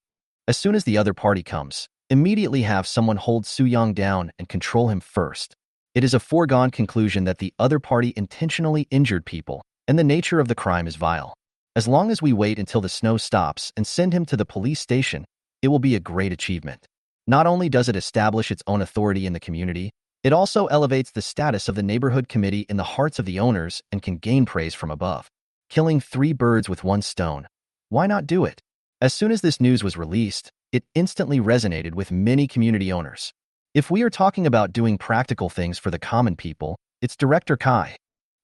As soon as the other party comes, immediately have someone hold Su Yang down and control him first. It is a foregone conclusion that the other party intentionally injured people, and the nature of the crime is vile. As long as we wait until the snow stops and send him to the police station, it will be a great achievement. Not only does it establish its own authority in the community, it also elevates the status of the neighborhood committee in the hearts of the owners and can gain praise from above. Killing 3 birds with 1 stone. Why not do it? As soon as this news was released, it instantly resonated with many community owners. If we are talking about doing practical things for the common people, it's Director Kai.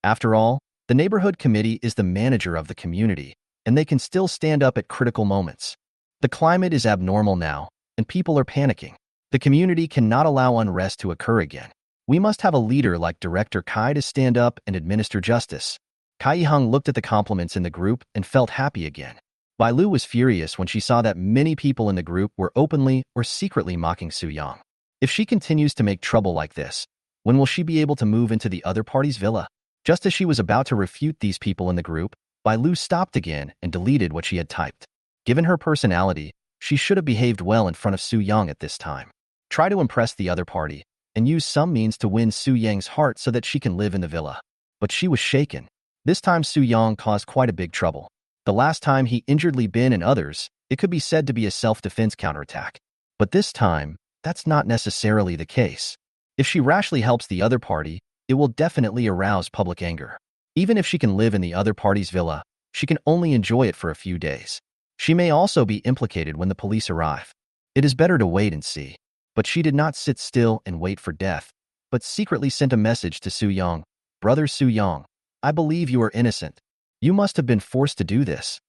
After all, the neighborhood committee is the manager of the community, and they can still stand up at critical moments. The climate is abnormal now, and people are panicking. The community cannot allow unrest to occur again. We must have a leader like Director Kai to stand up and administer justice. Kai Hong looked at the compliments in the group and felt happy again. Bai Lu was furious when she saw that many people in the group were openly or secretly mocking Su Yang. If she continues to make trouble like this, when will she be able to move into the other party's villa? Just as she was about to refute these people in the group, Bai Lu stopped again and deleted what she had typed. Given her personality, she should have behaved well in front of Su Yang at this time. Try to impress the other party, and use some means to win Su Yang's heart so that she can live in the villa. but she was shaken. This time Su Yang caused quite a big trouble. The last time he injured Li Bin and others, it could be said to be a self-defense counterattack. But this time, that's not necessarily the case. If she rashly helps the other party, it will definitely arouse public anger. Even if she can live in the other party's villa, she can only enjoy it for a few days. She may also be implicated when the police arrive. It is better to wait and see. But she did not sit still and wait for death, but secretly sent a message to Su Yang. Brother Su Yang, I believe you are innocent. You must have been forced to do this.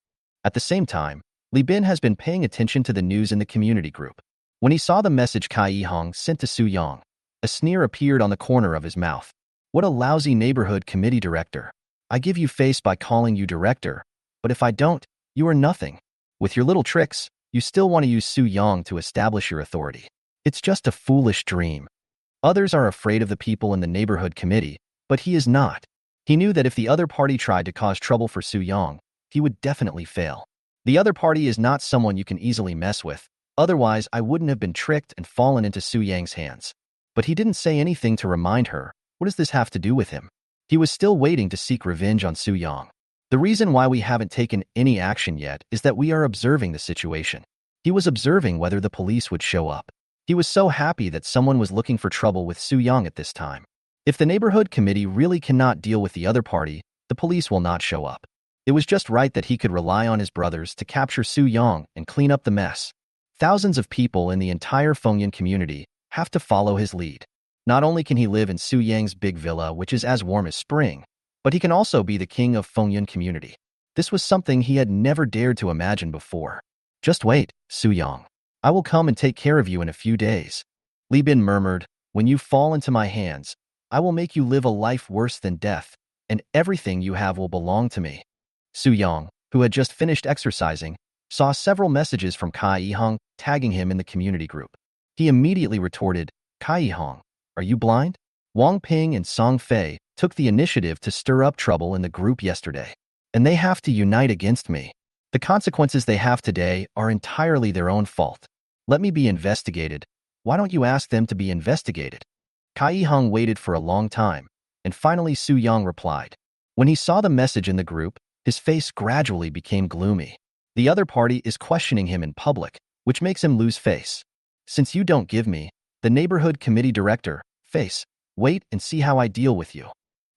At the same time, Li Bin has been paying attention to the news in the community group. When he saw the message Kai Yihong sent to Su Yang, a sneer appeared on the corner of his mouth. What a lousy neighborhood committee director. I give you face by calling you director, but if I don't, you are nothing. With your little tricks, you still want to use Su Yang to establish your authority. It's just a foolish dream. Others are afraid of the people in the neighborhood committee, but he is not. He knew that if the other party tried to cause trouble for Su Yang, he would definitely fail. The other party is not someone you can easily mess with, otherwise I wouldn't have been tricked and fallen into Su Yang's hands. But he didn't say anything to remind her. What does this have to do with him? He was still waiting to seek revenge on Su Yang. The reason why we haven't taken any action yet is that we are observing the situation. He was observing whether the police would show up. He was so happy that someone was looking for trouble with Su Yang at this time. If the neighborhood committee really cannot deal with the other party, the police will not show up. It was just right that he could rely on his brothers to capture Su Yang and clean up the mess. Thousands of people in the entire Fengyan community have to follow his lead. Not only can he live in Su Yang's big villa, which is as warm as spring, but he can also be the king of Fengyan community. This was something he had never dared to imagine before. Just wait, Su Yang. I will come and take care of you in a few days. Li Bin murmured, when you fall into my hands, I will make you live a life worse than death, and everything you have will belong to me. Su Yang, who had just finished exercising, saw several messages from Kai Yihong tagging him in the community group. He immediately retorted, Kai Yihong, are you blind? Wang Ping and Song Fei took the initiative to stir up trouble in the group yesterday, and they have to unite against me. The consequences they have today are entirely their own fault. Let me be investigated. Why don't you ask them to be investigated? Kai Yihong waited for a long time, and finally Su Yang replied. When he saw the message in the group, his face gradually became gloomy. The other party is questioning him in public, which makes him lose face. Since you don't give me, the neighborhood committee director, face, wait and see how I deal with you.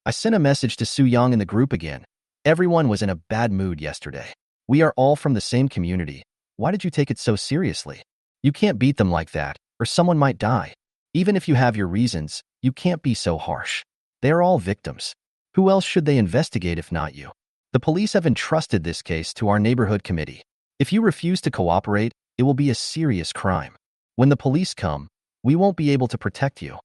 I sent a message to Su Yang in the group again. Everyone was in a bad mood yesterday. We are all from the same community. Why did you take it so seriously? You can't beat them like that, or someone might die. Even if you have your reasons, you can't be so harsh. They are all victims. Who else should they investigate if not you? The police have entrusted this case to our neighborhood committee. If you refuse to cooperate, it will be a serious crime. When the police come, we won't be able to protect you.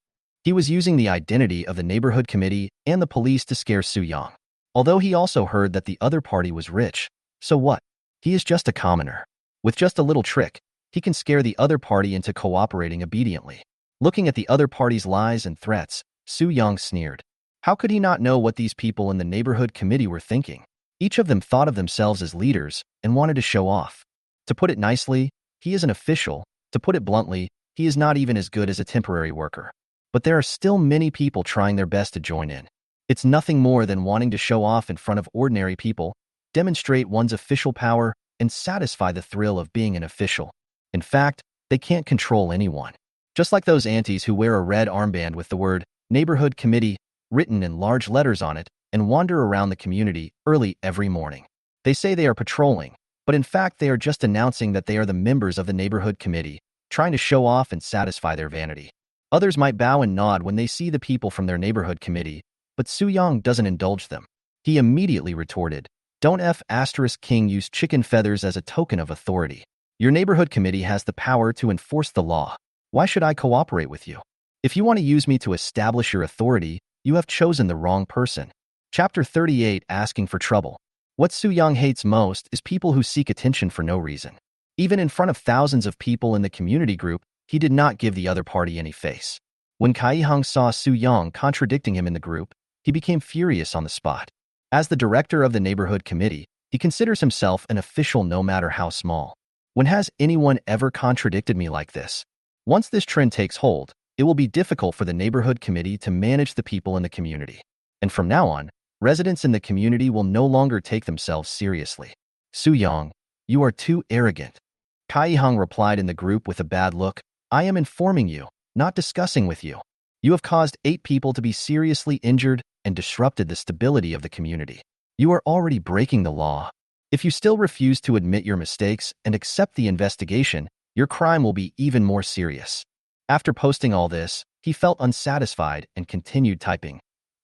He was using the identity of the neighborhood committee and the police to scare Su Yang. Although he also heard that the other party was rich, so what? He is just a commoner. With just a little trick, he can scare the other party into cooperating obediently. Looking at the other party's lies and threats, Su Yang sneered. How could he not know what these people in the neighborhood committee were thinking? Each of them thought of themselves as leaders and wanted to show off. To put it nicely, he is an official. To put it bluntly, he is not even as good as a temporary worker. But there are still many people trying their best to join in. It's nothing more than wanting to show off in front of ordinary people, demonstrate one's official power, and satisfy the thrill of being an official. In fact, they can't control anyone. Just like those aunties who wear a red armband with the word Neighborhood Committee written in large letters on it and wander around the community early every morning. They say they are patrolling, but in fact they are just announcing that they are the members of the Neighborhood Committee, trying to show off and satisfy their vanity. Others might bow and nod when they see the people from their neighborhood committee, but Su Yang doesn't indulge them. He immediately retorted, Don't King use chicken feathers as a token of authority. Your neighborhood committee has the power to enforce the law. Why should I cooperate with you? If you want to use me to establish your authority, you have chosen the wrong person. Chapter 38, Asking for Trouble. What Su Yang hates most is people who seek attention for no reason. Even in front of thousands of people in the community group, he did not give the other party any face. When Kai Yihong saw Su Yang contradicting him in the group, he became furious on the spot. As the director of the neighborhood committee, he considers himself an official no matter how small. When has anyone ever contradicted me like this? Once this trend takes hold, it will be difficult for the neighborhood committee to manage the people in the community. And from now on, Residents in the community will no longer take themselves seriously. Su-yong, you are too arrogant. Kai-hong replied in the group with a bad look. I am informing you, not discussing with you. You have caused 8 people to be seriously injured and disrupted the stability of the community. You are already breaking the law. If you still refuse to admit your mistakes and accept the investigation, your crime will be even more serious. After posting all this, he felt unsatisfied and continued typing.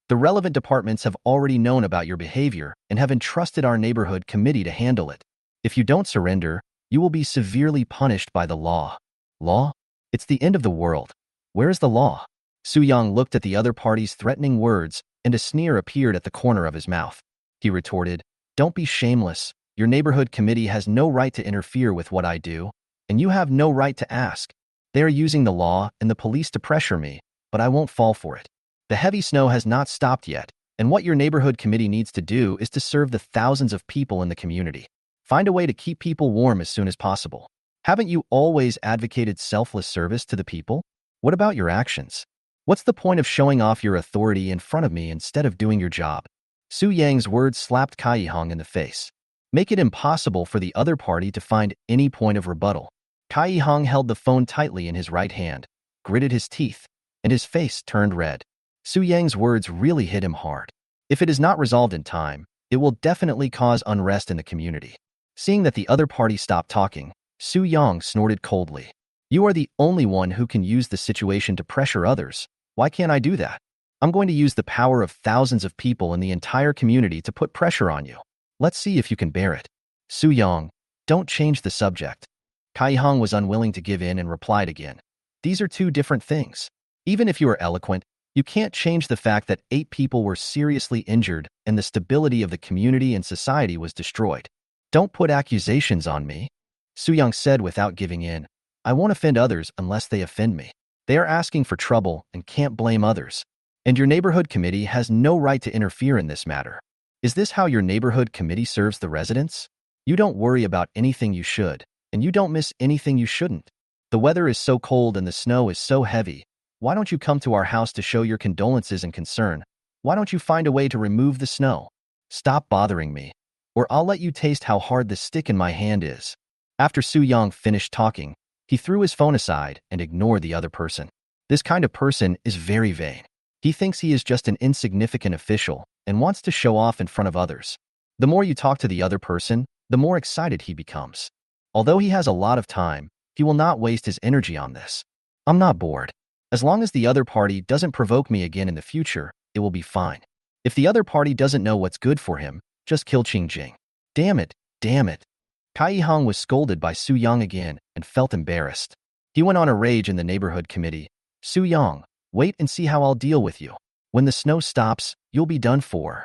The relevant departments have already known about your behavior and have entrusted our neighborhood committee to handle it. If you don't surrender, you will be severely punished by the law. Law? It's the end of the world. Where is the law? Su-yong looked at the other party's threatening words, and a sneer appeared at the corner of his mouth. He retorted, Don't be shameless. Your neighborhood committee has no right to interfere with what I do, and you have no right to ask. They are using the law and the police to pressure me, but I won't fall for it. The heavy snow has not stopped yet, and what your neighborhood committee needs to do is to serve the thousands of people in the community. Find a way to keep people warm as soon as possible. Haven't you always advocated selfless service to the people? What about your actions? What's the point of showing off your authority in front of me instead of doing your job? Su Yang's words slapped Kai-hong in the face. Make it impossible for the other party to find any point of rebuttal. Kai-hong held the phone tightly in his right hand, gritted his teeth, and his face turned red. Su Yang's words really hit him hard. If it is not resolved in time, it will definitely cause unrest in the community. Seeing that the other party stopped talking, Su Yang snorted coldly. You are the only one who can use the situation to pressure others. Why can't I do that? I'm going to use the power of thousands of people in the entire community to put pressure on you. Let's see if you can bear it. Su Yang, don't change the subject. Kai-hong was unwilling to give in and replied again. These are 2 different things. Even if you are eloquent, you can't change the fact that 8 people were seriously injured and the stability of the community and society was destroyed. Don't put accusations on me, Su Yang said without giving in. I won't offend others unless they offend me. They are asking for trouble and can't blame others. And your neighborhood committee has no right to interfere in this matter. Is this how your neighborhood committee serves the residents? You don't worry about anything you should, and you don't miss anything you shouldn't. The weather is so cold and the snow is so heavy. Why don't you come to our house to show your condolences and concern? Why don't you find a way to remove the snow? Stop bothering me, or I'll let you taste how hard the stick in my hand is. After Su Yang finished talking, he threw his phone aside and ignored the other person. This kind of person is very vain. He thinks he is just an insignificant official and wants to show off in front of others. The more you talk to the other person, the more excited he becomes. Although he has a lot of time, he will not waste his energy on this. I'm not bored. As long as the other party doesn't provoke me again in the future, it will be fine. If the other party doesn't know what's good for him, just kill Qingjing. Damn it, damn it. Kai-hong was scolded by Su Yang again and felt embarrassed. He went on a rage in the neighborhood committee. Su Yang, wait and see how I'll deal with you. When the snow stops, you'll be done for.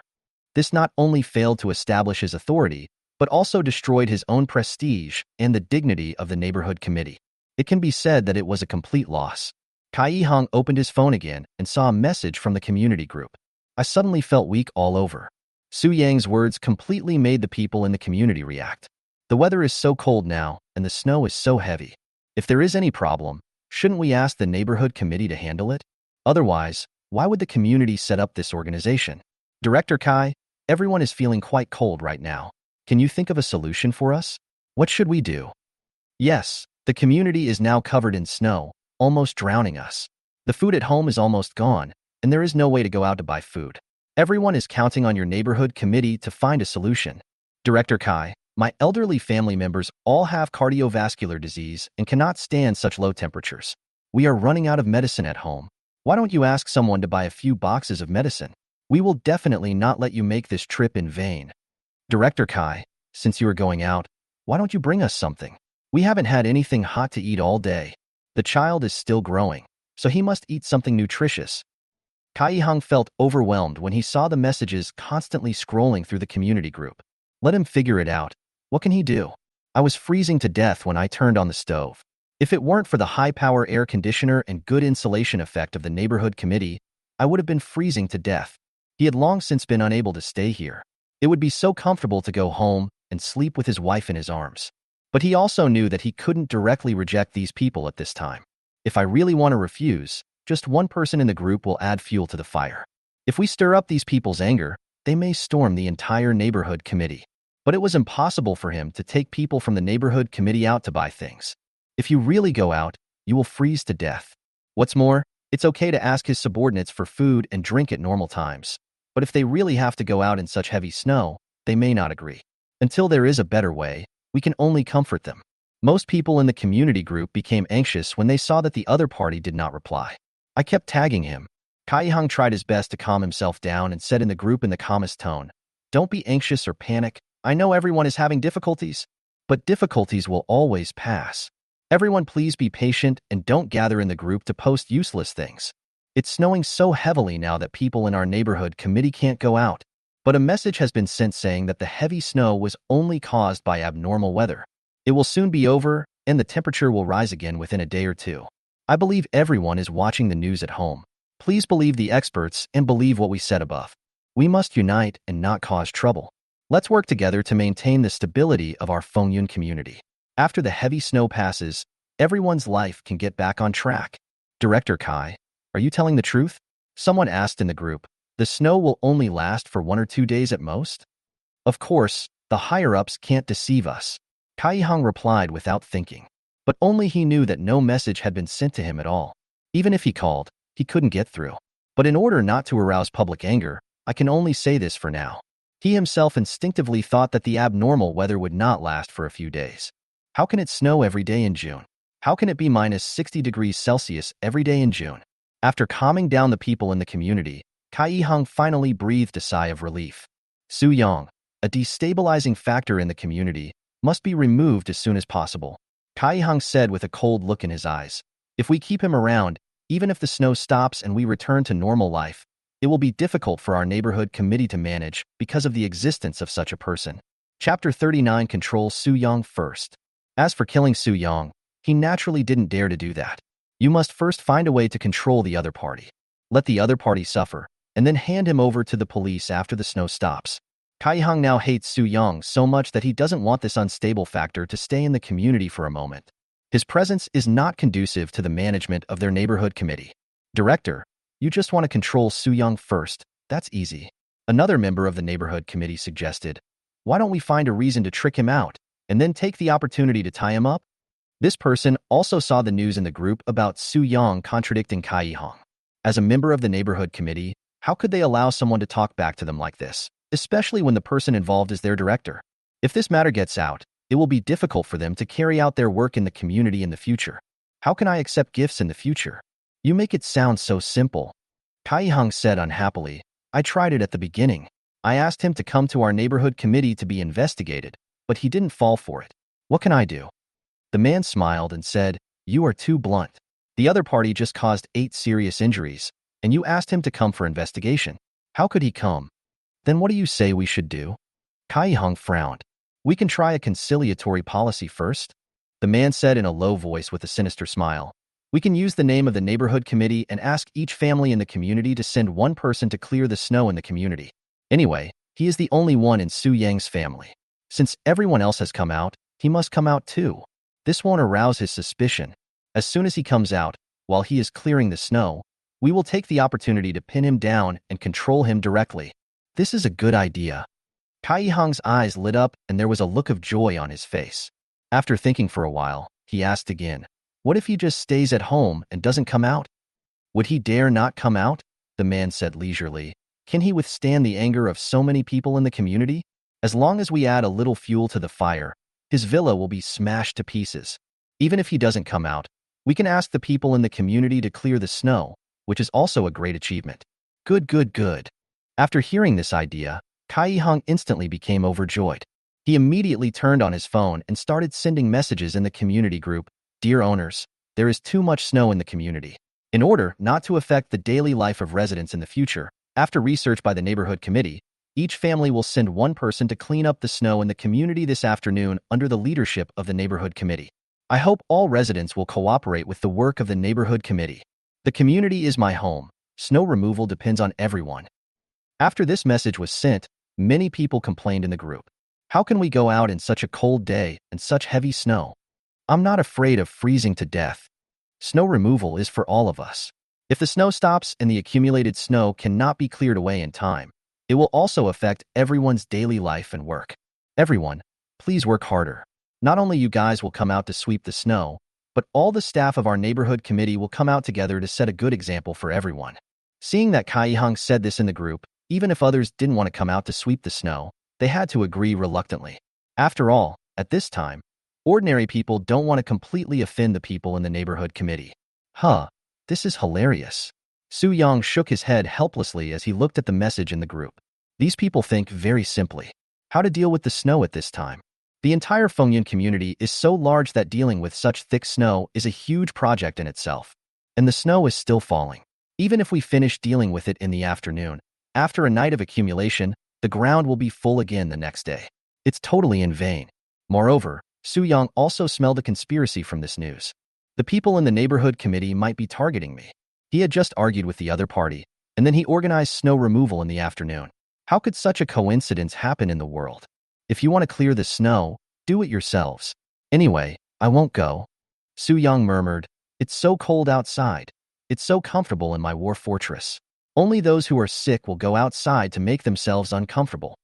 This not only failed to establish his authority, but also destroyed his own prestige and the dignity of the neighborhood committee. It can be said that it was a complete loss. Kai-hong opened his phone again and saw a message from the community group. I suddenly felt weak all over. Su Yang's words completely made the people in the community react. The weather is so cold now, and the snow is so heavy. If there is any problem, shouldn't we ask the neighborhood committee to handle it? Otherwise, why would the community set up this organization? Director Kai, everyone is feeling quite cold right now. Can you think of a solution for us? What should we do? Yes, the community is now covered in snow, almost drowning us. The food at home is almost gone, and there is no way to go out to buy food. Everyone is counting on your neighborhood committee to find a solution. Director Kai, my elderly family members all have cardiovascular disease and cannot stand such low temperatures. We are running out of medicine at home. Why don't you ask someone to buy a few boxes of medicine? We will definitely not let you make this trip in vain. Director Kai, since you are going out, why don't you bring us something? We haven't had anything hot to eat all day. The child is still growing, so he must eat something nutritious. Kai-hong felt overwhelmed when he saw the messages constantly scrolling through the community group. Let him figure it out. What can he do? I was freezing to death when I turned on the stove. If it weren't for the high-power air conditioner and good insulation effect of the neighborhood committee, I would have been freezing to death. He had long since been unable to stay here. It would be so comfortable to go home and sleep with his wife in his arms. But he also knew that he couldn't directly reject these people at this time. If I really want to refuse, just one person in the group will add fuel to the fire. If we stir up these people's anger, they may storm the entire neighborhood committee. But it was impossible for him to take people from the neighborhood committee out to buy things. If you really go out, you will freeze to death. What's more, it's okay to ask his subordinates for food and drink at normal times. But if they really have to go out in such heavy snow, they may not agree. Until there is a better way, we can only comfort them. Most people in the community group became anxious when they saw that the other party did not reply. I kept tagging him. Kaihang tried his best to calm himself down and said in the group in the calmest tone, "Don't be anxious or panic. I know everyone is having difficulties, but difficulties will always pass. Everyone please be patient and don't gather in the group to post useless things. It's snowing so heavily now that people in our neighborhood committee can't go out. But a message has been sent saying that the heavy snow was only caused by abnormal weather. It will soon be over, and the temperature will rise again within a day or two. I believe everyone is watching the news at home. Please believe the experts and believe what we said above. We must unite and not cause trouble. Let's work together to maintain the stability of our Fengyun community. After the heavy snow passes, everyone's life can get back on track." Director Kai, are you telling the truth? Someone asked in the group. The snow will only last for 1 or 2 days at most? Of course, the higher-ups can't deceive us. Kaihang replied without thinking. But only he knew that no message had been sent to him at all. Even if he called, he couldn't get through. But in order not to arouse public anger, I can only say this for now. He himself instinctively thought that the abnormal weather would not last for a few days. How can it snow every day in June? How can it be minus 60 degrees Celsius every day in June? After calming down the people in the community, Kaihang finally breathed a sigh of relief. Su Yang, a destabilizing factor in the community, must be removed as soon as possible. Kaihang said with a cold look in his eyes. If we keep him around, even if the snow stops and we return to normal life, it will be difficult for our neighborhood committee to manage because of the existence of such a person. Chapter 39 controls Su Yang first. As for killing Su Yang, he naturally didn't dare to do that. You must first find a way to control the other party. Let the other party suffer, and then hand him over to the police after the snow stops. Kaihang now hates Su Yang so much that he doesn't want this unstable factor to stay in the community for a moment. His presence is not conducive to the management of their neighborhood committee. Director, you just want to control Su Yang first. That's easy. Another member of the neighborhood committee suggested, why don't we find a reason to trick him out, and then take the opportunity to tie him up? This person also saw the news in the group about Su Yang contradicting Kaihang. As a member of the neighborhood committee, how could they allow someone to talk back to them like this, especially when the person involved is their director? If this matter gets out, it will be difficult for them to carry out their work in the community in the future. How can I accept gifts in the future? You make it sound so simple. Kaihang said unhappily, I tried it at the beginning. I asked him to come to our neighborhood committee to be investigated, but he didn't fall for it. What can I do? The man smiled and said, you are too blunt. The other party just caused 8 serious injuries, and you asked him to come for investigation. How could he come? Then what do you say we should do? Kaihang frowned. We can try a conciliatory policy first, the man said in a low voice with a sinister smile. We can use the name of the neighborhood committee and ask each family in the community to send one person to clear the snow in the community. Anyway, he is the only one in Su Yang's family. Since everyone else has come out, he must come out too. This won't arouse his suspicion. As soon as he comes out, while he is clearing the snow, we will take the opportunity to pin him down and control him directly. This is a good idea. Kaihang's eyes lit up and there was a look of joy on his face. After thinking for a while, he asked again, what if he just stays at home and doesn't come out? Would he dare not come out? The man said leisurely. Can he withstand the anger of so many people in the community? As long as we add a little fuel to the fire, his villa will be smashed to pieces. Even if he doesn't come out, we can ask the people in the community to clear the snow, which is also a great achievement. Good. After hearing this idea, Kaihang instantly became overjoyed. He immediately turned on his phone and started sending messages in the community group. Dear owners, there is too much snow in the community. In order not to affect the daily life of residents in the future, after research by the neighborhood committee, each family will send one person to clean up the snow in the community this afternoon under the leadership of the neighborhood committee. I hope all residents will cooperate with the work of the neighborhood committee. The community is my home. Snow removal depends on everyone. After this message was sent, many people complained in the group. How can we go out in such a cold day and such heavy snow? I'm not afraid of freezing to death. Snow removal is for all of us. If the snow stops and the accumulated snow cannot be cleared away in time, It will also affect everyone's daily life and work. Everyone, please work harder. Not only you guys will come out to sweep the snow, but all the staff of our neighborhood committee will come out together to set a good example for everyone. Seeing that Kaihang said this in the group, even if others didn't want to come out to sweep the snow, they had to agree reluctantly. After all, at this time, ordinary people don't want to completely offend the people in the neighborhood committee. This is hilarious. Su Yang shook his head helplessly as he looked at the message in the group. These people think very simply. How to deal with the snow at this time. The entire Fengyun community is so large that dealing with such thick snow is a huge project in itself. And the snow is still falling. Even if we finish dealing with it in the afternoon, after a night of accumulation, the ground will be full again the next day. It's totally in vain. Moreover, Su Yang also smelled a conspiracy from this news. The people in the neighborhood committee might be targeting me. He had just argued with the other party, and then he organized snow removal in the afternoon. How could such a coincidence happen in the world? If you want to clear the snow, do it yourselves. Anyway, I won't go. Su Yang murmured, it's so cold outside. It's so comfortable in my war fortress. Only those who are sick will go outside to make themselves uncomfortable.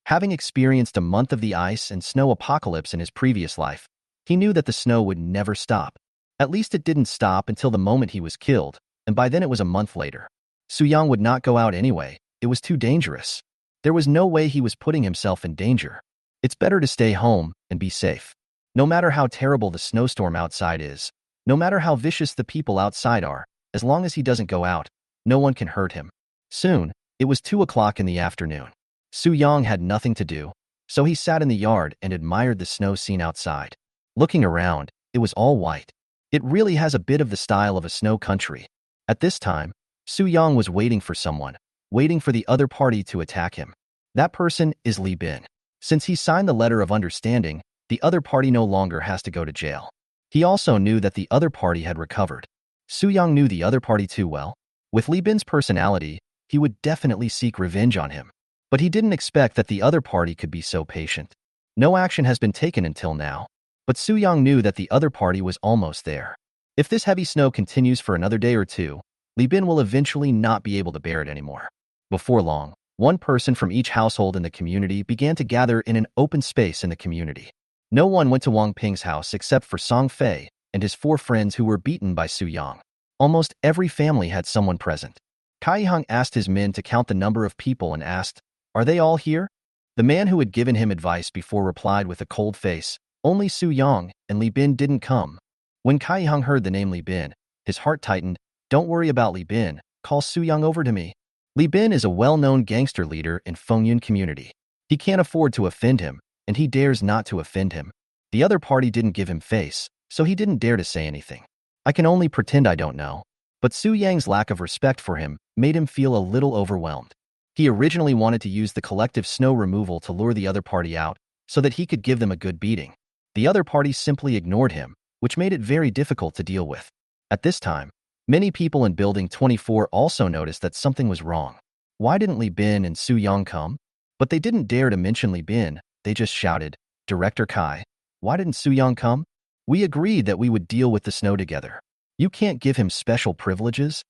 Having experienced a month of the ice and snow apocalypse in his previous life, he knew that the snow would never stop. At least it didn't stop until the moment he was killed, and by then it was a month later. Su Yang would not go out anyway. It was too dangerous. There was no way he was putting himself in danger. It's better to stay home and be safe. No matter how terrible the snowstorm outside is, no matter how vicious the people outside are, as long as he doesn't go out, no one can hurt him. Soon, it was 2 o'clock in the afternoon. Su Yang had nothing to do, so he sat in the yard and admired the snow scene outside. Looking around, it was all white. It really has a bit of the style of a snow country. At this time, Su Yang was waiting for someone, waiting for the other party to attack him. That person is Li Bin. Since he signed the letter of understanding, the other party no longer has to go to jail. He also knew that the other party had recovered. Su Yang knew the other party too well. With Li Bin's personality, he would definitely seek revenge on him. But he didn't expect that the other party could be so patient. No action has been taken until now. But Su Yang knew that the other party was almost there. If this heavy snow continues for another day or two, Li Bin will eventually not be able to bear it anymore. Before long, one person from each household in the community began to gather in an open space in the community. No one went to Wang Ping's house except for Song Fei and his 4 friends who were beaten by Su Yang. Almost every family had someone present. Kai Hung asked his men to count the number of people and asked, "Are they all here?" The man who had given him advice before replied with a cold face, "Only Su Yang and Li Bin didn't come." When Kai Hung heard the name Li Bin, his heart tightened. "Don't worry about Li Bin, call Su Yang over to me." Li Bin is a well-known gangster leader in Fengyun community. He can't afford to offend him, and he dares not to offend him. The other party didn't give him face, so he didn't dare to say anything. I can only pretend I don't know. But Su Yang's lack of respect for him made him feel a little overwhelmed. He originally wanted to use the collective snow removal to lure the other party out, so that he could give them a good beating. The other party simply ignored him, which made it very difficult to deal with. At this time, many people in Building 24 also noticed that something was wrong. Why didn't Li Bin and Su Yang come? But they didn't dare to mention Li Bin, they just shouted, "Director Kai, why didn't Su Yang come? We agreed that we would deal with the snow together. You can't give him special privileges?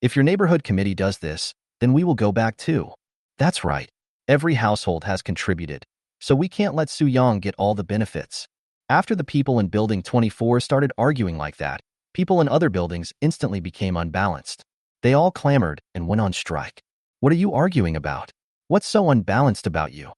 If your neighborhood committee does this, then we will go back too." That's right. Every household has contributed, so we can't let Su Yang get all the benefits. After the people in Building 24 started arguing like that, people in other buildings instantly became unbalanced. They all clamored and went on strike. "What are you arguing about? What's so unbalanced about you?"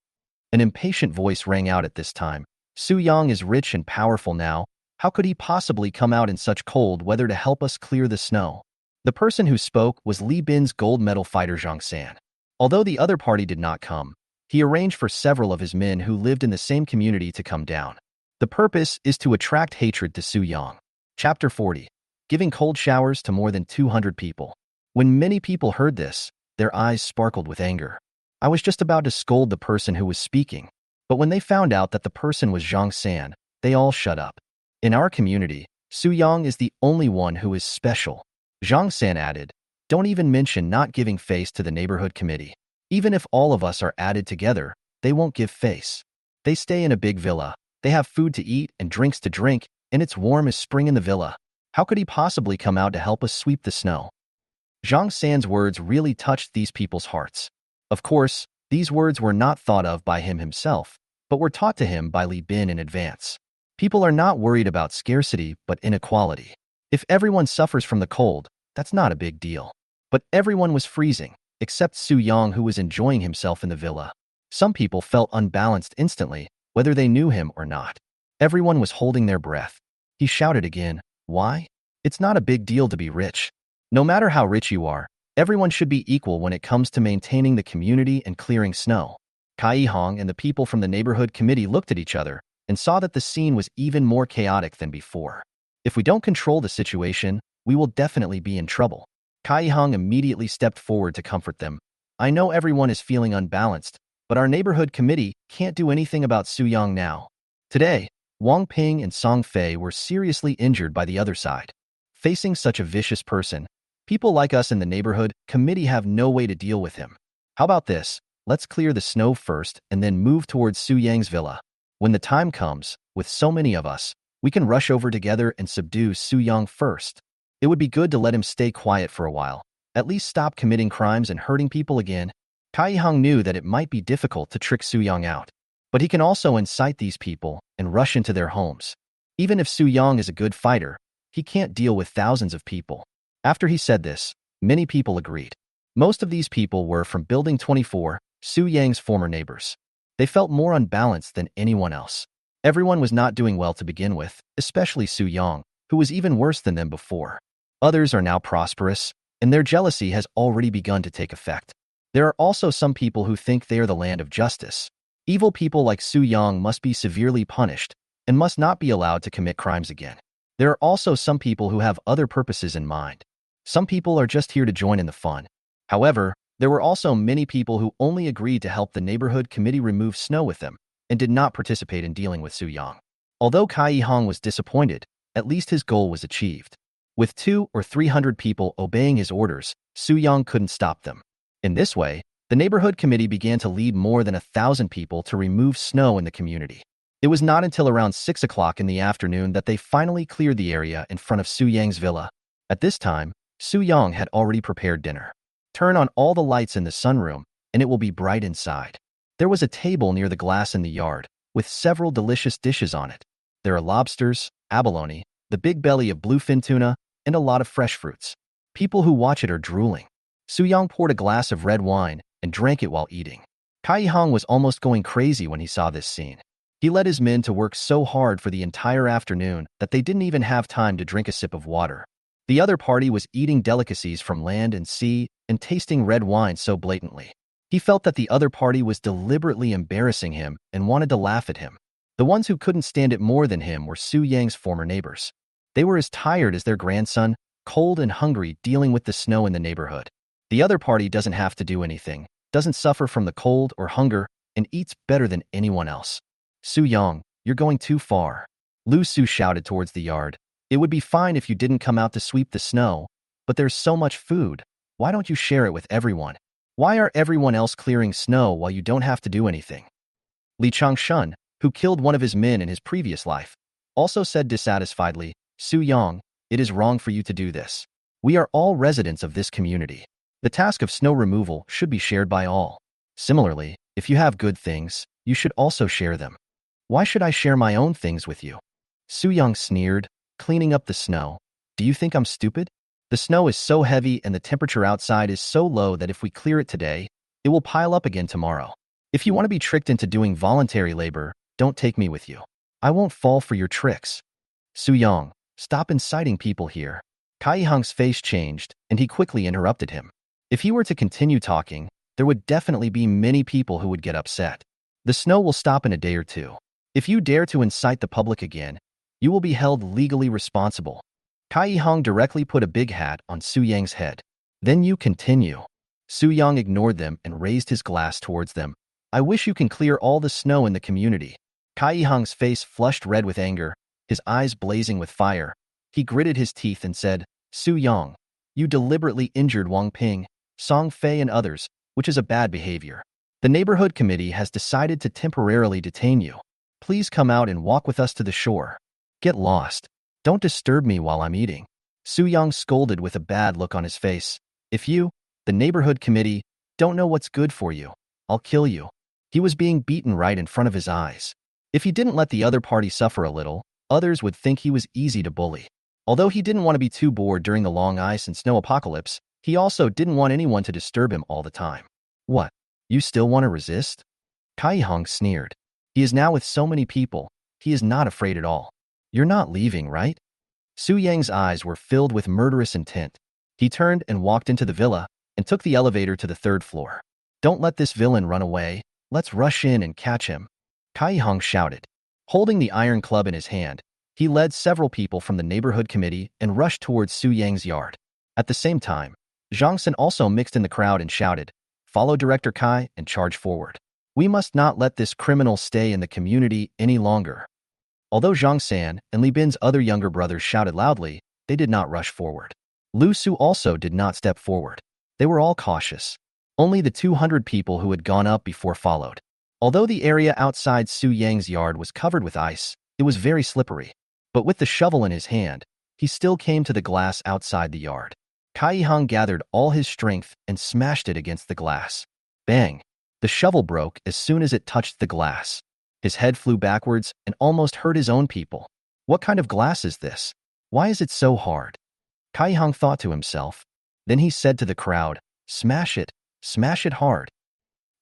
An impatient voice rang out at this time. "Su Yang is rich and powerful now. How could he possibly come out in such cold weather to help us clear the snow?" The person who spoke was Li Bin's gold medal fighter Zhang San. Although the other party did not come, he arranged for several of his men who lived in the same community to come down. The purpose is to attract hatred to Su Yang. Chapter 40. Giving cold showers to more than 200 people. When many people heard this, their eyes sparkled with anger. I was just about to scold the person who was speaking, but when they found out that the person was Zhang San, they all shut up. In our community, Su Yang is the only one who is special. Zhang San added, "Don't even mention not giving face to the neighborhood committee. Even if all of us are added together, they won't give face. They stay in a big villa. They have food to eat and drinks to drink, and it's warm as spring in the villa. How could he possibly come out to help us sweep the snow?" Zhang San's words really touched these people's hearts. Of course, These words were not thought of by him himself, but were taught to him by Li Bin in advance. People are not worried about scarcity, but inequality. If everyone suffers from the cold, that's not a big deal. But everyone was freezing, except Su Yang, who was enjoying himself in the villa. Some people felt unbalanced instantly, whether they knew him or not. Everyone was holding their breath. He shouted again, "Why? It's not a big deal to be rich. No matter how rich you are, everyone should be equal when it comes to maintaining the community and clearing snow." Kai Hong and the people from the neighborhood committee looked at each other and saw that the scene was even more chaotic than before. If we don't control the situation, we will definitely be in trouble. Kai Hong immediately stepped forward to comfort them. "I know everyone is feeling unbalanced, but our neighborhood committee can't do anything about Su Yang now." Today, Wang Ping and Song Fei were seriously injured by the other side. Facing such a vicious person, people like us in the neighborhood committee have no way to deal with him. How about this? Let's clear the snow first and then move towards Su Yang's villa. When the time comes, with so many of us, we can rush over together and subdue Su Yang first. It would be good to let him stay quiet for a while, at least stop committing crimes and hurting people again. Kai Hong knew that it might be difficult to trick Su Yang out, but he can also incite these people and rush into their homes. Even if Su Yang is a good fighter, he can't deal with thousands of people. After he said this, many people agreed. Most of these people were from Building 24, Su Yang's former neighbors. They felt more unbalanced than anyone else. Everyone was not doing well to begin with, especially Su Yang, who was even worse than them before. Others are now prosperous, and their jealousy has already begun to take effect. There are also some people who think they are the land of justice. Evil people like Su Yang must be severely punished and must not be allowed to commit crimes again. There are also some people who have other purposes in mind. Some people are just here to join in the fun. However, there were also many people who only agreed to help the neighborhood committee remove snow with them and did not participate in dealing with Su Yang. Although Kai Hong was disappointed, at least his goal was achieved. With 200 or 300 people obeying his orders, Su Yang couldn't stop them. In this way, the neighborhood committee began to lead more than 1,000 people to remove snow in the community. It was not until around 6 o'clock in the afternoon that they finally cleared the area in front of Su Yang's villa. At this time, Su Yang had already prepared dinner. Turn on all the lights in the sunroom, and it will be bright inside. There was a table near the glass in the yard, with several delicious dishes on it. There are lobsters, abalone, the big belly of bluefin tuna, and a lot of fresh fruits. People who watch it are drooling. Su Yang poured a glass of red wine and drank it while eating. Kai Hong was almost going crazy when he saw this scene. He led his men to work so hard for the entire afternoon that they didn't even have time to drink a sip of water. The other party was eating delicacies from land and sea and tasting red wine so blatantly. He felt that the other party was deliberately embarrassing him and wanted to laugh at him. The ones who couldn't stand it more than him were Su Yang's former neighbors. They were as tired as their grandson, cold and hungry, dealing with the snow in the neighborhood. The other party doesn't have to do anything, doesn't suffer from the cold or hunger, and eats better than anyone else. Su Yang, you're going too far. Lu Su shouted towards the yard. It would be fine if you didn't come out to sweep the snow, but there's so much food. Why don't you share it with everyone? Why are everyone else clearing snow while you don't have to do anything? Li Changshun, who killed one of his men in his previous life, also said dissatisfiedly, Su Yang, it is wrong for you to do this. We are all residents of this community. The task of snow removal should be shared by all. Similarly, if you have good things, you should also share them. Why should I share my own things with you? Su Yang sneered, cleaning up the snow. Do you think I'm stupid? The snow is so heavy and the temperature outside is so low that if we clear it today, it will pile up again tomorrow. If you want to be tricked into doing voluntary labor, don't take me with you. I won't fall for your tricks. Su Yang, stop inciting people here. Kai Hong's face changed, and he quickly interrupted him. If he were to continue talking, there would definitely be many people who would get upset. The snow will stop in a day or two. If you dare to incite the public again, you will be held legally responsible. Kai Hong directly put a big hat on Su Yang's head. Then you continue. Su Yang ignored them and raised his glass towards them. I wish you can clear all the snow in the community. Kai Hong's face flushed red with anger, his eyes blazing with fire. He gritted his teeth and said, Su Yang, you deliberately injured Wang Ping, Song Fei and others, which is a bad behavior. The neighborhood committee has decided to temporarily detain you. Please come out and walk with us to the shore. Get lost. Don't disturb me while I'm eating. Su Yang scolded with a bad look on his face. If you, the neighborhood committee, don't know what's good for you, I'll kill you. He was being beaten right in front of his eyes. If he didn't let the other party suffer a little, others would think he was easy to bully. Although he didn't want to be too bored during the long ice and snow apocalypse, he also didn't want anyone to disturb him all the time. What? You still want to resist? Kai Hong sneered. He is now with so many people, he is not afraid at all. You're not leaving, right? Su Yang's eyes were filled with murderous intent. He turned and walked into the villa and took the elevator to the 3rd floor. Don't let this villain run away. Let's rush in and catch him, Kai Hong shouted. Holding the iron club in his hand, he led several people from the neighborhood committee and rushed towards Su Yang's yard. At the same time, Zhang San also mixed in the crowd and shouted, "Follow Director Kai and charge forward. We must not let this criminal stay in the community any longer." Although Zhang San and Li Bin's other younger brothers shouted loudly, they did not rush forward. Lu Su also did not step forward. They were all cautious. Only the 200 people who had gone up before followed. Although the area outside Su Yang's yard was covered with ice, it was very slippery. But with the shovel in his hand, he still came to the glass outside the yard. Kai Hong gathered all his strength and smashed it against the glass. Bang! The shovel broke as soon as it touched the glass. His head flew backwards and almost hurt his own people. What kind of glass is this? Why is it so hard? Kai Hong thought to himself. Then he said to the crowd, smash it hard.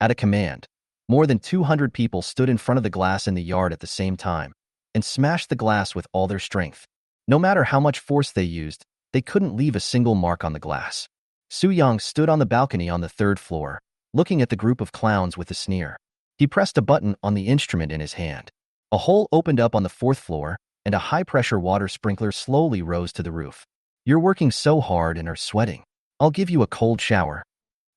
At a command, more than 200 people stood in front of the glass in the yard at the same time and smashed the glass with all their strength. No matter how much force they used, they couldn't leave a single mark on the glass. Su Yang stood on the balcony on the 3rd floor, looking at the group of clowns with a sneer. He pressed a button on the instrument in his hand. A hole opened up on the 4th floor, and a high-pressure water sprinkler slowly rose to the roof. You're working so hard and are sweating. I'll give you a cold shower.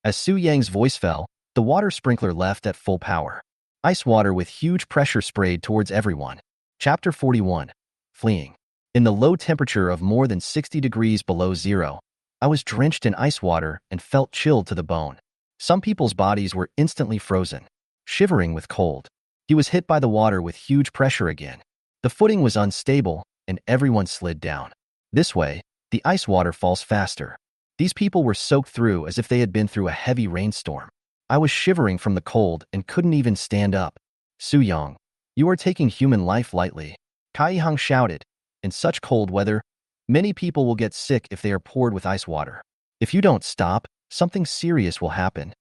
As Su Yang's voice fell, the water sprinkler left at full power. Ice water with huge pressure sprayed towards everyone. Chapter 41. Fleeing. In the low temperature of more than 60 degrees below zero, I was drenched in ice water and felt chilled to the bone. Some people's bodies were instantly frozen, shivering with cold. He was hit by the water with huge pressure again. The footing was unstable, and everyone slid down. This way, the ice water falls faster. These people were soaked through as if they had been through a heavy rainstorm. I was shivering from the cold and couldn't even stand up. Su Yang, you are taking human life lightly, Kai Hong shouted. In such cold weather, many people will get sick if they are poured with ice water. If you don't stop, something serious will happen.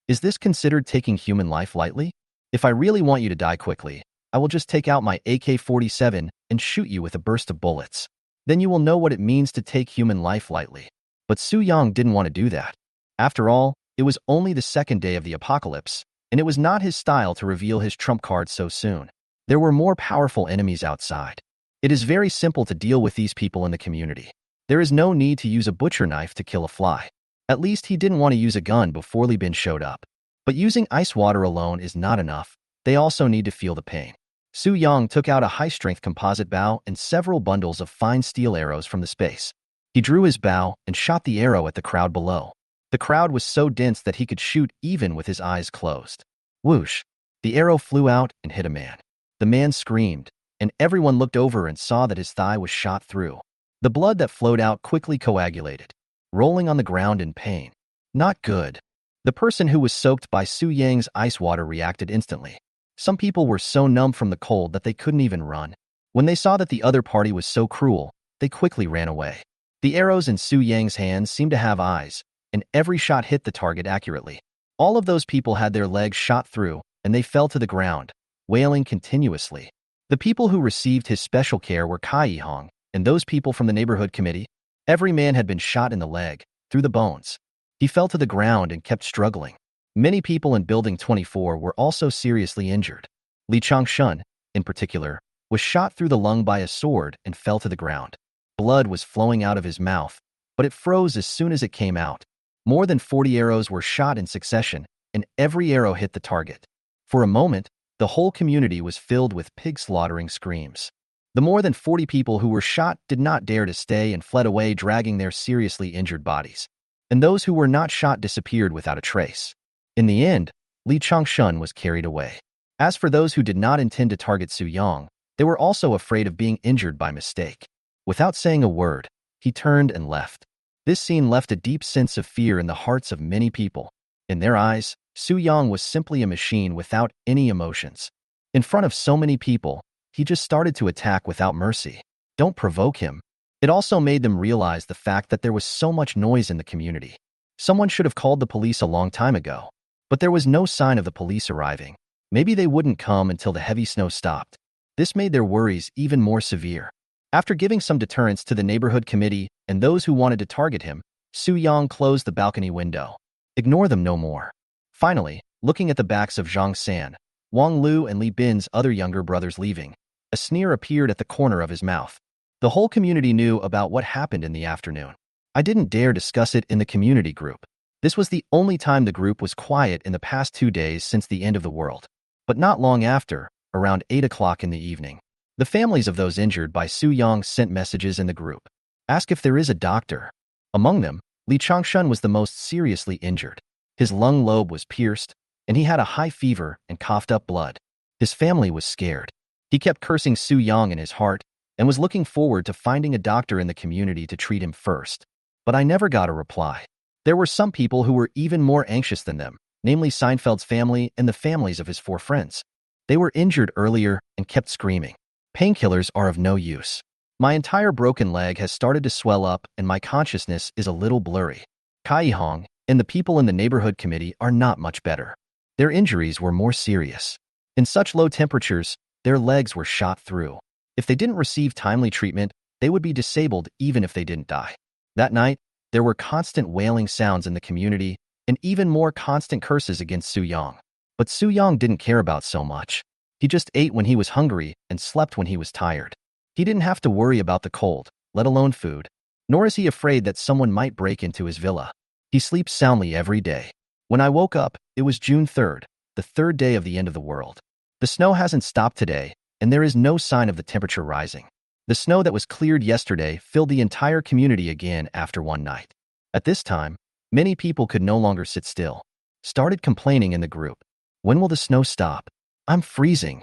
Is this considered taking human life lightly? If I really want you to die quickly, I will just take out my AK-47 and shoot you with a burst of bullets. Then you will know what it means to take human life lightly. But Su Yang didn't want to do that. After all, it was only the 2nd day of the apocalypse, and it was not his style to reveal his trump card so soon. There were more powerful enemies outside. It is very simple to deal with these people in the community. There is no need to use a butcher knife to kill a fly. At least he didn't want to use a gun before Li Bin showed up. But using ice water alone is not enough. They also need to feel the pain. Su Yang took out a high-strength composite bow and several bundles of fine steel arrows from the space. He drew his bow and shot the arrow at the crowd below. The crowd was so dense that he could shoot even with his eyes closed. Whoosh! The arrow flew out and hit a man. The man screamed, and everyone looked over and saw that his thigh was shot through. The blood that flowed out quickly coagulated, rolling on the ground in pain. Not good. The person who was soaked by Su Yang's ice water reacted instantly. Some people were so numb from the cold that they couldn't even run. When they saw that the other party was so cruel, they quickly ran away. The arrows in Su Yang's hands seemed to have eyes, and every shot hit the target accurately. All of those people had their legs shot through, and they fell to the ground, wailing continuously. The people who received his special care were Kai Hong and those people from the neighborhood committee. Every man had been shot in the leg, through the bones. He fell to the ground and kept struggling. Many people in Building 24 were also seriously injured. Li Changshun, in particular, was shot through the lung by a sword and fell to the ground. Blood was flowing out of his mouth, but it froze as soon as it came out. More than 40 arrows were shot in succession, and every arrow hit the target. For a moment, the whole community was filled with pig-slaughtering screams. The more than 40 people who were shot did not dare to stay and fled away dragging their seriously injured bodies. And those who were not shot disappeared without a trace. In the end, Li Changshun was carried away. As for those who did not intend to target Su Yang, they were also afraid of being injured by mistake. Without saying a word, he turned and left. This scene left a deep sense of fear in the hearts of many people. In their eyes, Su Yang was simply a machine without any emotions. In front of so many people, he just started to attack without mercy. Don't provoke him. It also made them realize the fact that there was so much noise in the community. Someone should have called the police a long time ago. But there was no sign of the police arriving. Maybe they wouldn't come until the heavy snow stopped. This made their worries even more severe. After giving some deterrence to the neighborhood committee and those who wanted to target him, Su Yang closed the balcony window. Ignore them no more. Finally, looking at the backs of Zhang San, Wang Lu and Li Bin's other younger brothers leaving, a sneer appeared at the corner of his mouth. The whole community knew about what happened in the afternoon. I didn't dare discuss it in the community group. This was the only time the group was quiet in the past 2 days since the end of the world. But not long after, around 8 o'clock in the evening, the families of those injured by Su Yang sent messages in the group. Ask if there is a doctor. Among them, Li Changshun was the most seriously injured. His lung lobe was pierced, and he had a high fever and coughed up blood. His family was scared. He kept cursing Su Yang in his heart and was looking forward to finding a doctor in the community to treat him first. But I never got a reply. There were some people who were even more anxious than them, namely Seinfeld's family and the families of his 4 friends. They were injured earlier and kept screaming. Painkillers are of no use. My entire broken leg has started to swell up and my consciousness is a little blurry. Kai Hong and the people in the neighborhood committee are not much better. Their injuries were more serious. In such low temperatures, their legs were shot through. If they didn't receive timely treatment, they would be disabled even if they didn't die. That night, there were constant wailing sounds in the community and even more constant curses against Su Yang. But Su Yang didn't care about so much. He just ate when he was hungry and slept when he was tired. He didn't have to worry about the cold, let alone food. Nor is he afraid that someone might break into his villa. He sleeps soundly every day. When I woke up, it was June 3rd, the 3rd day of the end of the world. The snow hasn't stopped today, and there is no sign of the temperature rising. The snow that was cleared yesterday filled the entire community again after one night. At this time, many people could no longer sit still. Started complaining in the group. When will the snow stop? I'm freezing.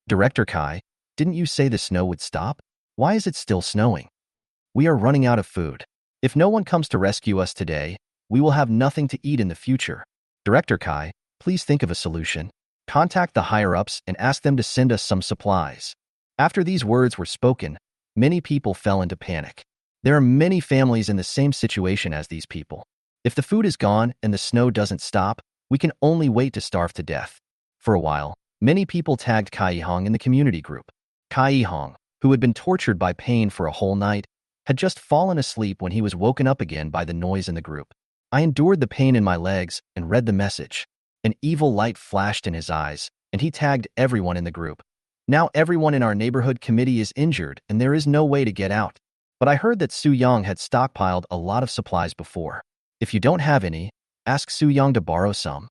Director Kai, didn't you say the snow would stop? Why is it still snowing? We are running out of food. If no one comes to rescue us today, we will have nothing to eat in the future. Director Kai, please think of a solution. Contact the higher-ups and ask them to send us some supplies. After these words were spoken, many people fell into panic. There are many families in the same situation as these people. If the food is gone and the snow doesn't stop, we can only wait to starve to death. For a while, many people tagged Kai Hong in the community group. Kai Hong, who had been tortured by pain for a whole night, had just fallen asleep when he was woken up again by the noise in the group. I endured the pain in my legs and read the message. An evil light flashed in his eyes, and he tagged everyone in the group. Now everyone in our neighborhood committee is injured and there is no way to get out. But I heard that Su Yang had stockpiled a lot of supplies before. If you don't have any, ask Su Yang to borrow some.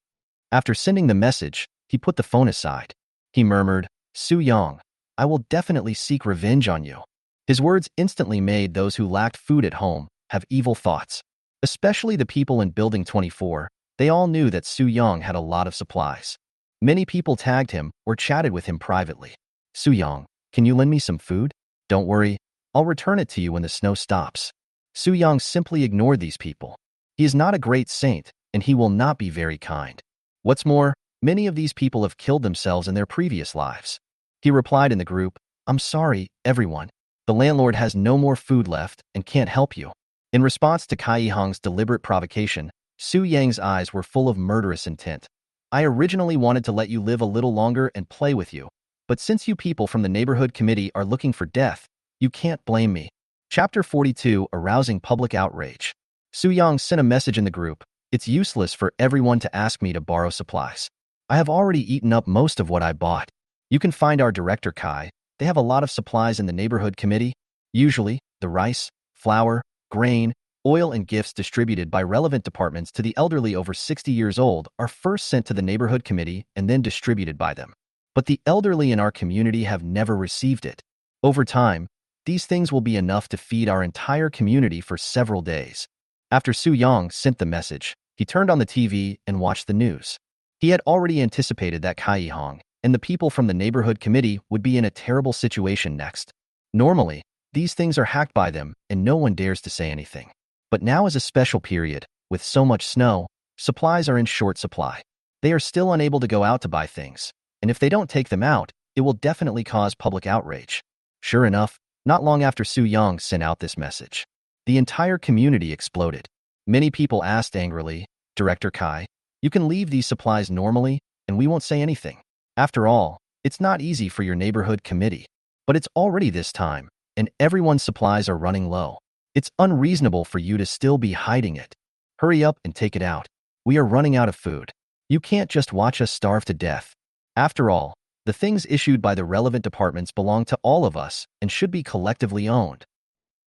After sending the message, he put the phone aside. He murmured, Su Yang, I will definitely seek revenge on you. His words instantly made those who lacked food at home have evil thoughts. Especially the people in Building 24, they all knew that Su Yang had a lot of supplies. Many people tagged him or chatted with him privately. Su Yang, can you lend me some food? Don't worry, I'll return it to you when the snow stops. Su Yang simply ignored these people. He is not a great saint, and he will not be very kind. What's more, many of these people have killed themselves in their previous lives. He replied in the group, I'm sorry, everyone. The landlord has no more food left and can't help you. In response to Kai Hong's deliberate provocation, Su Yang's eyes were full of murderous intent. I originally wanted to let you live a little longer and play with you, but since you people from the neighborhood committee are looking for death, you can't blame me. Chapter 42, Arousing Public Outrage. Su Yang sent a message in the group. It's useless for everyone to ask me to borrow supplies. I have already eaten up most of what I bought. You can find our director Kai. They have a lot of supplies in the neighborhood committee. Usually, the rice, flour, grain, oil and gifts distributed by relevant departments to the elderly over 60 years old are first sent to the neighborhood committee and then distributed by them. But the elderly in our community have never received it. Over time, these things will be enough to feed our entire community for several days. After Su Yang sent the message, he turned on the TV and watched the news. He had already anticipated that Kai Hong and the people from the neighborhood committee would be in a terrible situation next. Normally, these things are hacked by them and no one dares to say anything. But now is a special period. With so much snow, supplies are in short supply. They are still unable to go out to buy things, and if they don't take them out, it will definitely cause public outrage. Sure enough, not long after Su Yang sent out this message, the entire community exploded. Many people asked angrily, "Director Kai, you can leave these supplies normally, and we won't say anything. After all, it's not easy for your neighborhood committee. But it's already this time, and everyone's supplies are running low. It's unreasonable for you to still be hiding it. Hurry up and take it out. We are running out of food. You can't just watch us starve to death." After all, the things issued by the relevant departments belong to all of us and should be collectively owned.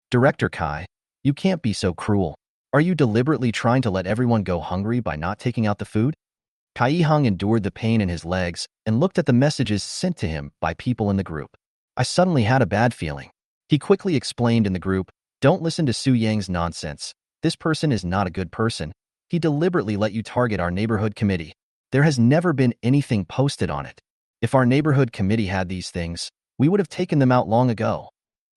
Director Kai, you can't be so cruel. Are you deliberately trying to let everyone go hungry by not taking out the food? Kai Hong endured the pain in his legs and looked at the messages sent to him by people in the group. I suddenly had a bad feeling. He quickly explained in the group, "Don't listen to Su Yang's nonsense. This person is not a good person. He deliberately let you target our neighborhood committee. There has never been anything posted on it. If our neighborhood committee had these things, we would have taken them out long ago."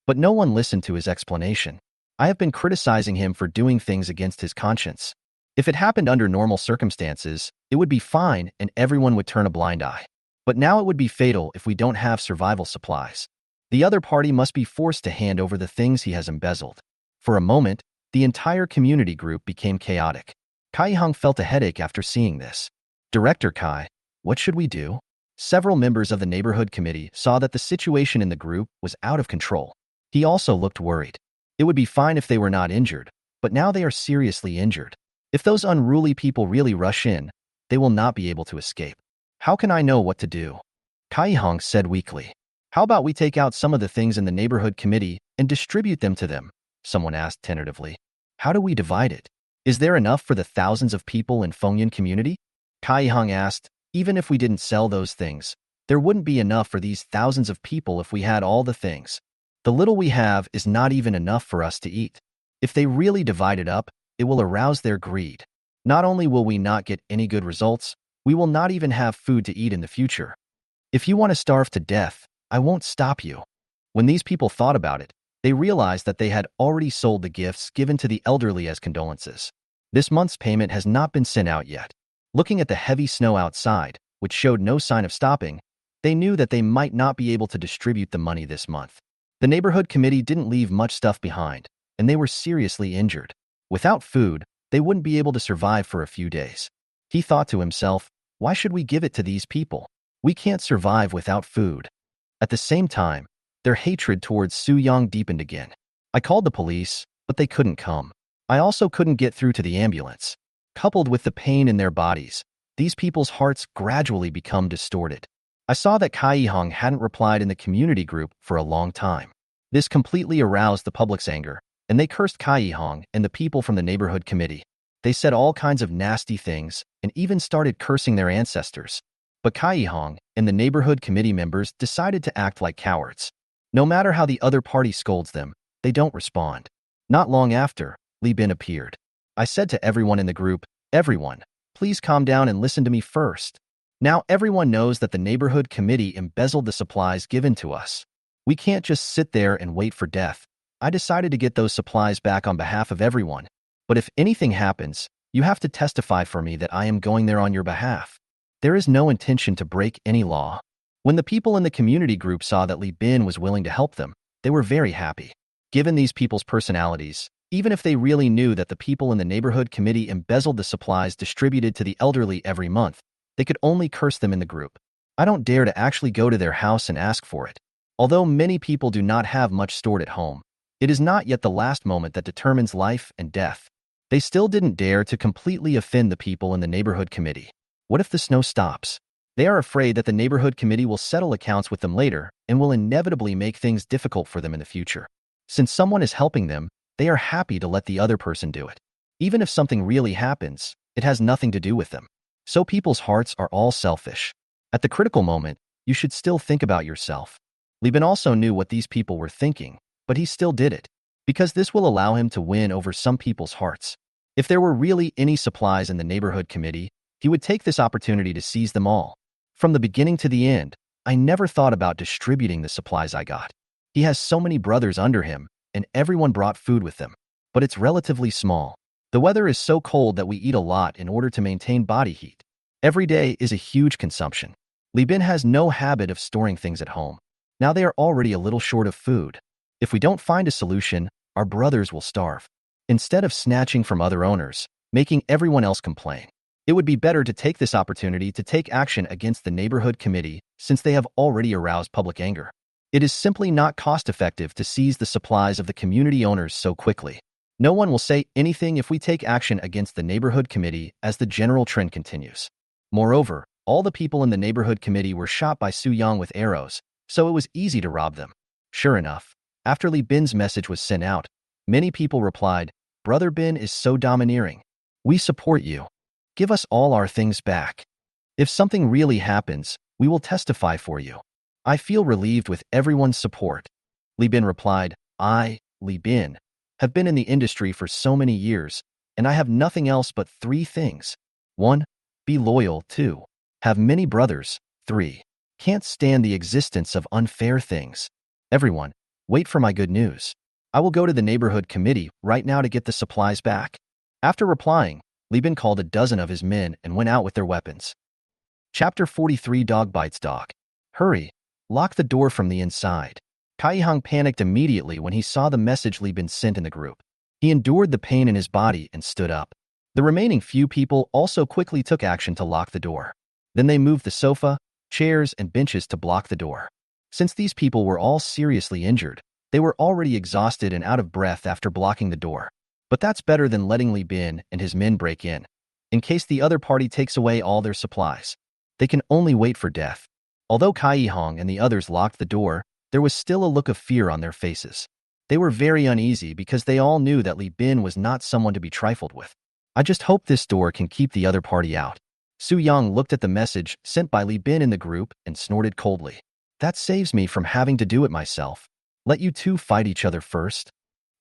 But no one listened to his explanation. I have been criticizing him for doing things against his conscience. If it happened under normal circumstances, it would be fine and everyone would turn a blind eye. But now it would be fatal if we don't have survival supplies. The other party must be forced to hand over the things he has embezzled. For a moment, the entire community group became chaotic. Kai Hong felt a headache after seeing this. "Director Kai, what should we do?" Several members of the neighborhood committee saw that the situation in the group was out of control. He also looked worried. It would be fine if they were not injured, but now they are seriously injured. If those unruly people really rush in, they will not be able to escape. "How can I know what to do?" Kai Hong said weakly. "How about we take out some of the things in the neighborhood committee and distribute them to them?" Someone asked tentatively. "How do we divide it? Is there enough for the thousands of people in Fengyan community?" Kai Hong asked. "Even if we didn't sell those things, there wouldn't be enough for these thousands of people if we had all the things. The little we have is not even enough for us to eat. If they really divide it up, it will arouse their greed. Not only will we not get any good results, we will not even have food to eat in the future. If you want to starve to death, I won't stop you." When these people thought about it, they realized that they had already sold the gifts given to the elderly as condolences. This month's payment has not been sent out yet. Looking at the heavy snow outside, which showed no sign of stopping, they knew that they might not be able to distribute the money this month. The neighborhood committee didn't leave much stuff behind, and they were seriously injured. Without food, they wouldn't be able to survive for a few days. He thought to himself, "Why should we give it to these people? We can't survive without food." At the same time, their hatred towards Su Yang deepened again. "I called the police, but they couldn't come. I also couldn't get through to the ambulance." Coupled with the pain in their bodies, these people's hearts gradually become distorted. I saw that Kai Hong hadn't replied in the community group for a long time. This completely aroused the public's anger, and they cursed Kai Hong and the people from the neighborhood committee. They said all kinds of nasty things and even started cursing their ancestors. But Kai Hong and the neighborhood committee members decided to act like cowards. No matter how the other party scolds them, they don't respond. Not long after, Li Bin appeared. I said to everyone in the group, "Everyone, please calm down and listen to me first. Now everyone knows that the neighborhood committee embezzled the supplies given to us. We can't just sit there and wait for death. I decided to get those supplies back on behalf of everyone. But if anything happens, you have to testify for me that I am going there on your behalf. There is no intention to break any law." When the people in the community group saw that Li Bin was willing to help them, they were very happy. Given these people's personalities, even if they really knew that the people in the neighborhood committee embezzled the supplies distributed to the elderly every month, they could only curse them in the group. I don't dare to actually go to their house and ask for it. Although many people do not have much stored at home, it is not yet the last moment that determines life and death. They still didn't dare to completely offend the people in the neighborhood committee. What if the snow stops? They are afraid that the neighborhood committee will settle accounts with them later and will inevitably make things difficult for them in the future. Since someone is helping them, they are happy to let the other person do it. Even if something really happens, it has nothing to do with them. So people's hearts are all selfish. At the critical moment, you should still think about yourself. Li Bin also knew what these people were thinking, but he still did it, because this will allow him to win over some people's hearts. If there were really any supplies in the neighborhood committee, he would take this opportunity to seize them all. From the beginning to the end, I never thought about distributing the supplies I got. He has so many brothers under him, and everyone brought food with them, but it's relatively small. The weather is so cold that we eat a lot in order to maintain body heat. Every day is a huge consumption. Li Bin has no habit of storing things at home. Now they are already a little short of food. If we don't find a solution, our brothers will starve. Instead of snatching from other owners, making everyone else complain, it would be better to take this opportunity to take action against the neighborhood committee since they have already aroused public anger. It is simply not cost-effective to seize the supplies of the community owners so quickly. No one will say anything if we take action against the neighborhood committee as the general trend continues. Moreover, all the people in the neighborhood committee were shot by Su Yang with arrows, so it was easy to rob them. Sure enough, after Li Bin's message was sent out, many people replied, "Brother Bin is so domineering. We support you. Give us all our things back. If something really happens, we will testify for you." I feel relieved with everyone's support. Li Bin replied, "I, Li Bin, have been in the industry for so many years, and I have nothing else but 3 things. 1. Be loyal. 2. Have many brothers. 3. Can't stand the existence of unfair things. Everyone, wait for my good news. I will go to the neighborhood committee right now to get the supplies back." After replying, Li Bin called a dozen of his men and went out with their weapons. Chapter 43. Dog bites dog. Hurry. Lock the door from the inside. Kai Hong panicked immediately when he saw the message Li Bin sent in the group. He endured the pain in his body and stood up. The remaining few people also quickly took action to lock the door. Then they moved the sofa, chairs, and benches to block the door. Since these people were all seriously injured, they were already exhausted and out of breath after blocking the door. But that's better than letting Li Bin and his men break in case the other party takes away all their supplies. They can only wait for death. Although Kai Hong and the others locked the door, there was still a look of fear on their faces. They were very uneasy because they all knew that Li Bin was not someone to be trifled with. I just hope this door can keep the other party out. Su Yang looked at the message sent by Li Bin in the group and snorted coldly. That saves me from having to do it myself. Let you two fight each other first.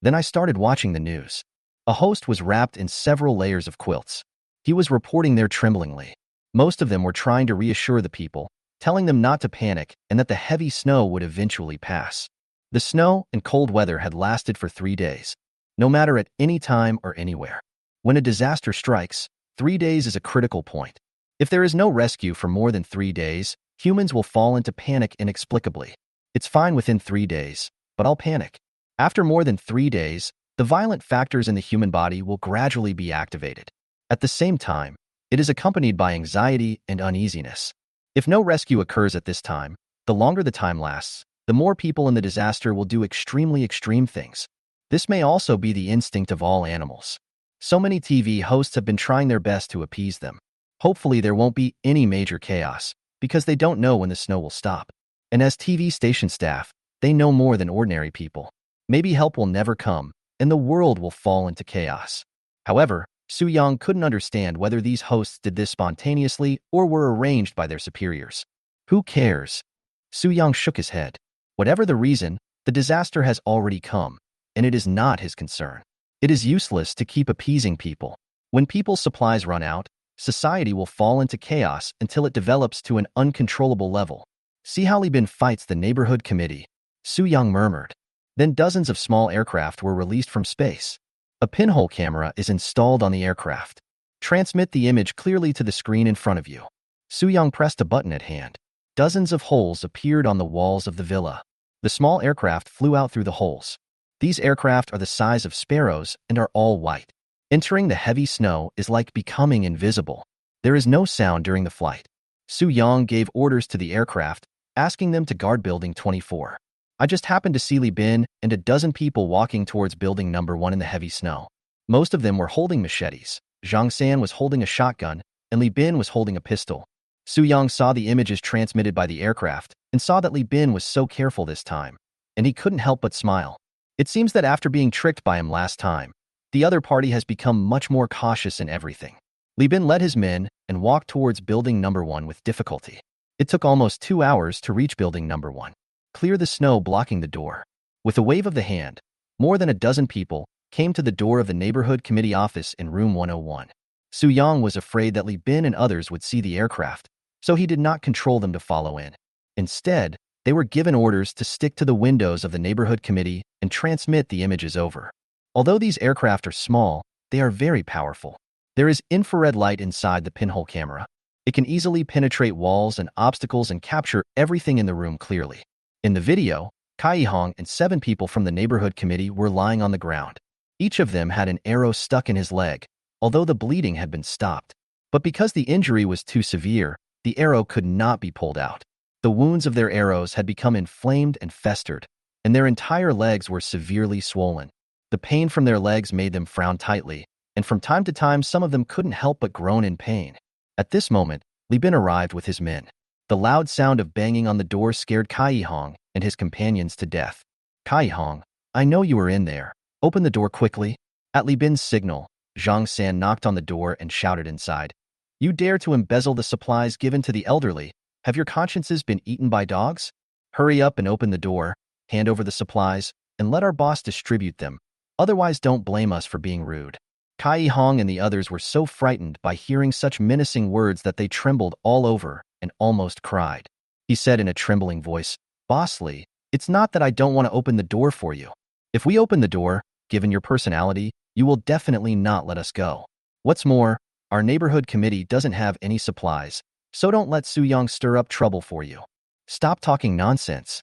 Then I started watching the news. A host was wrapped in several layers of quilts. He was reporting there tremblingly. Most of them were trying to reassure the people, telling them not to panic and that the heavy snow would eventually pass. The snow and cold weather had lasted for 3 days, no matter at any time or anywhere. When a disaster strikes, 3 days is a critical point. If there is no rescue for more than 3 days, humans will fall into panic inexplicably. It's fine within 3 days, but I'll panic. After more than 3 days, the violent factors in the human body will gradually be activated. At the same time, it is accompanied by anxiety and uneasiness. If no rescue occurs at this time, the longer the time lasts, the more people in the disaster will do extremely extreme things. This may also be the instinct of all animals. So many TV hosts have been trying their best to appease them. Hopefully there won't be any major chaos, because they don't know when the snow will stop. And as TV station staff, they know more than ordinary people. Maybe help will never come, and the world will fall into chaos. However, Su Yang couldn't understand whether these hosts did this spontaneously or were arranged by their superiors. Who cares? Su Yang shook his head. Whatever the reason, the disaster has already come, and it is not his concern. It is useless to keep appeasing people. When people's supplies run out, society will fall into chaos until it develops to an uncontrollable level. See how Li Bin fights the neighborhood committee, Su Yang murmured. Then dozens of small aircraft were released from space. A pinhole camera is installed on the aircraft. Transmit the image clearly to the screen in front of you. Su Yang pressed a button at hand. Dozens of holes appeared on the walls of the villa. The small aircraft flew out through the holes. These aircraft are the size of sparrows and are all white. Entering the heavy snow is like becoming invisible. There is no sound during the flight. Su Yang gave orders to the aircraft, asking them to guard Building 24. I just happened to see Li Bin and a dozen people walking towards Building Number 1 in the heavy snow. Most of them were holding machetes. Zhang San was holding a shotgun, and Li Bin was holding a pistol. Su Yang saw the images transmitted by the aircraft and saw that Li Bin was so careful this time, and he couldn't help but smile. It seems that after being tricked by him last time, the other party has become much more cautious in everything. Li Bin led his men and walked towards Building Number 1 with difficulty. It took almost 2 hours to reach Building Number 1. Clear the snow blocking the door. With a wave of the hand, more than a dozen people came to the door of the neighborhood committee office in room 101. Su Yang was afraid that Li Bin and others would see the aircraft, so he did not control them to follow in. Instead, they were given orders to stick to the windows of the neighborhood committee and transmit the images over. Although these aircraft are small, they are very powerful. There is infrared light inside the pinhole camera. It can easily penetrate walls and obstacles and capture everything in the room clearly. In the video, Kai Hong and 7 people from the neighborhood committee were lying on the ground. Each of them had an arrow stuck in his leg, although the bleeding had been stopped. But because the injury was too severe, the arrow could not be pulled out. The wounds of their arrows had become inflamed and festered, and their entire legs were severely swollen. The pain from their legs made them frown tightly, and from time to time some of them couldn't help but groan in pain. At this moment, Li Bin arrived with his men. The loud sound of banging on the door scared Kai Hong and his companions to death. Kai Hong, I know you are in there. Open the door quickly. At Li Bin's signal, Zhang San knocked on the door and shouted inside. You dare to embezzle the supplies given to the elderly? Have your consciences been eaten by dogs? Hurry up and open the door, hand over the supplies, and let our boss distribute them. Otherwise, don't blame us for being rude. Kai Hong and the others were so frightened by hearing such menacing words that they trembled all over and almost cried. He said in a trembling voice, Boss Li, it's not that I don't want to open the door for you. If we open the door, given your personality, you will definitely not let us go. What's more, our neighborhood committee doesn't have any supplies, so don't let Su Yang stir up trouble for you. Stop talking nonsense.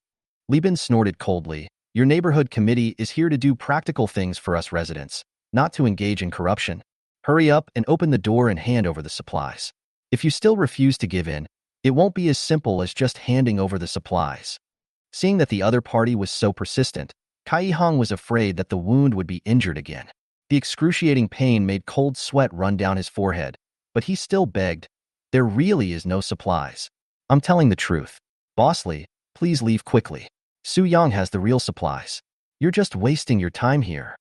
Li Bin snorted coldly. Your neighborhood committee is here to do practical things for us residents, not to engage in corruption. Hurry up and open the door and hand over the supplies. If you still refuse to give in, it won't be as simple as just handing over the supplies. Seeing that the other party was so persistent, Kai Hong was afraid that the wound would be injured again. The excruciating pain made cold sweat run down his forehead, but he still begged, there really is no supplies. I'm telling the truth. Boss Li, please leave quickly. Su Yang has the real supplies. You're just wasting your time here.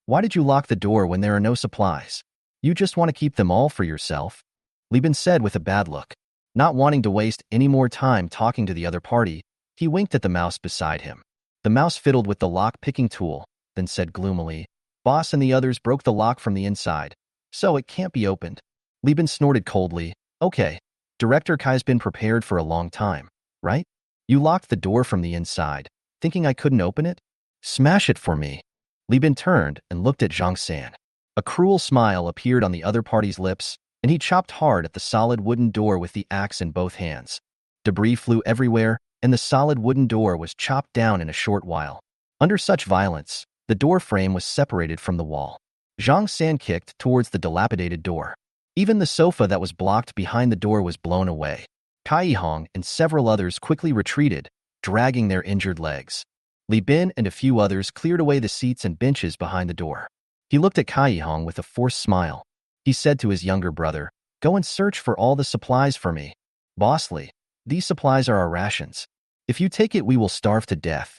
Why did you lock the door when there are no supplies? You just want to keep them all for yourself? Li Bin said with a bad look. Not wanting to waste any more time talking to the other party, he winked at the mouse beside him. The mouse fiddled with the lock-picking tool, then said gloomily, Boss and the others broke the lock from the inside, so it can't be opened. Li Bin snorted coldly. Okay, Director Kai's been prepared for a long time, right? You locked the door from the inside, thinking I couldn't open it? Smash it for me. Li Bin turned and looked at Zhang San. A cruel smile appeared on the other party's lips, and he chopped hard at the solid wooden door with the axe in both hands. Debris flew everywhere, and the solid wooden door was chopped down in a short while. Under such violence, the door frame was separated from the wall. Zhang San kicked towards the dilapidated door. Even the sofa that was blocked behind the door was blown away. Kai Hong and several others quickly retreated, dragging their injured legs. Li Bin and a few others cleared away the seats and benches behind the door. He looked at Kai Hong with a forced smile. He said to his younger brother, Go and search for all the supplies for me. Boss Li, these supplies are our rations. If you take it, we will starve to death.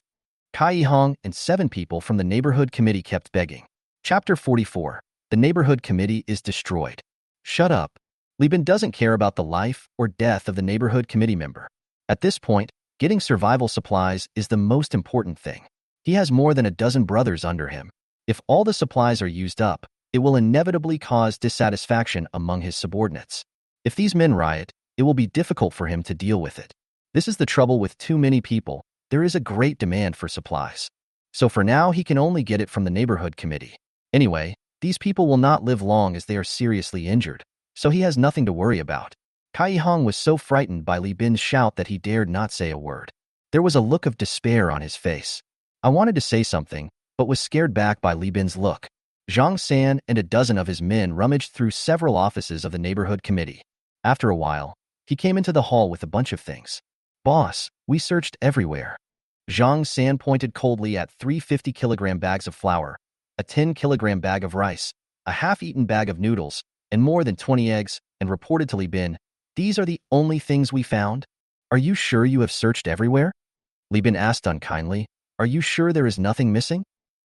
Kai Hong and 7 people from the neighborhood committee kept begging. Chapter 44. The neighborhood committee is destroyed. Shut up. Li Bin doesn't care about the life or death of the neighborhood committee member. At this point, getting survival supplies is the most important thing. He has more than a dozen brothers under him. If all the supplies are used up, it will inevitably cause dissatisfaction among his subordinates. If these men riot, it will be difficult for him to deal with it. This is the trouble with too many people. There is a great demand for supplies. So for now, he can only get it from the neighborhood committee. Anyway, these people will not live long as they are seriously injured, so he has nothing to worry about. Kai Hong was so frightened by Li Bin's shout that he dared not say a word. There was a look of despair on his face. I wanted to say something, but was scared back by Li Bin's look. Zhang San and a dozen of his men rummaged through several offices of the neighborhood committee. After a while, he came into the hall with a bunch of things. Boss, we searched everywhere. Zhang San pointed coldly at 3 50-kilogram bags of flour, a 10-kilogram bag of rice, a half-eaten bag of noodles, and more than 20 eggs, and reported to Li Bin, These are the only things we found? Are you sure you have searched everywhere? Li Bin asked unkindly, Are you sure there is nothing missing?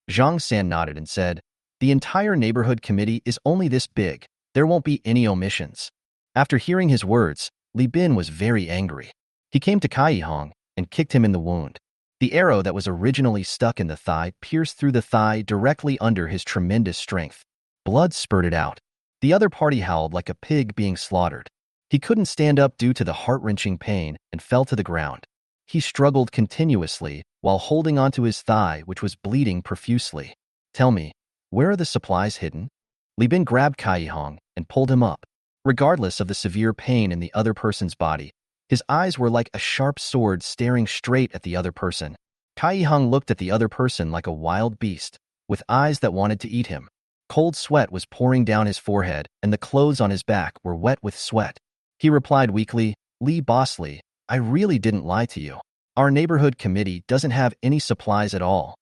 Zhang San nodded and said, The entire neighborhood committee is only this big. There won't be any omissions. After hearing his words, Li Bin was very angry. He came to Kai Hong and kicked him in the wound. The arrow that was originally stuck in the thigh pierced through the thigh directly under his tremendous strength. Blood spurted out. The other party howled like a pig being slaughtered. He couldn't stand up due to the heart-wrenching pain and fell to the ground. He struggled continuously while holding onto his thigh, which was bleeding profusely. Tell me, where are the supplies hidden? Li Bin grabbed Kai Hong and pulled him up. Regardless of the severe pain in the other person's body, his eyes were like a sharp sword staring straight at the other person. Kai Hong looked at the other person like a wild beast, with eyes that wanted to eat him. Cold sweat was pouring down his forehead, and the clothes on his back were wet with sweat. He replied weakly, "Lee Bosley, I really didn't lie to you. Our neighborhood committee doesn't have any supplies at all.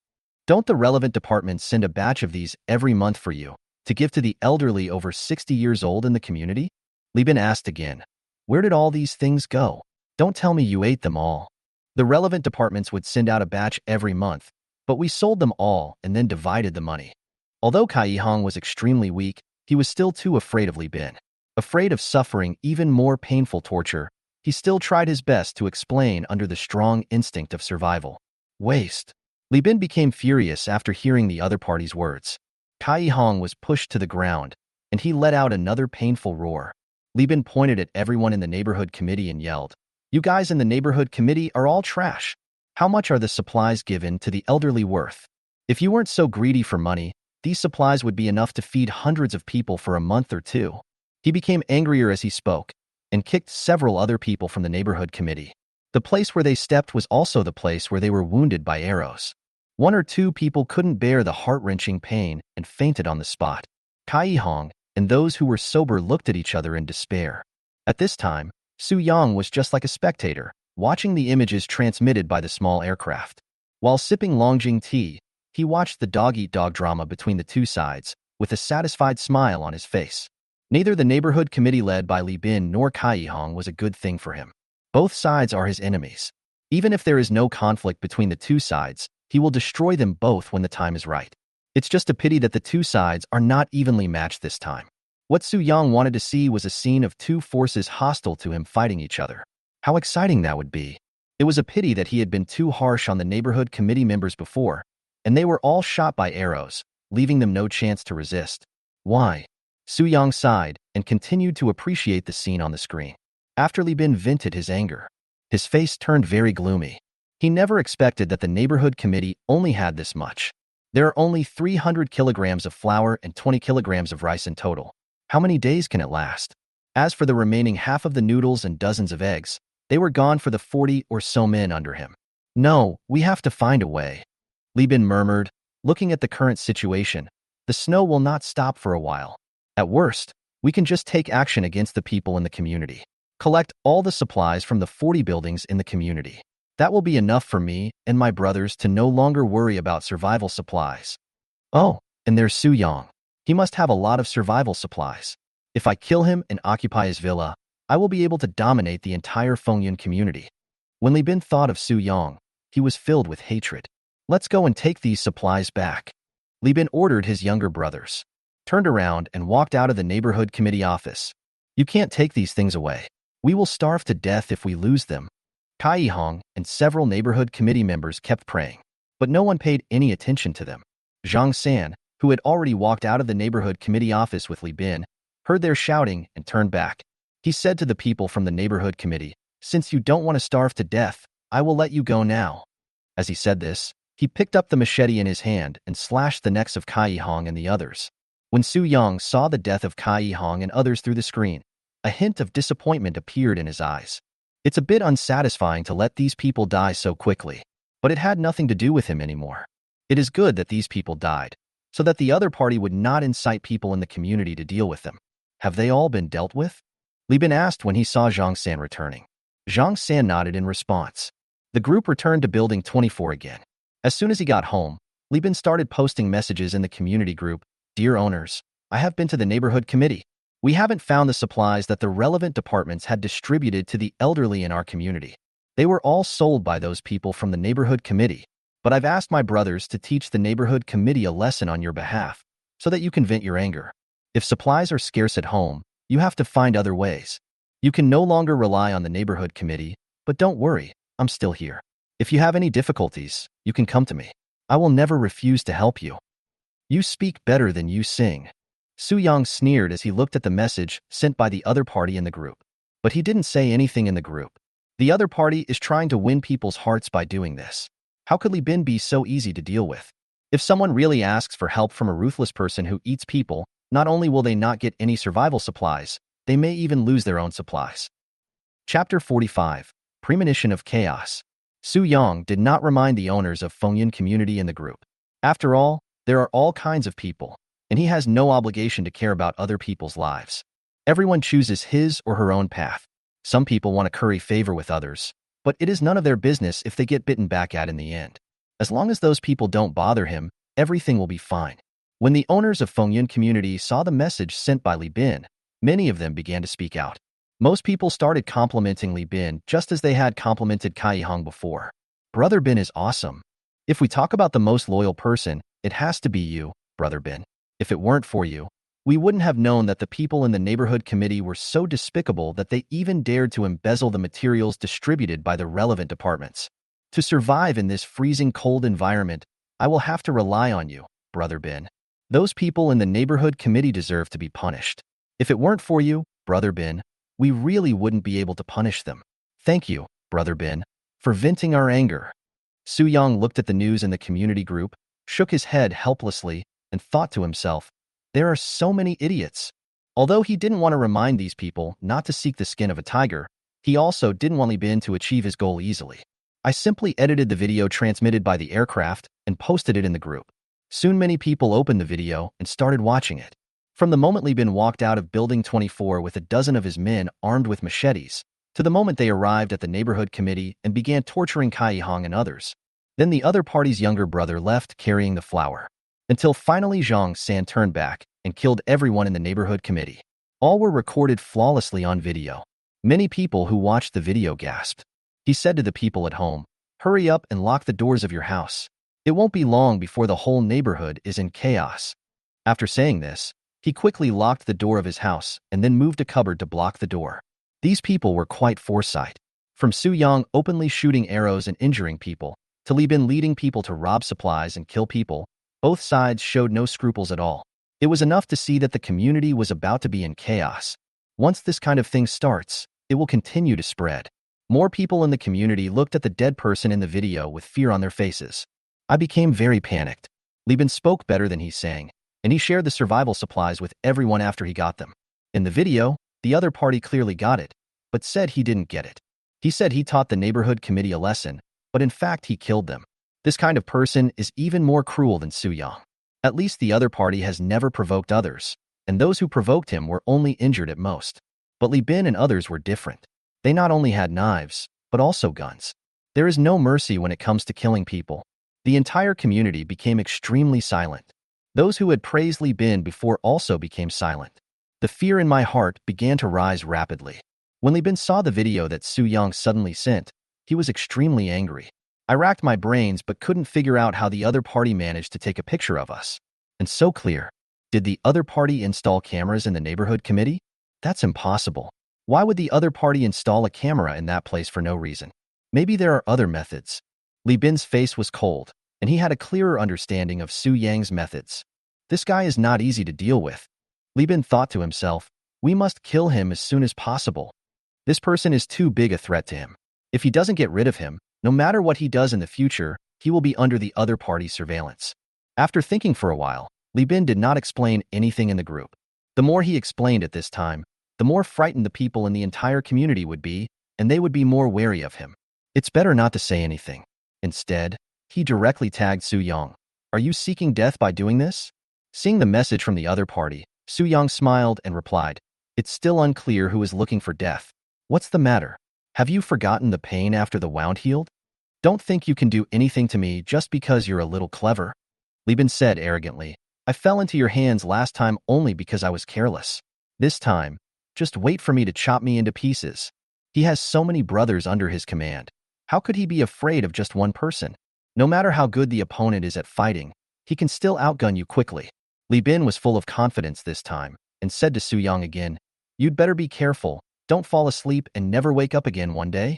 Don't the relevant departments send a batch of these every month for you, to give to the elderly over 60 years old in the community?" Li Bin asked again, "Where did all these things go? Don't tell me you ate them all." The relevant departments would send out a batch every month, but we sold them all and then divided the money. Although Kai Hong was extremely weak, he was still too afraid of Li Bin. Afraid of suffering even more painful torture, he still tried his best to explain under the strong instinct of survival. Waste. Li Bin became furious after hearing the other party's words. Kai Hong was pushed to the ground, and he let out another painful roar. Li Bin pointed at everyone in the neighborhood committee and yelled, "You guys in the neighborhood committee are all trash. How much are the supplies given to the elderly worth? If you weren't so greedy for money, these supplies would be enough to feed hundreds of people for a month or two." He became angrier as he spoke, and kicked several other people from the neighborhood committee. The place where they stepped was also the place where they were wounded by arrows. One or two people couldn't bear the heart-wrenching pain and fainted on the spot. Kai Hong and those who were sober looked at each other in despair. At this time, Su Yang was just like a spectator, watching the images transmitted by the small aircraft. While sipping Longjing tea, he watched the dog-eat-dog drama between the two sides, with a satisfied smile on his face. Neither the neighborhood committee led by Li Bin nor Kai Hong was a good thing for him. Both sides are his enemies. Even if there is no conflict between the two sides, he will destroy them both when the time is right. It's just a pity that the two sides are not evenly matched this time. What Su Yang wanted to see was a scene of two forces hostile to him fighting each other. How exciting that would be. It was a pity that he had been too harsh on the neighborhood committee members before, and they were all shot by arrows, leaving them no chance to resist. Why? Su Yang sighed and continued to appreciate the scene on the screen. After Li Bin vented his anger, his face turned very gloomy. He never expected that the neighborhood committee only had this much. There are only 300 kilograms of flour and 20 kilograms of rice in total. How many days can it last? As for the remaining half of the noodles and dozens of eggs, they were gone for the 40 or so men under him. "No, we have to find a way," Li Bin murmured, looking at the current situation. "The snow will not stop for a while. At worst, we can just take action against the people in the community. Collect all the supplies from the 40 buildings in the community. That will be enough for me and my brothers to no longer worry about survival supplies." Oh, and there's Su Yang. He must have a lot of survival supplies. If I kill him and occupy his villa, I will be able to dominate the entire Fengyun community. When Li Bin thought of Su Yang, he was filled with hatred. "Let's go and take these supplies back." Li Bin ordered his younger brothers, turned around and walked out of the neighborhood committee office. "You can't take these things away. We will starve to death if we lose them." Kai Hong and several neighborhood committee members kept praying, but no one paid any attention to them. Zhang San, who had already walked out of the neighborhood committee office with Li Bin, heard their shouting and turned back. He said to the people from the neighborhood committee, "Since you don't want to starve to death, I will let you go now." As he said this, he picked up the machete in his hand and slashed the necks of Kai Hong and the others. When Su Yang saw the death of Kai Hong and others through the screen, a hint of disappointment appeared in his eyes. It's a bit unsatisfying to let these people die so quickly, but it had nothing to do with him anymore. It is good that these people died, so that the other party would not incite people in the community to deal with them. Have they all been dealt with? Li Bin asked when he saw Zhang San returning. Zhang San nodded in response. The group returned to Building 24 again. As soon as he got home, Li Bin started posting messages in the community group. "Dear owners, I have been to the neighborhood committee. We haven't found the supplies that the relevant departments had distributed to the elderly in our community. They were all sold by those people from the neighborhood committee. But I've asked my brothers to teach the neighborhood committee a lesson on your behalf, so that you can vent your anger. If supplies are scarce at home, you have to find other ways. You can no longer rely on the neighborhood committee, but don't worry, I'm still here. If you have any difficulties, you can come to me. I will never refuse to help you. You speak better than you sing." Su Yang sneered as he looked at the message sent by the other party in the group. But he didn't say anything in the group. The other party is trying to win people's hearts by doing this. How could Li Bin be so easy to deal with? If someone really asks for help from a ruthless person who eats people, not only will they not get any survival supplies, They may even lose their own supplies. Chapter 45. Premonition of Chaos. Su Yang did not remind the owners of Fengyun community in the group. After all, there are all kinds of people, and he has no obligation to care about other people's lives. Everyone chooses his or her own path. Some people want to curry favor with others, but it is none of their business if they get bitten back at in the end. As long as those people don't bother him, everything will be fine. When the owners of Fengyun community saw the message sent by Li Bin, many of them began to speak out. Most people started complimenting Li Bin just as they had complimented Kai Hong before. Brother Bin is awesome. If we talk about the most loyal person, it has to be you, Brother Bin. If it weren't for you, we wouldn't have known that the people in the neighborhood committee were so despicable that they even dared to embezzle the materials distributed by the relevant departments. To survive in this freezing cold environment, I will have to rely on you, Brother Bin. Those people in the neighborhood committee deserve to be punished. If it weren't for you, Brother Bin, we really wouldn't be able to punish them. Thank you, Brother Bin, for venting our anger. Su Yang looked at the news in the community group, shook his head helplessly, and thought to himself, there are so many idiots. Although he didn't want to remind these people not to seek the skin of a tiger, he also didn't want Li Bin to achieve his goal easily. I simply edited the video transmitted by the aircraft and posted it in the group. Soon many people opened the video and started watching it. From the moment Li Bin walked out of Building 24 with a dozen of his men armed with machetes, to the moment they arrived at the neighborhood committee and began torturing Kai Hong and others. Then the other party's younger brother left carrying the flower. Until finally Zhang San turned back and killed everyone in the neighborhood committee. All were recorded flawlessly on video. Many people who watched the video gasped. He said to the people at home, hurry up and lock the doors of your house. It won't be long before the whole neighborhood is in chaos. After saying this, he quickly locked the door of his house and then moved a cupboard to block the door. These people were quite foresight. From Su Yang openly shooting arrows and injuring people, to Li Bin leading people to rob supplies and kill people, both sides showed no scruples at all. It was enough to see that the community was about to be in chaos. Once this kind of thing starts, it will continue to spread. More people in the community looked at the dead person in the video with fear on their faces. I became very panicked. Li Bin spoke better than he sang, and he shared the survival supplies with everyone after he got them. In the video, the other party clearly got it, but said he didn't get it. He said he taught the neighborhood committee a lesson, but in fact he killed them. This kind of person is even more cruel than Su Yang. At least the other party has never provoked others, and those who provoked him were only injured at most. But Li Bin and others were different. They not only had knives, but also guns. There is no mercy when it comes to killing people. The entire community became extremely silent. Those who had praised Li Bin before also became silent. The fear in my heart began to rise rapidly. When Li Bin saw the video that Su Yang suddenly sent, he was extremely angry. I racked my brains but couldn't figure out how the other party managed to take a picture of us. And so clear. Did the other party install cameras in the neighborhood committee? That's impossible. Why would the other party install a camera in that place for no reason? Maybe there are other methods. Li Bin's face was cold, and he had a clearer understanding of Su Yang's methods. This guy is not easy to deal with. Li Bin thought to himself, we must kill him as soon as possible. This person is too big a threat to him. If he doesn't get rid of him, no matter what he does in the future, he will be under the other party's surveillance. After thinking for a while, Li Bin did not explain anything in the group. The more he explained at this time, the more frightened the people in the entire community would be, and they would be more wary of him. It's better not to say anything. Instead, he directly tagged Su Yang. Are you seeking death by doing this? Seeing the message from the other party, Su Yang smiled and replied, it's still unclear who is looking for death. What's the matter? Have you forgotten the pain after the wound healed? Don't think you can do anything to me just because you're a little clever. Li Bin said arrogantly, I fell into your hands last time only because I was careless. This time, just wait for me to chop me into pieces. He has so many brothers under his command. How could he be afraid of just one person? No matter how good the opponent is at fighting, he can still outgun you quickly. Li Bin was full of confidence this time and said to Su Yang again, you'd better be careful, don't fall asleep and never wake up again one day.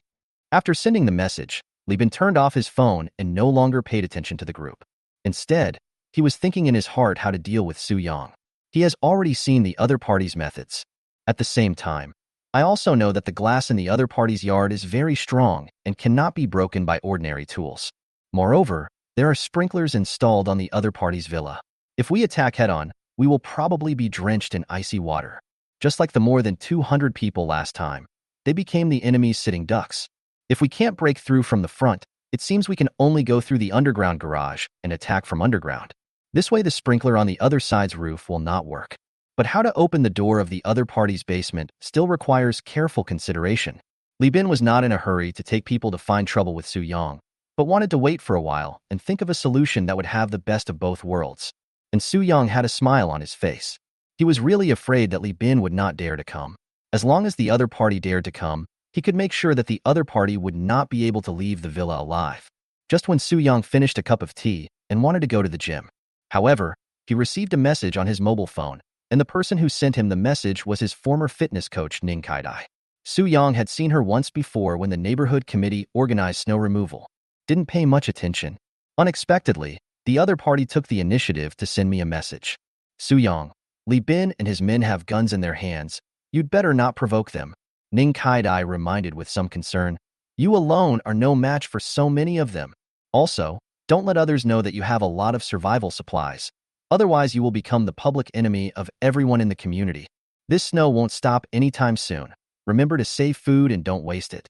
After sending the message, Li Bin turned off his phone and no longer paid attention to the group. Instead, he was thinking in his heart how to deal with Su Yang. He has already seen the other party's methods. At the same time, I also know that the glass in the other party's yard is very strong and cannot be broken by ordinary tools. Moreover, there are sprinklers installed on the other party's villa. If we attack head-on, we will probably be drenched in icy water. Just like the more than 200 people last time, they became the enemy's sitting ducks. If we can't break through from the front, it seems we can only go through the underground garage and attack from underground. This way the sprinkler on the other side's roof will not work. But how to open the door of the other party's basement still requires careful consideration. Li Bin was not in a hurry to take people to find trouble with Su Yang, but wanted to wait for a while and think of a solution that would have the best of both worlds. And Su Yang had a smile on his face. He was really afraid that Li Bin would not dare to come. As long as the other party dared to come, he could make sure that the other party would not be able to leave the villa alive. Just when Su Yang finished a cup of tea and wanted to go to the gym. However, he received a message on his mobile phone, and the person who sent him the message was his former fitness coach Ning Kaidai. Su Yang had seen her once before when the neighborhood committee organized snow removal. Didn't pay much attention. Unexpectedly, the other party took the initiative to send me a message. Su Yang, Li Bin and his men have guns in their hands. You'd better not provoke them. Ning Kaidai reminded with some concern. You alone are no match for so many of them. Also, don't let others know that you have a lot of survival supplies. Otherwise, you will become the public enemy of everyone in the community. This snow won't stop anytime soon. Remember to save food and don't waste it.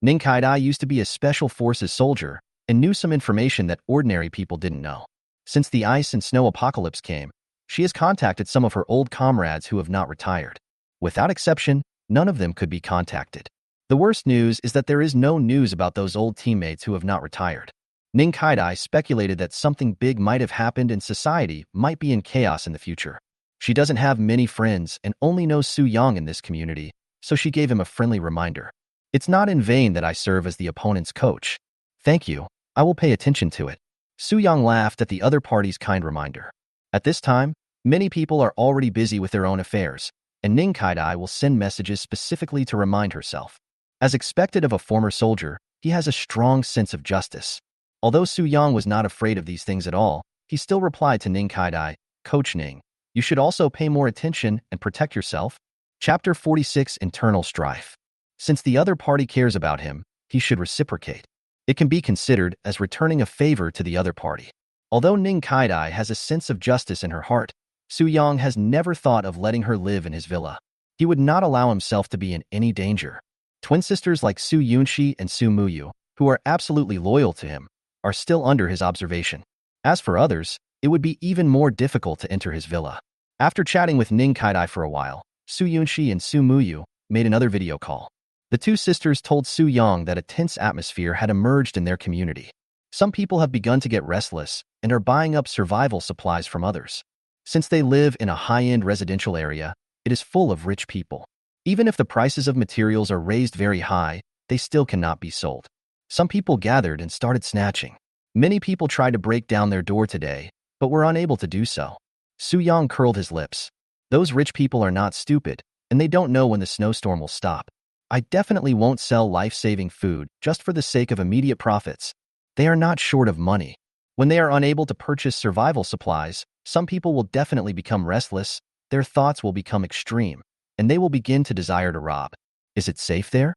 Ning Kaidai used to be a special forces soldier and knew some information that ordinary people didn't know. Since the ice and snow apocalypse came, she has contacted some of her old comrades who have not retired. Without exception, none of them could be contacted. The worst news is that there is no news about those old teammates who have not retired. Ning Kaidai speculated that something big might have happened and society might be in chaos in the future. She doesn't have many friends and only knows Su Yang in this community, so she gave him a friendly reminder. It's not in vain that I serve as the opponent's coach. Thank you. I will pay attention to it. Su Yang laughed at the other party's kind reminder. At this time, many people are already busy with their own affairs, and Ning Kaidai will send messages specifically to remind herself. As expected of a former soldier, he has a strong sense of justice. Although Su Yang was not afraid of these things at all, he still replied to Ning Kaidai, Coach Ning, you should also pay more attention and protect yourself. Chapter 46 Internal Strife. Since the other party cares about him, he should reciprocate. It can be considered as returning a favor to the other party. Although Ning Kaidai has a sense of justice in her heart, Su Yang has never thought of letting her live in his villa. He would not allow himself to be in any danger. Twin sisters like Su Yunxi and Su Muyu, who are absolutely loyal to him, are still under his observation. As for others, it would be even more difficult to enter his villa. After chatting with Ning Kaidai for a while, Su Yunxi and Su Muyu made another video call. The two sisters told Su Yang that a tense atmosphere had emerged in their community. Some people have begun to get restless and are buying up survival supplies from others. Since they live in a high-end residential area, it is full of rich people. Even if the prices of materials are raised very high, they still cannot be sold. Some people gathered and started snatching. Many people tried to break down their door today, but were unable to do so. Su Yang curled his lips. Those rich people are not stupid, and they don't know when the snowstorm will stop. I definitely won't sell life-saving food just for the sake of immediate profits. They are not short of money. When they are unable to purchase survival supplies, some people will definitely become restless, their thoughts will become extreme, and they will begin to desire to rob. Is it safe there?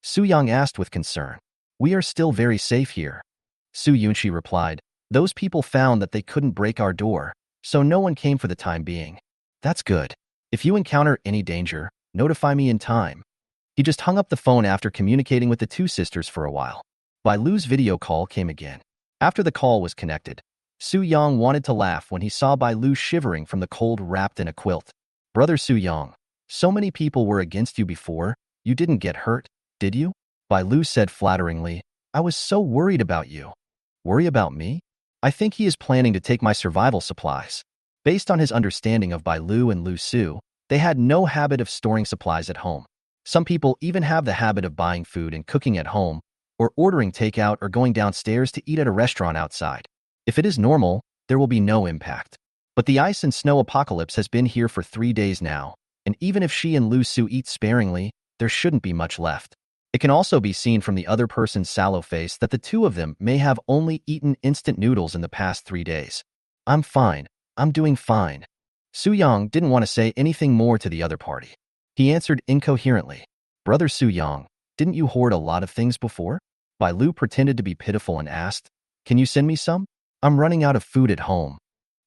Su Yang asked with concern. We are still very safe here. Su Yunxi replied. Those people found that they couldn't break our door, so no one came for the time being. That's good. If you encounter any danger, notify me in time. He just hung up the phone after communicating with the two sisters for a while. Bai Lu's video call came again. After the call was connected, Su Yang wanted to laugh when he saw Bai Lu shivering from the cold wrapped in a quilt. Brother Su Yang, so many people were against you before, you didn't get hurt, did you? Bai Lu said flatteringly, I was so worried about you. Worry about me? I think he is planning to take my survival supplies. Based on his understanding of Bai Lu and Lu Su, they had no habit of storing supplies at home. Some people even have the habit of buying food and cooking at home, or ordering takeout or going downstairs to eat at a restaurant outside. If it is normal, there will be no impact. But the ice and snow apocalypse has been here for 3 days now, and even if she and Lu Su eat sparingly, there shouldn't be much left. It can also be seen from the other person's sallow face that the two of them may have only eaten instant noodles in the past 3 days. I'm fine. I'm doing fine. Su Yang didn't want to say anything more to the other party. He answered incoherently. Brother Su Yang, didn't you hoard a lot of things before? Bai Lu pretended to be pitiful and asked, Can you send me some? I'm running out of food at home.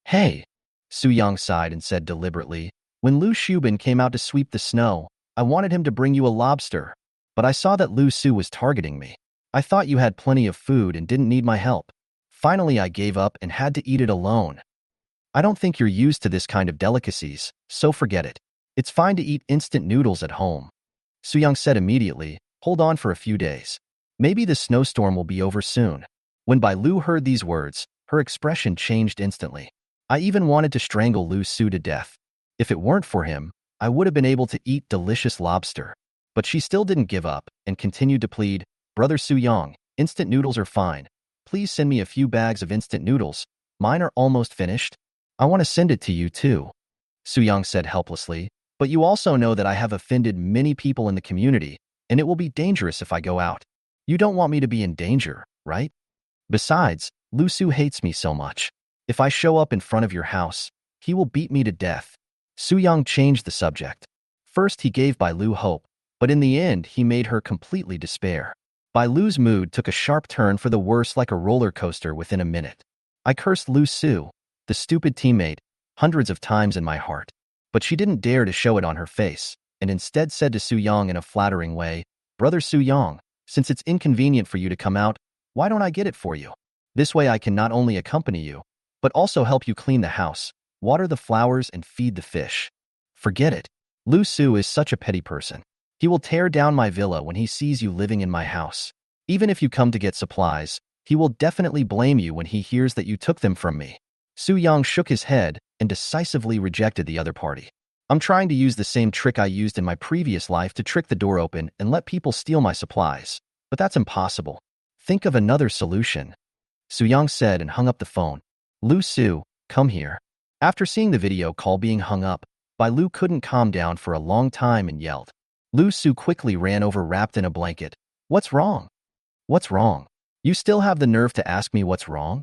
Hey! Su Yang sighed and said deliberately, When Lu Shubin came out to sweep the snow, I wanted him to bring you a lobster, but I saw that Lu Su was targeting me. I thought you had plenty of food and didn't need my help. Finally, I gave up and had to eat it alone. I don't think you're used to this kind of delicacies, so forget it. It's fine to eat instant noodles at home. Suyang said immediately, hold on for a few days. Maybe the snowstorm will be over soon. When Bai Lu heard these words, her expression changed instantly. I even wanted to strangle Lu Su to death. If it weren't for him, I would have been able to eat delicious lobster. But she still didn't give up and continued to plead, Brother Suyang, instant noodles are fine. Please send me a few bags of instant noodles. Mine are almost finished. I want to send it to you too. Suyang said helplessly, but you also know that I have offended many people in the community, and it will be dangerous if I go out. You don't want me to be in danger, right? Besides, Lu Su hates me so much. If I show up in front of your house, he will beat me to death. Suyang changed the subject. First, he gave Bai Lu hope, but in the end, he made her completely despair. Bai Lu's mood took a sharp turn for the worse like a roller coaster within a minute. I cursed Lu Su, the stupid teammate, hundreds of times in my heart. But she didn't dare to show it on her face, and instead said to Suyang in a flattering way, Brother Suyang, since it's inconvenient for you to come out, why don't I get it for you? This way I can not only accompany you, but also help you clean the house, water the flowers, and feed the fish. Forget it. Lu Su is such a petty person. He will tear down my villa when he sees you living in my house. Even if you come to get supplies, he will definitely blame you when he hears that you took them from me. Suyang shook his head and decisively rejected the other party. I'm trying to use the same trick I used in my previous life to trick the door open and let people steal my supplies, but that's impossible. Think of another solution. Suyang said and hung up the phone. Lu Su, come here. After seeing the video call being hung up, Bai Lu couldn't calm down for a long time and yelled. Lu Su quickly ran over wrapped in a blanket. What's wrong? What's wrong? You still have the nerve to ask me what's wrong?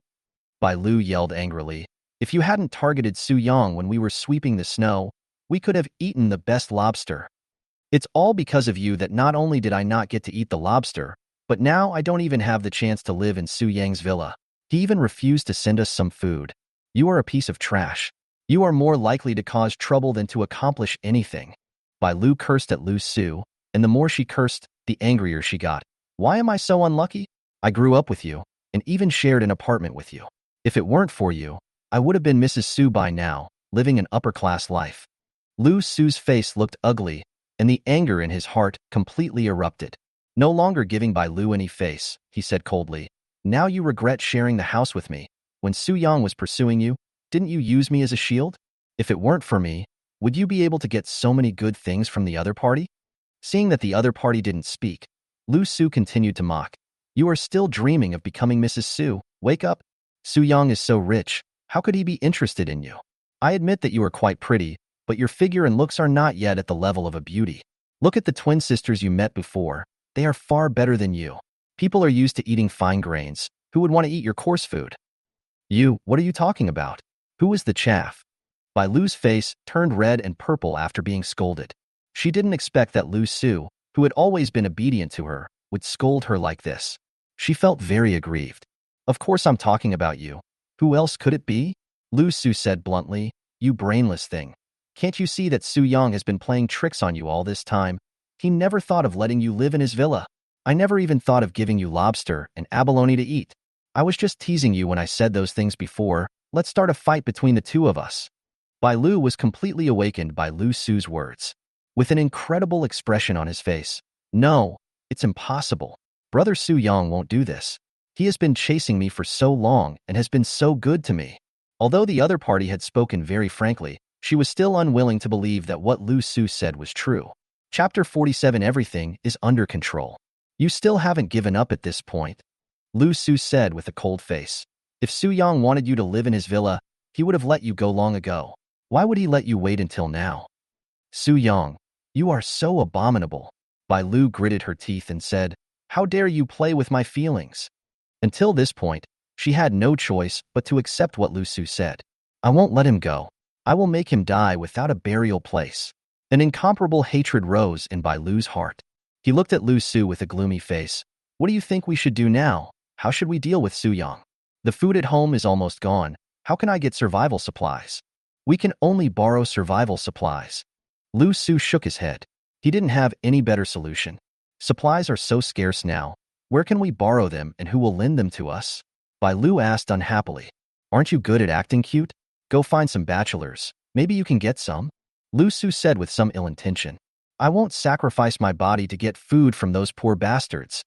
Bai Lu yelled angrily. If you hadn't targeted Suyang when we were sweeping the snow, we could have eaten the best lobster. It's all because of you that not only did I not get to eat the lobster, but now I don't even have the chance to live in Suyang's villa. He even refused to send us some food. You are a piece of trash. You are more likely to cause trouble than to accomplish anything. Bai Lu cursed at Lu Su, and the more she cursed, the angrier she got. Why am I so unlucky? I grew up with you, and even shared an apartment with you. If it weren't for you, I would have been Mrs. Su by now, living an upper-class life. Lu Su's face looked ugly, and the anger in his heart completely erupted. No longer giving Bai Lu any face, he said coldly, now you regret sharing the house with me. When Suyang was pursuing you, didn't you use me as a shield? If it weren't for me, would you be able to get so many good things from the other party? Seeing that the other party didn't speak, Lu Su continued to mock. You are still dreaming of becoming Mrs. Su. Wake up. Suyang is so rich. How could he be interested in you? I admit that you are quite pretty, but your figure and looks are not yet at the level of a beauty. Look at the twin sisters you met before. They are far better than you. People are used to eating fine grains. Who would want to eat your coarse food? You, what are you talking about? Who is the chaff? Bai Lu's face turned red and purple after being scolded. She didn't expect that Lu Su, who had always been obedient to her, would scold her like this. She felt very aggrieved. Of course I'm talking about you. Who else could it be? Lu Su said bluntly, you brainless thing. Can't you see that Suyang has been playing tricks on you all this time? He never thought of letting you live in his villa. I never even thought of giving you lobster and abalone to eat. I was just teasing you when I said those things before. Let's start a fight between the two of us. Bai Lu was completely awakened by Lu Su's words. With an incredible expression on his face. No, it's impossible. Brother Suyang won't do this. He has been chasing me for so long and has been so good to me. Although the other party had spoken very frankly, she was still unwilling to believe that what Lu Su said was true. Chapter 47. Everything is under control. You still haven't given up at this point, Lu Su said with a cold face. If Suyang wanted you to live in his villa, he would have let you go long ago. Why would he let you wait until now? Suyang, you are so abominable. Bai Lu gritted her teeth and said, how dare you play with my feelings? Until this point, she had no choice but to accept what Lu Su said. I won't let him go. I will make him die without a burial place. An incomparable hatred rose in Bai Lu's heart. He looked at Lu Su with a gloomy face. What do you think we should do now? How should we deal with Suyang? The food at home is almost gone. How can I get survival supplies? We can only borrow survival supplies. Lu Su shook his head. He didn't have any better solution. Supplies are so scarce now. Where can we borrow them and who will lend them to us? Bai Lu asked unhappily. Aren't you good at acting cute? Go find some bachelors. Maybe you can get some? Lu Su said with some ill intention. I won't sacrifice my body to get food from those poor bastards.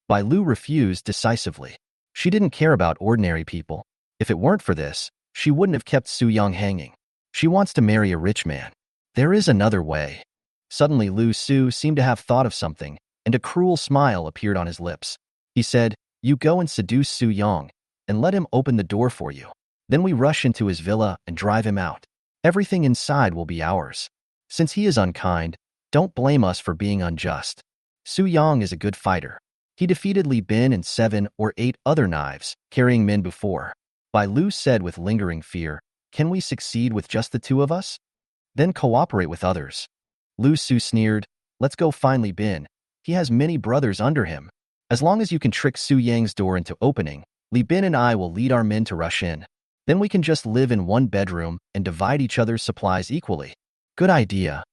Bai Lu refused decisively. She didn't care about ordinary people. If it weren't for this, she wouldn't have kept Su Yang hanging. She wants to marry a rich man. There is another way. Suddenly Lu Su seemed to have thought of something, and a cruel smile appeared on his lips. He said, you go and seduce Su Yang, and let him open the door for you. Then we rush into his villa and drive him out. Everything inside will be ours. Since he is unkind, don't blame us for being unjust. Su Yang is a good fighter. He defeated Li Bin and 7 or 8 other knives, carrying men before. Bai Lu said with lingering fear, can we succeed with just the 2 of us? Then cooperate with others. Lu Su sneered, let's go find Li Bin. He has many brothers under him. As long as you can trick Su Yang's door into opening, Li Bin and I will lead our men to rush in. Then we can just live in one bedroom and divide each other's supplies equally. Good idea.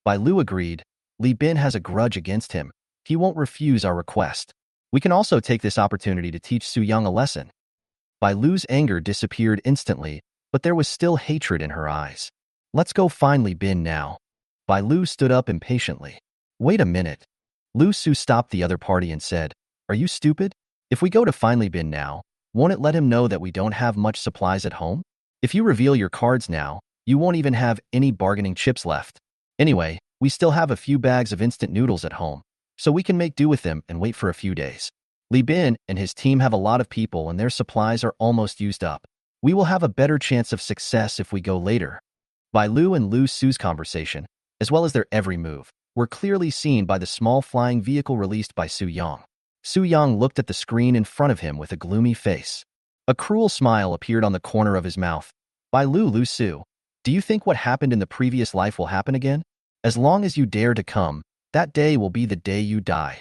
Bai Lu agreed. Li Bin has a grudge against him. He won't refuse our request. We can also take this opportunity to teach Su Yang a lesson. Bai Lu's anger disappeared instantly, but there was still hatred in her eyes. Let's go find Li Bin now. Bai Lu stood up impatiently. Wait a minute. Lu Su stopped the other party and said, are you stupid? If we go to find Li Bin now, won't it let him know that we don't have much supplies at home? If you reveal your cards now, you won't even have any bargaining chips left. Anyway, we still have a few bags of instant noodles at home, so we can make do with them and wait for a few days. Li Bin and his team have a lot of people and their supplies are almost used up. We will have a better chance of success if we go later. Bai Lu and Lu Su's conversation, as well as their every move, were clearly seen by the small flying vehicle released by Su Yang. Su Yang looked at the screen in front of him with a gloomy face. A cruel smile appeared on the corner of his mouth. Bai Lu Su, do you think what happened in the previous life will happen again? As long as you dare to come, that day will be the day you die.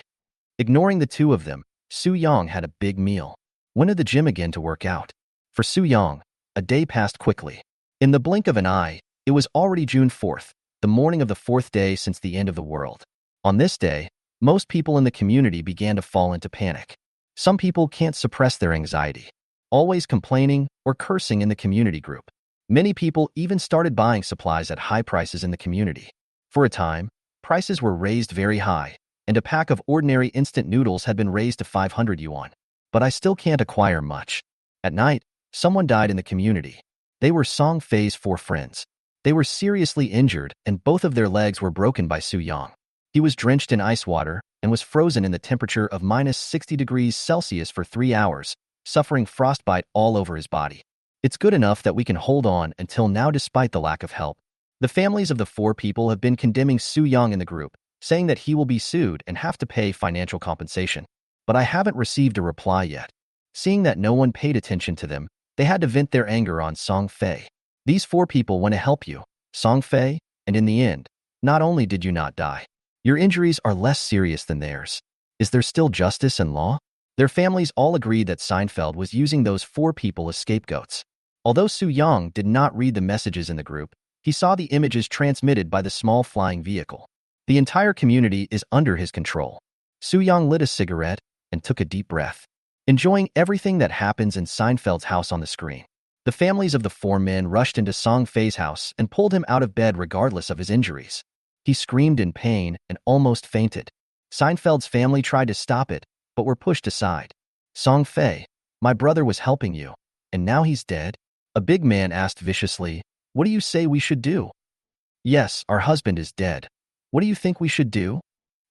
Ignoring the 2 of them, Su Yang had a big meal. Went to the gym again to work out. For Su Yang, a day passed quickly. In the blink of an eye, it was already June 4th, the morning of the 4th day since the end of the world. On this day, most people in the community began to fall into panic. Some people can't suppress their anxiety, always complaining or cursing in the community group. Many people even started buying supplies at high prices in the community. For a time, prices were raised very high, and a pack of ordinary instant noodles had been raised to 500 yuan. But I still can't acquire much. At night, someone died in the community. They were Song Fei's 4 friends. They were seriously injured and both of their legs were broken by Su Yang. He was drenched in ice water and was frozen in the temperature of minus 60 degrees Celsius for 3 hours, suffering frostbite all over his body. It's good enough that we can hold on until now despite the lack of help. The families of the 4 people have been condemning Su Yang in the group, saying that he will be sued and have to pay financial compensation. But I haven't received a reply yet. Seeing that no one paid attention to them, they had to vent their anger on Song Fei. These 4 people want to help you, Song Fei, and in the end, not only did you not die, your injuries are less serious than theirs. Is there still justice and law? Their families all agreed that Seinfeld was using those 4 people as scapegoats. Although Su Yang did not read the messages in the group, he saw the images transmitted by the small flying vehicle. The entire community is under his control. Su Yang lit a cigarette and took a deep breath, enjoying everything that happens in Seinfeld's house on the screen. The families of the 4 men rushed into Song Fei's house and pulled him out of bed regardless of his injuries. He screamed in pain and almost fainted. Seinfeld's family tried to stop it, but were pushed aside. Song Fei, my brother was helping you, and now he's dead? A big man asked viciously, what do you say we should do? Yes, our husband is dead. What do you think we should do?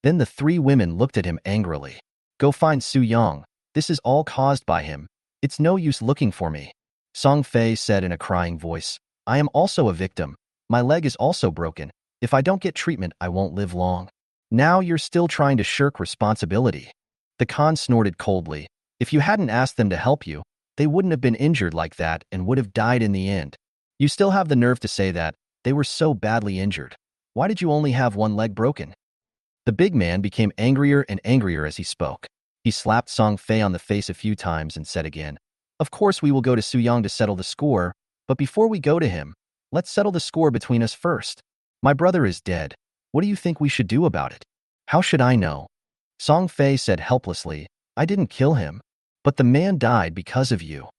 Then the 3 women looked at him angrily. Go find Su Yang. This is all caused by him. It's no use looking for me. Song Fei said in a crying voice, I am also a victim. My leg is also broken. If I don't get treatment, I won't live long. Now you're still trying to shirk responsibility. The Khan snorted coldly. If you hadn't asked them to help you, they wouldn't have been injured like that and would have died in the end. You still have the nerve to say that. They were so badly injured. Why did you only have one leg broken? The big man became angrier and angrier as he spoke. He slapped Song Fei on the face a few times and said again, Of course we will go to Su Yang to settle the score, but before we go to him, Let's settle the score between us first. My brother is dead. What do you think we should do about it? How should I know? Song Fei said helplessly, I didn't kill him. But the man died because of you.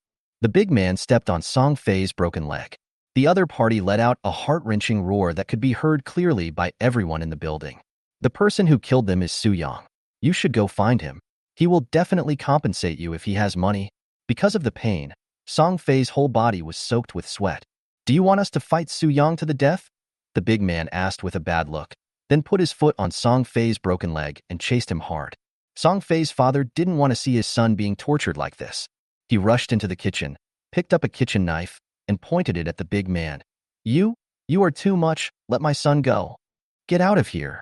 The big man stepped on Song Fei's broken leg. The other party let out a heart-wrenching roar that could be heard clearly by everyone in the building. The person who killed them is Su Yang. You should go find him. He will definitely compensate you if he has money. Because of the pain, Song Fei's whole body was soaked with sweat. Do you want us to fight Su Yang to the death? The big man asked with a bad look, then put his foot on Song Fei's broken leg and chased him hard. Song Fei's father didn't want to see his son being tortured like this. He rushed into the kitchen, picked up a kitchen knife, and pointed it at the big man. You are too much, let my son go. Get out of here.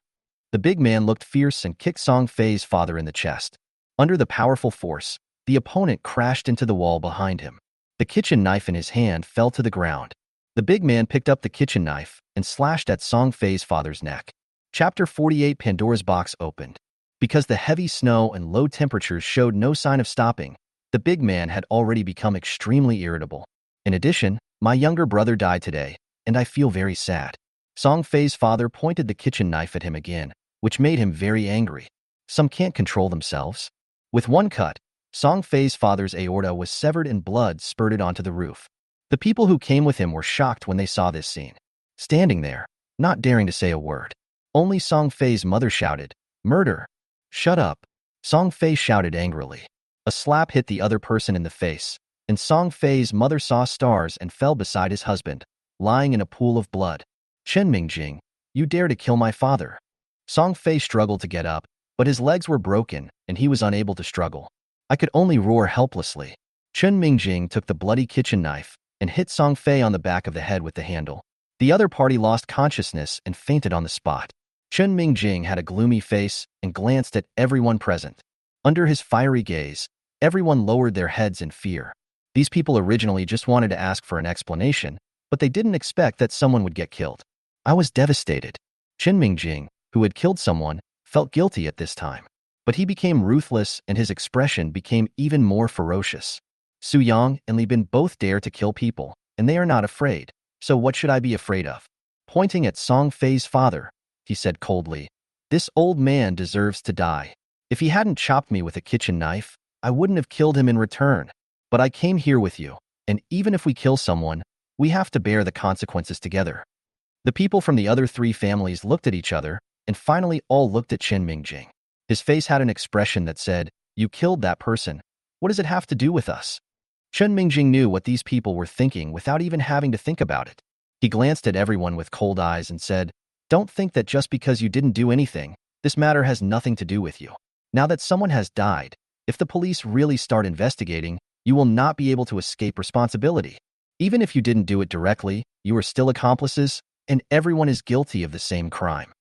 The big man looked fierce and kicked Song Fei's father in the chest. Under the powerful force, the opponent crashed into the wall behind him. The kitchen knife in his hand fell to the ground. The big man picked up the kitchen knife and slashed at Song Fei's father's neck. Chapter 48 Pandora's Box opened. Because the heavy snow and low temperatures showed no sign of stopping, the big man had already become extremely irritable. In addition, my younger brother died today, and I feel very sad. Song Fei's father pointed the kitchen knife at him again, which made him very angry. Some can't control themselves. With one cut, Song Fei's father's aorta was severed and blood spurted onto the roof. The people who came with him were shocked when they saw this scene. Standing there, not daring to say a word. Only Song Fei's mother shouted, "Murder!" "Shut up!" Song Fei shouted angrily. A slap hit the other person in the face, and Song Fei's mother saw stars and fell beside his husband, lying in a pool of blood. "Chen Mingjing, you dare to kill my father!" Song Fei struggled to get up, but his legs were broken and he was unable to struggle. I could only roar helplessly. Chen Mingjing took the bloody kitchen knife and hit Song Fei on the back of the head with the handle. The other party lost consciousness and fainted on the spot. Chen Mingjing had a gloomy face and glanced at everyone present. Under his fiery gaze, everyone lowered their heads in fear. These people originally just wanted to ask for an explanation, but they didn't expect that someone would get killed. I was devastated. Chen Mingjing, who had killed someone, felt guilty at this time. But he became ruthless and his expression became even more ferocious. Su Yang and Li Bin both dare to kill people, and they are not afraid. So what should I be afraid of? Pointing at Song Fei's father, he said coldly, "This old man deserves to die. If he hadn't chopped me with a kitchen knife, I wouldn't have killed him in return. But I came here with you, and even if we kill someone, we have to bear the consequences together." The people from the other three families looked at each other, and finally all looked at Chen Mingjing. His face had an expression that said, "You killed that person. What does it have to do with us?" Chen Mingjing knew what these people were thinking without even having to think about it. He glanced at everyone with cold eyes and said, "Don't think that just because you didn't do anything, this matter has nothing to do with you. Now that someone has died, if the police really start investigating, you will not be able to escape responsibility. Even if you didn't do it directly, you are still accomplices, and everyone is guilty of the same crime."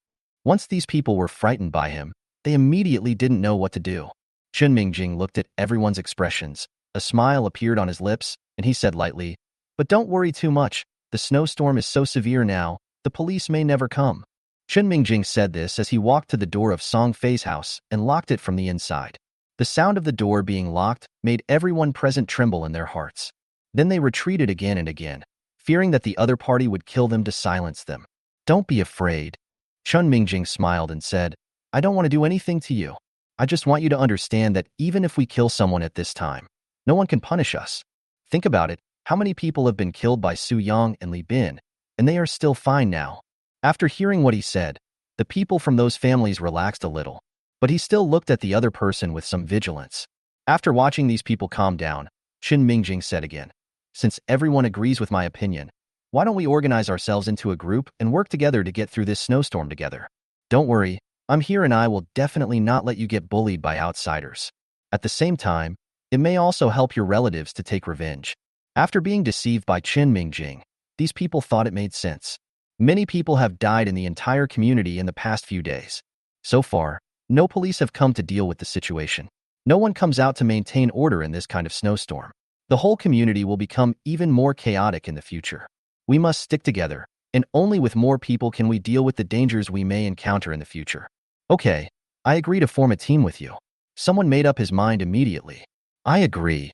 Once these people were frightened by him, they immediately didn't know what to do. Chen Mingjing looked at everyone's expressions. A smile appeared on his lips, and he said lightly, "But don't worry too much. The snowstorm is so severe now, the police may never come." Chen Mingjing said this as he walked to the door of Song Fei's house and locked it from the inside. The sound of the door being locked made everyone present tremble in their hearts. Then they retreated again and again, fearing that the other party would kill them to silence them. "Don't be afraid." Chen Mingjing smiled and said, "I don't want to do anything to you. I just want you to understand that even if we kill someone at this time, no one can punish us. Think about it, how many people have been killed by Su Yang and Li Bin, and they are still fine now." After hearing what he said, the people from those families relaxed a little, but he still looked at the other person with some vigilance. After watching these people calm down, Chen Mingjing said again, "Since everyone agrees with my opinion, why don't we organize ourselves into a group and work together to get through this snowstorm together? Don't worry, I'm here and I will definitely not let you get bullied by outsiders. At the same time, it may also help your relatives to take revenge." After being deceived by Chen Mingjing, these people thought it made sense. Many people have died in the entire community in the past few days. So far, no police have come to deal with the situation. No one comes out to maintain order in this kind of snowstorm. The whole community will become even more chaotic in the future. We must stick together, and only with more people can we deal with the dangers we may encounter in the future. "Okay, I agree to form a team with you." Someone made up his mind immediately. "I agree."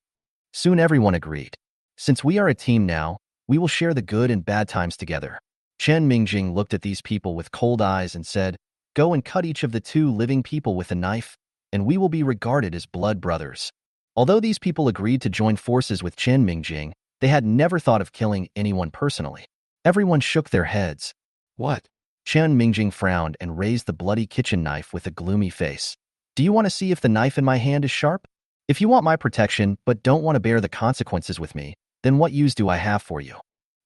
Soon everyone agreed. "Since we are a team now, We will share the good and bad times together. Chen Mingjing looked at these people with cold eyes and said, "Go and cut each of the two living people with a knife, and we will be regarded as blood brothers." Although these people agreed to join forces with Chen Mingjing, they had never thought of killing anyone personally. Everyone shook their heads. "What?" Chen Mingjing frowned and raised the bloody kitchen knife with a gloomy face. "Do you want to see if the knife in my hand is sharp? If you want my protection but don't want to bear the consequences with me, then what use do I have for you?"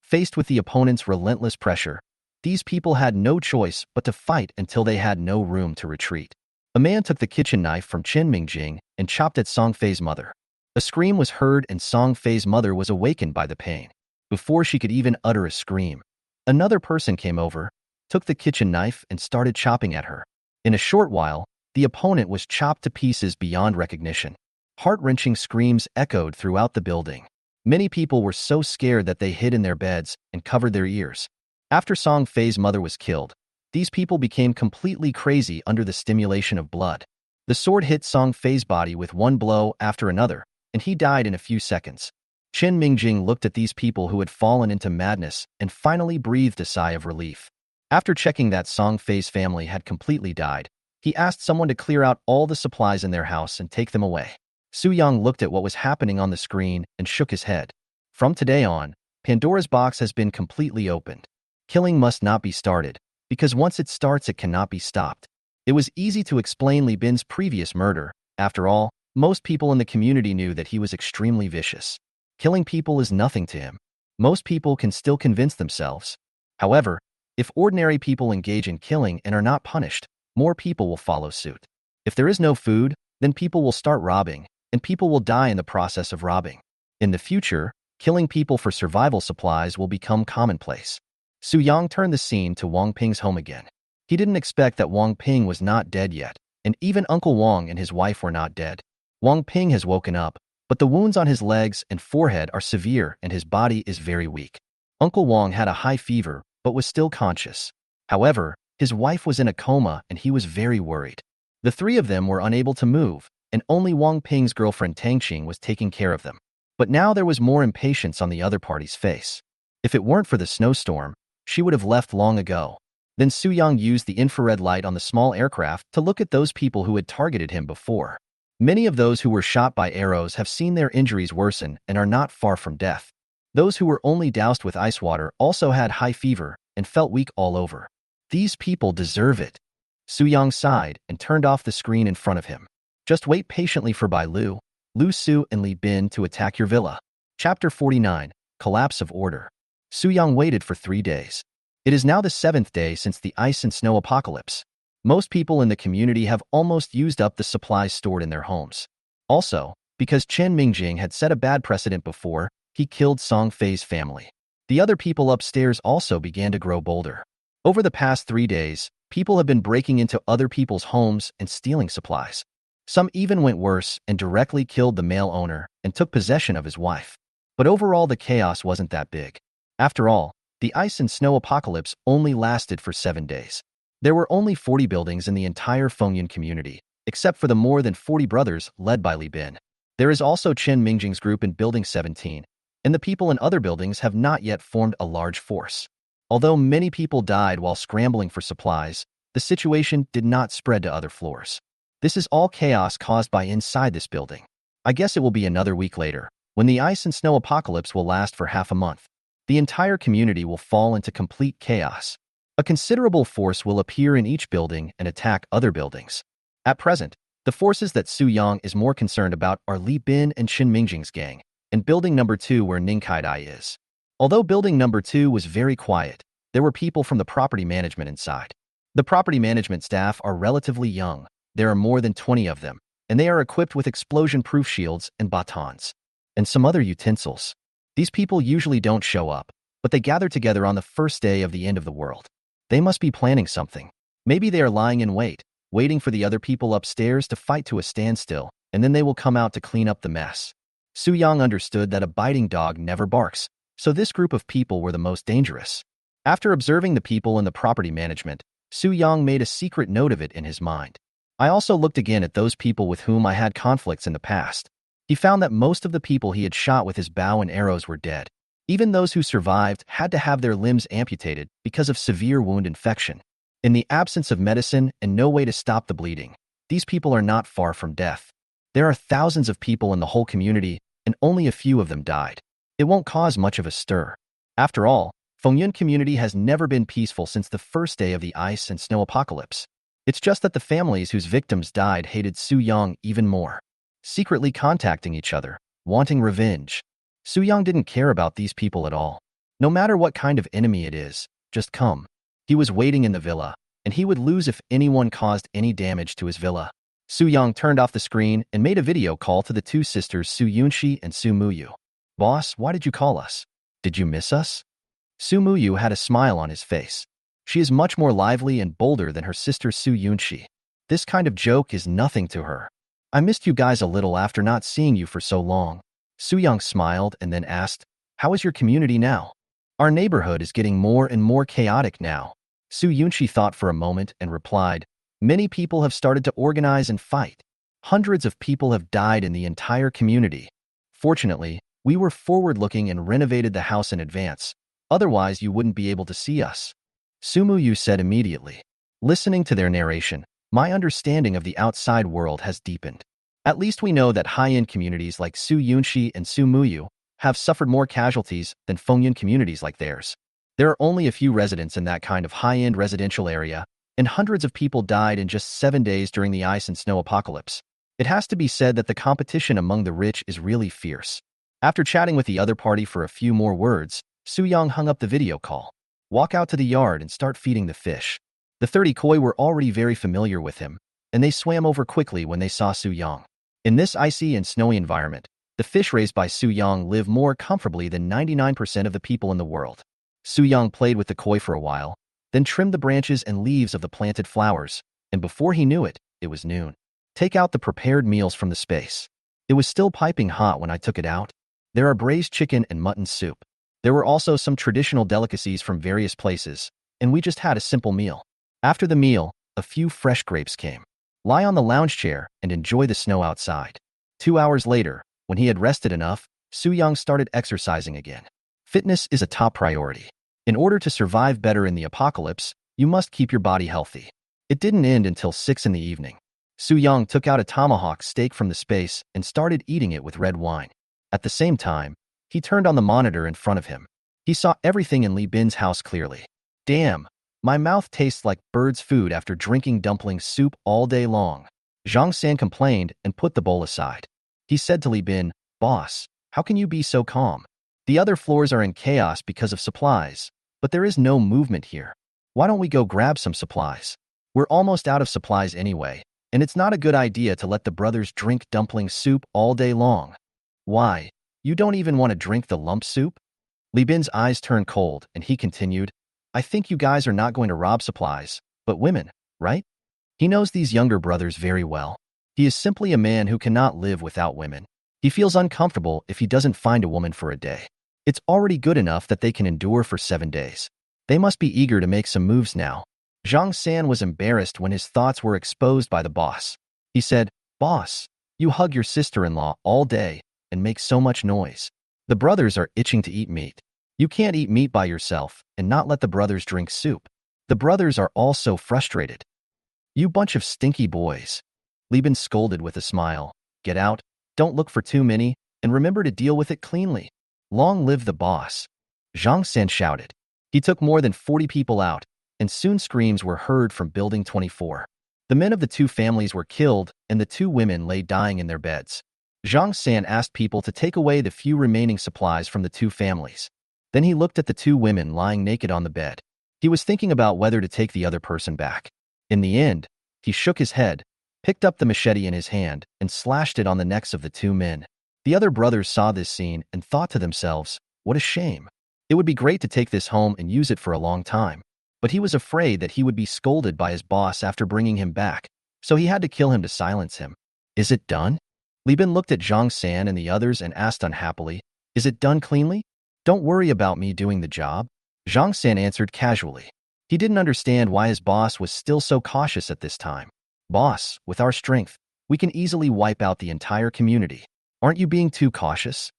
Faced with the opponent's relentless pressure, these people had no choice but to fight until they had no room to retreat. A man took the kitchen knife from Chen Mingjing and chopped at Song Fei's mother. A scream was heard and Song Fei's mother was awakened by the pain. Before she could even utter a scream, another person came over, took the kitchen knife and started chopping at her. In a short while, the opponent was chopped to pieces beyond recognition. Heart-wrenching screams echoed throughout the building. Many people were so scared that they hid in their beds and covered their ears. After Song Fei's mother was killed, these people became completely crazy under the stimulation of blood. The sword hit Song Fei's body with one blow after another, and he died in a few seconds. Chen Mingjing looked at these people who had fallen into madness and finally breathed a sigh of relief. After checking that Song Fei's family had completely died, he asked someone to clear out all the supplies in their house and take them away. Su Yang looked at what was happening on the screen and shook his head. From today on, Pandora's box has been completely opened. Killing must not be started, because once it starts it cannot be stopped. It was easy to explain Li Bin's previous murder. After all, most people in the community knew that he was extremely vicious. Killing people is nothing to him. Most people can still convince themselves. However, if ordinary people engage in killing and are not punished, more people will follow suit. If there is no food, then people will start robbing, and people will die in the process of robbing. In the future, killing people for survival supplies will become commonplace. Su Yang turned the scene to Wang Ping's home again. He didn't expect that Wang Ping was not dead yet, and even Uncle Wang and his wife were not dead. Wang Ping has woken up, but the wounds on his legs and forehead are severe and his body is very weak. Uncle Wang had a high fever, but was still conscious. However, his wife was in a coma and he was very worried. The three of them were unable to move, and only Wang Ping's girlfriend Tang was taking care of them. But now there was more impatience on the other party's face. If it weren't for the snowstorm, she would have left long ago. Then Su Yang used the infrared light on the small aircraft to look at those people who had targeted him before. Many of those who were shot by arrows have seen their injuries worsen and are not far from death. Those who were only doused with ice water also had high fever and felt weak all over. These people deserve it. Su Yang sighed and turned off the screen in front of him. Just wait patiently for Bai Lu, Lu Su and Li Bin to attack your villa. Chapter 49, Collapse of Order. Su Yang waited for 3 days. It is now the 7th day since the ice and snow apocalypse. Most people in the community have almost used up the supplies stored in their homes. Also, because Chen Mingjing had set a bad precedent before, he killed Song Fei's family. The other people upstairs also began to grow bolder. Over the past 3 days, people have been breaking into other people's homes and stealing supplies. Some even went worse and directly killed the male owner and took possession of his wife. But overall the chaos wasn't that big. After all, the ice and snow apocalypse only lasted for 7 days. There were only 40 buildings in the entire Fengyan community, except for the more than 40 brothers led by Li Bin. There is also Chen Mingjing's group in Building 17, and the people in other buildings have not yet formed a large force. Although many people died while scrambling for supplies, the situation did not spread to other floors. This is all chaos caused by inside this building. I guess it will be another week later, when the ice and snow apocalypse will last for half a month. The entire community will fall into complete chaos. A considerable force will appear in each building and attack other buildings. At present, the forces that Su Yang is more concerned about are Li Bin and Chen Mingjing's gang, and building number 2 where Ning Kaidai is. Although building number 2 was very quiet, there were people from the property management inside. The property management staff are relatively young. There are more than 20 of them, and they are equipped with explosion-proof shields and batons, and some other utensils. These people usually don't show up, but they gather together on the first day of the end of the world. They must be planning something. Maybe they are lying in wait, waiting for the other people upstairs to fight to a standstill, and then they will come out to clean up the mess. Su Yang understood that a biting dog never barks, so this group of people were the most dangerous. After observing the people in the property management, Su Yang made a secret note of it in his mind. I also looked again at those people with whom I had conflicts in the past. He found that most of the people he had shot with his bow and arrows were dead. Even those who survived had to have their limbs amputated because of severe wound infection. In the absence of medicine and no way to stop the bleeding, these people are not far from death. There are thousands of people in the whole community, and only a few of them died. It won't cause much of a stir. After all, Fengyun community has never been peaceful since the first day of the ice and snow apocalypse. It's just that the families whose victims died hated Su Yang even more, secretly contacting each other, wanting revenge. Su Yang didn't care about these people at all. No matter what kind of enemy it is, just come. He was waiting in the villa, and he would lose if anyone caused any damage to his villa. Su Yang turned off the screen and made a video call to the two sisters Su Yunxi and Su Muyu. Boss, why did you call us? Did you miss us? Su Muyu had a smile on his face. She is much more lively and bolder than her sister Su Yunxi. This kind of joke is nothing to her. I missed you guys a little after not seeing you for so long. Su Yang smiled and then asked, how is your community now? Our neighborhood is getting more and more chaotic now. Su Yunxi thought for a moment and replied, many people have started to organize and fight. Hundreds of people have died in the entire community. Fortunately, we were forward-looking and renovated the house in advance. Otherwise, you wouldn't be able to see us. Su Muyu said immediately. Listening to their narration, my understanding of the outside world has deepened. At least we know that high-end communities like Su Yunxi and Su Muyu have suffered more casualties than Fengyun communities like theirs. There are only a few residents in that kind of high-end residential area, and hundreds of people died in just 7 days during the ice and snow apocalypse. It has to be said that the competition among the rich is really fierce. After chatting with the other party for a few more words, Su Yang hung up the video call. Walk out to the yard and start feeding the fish. The 30 koi were already very familiar with him, and they swam over quickly when they saw Su Yang. In this icy and snowy environment, the fish raised by Su Yang live more comfortably than 99% of the people in the world. Su Yang played with the koi for a while, then trimmed the branches and leaves of the planted flowers, and before he knew it, it was noon. Take out the prepared meals from the space. It was still piping hot when I took it out. There are braised chicken and mutton soup. There were also some traditional delicacies from various places, and we just had a simple meal. After the meal, a few fresh grapes came. Lie on the lounge chair and enjoy the snow outside. 2 hours later, when he had rested enough, Su Yang started exercising again. Fitness is a top priority. In order to survive better in the apocalypse, you must keep your body healthy. It didn't end until 6 in the evening. Su Yang took out a tomahawk steak from the space and started eating it with red wine. At the same time, he turned on the monitor in front of him. He saw everything in Li Bin's house clearly. Damn, my mouth tastes like bird's food after drinking dumpling soup all day long. Zhang San complained and put the bowl aside. He said to Li Bin, boss, how can you be so calm? The other floors are in chaos because of supplies, but there is no movement here. Why don't we go grab some supplies? We're almost out of supplies anyway, and it's not a good idea to let the brothers drink dumpling soup all day long. Why? You don't even want to drink the lump soup? Li Bin's eyes turned cold, and he continued, I think you guys are not going to rob supplies, but women, right? He knows these younger brothers very well. He is simply a man who cannot live without women. He feels uncomfortable if he doesn't find a woman for a day. It's already good enough that they can endure for 7 days. They must be eager to make some moves now. Zhang San was embarrassed when his thoughts were exposed by the boss. He said, boss, you hug your sister-in-law all day and make so much noise. The brothers are itching to eat meat. You can't eat meat by yourself and not let the brothers drink soup. The brothers are all so frustrated. You bunch of stinky boys. Li Bin scolded with a smile. Get out, don't look for too many, and remember to deal with it cleanly. Long live the boss. Zhang San shouted. He took more than 40 people out, and soon screams were heard from Building 24. The men of the two families were killed, and the 2 women lay dying in their beds. Zhang San asked people to take away the few remaining supplies from the 2 families. Then he looked at the 2 women lying naked on the bed. He was thinking about whether to take the other person back. In the end, he shook his head, picked up the machete in his hand, and slashed it on the necks of the 2 men. The other brothers saw this scene and thought to themselves, what a shame. It would be great to take this home and use it for a long time. But he was afraid that he would be scolded by his boss after bringing him back, so he had to kill him to silence him. Is it done? Li Bin looked at Zhang San and the others and asked unhappily, is it done cleanly? Don't worry about me doing the job. Zhang San answered casually. He didn't understand why his boss was still so cautious at this time. Boss, with our strength, we can easily wipe out the entire community. Aren't you being too cautious?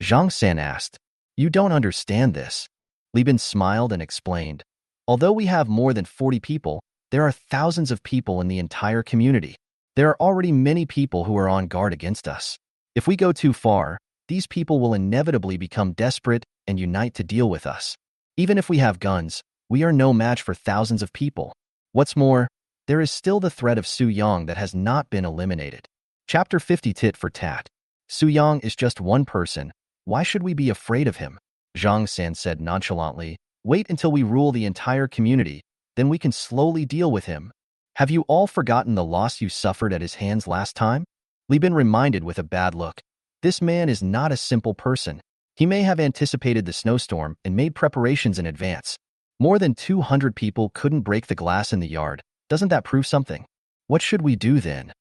Zhang San asked. You don't understand this. Li Bin smiled and explained. Although we have more than 40 people, there are thousands of people in the entire community. There are already many people who are on guard against us. If we go too far, these people will inevitably become desperate and unite to deal with us. Even if we have guns, we are no match for thousands of people. What's more, there is still the threat of Su Yang that has not been eliminated. Chapter 50 Tit for Tat. Su Yang is just one person. Why should we be afraid of him? Zhang San said nonchalantly. Wait until we rule the entire community, then we can slowly deal with him. Have you all forgotten the loss you suffered at his hands last time? Li Bin reminded with a bad look. This man is not a simple person. He may have anticipated the snowstorm and made preparations in advance. More than 200 people couldn't break the glass in the yard. Doesn't that prove something? What should we do then?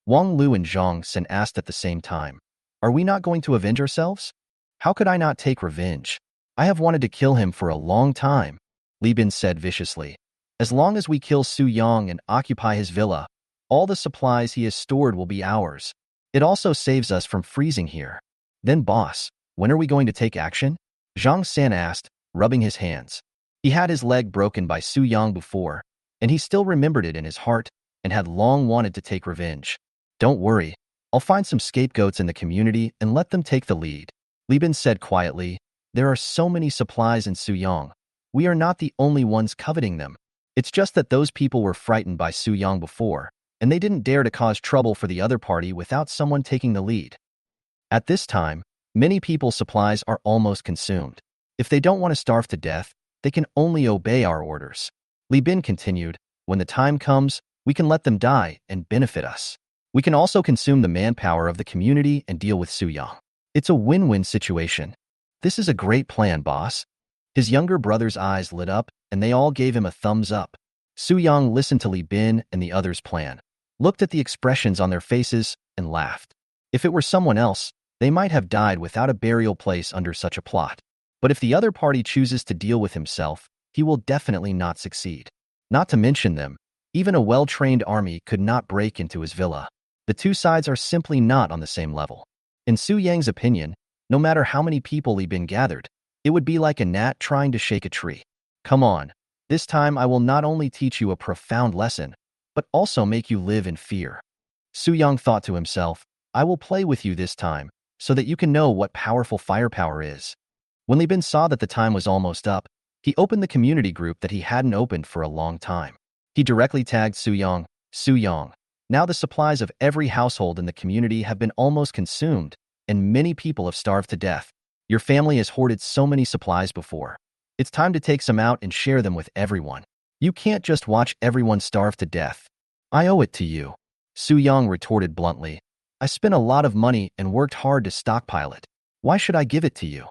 Wang Lu and Zhang San asked at the same time. Are we not going to avenge ourselves? How could I not take revenge? I have wanted to kill him for a long time, Li Bin said viciously. As long as we kill Su Yang and occupy his villa, all the supplies he has stored will be ours. It also saves us from freezing here. Then boss, when are we going to take action? Zhang San asked, rubbing his hands. He had his leg broken by Su Yang before, and he still remembered it in his heart and had long wanted to take revenge. Don't worry, I'll find some scapegoats in the community and let them take the lead. Li Bin said quietly, there are so many supplies in Su Yang. We are not the only ones coveting them. It's just that those people were frightened by Su Yang before, and they didn't dare to cause trouble for the other party without someone taking the lead. At this time, many people's supplies are almost consumed. If they don't want to starve to death, they can only obey our orders. Li Bin continued, when the time comes, we can let them die and benefit us. We can also consume the manpower of the community and deal with Su Yang. It's a win-win situation. This is a great plan, boss. His younger brother's eyes lit up, and they all gave him a thumbs up. Su Yang listened to Li Bin and the others' plan, looked at the expressions on their faces, and laughed. If it were someone else, they might have died without a burial place under such a plot. But if the other party chooses to deal with himself, he will definitely not succeed. Not to mention them, even a well-trained army could not break into his villa. The two sides are simply not on the same level. In Su Yang's opinion, no matter how many people Li Bin gathered, it would be like a gnat trying to shake a tree. Come on, this time I will not only teach you a profound lesson, but also make you live in fear. Su Yang thought to himself, I will play with you this time, so that you can know what powerful firepower is. When Li Bin saw that the time was almost up, he opened the community group that he hadn't opened for a long time. He directly tagged Su Yang. Su Yang. Now the supplies of every household in the community have been almost consumed, and many people have starved to death. Your family has hoarded so many supplies before. It's time to take some out and share them with everyone. You can't just watch everyone starve to death. I owe it to you. Su Yang retorted bluntly. I spent a lot of money and worked hard to stockpile it. Why should I give it to you?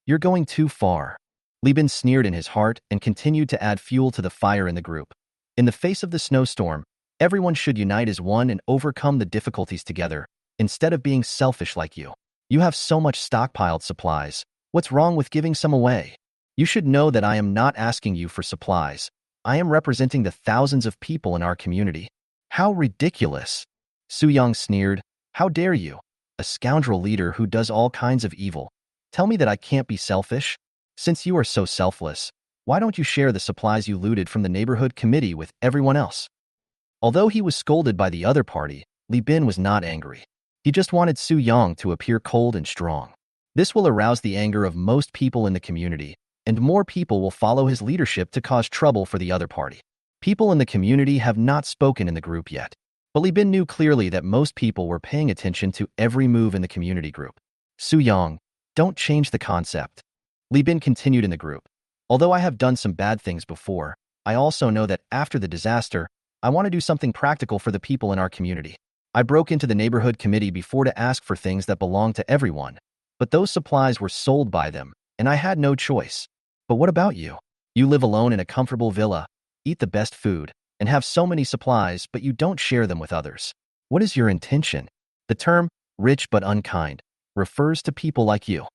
You're going too far. Li Bin sneered in his heart and continued to add fuel to the fire in the group. In the face of the snowstorm, everyone should unite as one and overcome the difficulties together, instead of being selfish like you. You have so much stockpiled supplies. What's wrong with giving some away? You should know that I am not asking you for supplies. I am representing the thousands of people in our community. How ridiculous! Su Yang sneered. How dare you? A scoundrel leader who does all kinds of evil. Tell me that I can't be selfish? Since you are so selfless, why don't you share the supplies you looted from the neighborhood committee with everyone else? Although he was scolded by the other party, Li Bin was not angry. He just wanted Su Yang to appear cold and strong. This will arouse the anger of most people in the community, and more people will follow his leadership to cause trouble for the other party. People in the community have not spoken in the group yet, but Li Bin knew clearly that most people were paying attention to every move in the community group. Su Yang, don't change the concept. Li Bin continued in the group. Although I have done some bad things before, I also know that after the disaster, I want to do something practical for the people in our community. I broke into the neighborhood committee before to ask for things that belonged to everyone, but those supplies were sold by them, and I had no choice. But what about you? You live alone in a comfortable villa, eat the best food, and have so many supplies, but you don't share them with others. What is your intention? The term, rich but unkind, refers to people like you.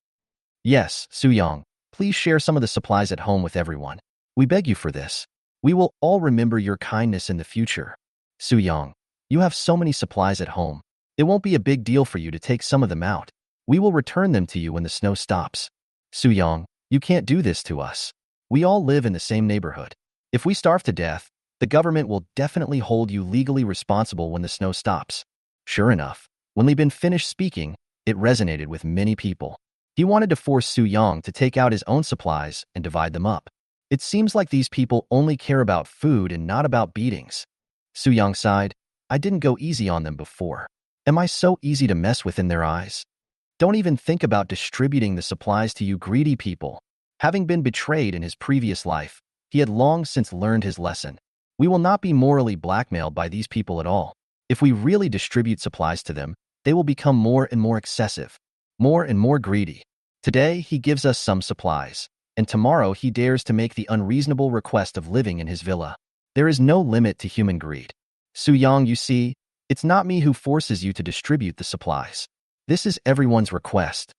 Yes, Su Yang, please share some of the supplies at home with everyone. We beg you for this. We will all remember your kindness in the future. Su Yang, you have so many supplies at home. It won't be a big deal for you to take some of them out. We will return them to you when the snow stops. Su-yong, you can't do this to us. We all live in the same neighborhood. If we starve to death, the government will definitely hold you legally responsible when the snow stops. Sure enough, when Li Bin finished speaking, it resonated with many people. He wanted to force Su-yong to take out his own supplies and divide them up. It seems like these people only care about food and not about beatings. Su-yong sighed. I didn't go easy on them before. Am I so easy to mess with in their eyes? Don't even think about distributing the supplies to you greedy people. Having been betrayed in his previous life, he had long since learned his lesson. We will not be morally blackmailed by these people at all. If we really distribute supplies to them, they will become more and more excessive, more and more greedy. Today, he gives us some supplies, and tomorrow he dares to make the unreasonable request of living in his villa. There is no limit to human greed. Su-yong, you see, it's not me who forces you to distribute the supplies. This is everyone's request.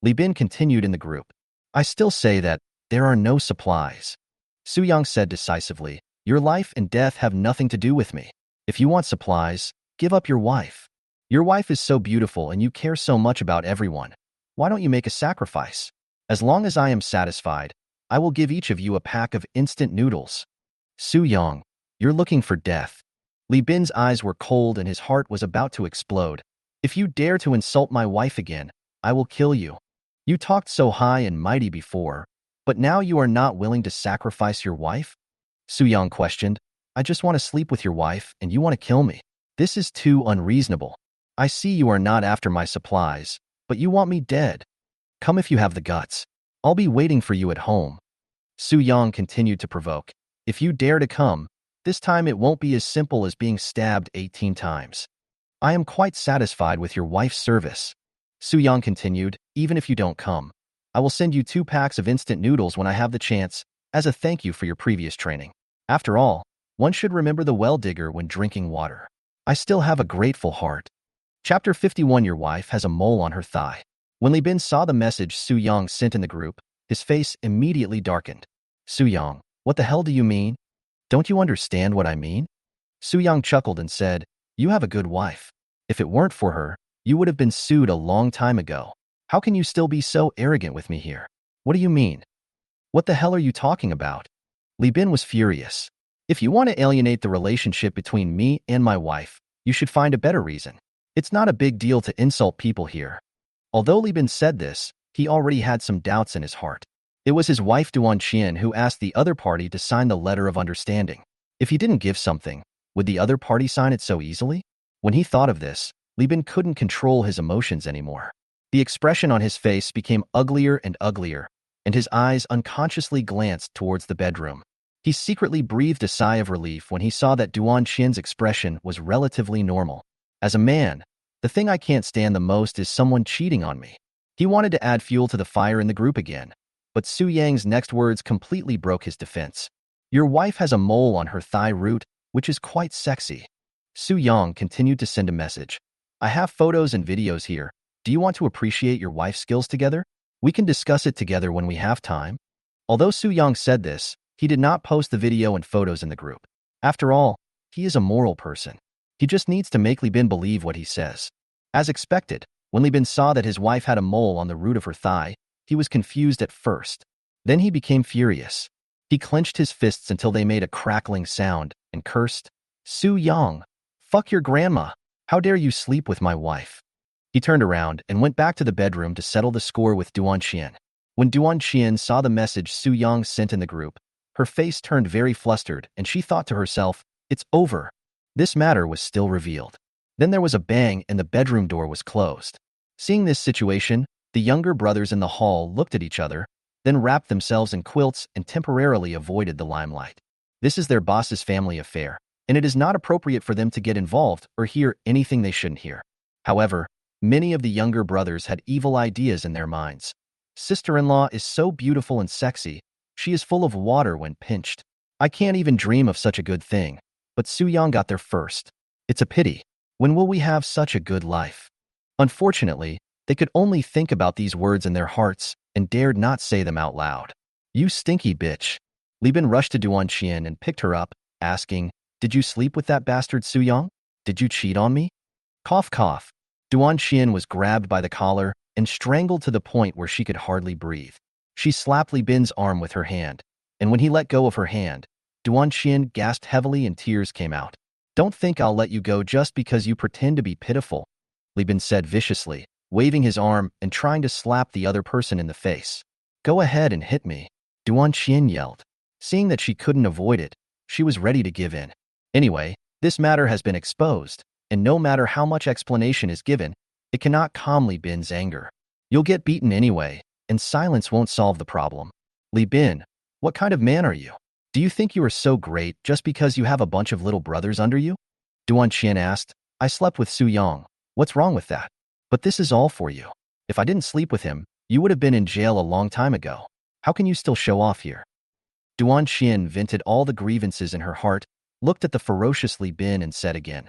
Li Bin continued in the group. I still say that there are no supplies. Su-yong said decisively, your life and death have nothing to do with me. If you want supplies, give up your wife. Your wife is so beautiful and you care so much about everyone. Why don't you make a sacrifice? As long as I am satisfied, I will give each of you a pack of instant noodles. Su-yong, you're looking for death. Li Bin's eyes were cold and his heart was about to explode. If you dare to insult my wife again, I will kill you. You talked so high and mighty before, but now you are not willing to sacrifice your wife? Su-yong questioned. I just want to sleep with your wife and you want to kill me. This is too unreasonable. I see you are not after my supplies, but you want me dead. Come if you have the guts. I'll be waiting for you at home. Su-yong continued to provoke. If you dare to come, this time it won't be as simple as being stabbed 18 times. I am quite satisfied with your wife's service. Su-yong continued, even if you don't come, I will send you 2 packs of instant noodles when I have the chance, as a thank you for your previous training. After all, one should remember the well digger when drinking water. I still have a grateful heart. Chapter 51. Your wife has a mole on her thigh. When Li Bin saw the message Su-yong sent in the group, his face immediately darkened. Su-yong, what the hell do you mean? Don't you understand what I mean? Su-yong chuckled and said, you have a good wife. If it weren't for her, you would have been sued a long time ago. How can you still be so arrogant with me here? What do you mean? What the hell are you talking about? Li Bin was furious. If you want to alienate the relationship between me and my wife, you should find a better reason. It's not a big deal to insult people here. Although Li Bin said this, he already had some doubts in his heart. It was his wife Duan Qian who asked the other party to sign the letter of understanding. If he didn't give something, would the other party sign it so easily? When he thought of this, Li Bin couldn't control his emotions anymore. The expression on his face became uglier and uglier, and his eyes unconsciously glanced towards the bedroom. He secretly breathed a sigh of relief when he saw that Duan Qian's expression was relatively normal. As a man, the thing I can't stand the most is someone cheating on me. He wanted to add fuel to the fire in the group again, but Su Yang's next words completely broke his defense. Your wife has a mole on her thigh root, which is quite sexy. Su-yong continued to send a message. I have photos and videos here. Do you want to appreciate your wife's skills together? We can discuss it together when we have time. Although Su-yong said this, he did not post the video and photos in the group. After all, he is a moral person. He just needs to make Li Bin believe what he says. As expected, when Li Bin saw that his wife had a mole on the root of her thigh, he was confused at first. Then he became furious. He clenched his fists until they made a crackling sound and cursed, Su-yong, fuck your grandma. How dare you sleep with my wife? He turned around and went back to the bedroom to settle the score with Duan Qian. When Duan Qian saw the message Su-yong sent in the group, her face turned very flustered and she thought to herself, it's over. This matter was still revealed. Then there was a bang and the bedroom door was closed. Seeing this situation, the younger brothers in the hall looked at each other, then wrapped themselves in quilts and temporarily avoided the limelight. This is their boss's family affair, and it is not appropriate for them to get involved or hear anything they shouldn't hear. However, many of the younger brothers had evil ideas in their minds. Sister-in-law is so beautiful and sexy, she is full of water when pinched. I can't even dream of such a good thing, but Su-yong got there first. It's a pity. When will we have such a good life? Unfortunately, they could only think about these words in their hearts and dared not say them out loud. You stinky bitch. Li Bin rushed to Duan Qian and picked her up, asking, did you sleep with that bastard Su-yong? Did you cheat on me? Cough cough. Duan Qian was grabbed by the collar and strangled to the point where she could hardly breathe. She slapped Li Bin's arm with her hand, and when he let go of her hand, Duan Xian gasped heavily and tears came out. Don't think I'll let you go just because you pretend to be pitiful, Li Bin said viciously, waving his arm and trying to slap the other person in the face. Go ahead and hit me, Duan Xian yelled. Seeing that she couldn't avoid it, she was ready to give in. Anyway, this matter has been exposed, and no matter how much explanation is given, it cannot calm Li Bin's anger. You'll get beaten anyway, and silence won't solve the problem. Li Bin, what kind of man are you? Do you think you are so great just because you have a bunch of little brothers under you? Duan Xian asked. I slept with Su Yang. What's wrong with that? But this is all for you. If I didn't sleep with him, you would have been in jail a long time ago. How can you still show off here? Duan Xian vented all the grievances in her heart, looked at the ferocious Li Bin and said again,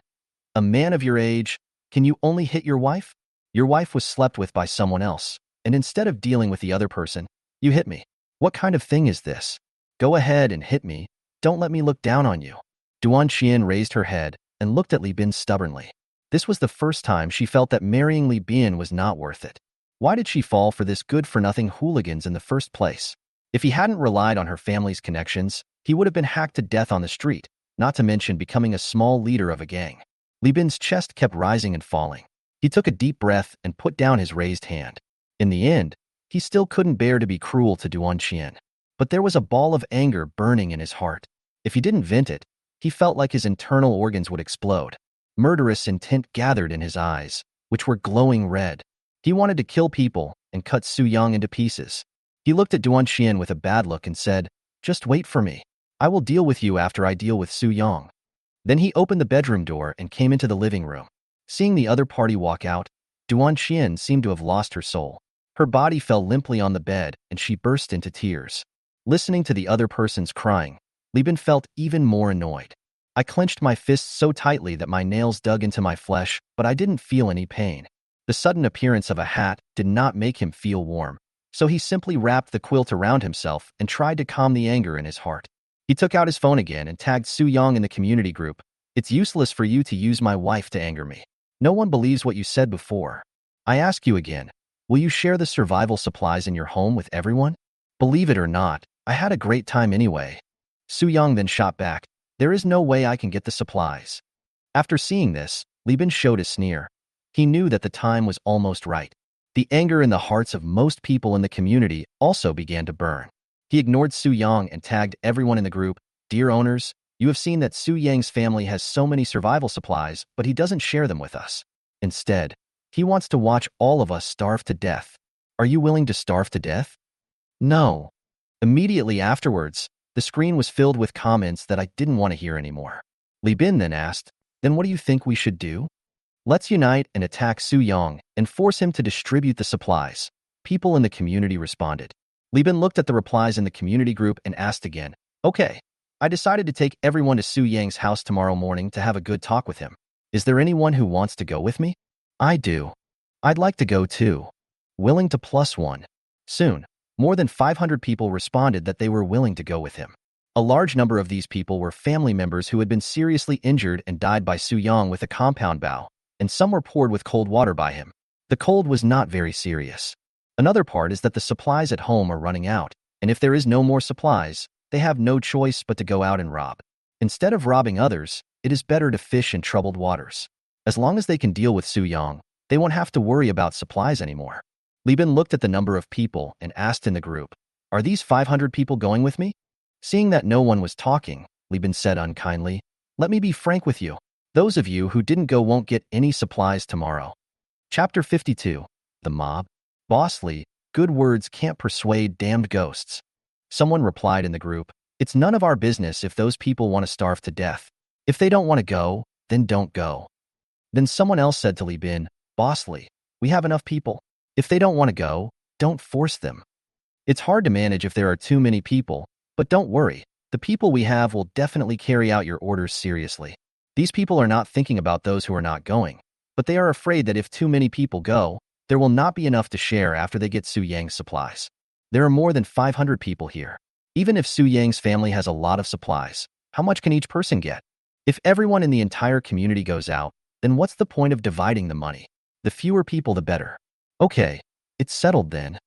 a man of your age, can you only hit your wife? Your wife was slept with by someone else, and instead of dealing with the other person, you hit me. What kind of thing is this? Go ahead and hit me. Don't let me look down on you. Duan Xian raised her head and looked at Li Bin stubbornly. This was the first time she felt that marrying Li Bin was not worth it. Why did she fall for this good-for-nothing hooligans in the first place? If he hadn't relied on her family's connections, he would have been hacked to death on the street, not to mention becoming a small leader of a gang. Li Bin's chest kept rising and falling. He took a deep breath and put down his raised hand. In the end, he still couldn't bear to be cruel to Duan Xian. But there was a ball of anger burning in his heart. If he didn't vent it, he felt like his internal organs would explode. Murderous intent gathered in his eyes, which were glowing red. He wanted to kill people and cut Su Yang into pieces. He looked at Duan Xian with a bad look and said, just wait for me. I will deal with you after I deal with Su Yang. Then he opened the bedroom door and came into the living room. Seeing the other party walk out, Duan Xian seemed to have lost her soul. Her body fell limply on the bed and she burst into tears. Listening to the other person's crying, Li Bin felt even more annoyed. I clenched my fists so tightly that my nails dug into my flesh, but I didn't feel any pain. The sudden appearance of a hat did not make him feel warm, so he simply wrapped the quilt around himself and tried to calm the anger in his heart. He took out his phone again and tagged Su Yang in the community group. It's useless for you to use my wife to anger me. No one believes what you said before. I ask you again, will you share the survival supplies in your home with everyone? Believe it or not, I had a great time anyway. Su Yang then shot back, there is no way I can get the supplies. After seeing this, Li Bin showed a sneer. He knew that the time was almost right. The anger in the hearts of most people in the community also began to burn. He ignored Su Yang and tagged everyone in the group. Dear owners, you have seen that Su Yang's family has so many survival supplies, but he doesn't share them with us. Instead, he wants to watch all of us starve to death. Are you willing to starve to death? No. Immediately afterwards, the screen was filled with comments that I didn't want to hear anymore. Li Bin then asked, then what do you think we should do? Let's unite and attack Su Yang and force him to distribute the supplies. People in the community responded. Li Bin looked at the replies in the community group and asked again, okay, I decided to take everyone to Su Yang's house tomorrow morning to have a good talk with him. Is there anyone who wants to go with me? I do. I'd like to go too. Willing to +1. Soon, more than 500 people responded that they were willing to go with him. A large number of these people were family members who had been seriously injured and died by Su Yang with a compound bow, and some were poured with cold water by him. The cold was not very serious. Another part is that the supplies at home are running out, and if there is no more supplies, they have no choice but to go out and rob. Instead of robbing others, it is better to fish in troubled waters. As long as they can deal with Su Yang, they won't have to worry about supplies anymore. Li Bin looked at the number of people and asked in the group, are these 500 people going with me? Seeing that no one was talking, Li Bin said unkindly, let me be frank with you. Those of you who didn't go won't get any supplies tomorrow. Chapter 52. The Mob. Boss Li, good words can't persuade damned ghosts. Someone replied in the group, it's none of our business if those people want to starve to death. If they don't want to go, then don't go. Then someone else said to Li Bin, Boss Li, we have enough people. If they don't want to go, don't force them. It's hard to manage if there are too many people, but don't worry, the people we have will definitely carry out your orders seriously. These people are not thinking about those who are not going, but they are afraid that if too many people go, there will not be enough to share after they get Su Yang's supplies. There are more than 500 people here. Even if Su Yang's family has a lot of supplies, how much can each person get? If everyone in the entire community goes out, then what's the point of dividing the money? The fewer people, the better. Okay, it's settled then.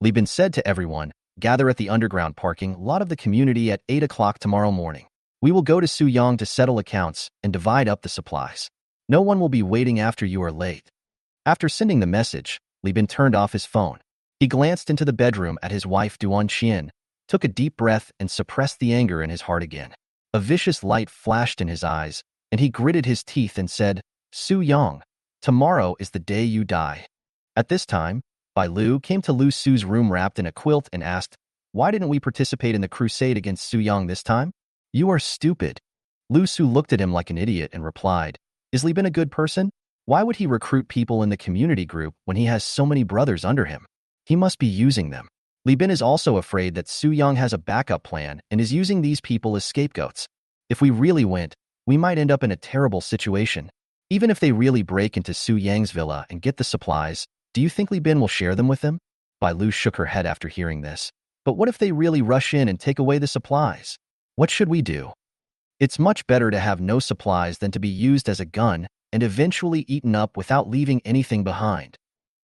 Li Bin said to everyone, Gather at the underground parking lot of the community at 8 o'clock tomorrow morning. We will go to Suyang to settle accounts and divide up the supplies. No one will be waiting after you are late. After sending the message, Li Bin turned off his phone. He glanced into the bedroom at his wife Duan Qian, took a deep breath and suppressed the anger in his heart again. A vicious light flashed in his eyes, and he gritted his teeth and said, Su Yang, tomorrow is the day you die. At this time, Bai Lu came to Lu Su's room wrapped in a quilt and asked, why didn't we participate in the crusade against Su Yang this time? You are stupid. Lu Su looked at him like an idiot and replied, is Li Bin a good person? Why would he recruit people in the community group when he has so many brothers under him? He must be using them. Li Bin is also afraid that Su Yang has a backup plan and is using these people as scapegoats. If we really went, we might end up in a terrible situation. Even if they really break into Su Yang's villa and get the supplies, do you think Li Bin will share them with them? Bai Lu shook her head after hearing this. But what if they really rush in and take away the supplies? What should we do? It's much better to have no supplies than to be used as a gun and eventually eaten up without leaving anything behind.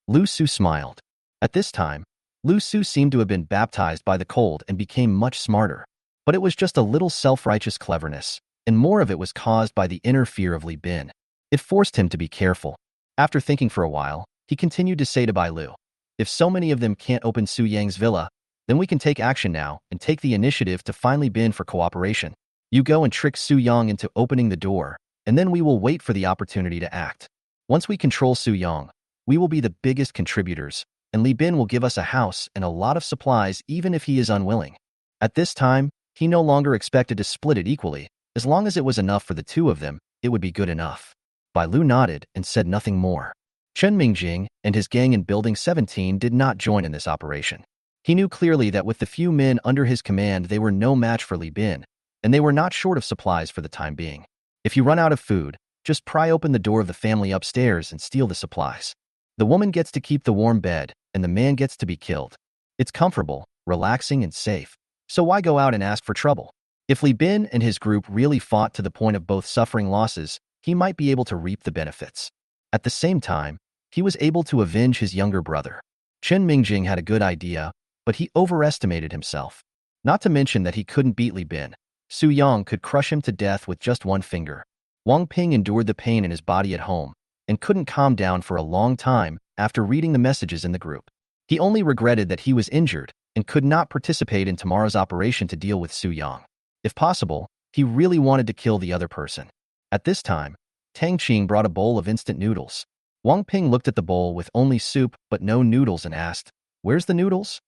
Lu Su smiled. At this time, Lu Su seemed to have been baptized by the cold and became much smarter. But it was just a little self-righteous cleverness, and more of it was caused by the inner fear of Li Bin. It forced him to be careful. After thinking for a while, he continued to say to Bai Lu, if so many of them can't open Su Yang's villa, then we can take action now and take the initiative to finally bid for cooperation. You go and trick Su Yang into opening the door, and then we will wait for the opportunity to act. Once we control Su Yang, we will be the biggest contributors, and Li Bin will give us a house and a lot of supplies even if he is unwilling. At this time, he no longer expected to split it equally. As long as it was enough for the two of them, it would be good enough. Bai Lu nodded and said nothing more. Chen Mingjing and his gang in Building 17 did not join in this operation. He knew clearly that with the few men under his command they were no match for Li Bin, and they were not short of supplies for the time being. If you run out of food, just pry open the door of the family upstairs and steal the supplies. The woman gets to keep the warm bed, and the man gets to be killed. It's comfortable, relaxing, and safe. So why go out and ask for trouble? If Li Bin and his group really fought to the point of both suffering losses, he might be able to reap the benefits. At the same time, he was able to avenge his younger brother. Chen Mingjing had a good idea, but he overestimated himself. Not to mention that he couldn't beat Li Bin. Su Yang could crush him to death with just one finger. Wang Ping endured the pain in his body at home and couldn't calm down for a long time after reading the messages in the group. He only regretted that he was injured and could not participate in tomorrow's operation to deal with Su Yang. If possible, he really wanted to kill the other person. At this time, Tang Qing brought a bowl of instant noodles. Wang Ping looked at the bowl with only soup but no noodles and asked, where's the noodles?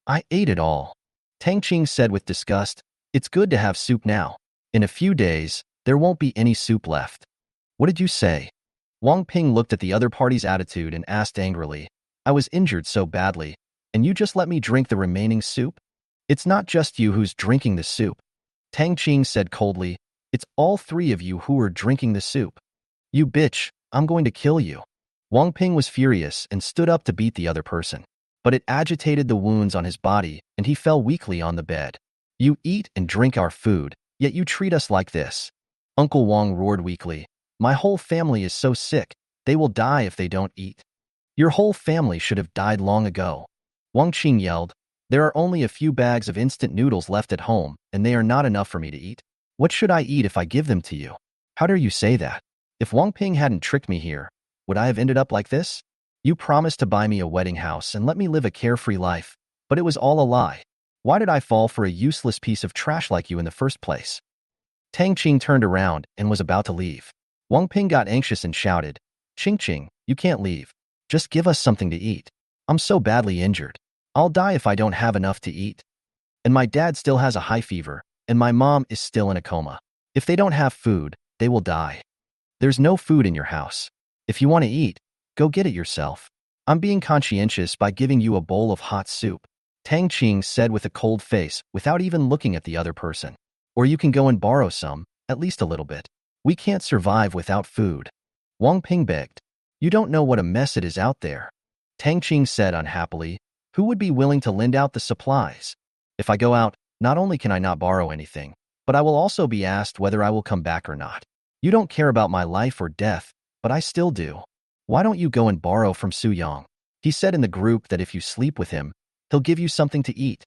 I ate it all. Tang Qing said with disgust, it's good to have soup now. In a few days, there won't be any soup left. What did you say? Wang Ping looked at the other party's attitude and asked angrily, I was injured so badly, and you just let me drink the remaining soup? It's not just you who's drinking the soup. Tang Qing said coldly, it's all three of you who are drinking the soup. You bitch, I'm going to kill you. Wang Ping was furious and stood up to beat the other person. But it agitated the wounds on his body, and he fell weakly on the bed. You eat and drink our food, yet you treat us like this. Uncle Wang roared weakly. My whole family is so sick, they will die if they don't eat. Your whole family should have died long ago. Wang Qing yelled, there are only a few bags of instant noodles left at home, and they are not enough for me to eat. What should I eat if I give them to you? How dare you say that? If Wang Ping hadn't tricked me here, would I have ended up like this? You promised to buy me a wedding house and let me live a carefree life, but it was all a lie. Why did I fall for a useless piece of trash like you in the first place? Tang Qing turned around and was about to leave. Wang Ping got anxious and shouted, Qing, you can't leave. Just give us something to eat. I'm so badly injured. I'll die if I don't have enough to eat. And my dad still has a high fever, and my mom is still in a coma. If they don't have food, they will die. There's no food in your house. If you want to eat, go get it yourself. I'm being conscientious by giving you a bowl of hot soup. Tang Qing said with a cold face without even looking at the other person. Or you can go and borrow some, at least a little bit. We can't survive without food. Wang Ping begged. You don't know what a mess it is out there. Tang Qing said unhappily, who would be willing to lend out the supplies? If I go out, not only can I not borrow anything, but I will also be asked whether I will come back or not. You don't care about my life or death, but I still do. Why don't you go and borrow from Su Yang? He said in the group that if you sleep with him, he'll give you something to eat.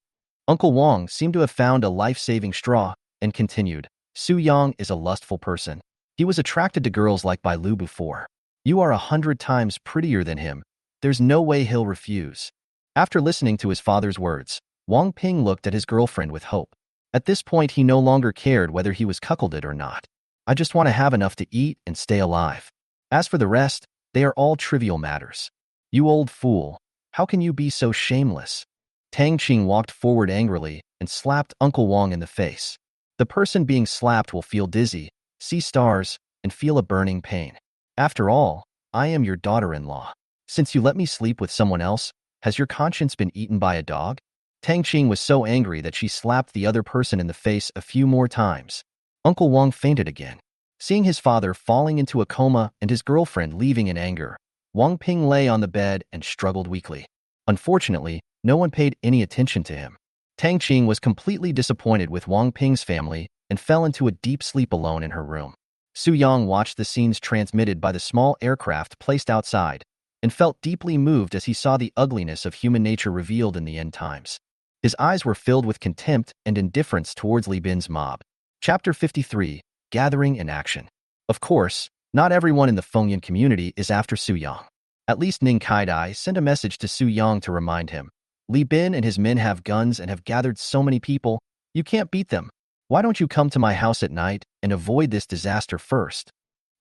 Uncle Wang seemed to have found a life-saving straw and continued, Su Yang is a lustful person. He was attracted to girls like Bai Lu before. You are 100 times prettier than him. There's no way he'll refuse. After listening to his father's words, Wang Ping looked at his girlfriend with hope. At this point, he no longer cared whether he was cuckolded or not. I just want to have enough to eat and stay alive. As for the rest, they are all trivial matters. You old fool. How can you be so shameless? Tang Qing walked forward angrily and slapped Uncle Wang in the face. The person being slapped will feel dizzy, see stars, and feel a burning pain. After all, I am your daughter-in-law. Since you let me sleep with someone else, has your conscience been eaten by a dog? Tang Qing was so angry that she slapped the other person in the face a few more times. Uncle Wang fainted again. Seeing his father falling into a coma and his girlfriend leaving in anger, Wang Ping lay on the bed and struggled weakly. Unfortunately, no one paid any attention to him. Tang Qing was completely disappointed with Wang Ping's family and fell into a deep sleep alone in her room. Su Yang watched the scenes transmitted by the small aircraft placed outside and felt deeply moved as he saw the ugliness of human nature revealed in the end times. His eyes were filled with contempt and indifference towards Li Bin's mob. Chapter 53, Gathering in Action. Of course, not everyone in the Fengyan community is after Su Yang. At least Ning Kaidai sent a message to Su Yang to remind him. Li Bin and his men have guns and have gathered so many people, you can't beat them. Why don't you come to my house at night and avoid this disaster first?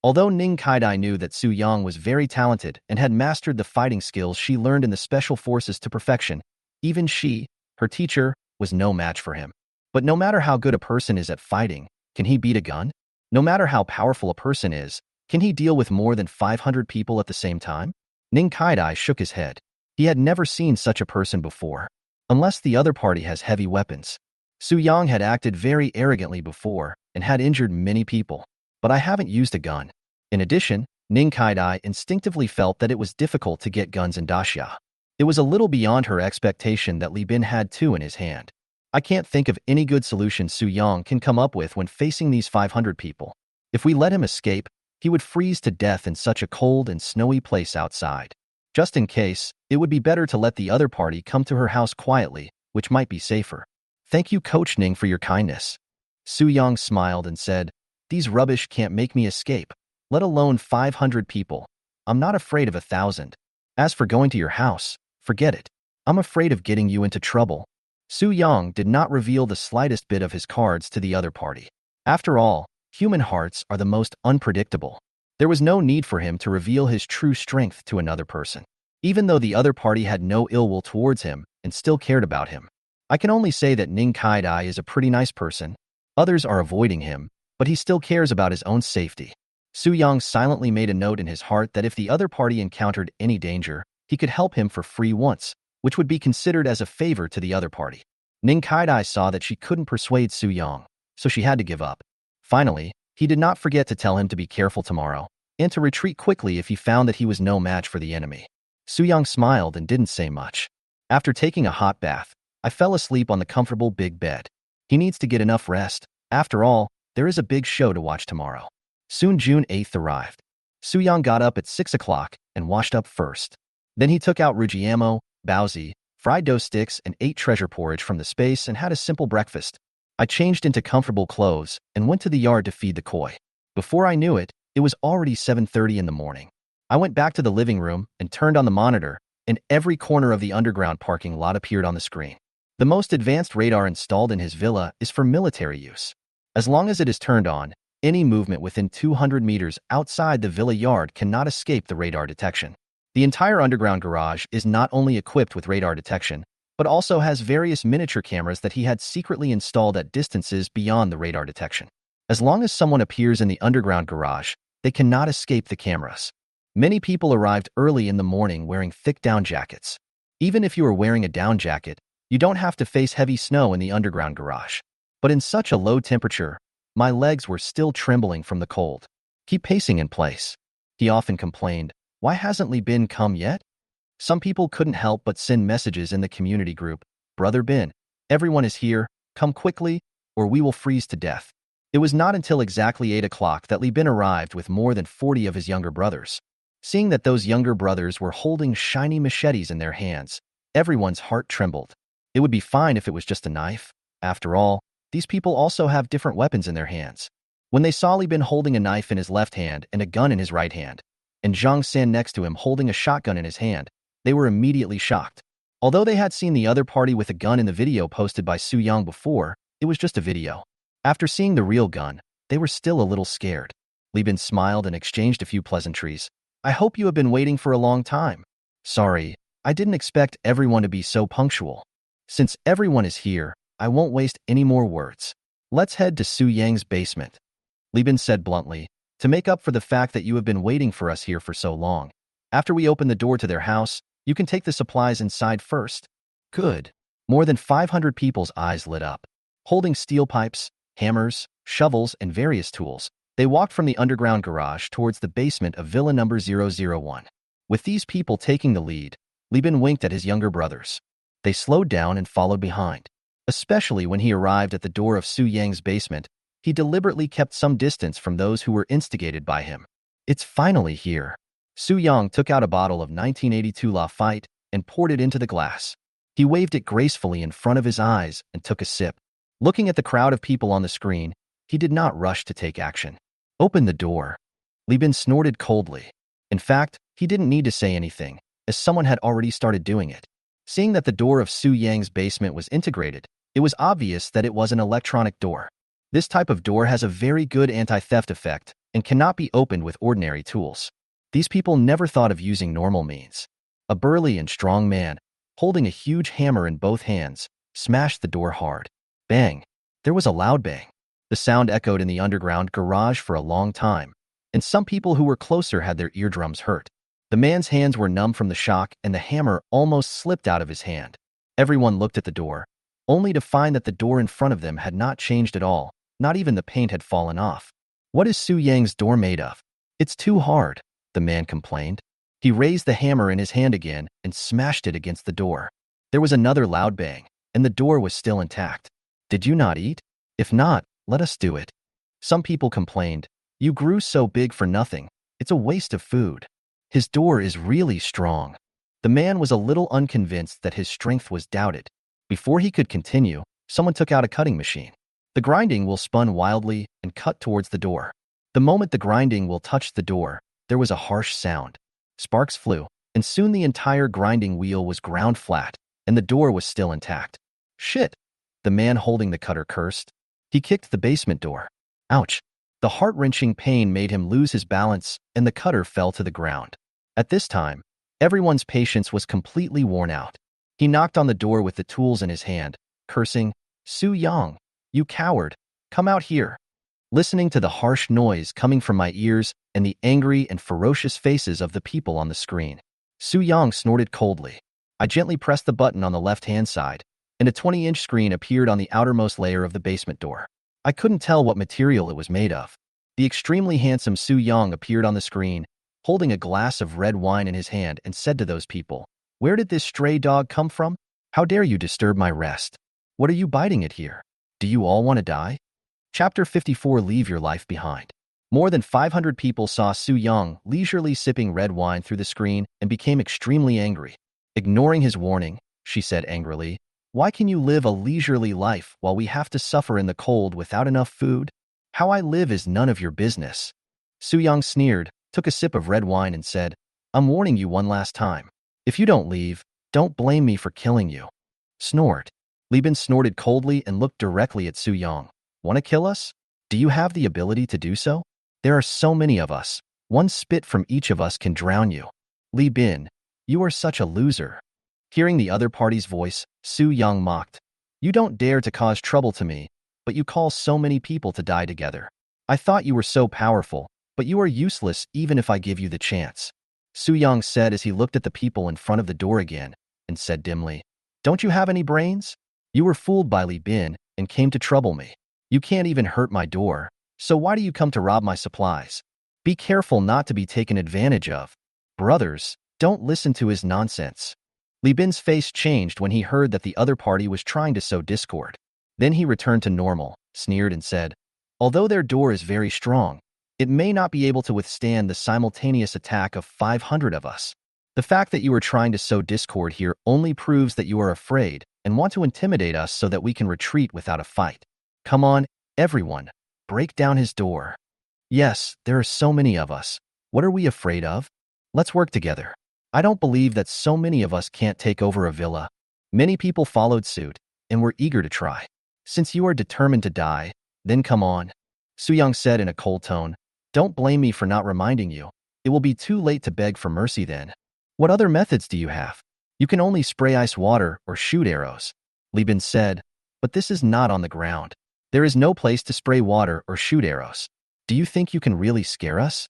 Although Ning Kaidai knew that Su Yang was very talented and had mastered the fighting skills she learned in the special forces to perfection, even she, her teacher, was no match for him. But no matter how good a person is at fighting, can he beat a gun? No matter how powerful a person is, can he deal with more than 500 people at the same time? Ning Kaidai shook his head. He had never seen such a person before. Unless the other party has heavy weapons. Su Yang had acted very arrogantly before and had injured many people. But I haven't used a gun. In addition, Ning Kaidai instinctively felt that it was difficult to get guns in Daxia. It was a little beyond her expectation that Li Bin had two in his hand. I can't think of any good solution Su Yang can come up with when facing these 500 people. If we let him escape, he would freeze to death in such a cold and snowy place outside. Just in case, it would be better to let the other party come to her house quietly, which might be safer. Thank you, Coach Ning, for your kindness. Su Yang smiled and said, These rubbish can't make me escape, let alone 500 people. I'm not afraid of 1,000. As for going to your house, forget it. I'm afraid of getting you into trouble. Su Yang did not reveal the slightest bit of his cards to the other party. After all, human hearts are the most unpredictable. There was no need for him to reveal his true strength to another person, even though the other party had no ill will towards him and still cared about him. I can only say that Ning Kaidai is a pretty nice person. Others are avoiding him, but he still cares about his own safety. Su Yang silently made a note in his heart that if the other party encountered any danger, he could help him for free once, which would be considered as a favor to the other party. Ning Kaidai saw that she couldn't persuade Su Yang, so she had to give up. Finally, he did not forget to tell him to be careful tomorrow, and to retreat quickly if he found that he was no match for the enemy. Su Yang smiled and didn't say much. After taking a hot bath, I fell asleep on the comfortable big bed. He needs to get enough rest. After all, there is a big show to watch tomorrow. Soon June 8th arrived. Su Yang got up at 6 o'clock and washed up first. Then he took out rujiamo, baozi, fried dough sticks, and ate treasure porridge from the space and had a simple breakfast. I changed into comfortable clothes and went to the yard to feed the koi. Before I knew it, it was already 7:30 in the morning. I went back to the living room and turned on the monitor, and every corner of the underground parking lot appeared on the screen. The most advanced radar installed in his villa is for military use. As long as it is turned on, any movement within 200 meters outside the villa yard cannot escape the radar detection. The entire underground garage is not only equipped with radar detection, but also has various miniature cameras that he had secretly installed at distances beyond the radar detection. As long as someone appears in the underground garage, they cannot escape the cameras. Many people arrived early in the morning wearing thick down jackets. Even if you are wearing a down jacket, you don't have to face heavy snow in the underground garage. But in such a low temperature, my legs were still trembling from the cold. Keep pacing in place. He often complained, why hasn't Li Bin come yet? Some people couldn't help but send messages in the community group, Brother Bin, everyone is here, come quickly, or we will freeze to death. It was not until exactly 8 o'clock that Li Bin arrived with more than 40 of his younger brothers. Seeing that those younger brothers were holding shiny machetes in their hands, everyone's heart trembled. It would be fine if it was just a knife. After all, these people also have different weapons in their hands. When they saw Li Bin holding a knife in his left hand and a gun in his right hand, and Zhang San next to him holding a shotgun in his hand, they were immediately shocked. Although they had seen the other party with a gun in the video posted by Su Yang before, it was just a video. After seeing the real gun, they were still a little scared. Li Bin smiled and exchanged a few pleasantries. I hope you have been waiting for a long time. Sorry, I didn't expect everyone to be so punctual. Since everyone is here, I won't waste any more words. Let's head to Su Yang's basement. Li Bin said bluntly, to make up for the fact that you have been waiting for us here for so long. After we open the door to their house, you can take the supplies inside first. Good. More than 500 people's eyes lit up. Holding steel pipes, hammers, shovels, and various tools, they walked from the underground garage towards the basement of Villa number 001. With these people taking the lead, Li Bin winked at his younger brothers. They slowed down and followed behind. Especially when he arrived at the door of Su Yang's basement, he deliberately kept some distance from those who were instigated by him. It's finally here. Su Yang took out a bottle of 1982 Lafite and poured it into the glass. He waved it gracefully in front of his eyes and took a sip. Looking at the crowd of people on the screen, he did not rush to take action. Open the door. Li Bin snorted coldly. In fact, he didn't need to say anything, as someone had already started doing it. Seeing that the door of Su Yang's basement was integrated, it was obvious that it was an electronic door. This type of door has a very good anti-theft effect and cannot be opened with ordinary tools. These people never thought of using normal means. A burly and strong man, holding a huge hammer in both hands, smashed the door hard. Bang! There was a loud bang. The sound echoed in the underground garage for a long time, and some people who were closer had their eardrums hurt. The man's hands were numb from the shock, and the hammer almost slipped out of his hand. Everyone looked at the door, only to find that the door in front of them had not changed at all. Not even the paint had fallen off. What is Su Yang's door made of? It's too hard, the man complained. He raised the hammer in his hand again and smashed it against the door. There was another loud bang, and the door was still intact. Did you not eat? If not, let us do it. Some people complained. You grew so big for nothing. It's a waste of food. His door is really strong. The man was a little unconvinced that his strength was doubted. Before he could continue, someone took out a cutting machine. The grinding wheel spun wildly and cut towards the door. The moment the grinding wheel touched the door, there was a harsh sound. Sparks flew, and soon the entire grinding wheel was ground flat, and the door was still intact. Shit! The man holding the cutter cursed. He kicked the basement door. Ouch! The heart-wrenching pain made him lose his balance, and the cutter fell to the ground. At this time, everyone's patience was completely worn out. He knocked on the door with the tools in his hand, cursing, Su Yang, you coward, come out here. Listening to the harsh noise coming from my ears and the angry and ferocious faces of the people on the screen, Su Yang snorted coldly. I gently pressed the button on the left-hand side, and a 20-inch screen appeared on the outermost layer of the basement door. I couldn't tell what material it was made of. The extremely handsome Su Yang appeared on the screen, holding a glass of red wine in his hand, and said to those people, Where did this stray dog come from? How dare you disturb my rest? What are you biting at here? Do you all want to die? Chapter 54 Leave Your Life Behind. More than 500 people saw Su Yang leisurely sipping red wine through the screen and became extremely angry. Ignoring his warning, she said angrily, Why can you live a leisurely life while we have to suffer in the cold without enough food? How I live is none of your business. Su Yang sneered, took a sip of red wine and said, I'm warning you one last time. If you don't leave, don't blame me for killing you. Snort. Li Bin snorted coldly and looked directly at Su Yang. Want to kill us? Do you have the ability to do so? There are so many of us. One spit from each of us can drown you. Li Bin, you are such a loser. Hearing the other party's voice, Su Yang mocked. You don't dare to cause trouble to me, but you call so many people to die together. I thought you were so powerful, but you are useless even if I give you the chance. Su Yang said as he looked at the people in front of the door again, and said dimly, Don't you have any brains? You were fooled by Li Bin and came to trouble me. You can't even hurt my door, so why do you come to rob my supplies? Be careful not to be taken advantage of. Brothers, don't listen to his nonsense. Li Bin's face changed when he heard that the other party was trying to sow discord. Then he returned to normal, sneered and said, Although their door is very strong, it may not be able to withstand the simultaneous attack of 500 of us. The fact that you are trying to sow discord here only proves that you are afraid, and want to intimidate us so that we can retreat without a fight. Come on, everyone, break down his door. Yes, there are so many of us. What are we afraid of? Let's work together. I don't believe that so many of us can't take over a villa. Many people followed suit, and were eager to try. Since you are determined to die, then come on. Suyang said in a cold tone. Don't blame me for not reminding you. It will be too late to beg for mercy then. What other methods do you have? You can only spray ice water or shoot arrows, Li Bin said, but this is not on the ground. There is no place to spray water or shoot arrows. Do you think you can really scare us?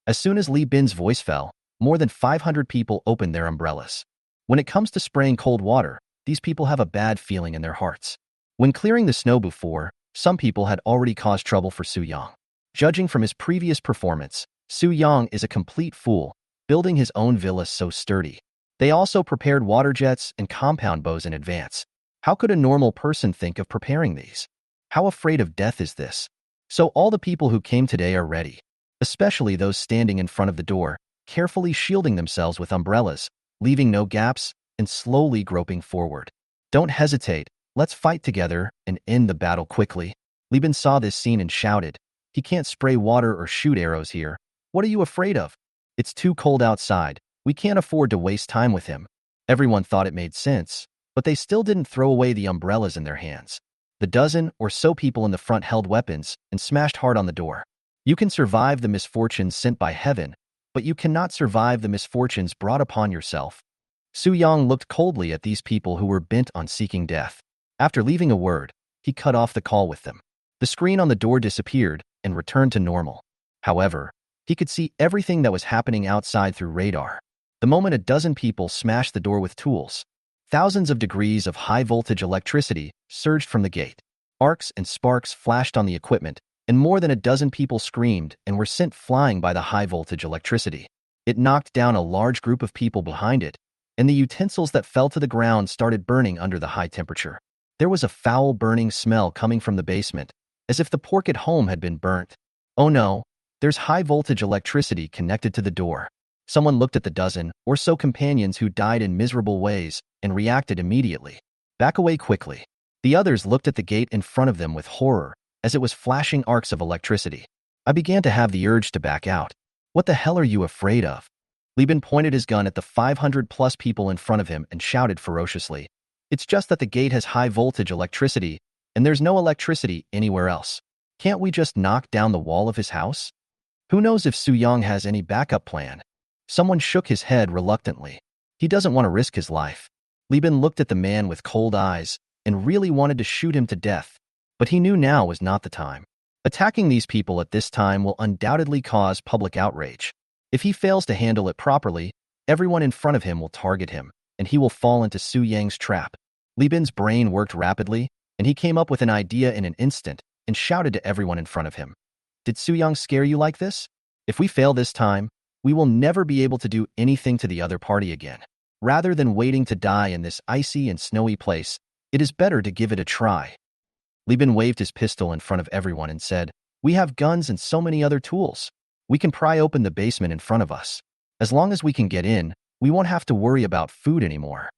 As soon as Li Bin's voice fell, more than 500 people opened their umbrellas. When it comes to spraying cold water, these people have a bad feeling in their hearts. When clearing the snow before, some people had already caused trouble for Su Yang. Judging from his previous performance, Su Yang is a complete fool, building his own villa so sturdy. They also prepared water jets and compound bows in advance. How could a normal person think of preparing these? How afraid of death is this? So all the people who came today are ready, especially those standing in front of the door, carefully shielding themselves with umbrellas, leaving no gaps, and slowly groping forward. Don't hesitate, let's fight together and end the battle quickly. Li Bin saw this scene and shouted, he can't spray water or shoot arrows here. What are you afraid of? It's too cold outside. We can't afford to waste time with him. Everyone thought it made sense, but they still didn't throw away the umbrellas in their hands. The dozen or so people in the front held weapons and smashed hard on the door. You can survive the misfortunes sent by heaven, but you cannot survive the misfortunes brought upon yourself. Su Yang looked coldly at these people who were bent on seeking death. After leaving a word, he cut off the call with them. The screen on the door disappeared and returned to normal. However, he could see everything that was happening outside through radar. The moment a dozen people smashed the door with tools, thousands of degrees of high-voltage electricity surged from the gate. Arcs and sparks flashed on the equipment, and more than a dozen people screamed and were sent flying by the high-voltage electricity. It knocked down a large group of people behind it, and the utensils that fell to the ground started burning under the high temperature. There was a foul burning smell coming from the basement, as if the pork at home had been burnt. Oh no, there's high-voltage electricity connected to the door. Someone looked at the dozen or so companions who died in miserable ways and reacted immediately. Back away quickly. The others looked at the gate in front of them with horror, as it was flashing arcs of electricity. I began to have the urge to back out. What the hell are you afraid of? Li Bin pointed his gun at the 500-plus people in front of him and shouted ferociously. It's just that the gate has high-voltage electricity, and there's no electricity anywhere else. Can't we just knock down the wall of his house? Who knows if Su Yang has any backup plan? Someone shook his head reluctantly. He doesn't want to risk his life. Li Bin looked at the man with cold eyes and really wanted to shoot him to death, but he knew now was not the time. Attacking these people at this time will undoubtedly cause public outrage. If he fails to handle it properly, everyone in front of him will target him, and he will fall into Su Yang's trap. Li Bin's brain worked rapidly, and he came up with an idea in an instant and shouted to everyone in front of him. Did Su Yang scare you like this? If we fail this time, we will never be able to do anything to the other party again. Rather than waiting to die in this icy and snowy place, it is better to give it a try. Li Bin waved his pistol in front of everyone and said, we have guns and so many other tools. We can pry open the basement in front of us. As long as we can get in, we won't have to worry about food anymore.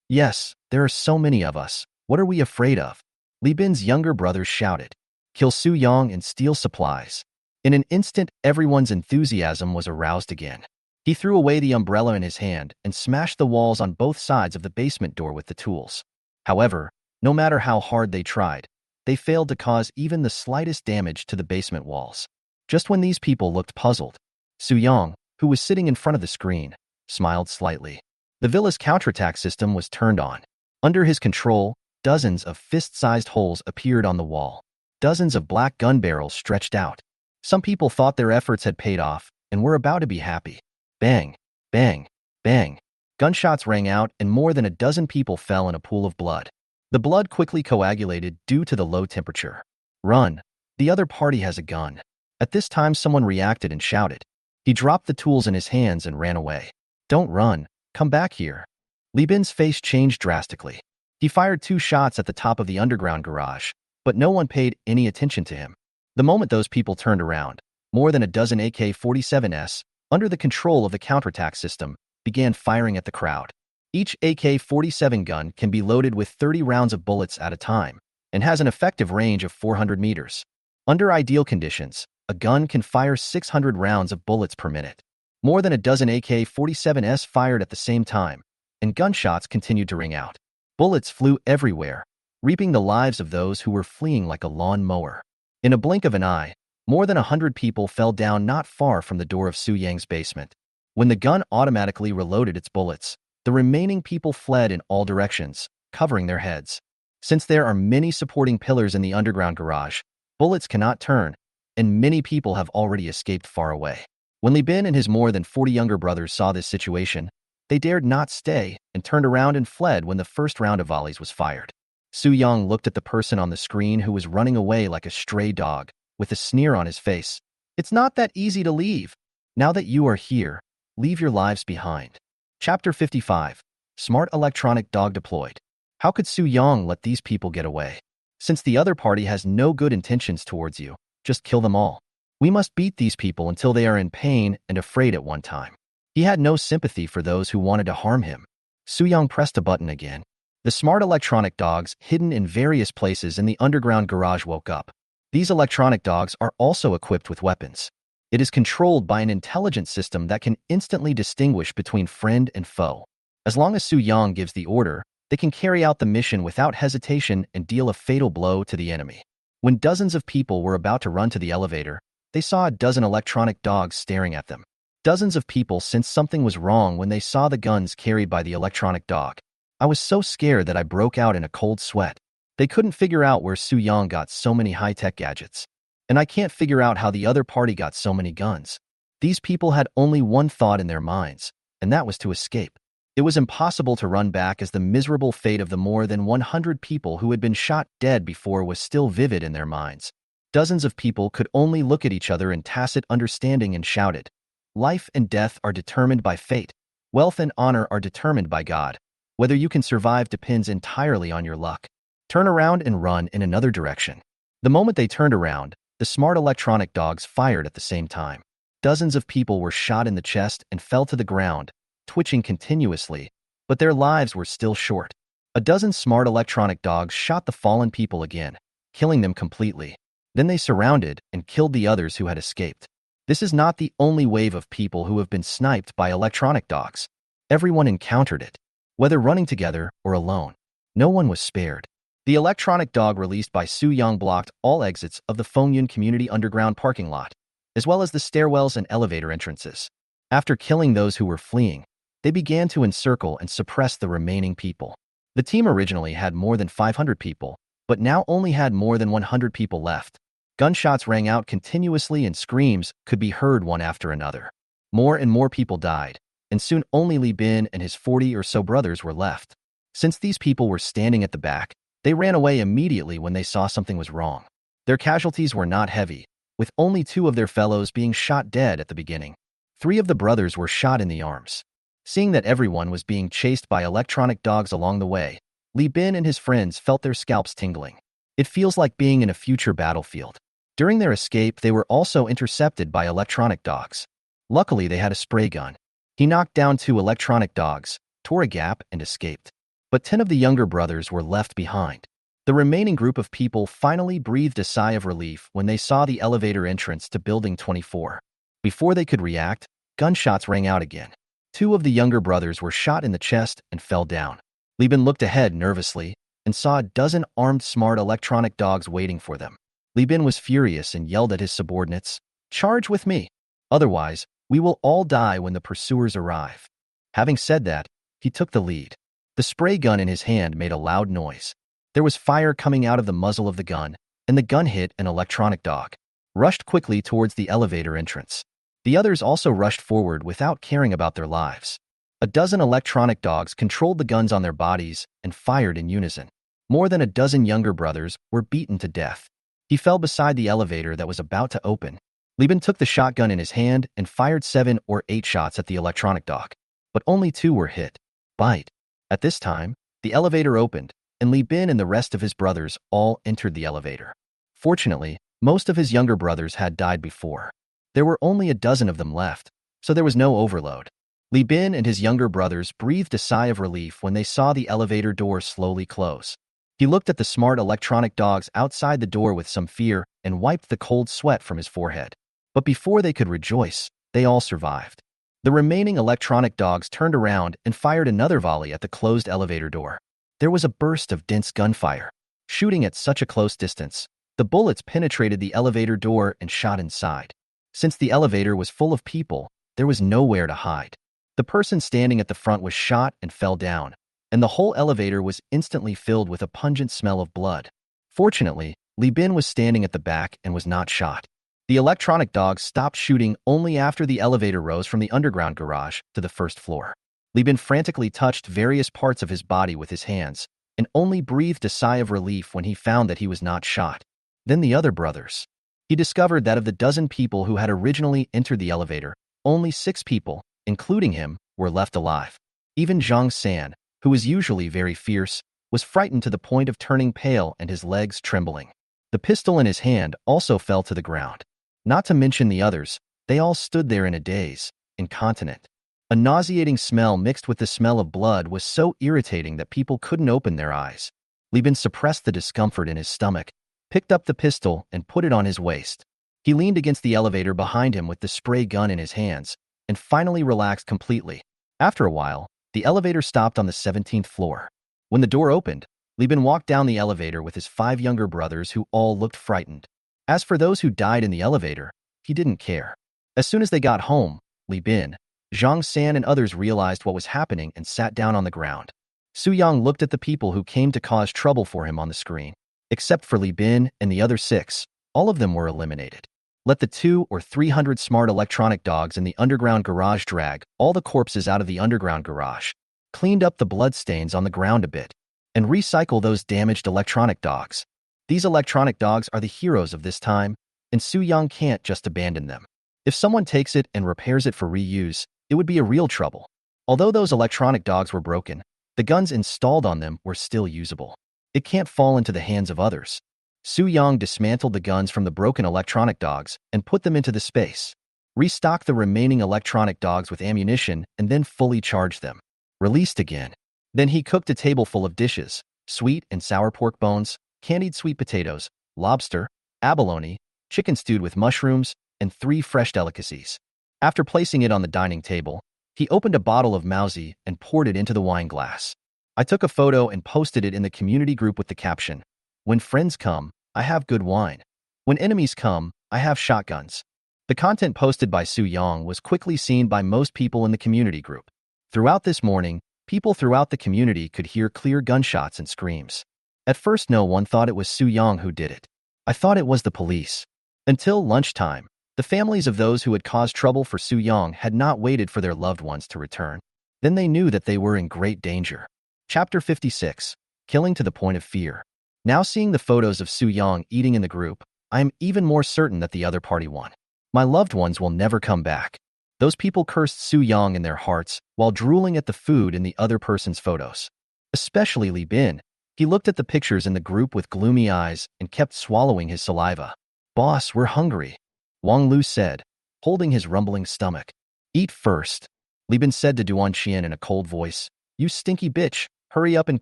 Yes, there are so many of us. What are we afraid of? Li Bin's younger brothers shouted. Kill Su Yang and steal supplies. In an instant, everyone's enthusiasm was aroused again. He threw away the umbrella in his hand and smashed the walls on both sides of the basement door with the tools. However, no matter how hard they tried, they failed to cause even the slightest damage to the basement walls. Just when these people looked puzzled, Su Yang, who was sitting in front of the screen, smiled slightly. The villa's counterattack system was turned on. Under his control, dozens of fist-sized holes appeared on the wall. Dozens of black gun barrels stretched out. Some people thought their efforts had paid off and were about to be happy. Bang, bang, bang. Gunshots rang out and more than a dozen people fell in a pool of blood. The blood quickly coagulated due to the low temperature. Run. The other party has a gun. At this time, someone reacted and shouted. He dropped the tools in his hands and ran away. Don't run. Come back here. Li Bin's face changed drastically. He fired 2 shots at the top of the underground garage, but no one paid any attention to him. The moment those people turned around, more than a dozen AK-47s, under the control of the counterattack system, began firing at the crowd. Each AK-47 gun can be loaded with 30 rounds of bullets at a time and has an effective range of 400 meters. Under ideal conditions, a gun can fire 600 rounds of bullets per minute. More than a dozen AK-47s fired at the same time, and gunshots continued to ring out. Bullets flew everywhere, reaping the lives of those who were fleeing like a lawn mower. In a blink of an eye, more than 100 people fell down not far from the door of Su Yang's basement. When the gun automatically reloaded its bullets, the remaining people fled in all directions, covering their heads. Since there are many supporting pillars in the underground garage, bullets cannot turn, and many people have already escaped far away. When Li Bin and his more than 40 younger brothers saw this situation, they dared not stay and turned around and fled when the first round of volleys was fired. Su Yang looked at the person on the screen who was running away like a stray dog, with a sneer on his face. It's not that easy to leave. Now that you are here, leave your lives behind. Chapter 55. Smart Electronic Dog Deployed. How could Su Yang let these people get away? Since the other party has no good intentions towards you, just kill them all. We must beat these people until they are in pain and afraid at one time. He had no sympathy for those who wanted to harm him. Su Yang pressed a button again. The smart electronic dogs hidden in various places in the underground garage woke up. These electronic dogs are also equipped with weapons. It is controlled by an intelligent system that can instantly distinguish between friend and foe. As long as Su Yang gives the order, they can carry out the mission without hesitation and deal a fatal blow to the enemy. When dozens of people were about to run to the elevator, they saw a dozen electronic dogs staring at them. Dozens of people sensed something was wrong when they saw the guns carried by the electronic dog. I was so scared that I broke out in a cold sweat. They couldn't figure out where Su Yang got so many high-tech gadgets. And I can't figure out how the other party got so many guns. These people had only one thought in their minds, and that was to escape. It was impossible to run back as the miserable fate of the more than 100 people who had been shot dead before was still vivid in their minds. Dozens of people could only look at each other in tacit understanding and shouted, "Life and death are determined by fate. Wealth and honor are determined by God. Whether you can survive depends entirely on your luck. Turn around and run in another direction." The moment they turned around, the smart electronic dogs fired at the same time. Dozens of people were shot in the chest and fell to the ground, twitching continuously, but their lives were still short. A dozen smart electronic dogs shot the fallen people again, killing them completely. Then they surrounded and killed the others who had escaped. This is not the only wave of people who have been sniped by electronic dogs. Everyone encountered it, whether running together or alone. No one was spared. The electronic dog released by Su Yang blocked all exits of the Fengyun Community Underground parking lot, as well as the stairwells and elevator entrances. After killing those who were fleeing, they began to encircle and suppress the remaining people. The team originally had more than 500 people, but now only had more than 100 people left. Gunshots rang out continuously and screams could be heard one after another. More and more people died, and soon only Li Bin and his 40 or so brothers were left. Since these people were standing at the back, they ran away immediately when they saw something was wrong. Their casualties were not heavy, with only 2 of their fellows being shot dead at the beginning. 3 of the brothers were shot in the arms. Seeing that everyone was being chased by electronic dogs along the way, Li Bin and his friends felt their scalps tingling. It feels like being in a future battlefield. During their escape, they were also intercepted by electronic dogs. Luckily, they had a spray gun. He knocked down 2 electronic dogs, tore a gap, and escaped. But 10 of the younger brothers were left behind. The remaining group of people finally breathed a sigh of relief when they saw the elevator entrance to Building 24. Before they could react, gunshots rang out again. 2 of the younger brothers were shot in the chest and fell down. Li Bin looked ahead nervously and saw a dozen armed smart electronic dogs waiting for them. Li Bin was furious and yelled at his subordinates, "Charge with me! Otherwise, we will all die when the pursuers arrive." Having said that, he took the lead. The spray gun in his hand made a loud noise. There was fire coming out of the muzzle of the gun, and the gun hit an electronic dog, rushed quickly towards the elevator entrance. The others also rushed forward without caring about their lives. A dozen electronic dogs controlled the guns on their bodies and fired in unison. More than a dozen younger brothers were beaten to death. He fell beside the elevator that was about to open. Li Bin took the shotgun in his hand and fired 7 or 8 shots at the electronic dog, but only 2 were hit. Bite. At this time, the elevator opened, and Li Bin and the rest of his brothers all entered the elevator. Fortunately, most of his younger brothers had died before. There were only a dozen of them left, so there was no overload. Li Bin and his younger brothers breathed a sigh of relief when they saw the elevator door slowly close. He looked at the smart electronic dogs outside the door with some fear and wiped the cold sweat from his forehead. But before they could rejoice, they all survived. The remaining electronic dogs turned around and fired another volley at the closed elevator door. There was a burst of dense gunfire. Shooting at such a close distance, the bullets penetrated the elevator door and shot inside. Since the elevator was full of people, there was nowhere to hide. The person standing at the front was shot and fell down, and the whole elevator was instantly filled with a pungent smell of blood. Fortunately, Li Bin was standing at the back and was not shot. The electronic dogs stopped shooting only after the elevator rose from the underground garage to the first floor. Li Bin frantically touched various parts of his body with his hands and only breathed a sigh of relief when he found that he was not shot. Then the other brothers. He discovered that of the dozen people who had originally entered the elevator, only 6 people, including him, were left alive. Even Zhang San, who was usually very fierce, was frightened to the point of turning pale and his legs trembling. The pistol in his hand also fell to the ground. Not to mention the others, they all stood there in a daze, incontinent. A nauseating smell mixed with the smell of blood was so irritating that people couldn't open their eyes. Li Bin suppressed the discomfort in his stomach, picked up the pistol and put it on his waist. He leaned against the elevator behind him with the spray gun in his hands, and finally relaxed completely. After a while, the elevator stopped on the 17th floor. When the door opened, Li Bin walked down the elevator with his 5 younger brothers who all looked frightened. As for those who died in the elevator, he didn't care. As soon as they got home, Li Bin, Zhang San and others realized what was happening and sat down on the ground. Su Yang looked at the people who came to cause trouble for him on the screen. Except for Li Bin and the other 6, all of them were eliminated. Let the 200 or 300 smart electronic dogs in the underground garage drag all the corpses out of the underground garage, cleaned up the bloodstains on the ground a bit, and recycle those damaged electronic dogs. These electronic dogs are the heroes of this time, and Su Yang can't just abandon them. If someone takes it and repairs it for reuse, it would be a real trouble. Although those electronic dogs were broken, the guns installed on them were still usable. It can't fall into the hands of others. Su Yang dismantled the guns from the broken electronic dogs and put them into the space. Restocked the remaining electronic dogs with ammunition and then fully charged them. Released again. Then he cooked a table full of dishes: sweet and sour pork bones, candied sweet potatoes, lobster, abalone, chicken stewed with mushrooms, and 3 fresh delicacies. After placing it on the dining table, he opened a bottle of Mauzi and poured it into the wine glass. I took a photo and posted it in the community group with the caption, "When friends come, I have good wine. When enemies come, I have shotguns." The content posted by Su Yang was quickly seen by most people in the community group. Throughout this morning, people throughout the community could hear clear gunshots and screams. At first, no one thought it was Su Yang who did it. I thought it was the police. Until lunchtime, the families of those who had caused trouble for Su Yang had not waited for their loved ones to return. Then they knew that they were in great danger. Chapter 56. Killing to the point of fear. Now seeing the photos of Su Yang eating in the group, I am even more certain that the other party won. My loved ones will never come back. Those people cursed Su Yang in their hearts while drooling at the food in the other person's photos. Especially Li Bin. He looked at the pictures in the group with gloomy eyes and kept swallowing his saliva. "Boss, we're hungry," Wang Lu said, holding his rumbling stomach. "Eat first," Li Bin said to Duan Qian in a cold voice. "You stinky bitch, hurry up and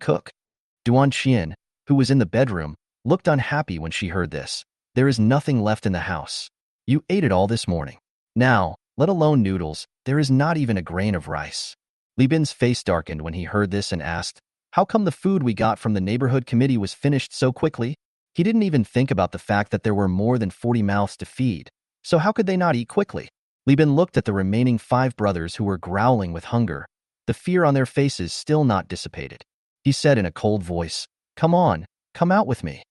cook." Duan Qian, who was in the bedroom, looked unhappy when she heard this. "There is nothing left in the house. You ate it all this morning. Now, let alone noodles, there is not even a grain of rice." Li Bin's face darkened when he heard this and asked, "How come the food we got from the neighborhood committee was finished so quickly?" He didn't even think about the fact that there were more than 40 mouths to feed, so how could they not eat quickly? Li Bin looked at the remaining 5 brothers who were growling with hunger, the fear on their faces still not dissipated. He said in a cold voice, "Come on, come out with me."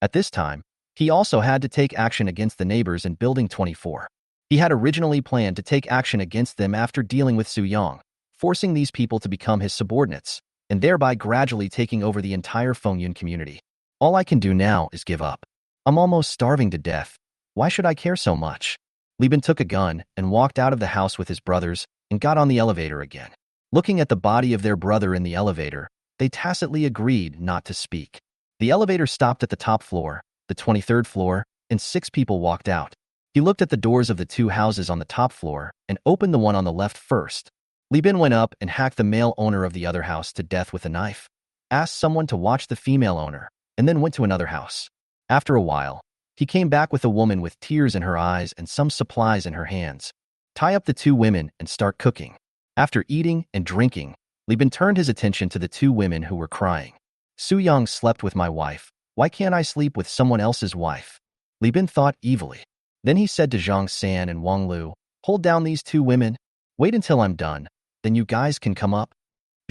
At this time, he also had to take action against the neighbors in Building 24. He had originally planned to take action against them after dealing with Su Yang, forcing these people to become his subordinates, and thereby gradually taking over the entire Fengyun community. All I can do now is give up. I'm almost starving to death. Why should I care so much? Li Bin took a gun and walked out of the house with his brothers and got on the elevator again. Looking at the body of their brother in the elevator, they tacitly agreed not to speak. The elevator stopped at the top floor, the 23rd floor, and 6 people walked out. He looked at the doors of the 2 houses on the top floor and opened the one on the left first. Li Bin went up and hacked the male owner of the other house to death with a knife, asked someone to watch the female owner, and then went to another house. After a while, he came back with a woman with tears in her eyes and some supplies in her hands. Tie up the two women and start cooking. After eating and drinking, Li Bin turned his attention to the two women who were crying. Su Yang slept with my wife. Why can't I sleep with someone else's wife? Li Bin thought evilly. Then he said to Zhang San and Wang Lu, hold down these two women. Wait until I'm done. Then you guys can come up.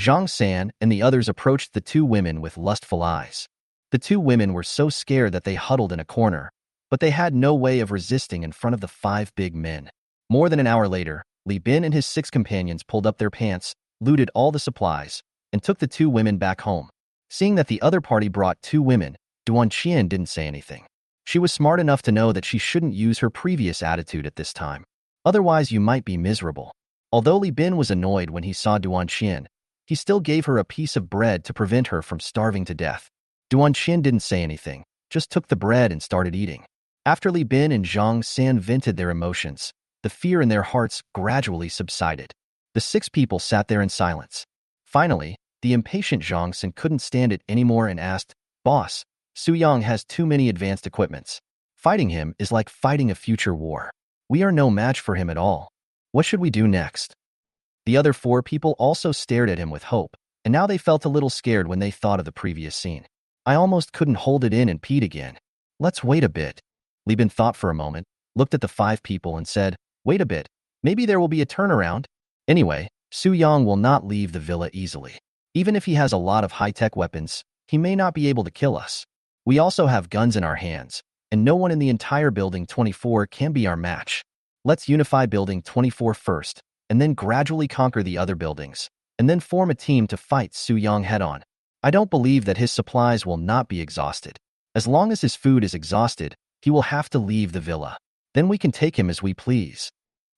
Zhang San and the others approached the two women with lustful eyes. The two women were so scared that they huddled in a corner, but they had no way of resisting in front of the five big men. More than an hour later, Li Bin and his 6 companions pulled up their pants, looted all the supplies, and took the two women back home. Seeing that the other party brought 2 women, Duan Qian didn't say anything. She was smart enough to know that she shouldn't use her previous attitude at this time. Otherwise, you might be miserable. Although Li Bin was annoyed when he saw Duan Qian, he still gave her a piece of bread to prevent her from starving to death. Duan Qian didn't say anything, just took the bread and started eating. After Li Bin and Zhang San vented their emotions, the fear in their hearts gradually subsided. The 6 people sat there in silence. Finally, the impatient Zhang San couldn't stand it anymore and asked, Boss, Su Yang has too many advanced equipments. Fighting him is like fighting a future war. We are no match for him at all. What should we do next? The other 4 people also stared at him with hope, and now they felt a little scared when they thought of the previous scene. I almost couldn't hold it in and peed again. Let's wait a bit. Li Bin thought for a moment, looked at the 5 people and said, wait a bit. Maybe there will be a turnaround. Anyway, Su Yang will not leave the villa easily. Even if he has a lot of high-tech weapons, he may not be able to kill us. We also have guns in our hands, and no one in the entire Building 24 can be our match. Let's unify Building 24 first, and then gradually conquer the other buildings, and then form a team to fight Su Yang head-on. I don't believe that his supplies will not be exhausted. As long as his food is exhausted, he will have to leave the villa. Then we can take him as we please.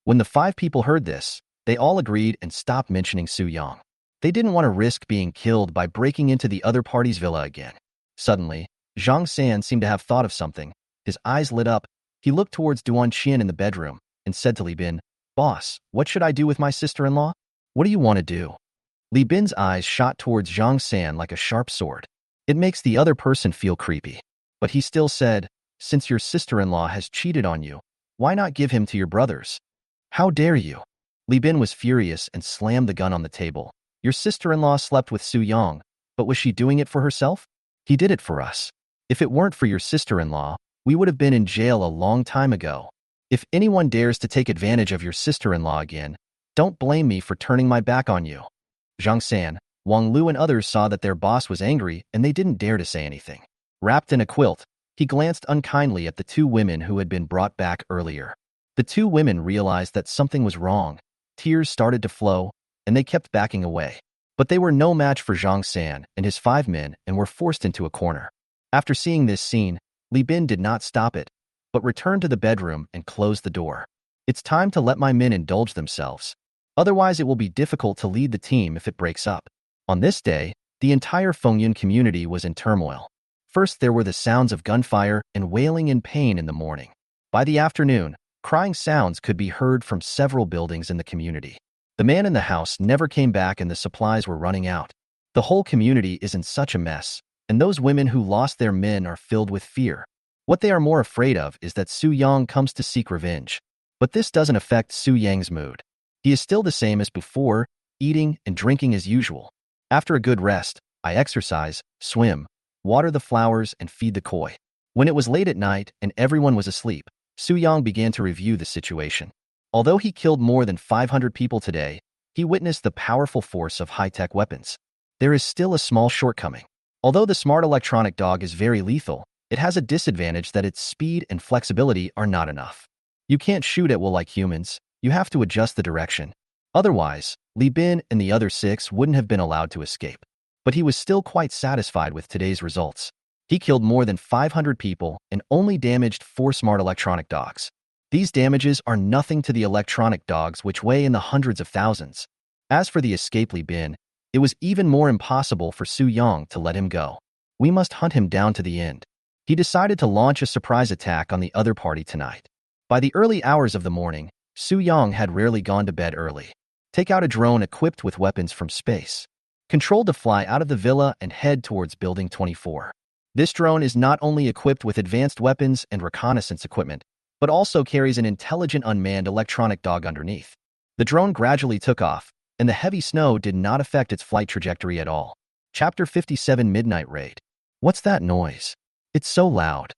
When the 5 people heard this, they all agreed and stopped mentioning Su Yang. They didn't want to risk being killed by breaking into the other party's villa again. Suddenly, Zhang San seemed to have thought of something. His eyes lit up. He looked towards Duan Qian in the bedroom and said to Li Bin, Boss, what should I do with my sister-in-law? What do you want to do? Li Bin's eyes shot towards Zhang San like a sharp sword. It makes the other person feel creepy. But he still said, since your sister-in-law has cheated on you, why not give him to your brothers? How dare you? Li Bin was furious and slammed the gun on the table. Your sister-in-law slept with Su Yang, but was she doing it for herself? He did it for us. If it weren't for your sister-in-law, we would have been in jail a long time ago. If anyone dares to take advantage of your sister-in-law again, don't blame me for turning my back on you. Zhang San, Wang Lu and others saw that their boss was angry and they didn't dare to say anything. Wrapped in a quilt, he glanced unkindly at the 2 women who had been brought back earlier. The 2 women realized that something was wrong. Tears started to flow, and they kept backing away. But they were no match for Zhang San and his 5 men and were forced into a corner. After seeing this scene, Li Bin did not stop it, but returned to the bedroom and closed the door. It's time to let my men indulge themselves. Otherwise, it will be difficult to lead the team if it breaks up. On this day, the entire Fengyun community was in turmoil. First, there were the sounds of gunfire and wailing in pain in the morning. By the afternoon, crying sounds could be heard from several buildings in the community. The man in the house never came back and the supplies were running out. The whole community is in such a mess, and those women who lost their men are filled with fear. What they are more afraid of is that Su Yang comes to seek revenge. But this doesn't affect Su Yang's mood. He is still the same as before, eating and drinking as usual. After a good rest, I exercise, swim, water the flowers, and feed the koi. When it was late at night and everyone was asleep, Su Yang began to review the situation. Although he killed more than 500 people today, he witnessed the powerful force of high-tech weapons. There is still a small shortcoming. Although the smart electronic dog is very lethal, it has a disadvantage that its speed and flexibility are not enough. You can't shoot at will like humans. You have to adjust the direction. Otherwise, Li Bin and the other 6 wouldn't have been allowed to escape. But he was still quite satisfied with today's results. He killed more than 500 people and only damaged 4 smart electronic dogs. These damages are nothing to the electronic dogs which weigh in the hundreds of thousands. As for the escape Li Bin, it was even more impossible for Su Yang to let him go. We must hunt him down to the end. He decided to launch a surprise attack on the other party tonight. By the early hours of the morning, Su Yang had rarely gone to bed early. Take out a drone equipped with weapons from space. Control to fly out of the villa and head towards Building 24. This drone is not only equipped with advanced weapons and reconnaissance equipment, but also carries an intelligent unmanned electronic dog underneath. The drone gradually took off, and the heavy snow did not affect its flight trajectory at all. Chapter 57 Midnight Raid. What's that noise? It's so loud.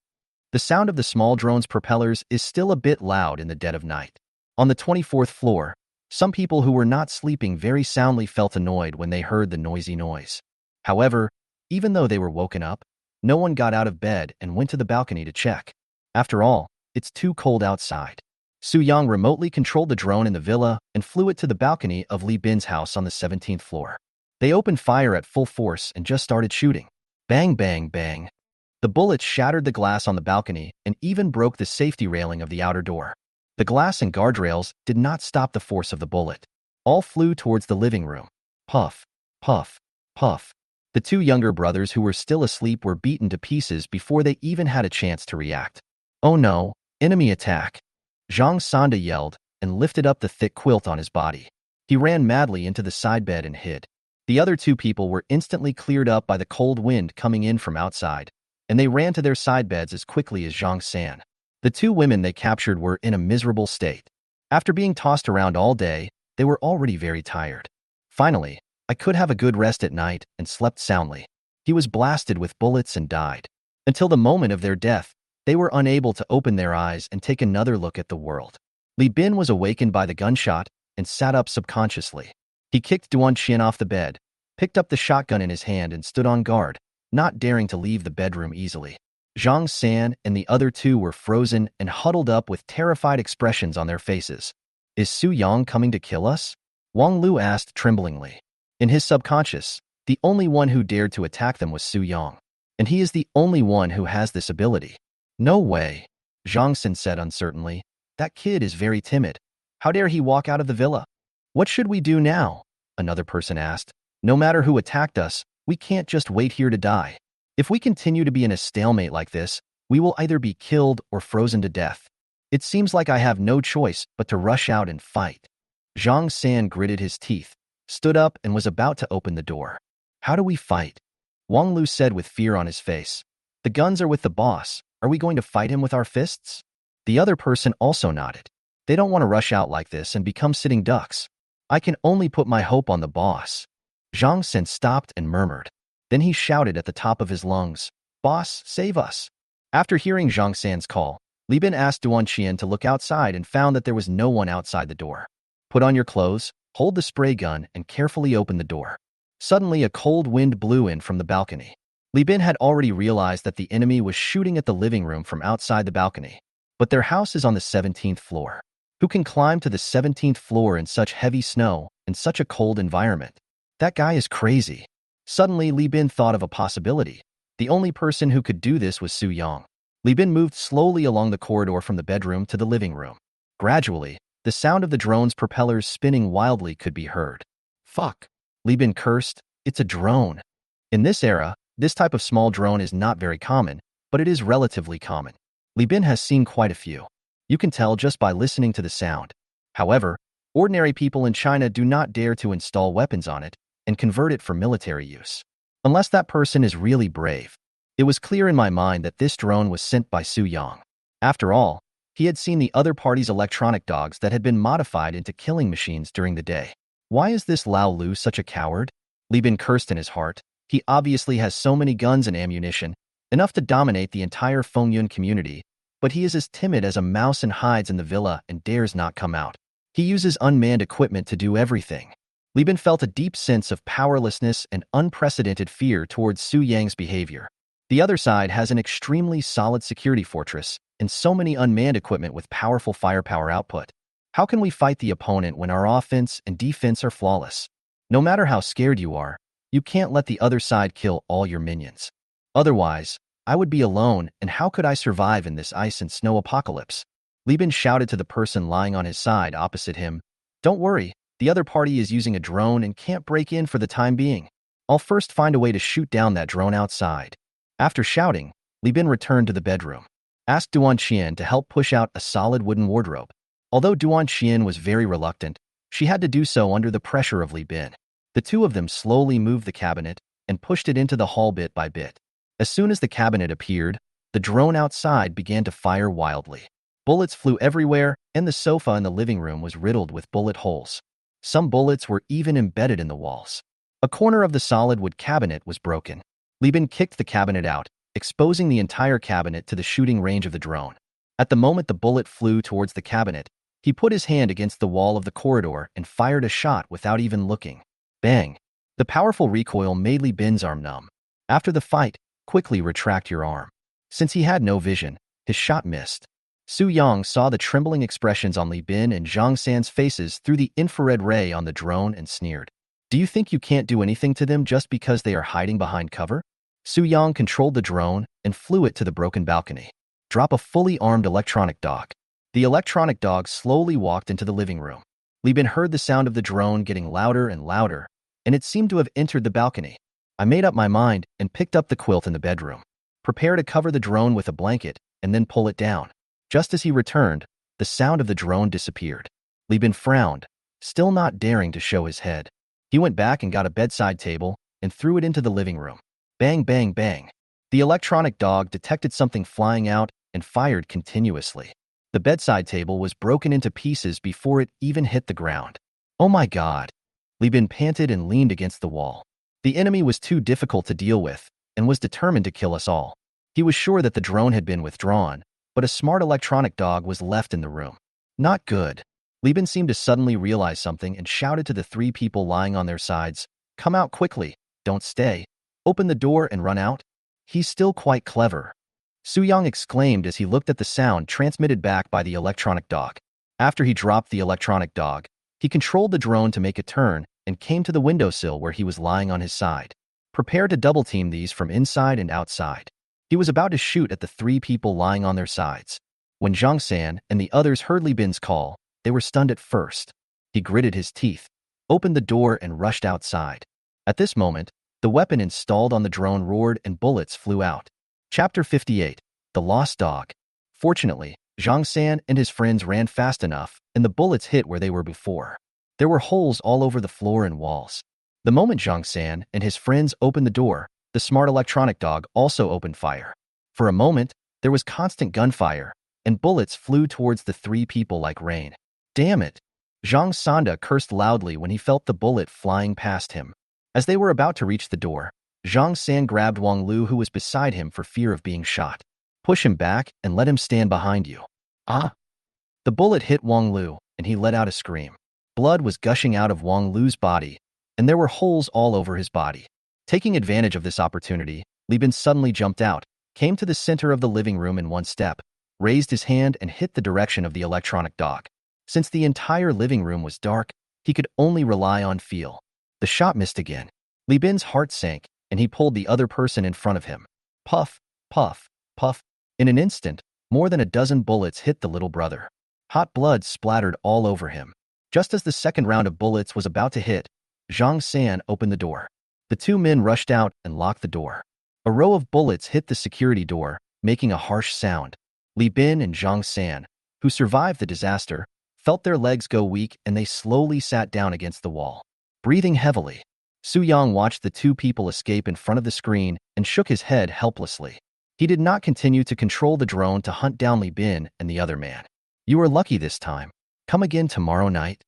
The sound of the small drone's propellers is still a bit loud in the dead of night. On the 24th floor, some people who were not sleeping very soundly felt annoyed when they heard the noisy noise. However, even though they were woken up, no one got out of bed and went to the balcony to check. After all, it's too cold outside. Su Yang remotely controlled the drone in the villa and flew it to the balcony of Li Bin's house on the 17th floor. They opened fire at full force and just started shooting. Bang, bang, bang. The bullets shattered the glass on the balcony and even broke the safety railing of the outer door. The glass and guardrails did not stop the force of the bullet. All flew towards the living room. Puff, puff, puff. The two younger brothers who were still asleep were beaten to pieces before they even had a chance to react. Oh no, enemy attack. Zhang Sanda yelled and lifted up the thick quilt on his body. He ran madly into the side bed and hid. The other two people were instantly cleared up by the cold wind coming in from outside, and they ran to their side beds as quickly as Zhang San. The two women they captured were in a miserable state. After being tossed around all day, they were already very tired. Finally, I could have a good rest at night and slept soundly. He was blasted with bullets and died. Until the moment of their death, they were unable to open their eyes and take another look at the world. Li Bin was awakened by the gunshot and sat up subconsciously. He kicked Duan Qian off the bed, picked up the shotgun in his hand and stood on guard, not daring to leave the bedroom easily. Zhang San and the other two were frozen and huddled up with terrified expressions on their faces. Is Su Yang coming to kill us? Wang Lu asked tremblingly. In his subconscious, the only one who dared to attack them was Su Yang, and he is the only one who has this ability. No way, Zhang San said uncertainly. That kid is very timid. How dare he walk out of the villa? What should we do now? Another person asked. No matter who attacked us, we can't just wait here to die. If we continue to be in a stalemate like this, we will either be killed or frozen to death. It seems like I have no choice but to rush out and fight. Zhang San gritted his teeth, stood up and was about to open the door. How do we fight? Wang Lu said with fear on his face. The guns are with the boss. Are we going to fight him with our fists? The other person also nodded. They don't want to rush out like this and become sitting ducks. I can only put my hope on the boss. Zhang San stopped and murmured. Then he shouted at the top of his lungs, Boss, save us. After hearing Zhang San's call, Li Bin asked Duan Qian to look outside and found that there was no one outside the door. Put on your clothes, hold the spray gun, and carefully open the door. Suddenly, a cold wind blew in from the balcony. Li Bin had already realized that the enemy was shooting at the living room from outside the balcony, but their house is on the 17th floor. Who can climb to the 17th floor in such heavy snow and such a cold environment? That guy is crazy. Suddenly, Li Bin thought of a possibility. The only person who could do this was Su Yang. Li Bin moved slowly along the corridor from the bedroom to the living room. Gradually, the sound of the drone's propellers spinning wildly could be heard. Fuck. Li Bin cursed. It's a drone. In this era, this type of small drone is not very common, but it is relatively common. Li Bin has seen quite a few. You can tell just by listening to the sound. However, ordinary people in China do not dare to install weapons on it and convert it for military use, unless that person is really brave. It was clear in my mind that this drone was sent by Su Yang. After all, he had seen the other party's electronic dogs that had been modified into killing machines during the day. Why is this Lao Lu such a coward? Li Bin cursed in his heart. He obviously has so many guns and ammunition, enough to dominate the entire Fengyun community, but he is as timid as a mouse and hides in the villa and dares not come out. He uses unmanned equipment to do everything. Li Bin felt a deep sense of powerlessness and unprecedented fear towards Su Yang's behavior. The other side has an extremely solid security fortress and so many unmanned equipment with powerful firepower output. How can we fight the opponent when our offense and defense are flawless? No matter how scared you are, you can't let the other side kill all your minions. Otherwise, I would be alone, and how could I survive in this ice and snow apocalypse? Li Bin shouted to the person lying on his side opposite him. Don't worry. The other party is using a drone and can't break in for the time being. I'll first find a way to shoot down that drone outside. After shouting, Li Bin returned to the bedroom. Asked Duan Qian to help push out a solid wooden wardrobe. Although Duan Qian was very reluctant, She had to do so under the pressure of Li Bin. The two of them slowly moved the cabinet and pushed it into the hall bit by bit. As soon as the cabinet appeared, the drone outside began to fire wildly. Bullets flew everywhere, and the sofa in the living room was riddled with bullet holes. Some bullets were even embedded in the walls. A corner of the solid wood cabinet was broken. Li Bin kicked the cabinet out, exposing the entire cabinet to the shooting range of the drone. At the moment the bullet flew towards the cabinet, he put his hand against the wall of the corridor and fired a shot without even looking. Bang! The powerful recoil made Li Bin's arm numb. After the fight, quickly retract your arm. Since he had no vision, his shot missed. Su Yang saw the trembling expressions on Li Bin and Zhang San's faces through the infrared ray on the drone and sneered. Do you think you can't do anything to them just because they are hiding behind cover? Su Yang controlled the drone and flew it to the broken balcony. Drop a fully armed electronic dog. The electronic dog slowly walked into the living room. Li Bin heard the sound of the drone getting louder and louder, and it seemed to have entered the balcony. I made up my mind and picked up the quilt in the bedroom. Prepare to cover the drone with a blanket and then pull it down. Just as he returned, the sound of the drone disappeared. Li Bin frowned, still not daring to show his head. He went back and got a bedside table and threw it into the living room. Bang, bang, bang. The electronic dog detected something flying out and fired continuously. The bedside table was broken into pieces before it even hit the ground. Oh my God! Li Bin panted and leaned against the wall. The enemy was too difficult to deal with and was determined to kill us all. He was sure that the drone had been withdrawn, but a smart electronic dog was left in the room. Not good. Li Bin seemed to suddenly realize something and shouted to the three people lying on their sides, "Come out quickly, don't stay. Open the door and run out." He's still quite clever. Su Yang exclaimed as he looked at the sound transmitted back by the electronic dog. After he dropped the electronic dog, he controlled the drone to make a turn and came to the windowsill where he was lying on his side. Prepare to double-team these from inside and outside. He was about to shoot at the three people lying on their sides. When Zhang San and the others heard Li Bin's call, they were stunned at first. He gritted his teeth, opened the door and rushed outside. At this moment, the weapon installed on the drone roared and bullets flew out. Chapter 58. The Lost Dog. Fortunately, Zhang San and his friends ran fast enough, and the bullets hit where they were before. There were holes all over the floor and walls. The moment Zhang San and his friends opened the door, the smart electronic dog also opened fire. For a moment, there was constant gunfire, and bullets flew towards the three people like rain. Damn it! Zhang Sanda cursed loudly when he felt the bullet flying past him. As they were about to reach the door, Zhang San grabbed Wang Lu, who was beside him, for fear of being shot. Push him back and let him stand behind you. Ah! The bullet hit Wang Lu, and he let out a scream. Blood was gushing out of Wang Lu's body, and there were holes all over his body. Taking advantage of this opportunity, Li Bin suddenly jumped out, came to the center of the living room in one step, raised his hand and hit the direction of the electronic dog. Since the entire living room was dark, he could only rely on feel. The shot missed again. Li Bin's heart sank, and he pulled the other person in front of him. Puff, puff, puff. In an instant, more than a dozen bullets hit the little brother. Hot blood splattered all over him. Just as the second round of bullets was about to hit, Zhang San opened the door. The two men rushed out and locked the door. A row of bullets hit the security door, making a harsh sound. Li Bin and Zhang San, who survived the disaster, felt their legs go weak and they slowly sat down against the wall. Breathing heavily, Su Yang watched the two people escape in front of the screen and shook his head helplessly. He did not continue to control the drone to hunt down Li Bin and the other man. You were lucky this time. Come again tomorrow night?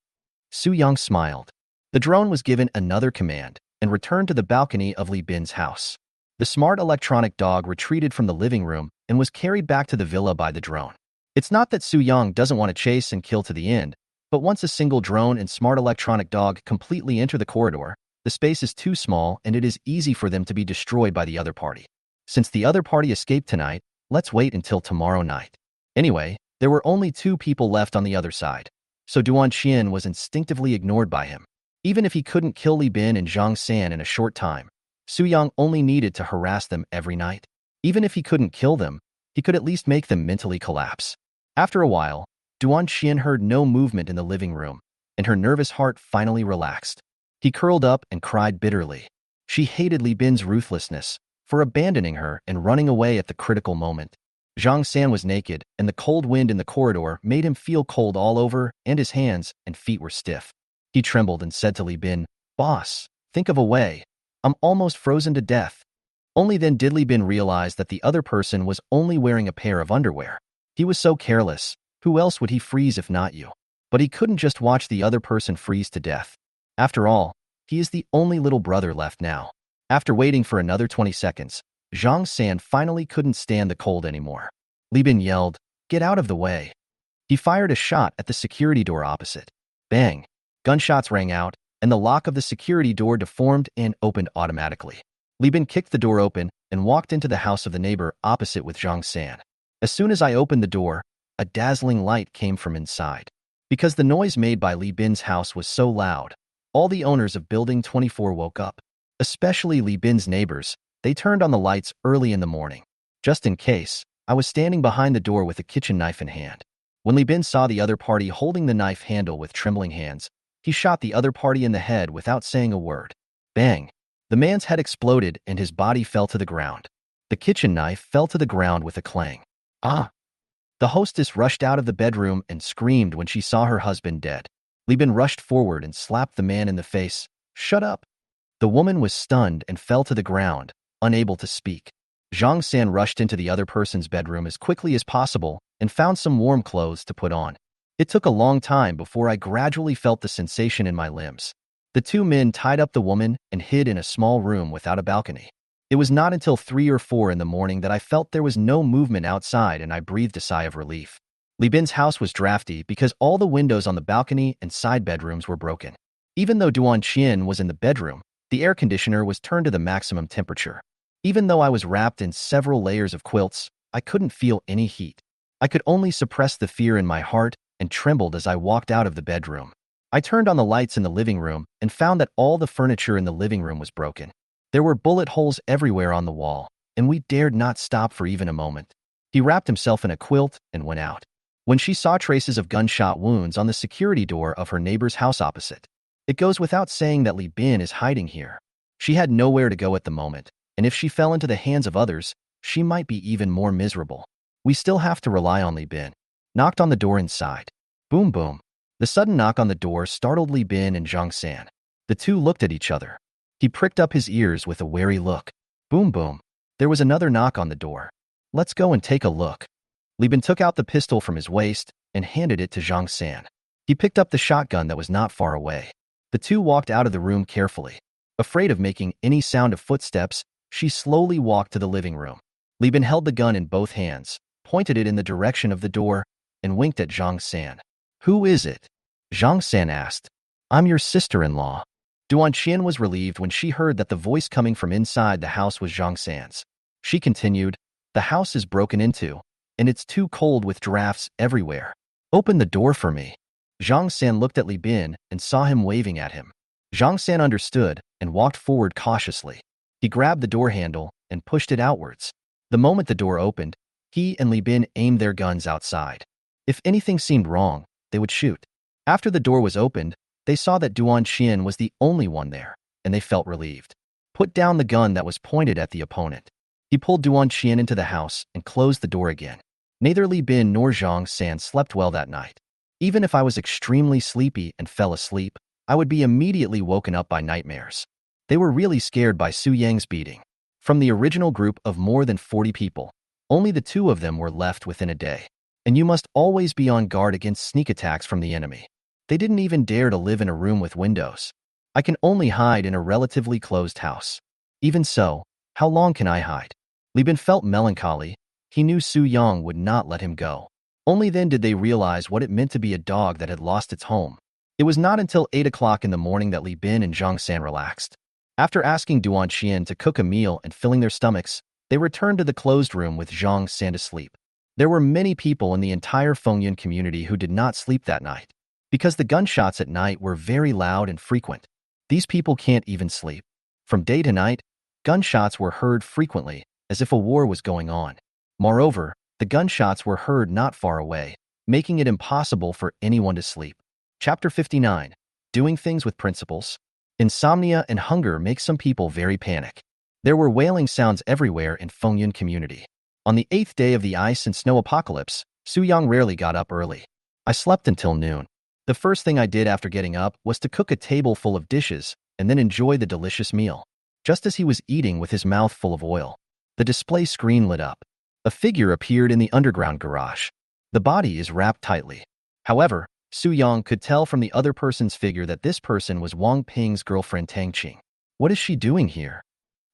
Su Yang smiled. The drone was given another command and returned to the balcony of Li Bin's house. The smart electronic dog retreated from the living room and was carried back to the villa by the drone. It's not that Su Yang doesn't want to chase and kill to the end, but once a single drone and smart electronic dog completely enter the corridor, the space is too small and it is easy for them to be destroyed by the other party. Since the other party escaped tonight, let's wait until tomorrow night. Anyway, there were only two people left on the other side, so Duan Xian was instinctively ignored by him. Even if he couldn't kill Li Bin and Zhang San in a short time, Su Yang only needed to harass them every night. Even if he couldn't kill them, he could at least make them mentally collapse. After a while, Duan Xian heard no movement in the living room, and her nervous heart finally relaxed. He curled up and cried bitterly. She hated Li Bin's ruthlessness for abandoning her and running away at the critical moment. Zhang San was naked, and the cold wind in the corridor made him feel cold all over, and his hands and feet were stiff. He trembled and said to Li Bin, "Boss, think of a way. I'm almost frozen to death." Only then did Li Bin realize that the other person was only wearing a pair of underwear. He was so careless. Who else would he freeze if not you? But he couldn't just watch the other person freeze to death. After all, he is the only little brother left now. After waiting for another 20 seconds, Zhang San finally couldn't stand the cold anymore. Li Bin yelled, "Get out of the way." He fired a shot at the security door opposite. Bang! Gunshots rang out, and the lock of the security door deformed and opened automatically. Li Bin kicked the door open and walked into the house of the neighbor opposite with Zhang San. As soon as I opened the door, a dazzling light came from inside. Because the noise made by Li Bin's house was so loud, all the owners of Building 24 woke up. Especially Li Bin's neighbors, they turned on the lights early in the morning. Just in case, I was standing behind the door with a kitchen knife in hand. When Li Bin saw the other party holding the knife handle with trembling hands, he shot the other party in the head without saying a word. Bang! The man's head exploded and his body fell to the ground. The kitchen knife fell to the ground with a clang. Ah! The hostess rushed out of the bedroom and screamed when she saw her husband dead. Li Bin rushed forward and slapped the man in the face. "Shut up!" The woman was stunned and fell to the ground, unable to speak. Zhang San rushed into the other person's bedroom as quickly as possible and found some warm clothes to put on. It took a long time before I gradually felt the sensation in my limbs. The two men tied up the woman and hid in a small room without a balcony. It was not until 3 or 4 in the morning that I felt there was no movement outside and I breathed a sigh of relief. Li Bin's house was drafty because all the windows on the balcony and side bedrooms were broken. Even though Duan Qian was in the bedroom, the air conditioner was turned to the maximum temperature. Even though I was wrapped in several layers of quilts, I couldn't feel any heat. I could only suppress the fear in my heart and trembled as I walked out of the bedroom. I turned on the lights in the living room and found that all the furniture in the living room was broken. There were bullet holes everywhere on the wall, and we dared not stop for even a moment. He wrapped himself in a quilt and went out. When she saw traces of gunshot wounds on the security door of her neighbor's house opposite, it goes without saying that Li Bin is hiding here. She had nowhere to go at the moment, and if she fell into the hands of others, she might be even more miserable. We still have to rely on Li Bin. Knocked on the door inside. Boom boom. The sudden knock on the door startled Li Bin and Zhang San. The two looked at each other. He pricked up his ears with a wary look. Boom boom. There was another knock on the door. "Let's go and take a look." Li Bin took out the pistol from his waist and handed it to Zhang San. He picked up the shotgun that was not far away. The two walked out of the room carefully. Afraid of making any sound of footsteps, she slowly walked to the living room. Li Bin held the gun in both hands, pointed it in the direction of the door, and winked at Zhang San. "Who is it?" Zhang San asked. "I'm your sister-in-law." Duan Qian was relieved when she heard that the voice coming from inside the house was Zhang San's. She continued, "The house is broken into, and it's too cold with drafts everywhere. Open the door for me." Zhang San looked at Li Bin and saw him waving at him. Zhang San understood and walked forward cautiously. He grabbed the door handle and pushed it outwards. The moment the door opened, he and Li Bin aimed their guns outside. If anything seemed wrong, they would shoot. After the door was opened, they saw that Duan Qian was the only one there, and they felt relieved. Put down the gun that was pointed at the opponent. He pulled Duan Qian into the house and closed the door again. Neither Li Bin nor Zhang San slept well that night. Even if I was extremely sleepy and fell asleep, I would be immediately woken up by nightmares. They were really scared by Su Yang's beating. From the original group of more than 40 people, only the 2 of them were left within a day. And you must always be on guard against sneak attacks from the enemy. They didn't even dare to live in a room with windows. I can only hide in a relatively closed house. Even so, how long can I hide? Li Bin felt melancholy. He knew Su Yang would not let him go. Only then did they realize what it meant to be a dog that had lost its home. It was not until 8 o'clock in the morning that Li Bin and Zhang San relaxed. After asking Duan Qian to cook a meal and filling their stomachs, they returned to the closed room with Zhang San to sleep. There were many people in the entire Fengyun community who did not sleep that night. Because the gunshots at night were very loud and frequent. These people can't even sleep. From day to night, gunshots were heard frequently, as if a war was going on. Moreover, the gunshots were heard not far away, making it impossible for anyone to sleep. Chapter 59. Doing Things with Principles. Insomnia and hunger make some people very panic. There were wailing sounds everywhere in Fengyun community. On the 8th day of the ice and snow apocalypse, Su Yang rarely got up early. I slept until noon. The first thing I did after getting up was to cook a table full of dishes and then enjoy the delicious meal. Just as he was eating with his mouth full of oil, the display screen lit up. A figure appeared in the underground garage. The body is wrapped tightly. However, Su Yang could tell from the other person's figure that this person was Wang Ping's girlfriend Tang. What is she doing here?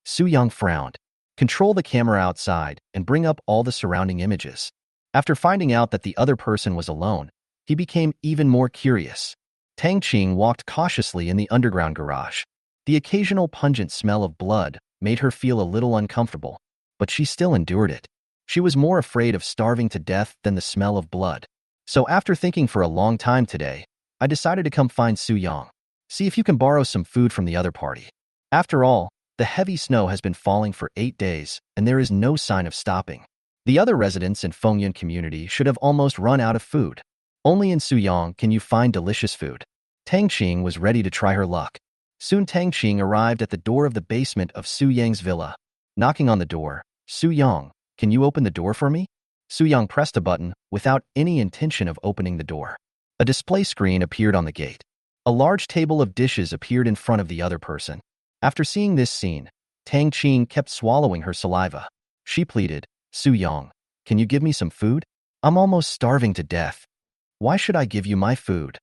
Su Yang frowned. Control the camera outside and bring up all the surrounding images. After finding out that the other person was alone, he became even more curious. Tang walked cautiously in the underground garage. The occasional pungent smell of blood made her feel a little uncomfortable, but she still endured it. She was more afraid of starving to death than the smell of blood. So after thinking for a long time today, I decided to come find Su Yang. See if you can borrow some food from the other party. After all, the heavy snow has been falling for 8 days, and there is no sign of stopping. The other residents in Fengyun community should have almost run out of food. Only in Su Yang can you find delicious food. Tang was ready to try her luck. Soon Tang arrived at the door of the basement of Su Yang's villa. Knocking on the door, Su Yang, can you open the door for me? Su Yang pressed a button without any intention of opening the door. A display screen appeared on the gate. A large table of dishes appeared in front of the other person. After seeing this scene, Tang kept swallowing her saliva. She pleaded, Su Yang, can you give me some food? I'm almost starving to death. Why should I give you my food?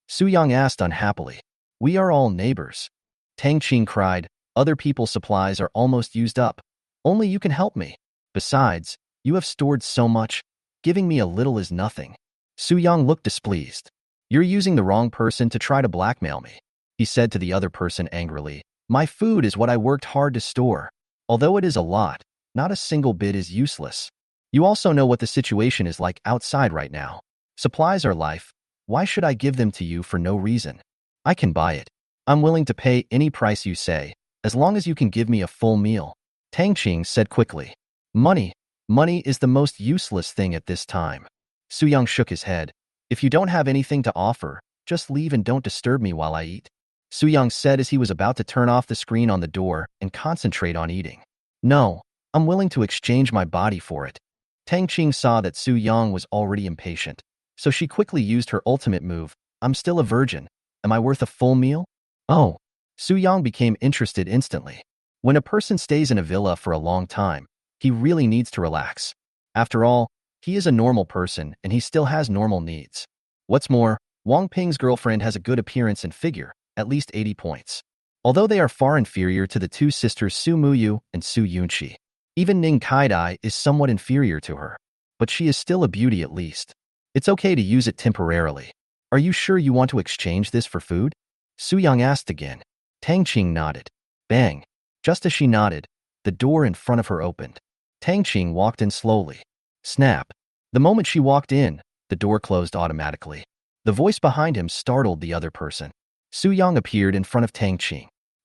Su Yang asked unhappily. We are all neighbors. Tang cried, other people's supplies are almost used up. Only you can help me. Besides, you have stored so much. Giving me a little is nothing. Su Yang looked displeased. You're using the wrong person to try to blackmail me, he said to the other person angrily. My food is what I worked hard to store. Although it is a lot, not a single bit is useless. You also know what the situation is like outside right now. Supplies are life. Why should I give them to you for no reason? I can buy it. I'm willing to pay any price you say, as long as you can give me a full meal. Tang said quickly. Money is the most useless thing at this time. Su Yang shook his head. If you don't have anything to offer, just leave and don't disturb me while I eat. Su Yang said as he was about to turn off the screen on the door and concentrate on eating. No, I'm willing to exchange my body for it. Tang saw that Su Yang was already impatient, so she quickly used her ultimate move. I'm still a virgin. Am I worth a full meal? Oh. Su Yang became interested instantly. When a person stays in a villa for a long time, he really needs to relax. After all, he is a normal person and he still has normal needs. What's more, Wang Ping's girlfriend has a good appearance and figure, at least 80 points. Although they are far inferior to the two sisters Su Muyu and Su Yunqi, even Ning Kaidai is somewhat inferior to her. But she is still a beauty at least. It's okay to use it temporarily. Are you sure you want to exchange this for food? Su Yang asked again. Tang nodded. Bang. Just as she nodded, the door in front of her opened. Tang walked in slowly. Snap. The moment she walked in, the door closed automatically. The voice behind him startled the other person. Su Yang appeared in front of Tang.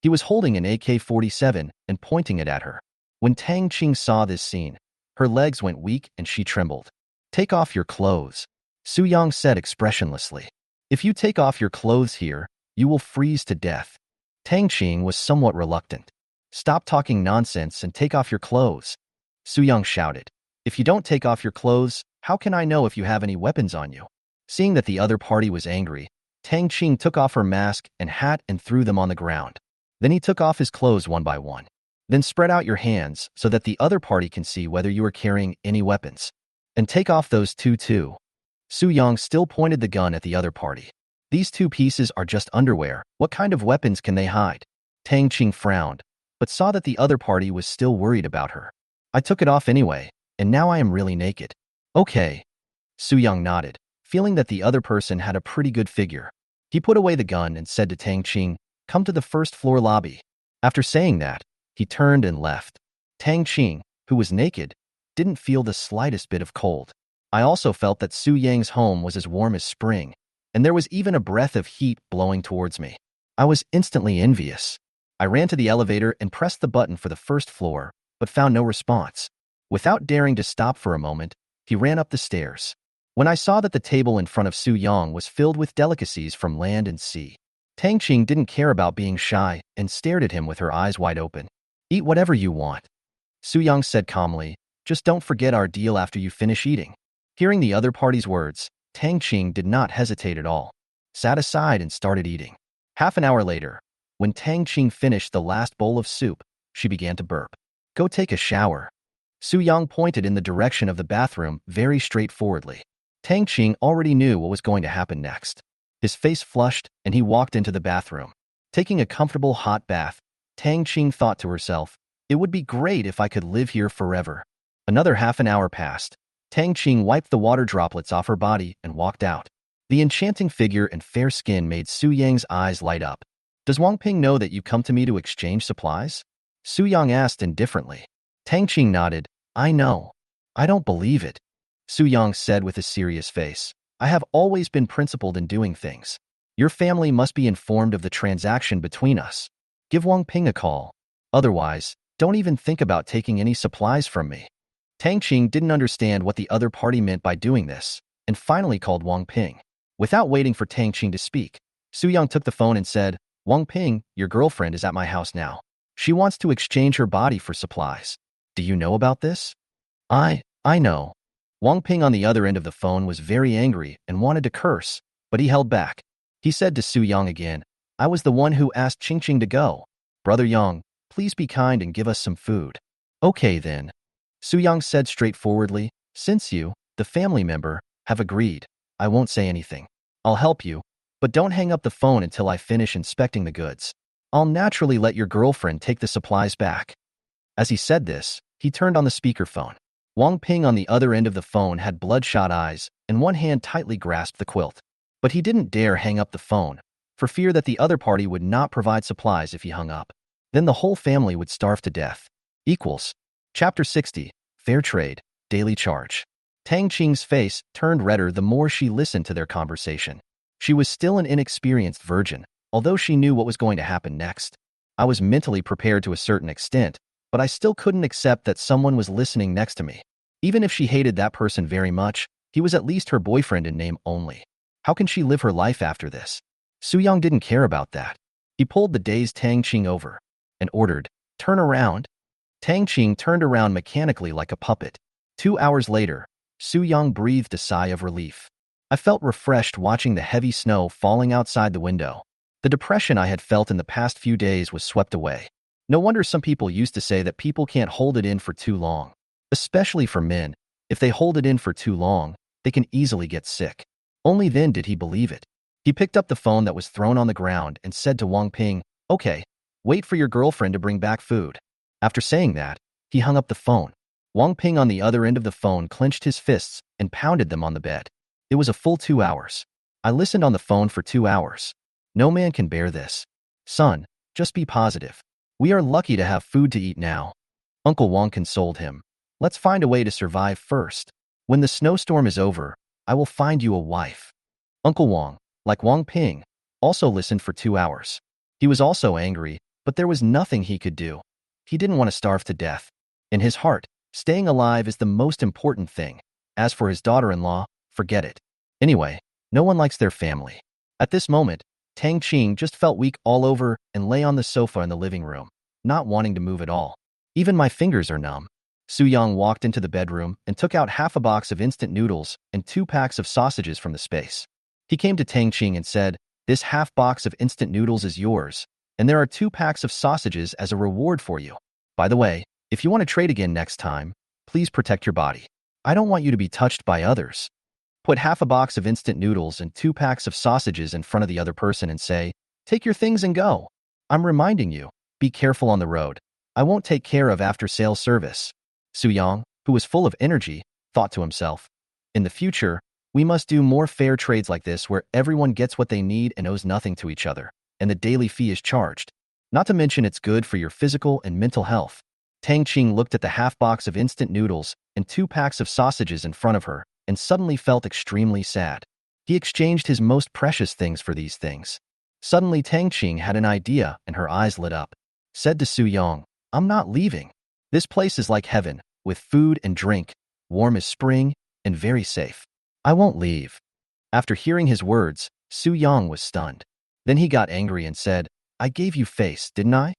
He was holding an AK-47 and pointing it at her. When Tang saw this scene, her legs went weak and she trembled. Take off your clothes, Su Yang said expressionlessly. If you take off your clothes here, you will freeze to death. Tang was somewhat reluctant. Stop talking nonsense and take off your clothes, Su Yang shouted. If you don't take off your clothes, how can I know if you have any weapons on you? Seeing that the other party was angry, Tang took off her mask and hat and threw them on the ground. Then he took off his clothes one by one. Then spread out your hands so that the other party can see whether you are carrying any weapons. And take off those two too. Su Yang still pointed the gun at the other party. These two pieces are just underwear. What kind of weapons can they hide? Tang frowned, but saw that the other party was still worried about her. I took it off anyway, and now I am really naked. Okay. Su Yang nodded, feeling that the other person had a pretty good figure. He put away the gun and said to Tang come to the first floor lobby. After saying that, he turned and left. Tang who was naked, didn't feel the slightest bit of cold. I also felt that Su Yang's home was as warm as spring, and there was even a breath of heat blowing towards me. I was instantly envious. I ran to the elevator and pressed the button for the first floor, but found no response. Without daring to stop for a moment, he ran up the stairs. When I saw that the table in front of Su Yang was filled with delicacies from land and sea, Tang didn't care about being shy and stared at him with her eyes wide open. Eat whatever you want, Su Yang said calmly. Just don't forget our deal after you finish eating. Hearing the other party's words, Tang did not hesitate at all. sat aside and started eating. Half an hour later, when Tang Qing finished the last bowl of soup, she began to burp. Go take a shower. Su Yang pointed in the direction of the bathroom very straightforwardly. Tang Qing already knew what was going to happen next. His face flushed, and he walked into the bathroom. Taking a comfortable hot bath, Tang Qing thought to herself, it would be great if I could live here forever. Another half an hour passed. Tang Qing wiped the water droplets off her body and walked out. The enchanting figure and fair skin made Su Yang's eyes light up. Does Wang Ping know that you come to me to exchange supplies? Su Yang asked indifferently. Tang Qing nodded. I know. I don't believe it. Su Yang said with a serious face. I have always been principled in doing things. Your family must be informed of the transaction between us. Give Wang Ping a call. Otherwise, don't even think about taking any supplies from me. Tang Qing didn't understand what the other party meant by doing this, and finally called Wang Ping. Without waiting for Tang Qing to speak, Su Yang took the phone and said, Wang Ping, your girlfriend is at my house now. She wants to exchange her body for supplies. Do you know about this? I know. Wang Ping on the other end of the phone was very angry and wanted to curse, but he held back. He said to Su Yang again, I was the one who asked Qing Qing to go. Brother Yang, please be kind and give us some food. Okay then. Su Yang said straightforwardly, since you, the family member, have agreed, I won't say anything. I'll help you, but don't hang up the phone until I finish inspecting the goods. I'll naturally let your girlfriend take the supplies back. As he said this, he turned on the speakerphone. Wang Ping on the other end of the phone had bloodshot eyes, and one hand tightly grasped the quilt. But he didn't dare hang up the phone, for fear that the other party would not provide supplies if he hung up. Then the whole family would starve to death. Chapter 60, Fair Trade, Daily Charge. Tang Qing's face turned redder the more she listened to their conversation. She was still an inexperienced virgin, although she knew what was going to happen next. I was mentally prepared to a certain extent, but I still couldn't accept that someone was listening next to me. Even if she hated that person very much, he was at least her boyfriend in name only. How can she live her life after this? Su Yang didn't care about that. He pulled the dazed Tang Qing over and ordered, turn around. Tang Qing turned around mechanically like a puppet. 2 hours later, Su Yang breathed a sigh of relief. I felt refreshed watching the heavy snow falling outside the window. The depression I had felt in the past few days was swept away. No wonder some people used to say that people can't hold it in for too long. Especially for men, if they hold it in for too long, they can easily get sick. Only then did he believe it. He picked up the phone that was thrown on the ground and said to Wang Ping, okay, wait for your girlfriend to bring back food. After saying that, he hung up the phone. Wang Ping on the other end of the phone clenched his fists and pounded them on the bed. It was a full 2 hours. I listened on the phone for 2 hours. No man can bear this. Son, just be positive. We are lucky to have food to eat now. Uncle Wang consoled him. Let's find a way to survive first. When the snowstorm is over, I will find you a wife. Uncle Wang, like Wang Ping, also listened for 2 hours. He was also angry, but there was nothing he could do. He didn't want to starve to death. In his heart, staying alive is the most important thing. As for his daughter-in-law, forget it. Anyway, no one likes their family. At this moment, Tang Qing just felt weak all over and lay on the sofa in the living room, not wanting to move at all. Even my fingers are numb. Su Yang walked into the bedroom and took out half a box of instant noodles and 2 packs of sausages from the space. He came to Tang Qing and said, this half box of instant noodles is yours, and there are 2 packs of sausages as a reward for you. By the way, if you want to trade again next time, please protect your body. I don't want you to be touched by others. Put half a box of instant noodles and 2 packs of sausages in front of the other person and say, take your things and go. I'm reminding you, be careful on the road. I won't take care of after-sales service. Su Yang, who was full of energy, thought to himself, in the future, we must do more fair trades like this where everyone gets what they need and owes nothing to each other, and the daily fee is charged. Not to mention it's good for your physical and mental health. Tang Qing looked at the half box of instant noodles and 2 packs of sausages in front of her and suddenly felt extremely sad. He exchanged his most precious things for these things. Suddenly Tang Qing had an idea and her eyes lit up. Said to Su Yang, I'm not leaving. This place is like heaven, with food and drink, warm as spring, and very safe. I won't leave. After hearing his words, Su Yang was stunned. Then he got angry and said, I gave you face, didn't I?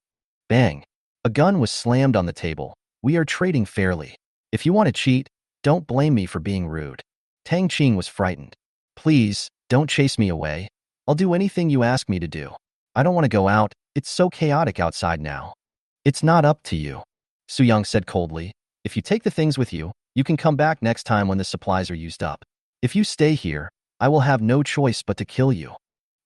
Bang. A gun was slammed on the table. We are trading fairly. If you want to cheat, don't blame me for being rude. Tang Qing was frightened. Please, don't chase me away. I'll do anything you ask me to do. I don't want to go out. It's so chaotic outside now. It's not up to you, Su-young said coldly. If you take the things with you, you can come back next time when the supplies are used up. If you stay here, I will have no choice but to kill you.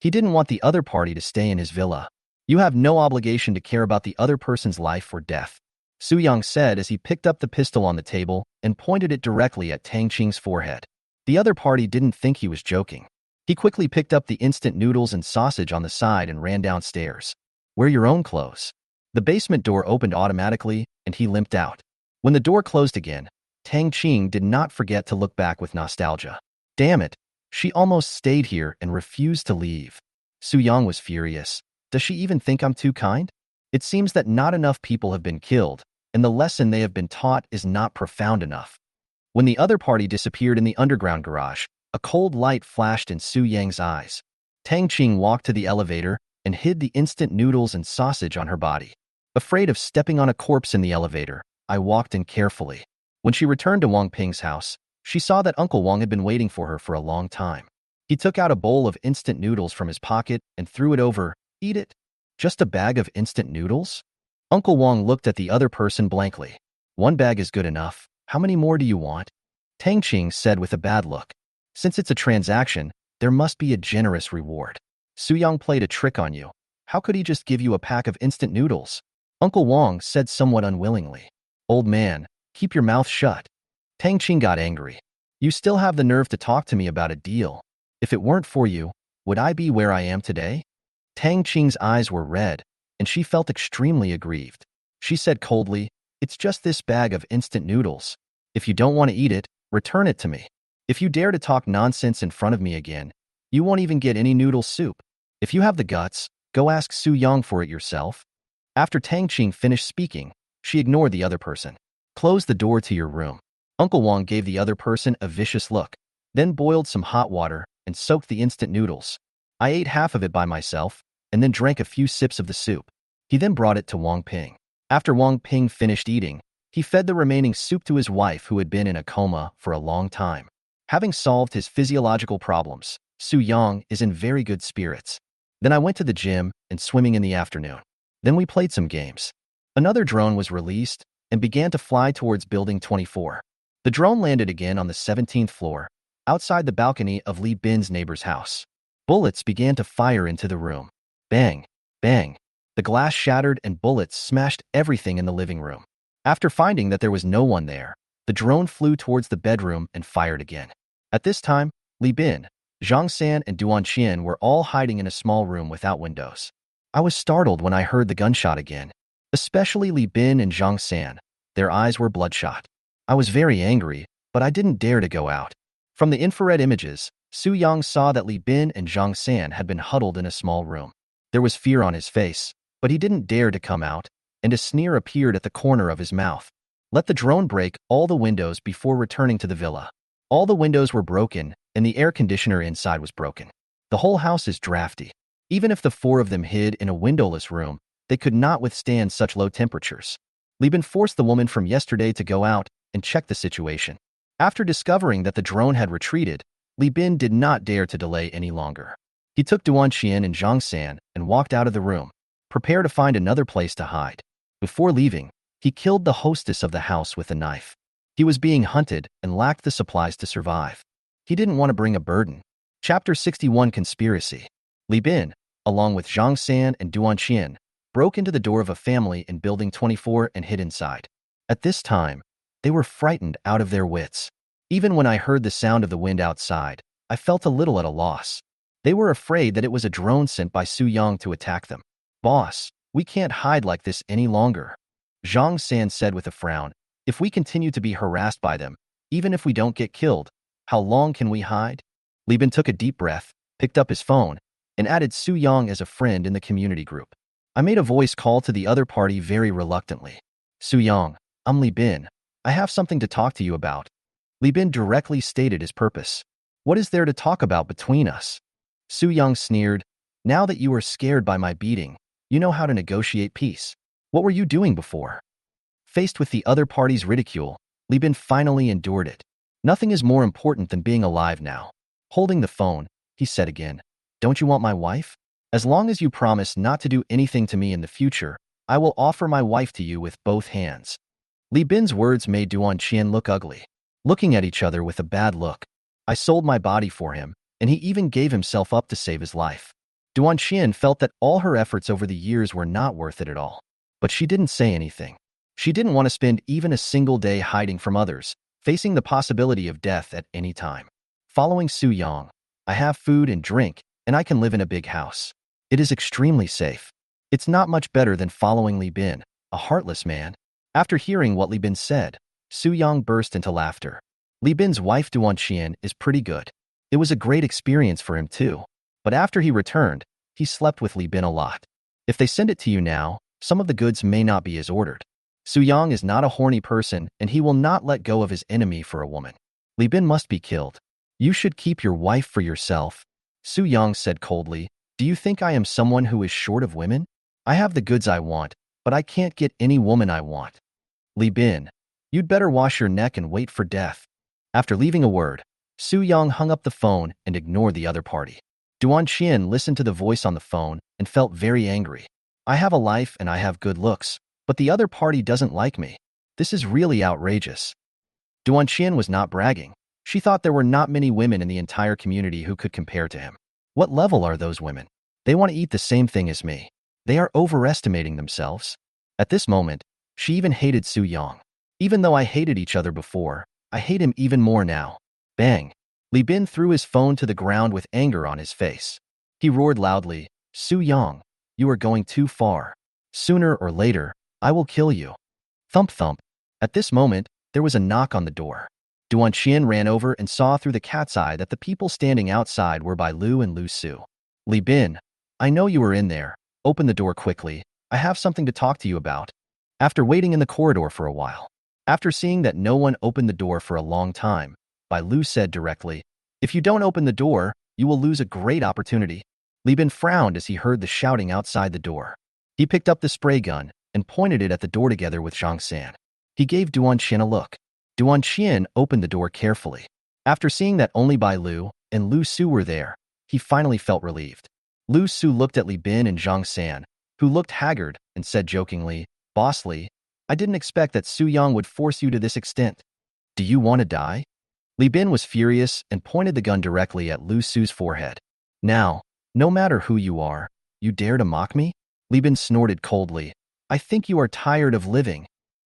He didn't want the other party to stay in his villa. You have no obligation to care about the other person's life or death, Su-young said as he picked up the pistol on the table and pointed it directly at Tang Qing's forehead. The other party didn't think he was joking. He quickly picked up the instant noodles and sausage on the side and ran downstairs. Wear your own clothes. The basement door opened automatically, and he limped out. When the door closed again, Tang Qing did not forget to look back with nostalgia. Damn it, she almost stayed here and refused to leave. Su-young was furious. Does she even think I'm too kind? It seems that not enough people have been killed, and the lesson they have been taught is not profound enough. When the other party disappeared in the underground garage, a cold light flashed in Su-young's eyes. Tang Qing walked to the elevator and hid the instant noodles and sausage on her body. Afraid of stepping on a corpse in the elevator, I walked in carefully. When she returned to Wang Ping's house, she saw that Uncle Wang had been waiting for her for a long time. He took out a bowl of instant noodles from his pocket and threw it over. Eat it? Just a bag of instant noodles? Uncle Wang looked at the other person blankly. One bag is good enough. How many more do you want? Tang Qing said with a bad look. Since it's a transaction, there must be a generous reward. Su-young played a trick on you. How could he just give you a pack of instant noodles? Uncle Wang said somewhat unwillingly. Old man, keep your mouth shut. Tang Qing got angry. You still have the nerve to talk to me about a deal. If it weren't for you, would I be where I am today? Tang Qing's eyes were red, and she felt extremely aggrieved. She said coldly, it's just this bag of instant noodles. If you don't want to eat it, return it to me. If you dare to talk nonsense in front of me again, you won't even get any noodle soup. If you have the guts, go ask Su-young for it yourself. After Tang Qing finished speaking, she ignored the other person. Close the door to your room. Uncle Wang gave the other person a vicious look, then boiled some hot water and soaked the instant noodles. I ate half of it by myself, and then drank a few sips of the soup. He then brought it to Wang Ping. After Wang Ping finished eating, he fed the remaining soup to his wife who had been in a coma for a long time. Having solved his physiological problems, Su-young is in very good spirits. Then I went to the gym and swimming in the afternoon. Then we played some games. Another drone was released and began to fly towards Building 24. The drone landed again on the 17th floor, outside the balcony of Li Bin's neighbor's house. Bullets began to fire into the room. Bang, bang. The glass shattered and bullets smashed everything in the living room. After finding that there was no one there, the drone flew towards the bedroom and fired again. At this time, Li Bin, Zhang San, and Duan Qian were all hiding in a small room without windows. I was startled when I heard the gunshot again, especially Li Bin and Zhang San. Their eyes were bloodshot. I was very angry, but I didn't dare to go out. From the infrared images, Su-young saw that Li Bin and Zhang San had been huddled in a small room. There was fear on his face, but he didn't dare to come out, and a sneer appeared at the corner of his mouth. Let the drone break all the windows before returning to the villa. All the windows were broken, and the air conditioner inside was broken. The whole house is drafty. Even if the four of them hid in a windowless room, they could not withstand such low temperatures. Li Bin forced the woman from yesterday to go out and check the situation. After discovering that the drone had retreated, Li Bin did not dare to delay any longer. He took Duan Qian and Zhang San and walked out of the room, prepare to find another place to hide. Before leaving, he killed the hostess of the house with a knife. He was being hunted and lacked the supplies to survive. He didn't want to bring a burden. Chapter 61 Conspiracy. Li Bin, along with Zhang San and Duan Qian, broke into the door of a family in Building 24 and hid inside. At this time, they were frightened out of their wits. Even when I heard the sound of the wind outside, I felt a little at a loss. They were afraid that it was a drone sent by Su-young to attack them. Boss, we can't hide like this any longer, Zhang San said with a frown. If we continue to be harassed by them, even if we don't get killed, how long can we hide? Li Bin took a deep breath, picked up his phone, and added Su-young as a friend in the community group. I made a voice call to the other party very reluctantly. Su-young, I'm Li Bin. I have something to talk to you about. Li Bin directly stated his purpose. What is there to talk about between us? Su-young sneered. Now that you are scared by my beating, you know how to negotiate peace. What were you doing before? Faced with the other party's ridicule, Li Bin finally endured it. Nothing is more important than being alive now. Holding the phone, he said again. Don't you want my wife? As long as you promise not to do anything to me in the future, I will offer my wife to you with both hands. Li Bin's words made Duan Qian look ugly, looking at each other with a bad look. I sold my body for him, and he even gave himself up to save his life. Duan Qian felt that all her efforts over the years were not worth it at all. But she didn't say anything. She didn't want to spend even a single day hiding from others, facing the possibility of death at any time. Following Su Yang, I have food and drink, and I can live in a big house. It is extremely safe. It's not much better than following Li Bin, a heartless man. After hearing what Li Bin said, Su Yang burst into laughter. Li Bin's wife Duan Qian is pretty good. It was a great experience for him too. But after he returned, he slept with Li Bin a lot. If they send it to you now, some of the goods may not be as ordered. Su Yang is not a horny person, and he will not let go of his enemy for a woman. Li Bin must be killed. You should keep your wife for yourself. Su Yang said coldly, do you think I am someone who is short of women? I have the goods I want, but I can't get any woman I want. Li Bin, you'd better wash your neck and wait for death. After leaving a word, Su Yang hung up the phone and ignored the other party. Duan Qian listened to the voice on the phone and felt very angry. I have a life and I have good looks, but the other party doesn't like me. This is really outrageous. Duan Qian was not bragging. She thought there were not many women in the entire community who could compare to him. What level are those women? They want to eat the same thing as me. They are overestimating themselves. At this moment, she even hated Su Yang. Even though I hated each other before, I hate him even more now. Bang! Li Bin threw his phone to the ground with anger on his face. He roared loudly, Su Yang, you are going too far. Sooner or later, I will kill you. Thump thump. At this moment, there was a knock on the door. Duan Qian ran over and saw through the cat's eye that the people standing outside were Bai Lu and Lu Su. Li Bin, I know you are in there. Open the door quickly. I have something to talk to you about. After waiting in the corridor for a while, after seeing that no one opened the door for a long time, Bai Lu said directly, if you don't open the door, you will lose a great opportunity. Li Bin frowned as he heard the shouting outside the door. He picked up the spray gun and pointed it at the door together with Zhang San. He gave Duan Qian a look. Duan Qian opened the door carefully. After seeing that only Bai Lu and Lu Su were there, he finally felt relieved. Lu Su looked at Li Bin and Zhang San, who looked haggard, and said jokingly, Boss Li, I didn't expect that Su Yang would force you to this extent. Do you want to die? Li Bin was furious and pointed the gun directly at Lu Su's forehead. Now, no matter who you are, you dare to mock me? Li Bin snorted coldly. I think you are tired of living.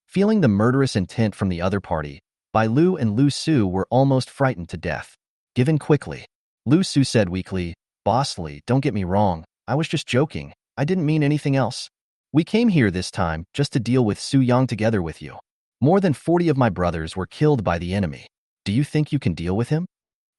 Feeling the murderous intent from the other party, Bai Lu and Lu Su were almost frightened to death. Given quickly. Lu Su said weakly, Boss Li, don't get me wrong, I was just joking. I didn't mean anything else. We came here this time just to deal with Su Yang together with you. More than 40 of my brothers were killed by the enemy. Do you think you can deal with him?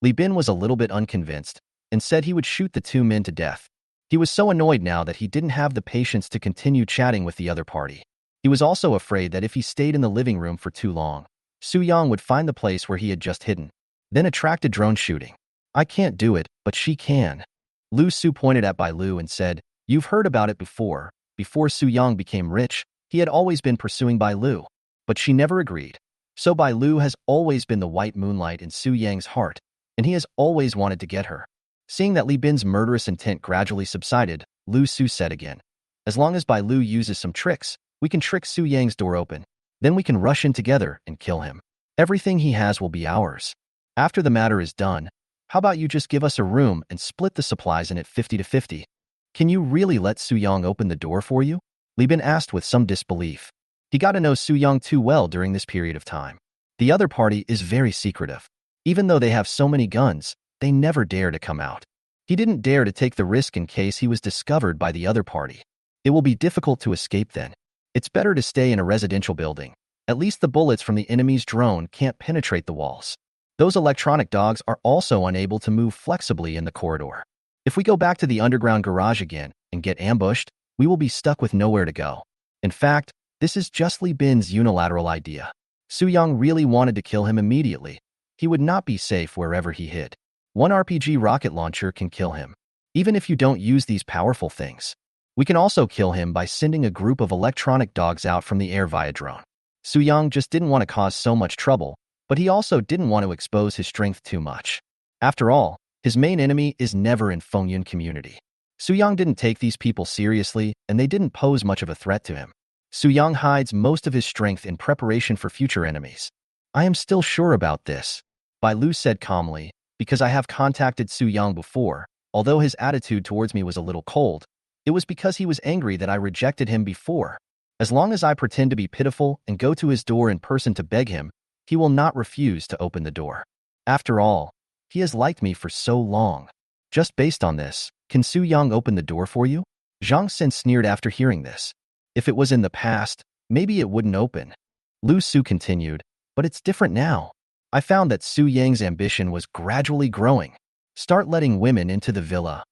Li Bin was a little bit unconvinced and said he would shoot the two men to death. He was so annoyed now that he didn't have the patience to continue chatting with the other party. He was also afraid that if he stayed in the living room for too long, Su Yang would find the place where he had just hidden, then attract drone shooting. I can't do it, but she can. Lu Su pointed at Bai Lu and said, You've heard about it before. Before Su Yang became rich, he had always been pursuing Bai Lu, but she never agreed. So Bai Lu has always been the white moonlight in Su Yang's heart, and he has always wanted to get her. Seeing that Li Bin's murderous intent gradually subsided, Lu Su said again, As long as Bai Lu uses some tricks, we can trick Su Yang's door open. Then we can rush in together and kill him. Everything he has will be ours. After the matter is done, how about you just give us a room and split the supplies in it 50-50? Can you really let Su Yang open the door for you? Li Bin asked with some disbelief. He got to know Su Yang too well during this period of time. The other party is very secretive. Even though they have so many guns, they never dare to come out. He didn't dare to take the risk in case he was discovered by the other party. It will be difficult to escape then. It's better to stay in a residential building. At least the bullets from the enemy's drone can't penetrate the walls. Those electronic dogs are also unable to move flexibly in the corridor. If we go back to the underground garage again and get ambushed, we will be stuck with nowhere to go. In fact, this is just Li Bin's unilateral idea. Su Yang really wanted to kill him immediately. He would not be safe wherever he hid. One RPG rocket launcher can kill him, even if you don't use these powerful things. We can also kill him by sending a group of electronic dogs out from the air via drone. Su Yang just didn't want to cause so much trouble, but he also didn't want to expose his strength too much. After all, His main enemy is never in Fengyun community. Su Yang didn't take these people seriously, and they didn't pose much of a threat to him. Su Yang hides most of his strength in preparation for future enemies. I am still sure about this, Bai Lu said calmly, because I have contacted Su Yang before. Although his attitude towards me was a little cold, it was because he was angry that I rejected him before. As long as I pretend to be pitiful and go to his door in person to beg him, he will not refuse to open the door. After all, he has liked me for so long. Just based on this, can Su Yang open the door for you? Zhang Xin sneered after hearing this. If it was in the past, maybe it wouldn't open. Lu Su continued, but it's different now. I found that Su Yang's ambition was gradually growing. Start letting women into the villa.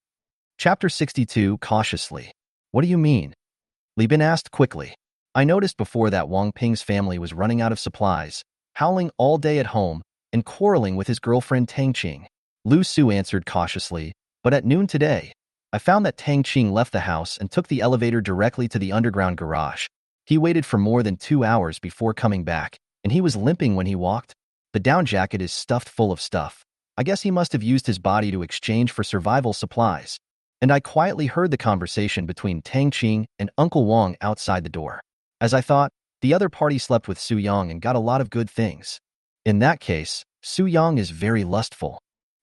Chapter 62 Cautiously. What do you mean? Li Bin asked quickly. I noticed before that Wang Ping's family was running out of supplies, howling all day at home, and quarreling with his girlfriend Tang Qing. Lu Su answered cautiously, but at noon today, I found that Tang Qing left the house and took the elevator directly to the underground garage. He waited for more than 2 hours before coming back, and he was limping when he walked. The down jacket is stuffed full of stuff. I guess he must have used his body to exchange for survival supplies. And I quietly heard the conversation between Tang Qing and Uncle Wang outside the door. As I thought, the other party slept with Su Yang and got a lot of good things. In that case, Su Yang is very lustful.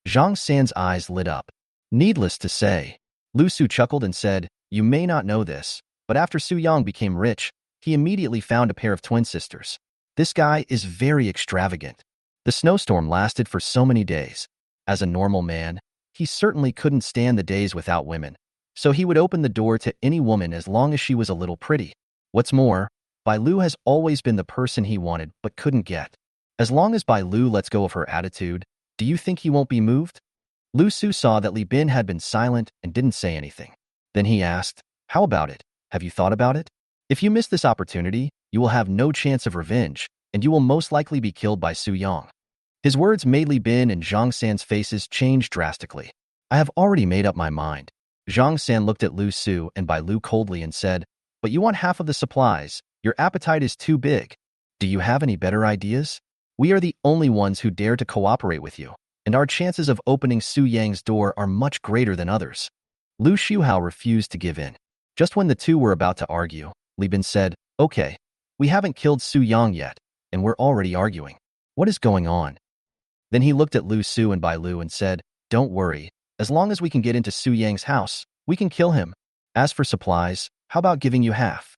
Zhang San's eyes lit up. Needless to say, Lu Su chuckled and said, you may not know this, but after Su Yang became rich, he immediately found a pair of twin sisters. This guy is very extravagant. The snowstorm lasted for so many days. As a normal man, he certainly couldn't stand the days without women, so he would open the door to any woman as long as she was a little pretty. What's more, Bai Lu has always been the person he wanted but couldn't get. As long as Bai Lu lets go of her attitude, do you think he won't be moved? Lu Su saw that Li Bin had been silent and didn't say anything. Then he asked, how about it? Have you thought about it? If you miss this opportunity, you will have no chance of revenge, and you will most likely be killed by Su Yang. His words made Li Bin and Zhang San's faces change drastically. I have already made up my mind. Zhang San looked at Lu Su and Bai Lu coldly and said, but you want half of the supplies. Your appetite is too big. Do you have any better ideas? We are the only ones who dare to cooperate with you, and our chances of opening Su Yang's door are much greater than others. Lu Shuhao refused to give in. Just when the two were about to argue, Li Bin said, okay, we haven't killed Su Yang yet, and we're already arguing. What is going on? Then he looked at Lu Su and Bai Lu and said, don't worry, as long as we can get into Su Yang's house, we can kill him. As for supplies, how about giving you half?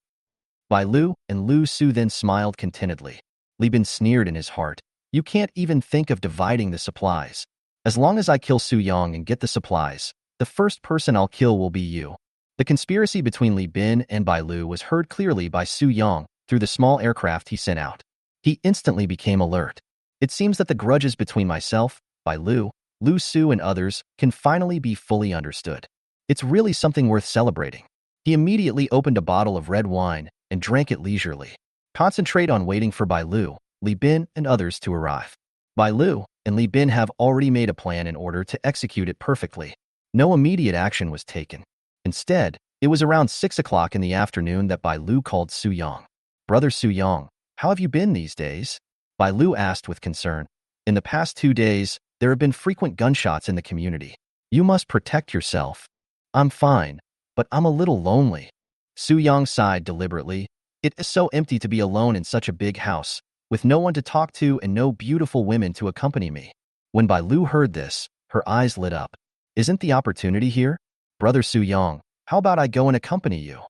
Bai Lu and Lu Su then smiled contentedly. Li Bin sneered in his heart, you can't even think of dividing the supplies. As long as I kill Su Yang and get the supplies, the first person I'll kill will be you. The conspiracy between Li Bin and Bai Lu was heard clearly by Su Yang through the small aircraft he sent out. He instantly became alert. It seems that the grudges between myself, Bai Lu, Lu Su and others can finally be fully understood. It's really something worth celebrating. He immediately opened a bottle of red wine and drank it leisurely. Concentrate on waiting for Bai Lu, Li Bin and others to arrive. Bai Lu and Li Bin have already made a plan in order to execute it perfectly. No immediate action was taken. Instead, it was around 6 o'clock in the afternoon that Bai Lu called Su Yang. Brother Su Yang, how have you been these days? Bai Lu asked with concern. In the past 2 days, there have been frequent gunshots in the community. You must protect yourself. I'm fine, but I'm a little lonely. Su Yang sighed deliberately. It is so empty to be alone in such a big house, with no one to talk to and no beautiful women to accompany me. When Bai Lu heard this, her eyes lit up. Isn't the opportunity here? Brother Su Yang, how about I go and accompany you?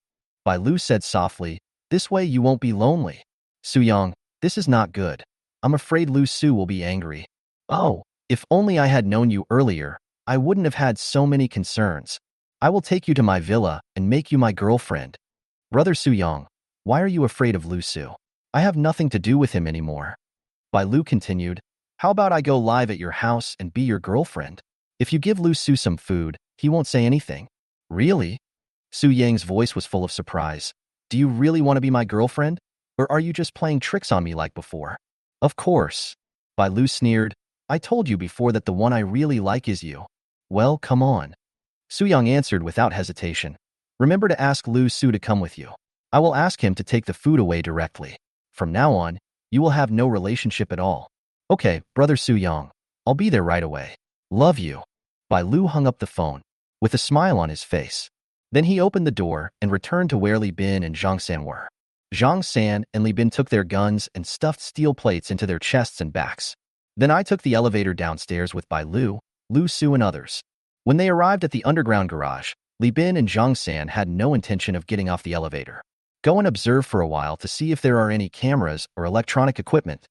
Bai Lu said softly, this way you won't be lonely. Su Yang, this is not good. I'm afraid Lu Su will be angry. Oh, if only I had known you earlier, I wouldn't have had so many concerns. I will take you to my villa and make you my girlfriend. Brother Su Yang, why are you afraid of Lu Su? I have nothing to do with him anymore. Bai Lu continued, how about I go live at your house and be your girlfriend? If you give Lu Su some food, he won't say anything. Really? Su Yang's voice was full of surprise. Do you really want to be my girlfriend? Or are you just playing tricks on me like before? Of course. Bai Lu sneered. I told you before that the one I really like is you. Well, come on. Su Yang answered without hesitation. Remember to ask Lu Su to come with you. I will ask him to take the food away directly. From now on, you will have no relationship at all. Okay, brother Su Yang. I'll be there right away. Love you. Bai Lu hung up the phone, with a smile on his face. Then he opened the door and returned to where Li Bin and Zhang San were. Zhang San and Li Bin took their guns and stuffed steel plates into their chests and backs. Then I took the elevator downstairs with Bai Lu, Lu Su and others. When they arrived at the underground garage, Li Bin and Zhang San had no intention of getting off the elevator. Go and observe for a while to see if there are any cameras or electronic equipment.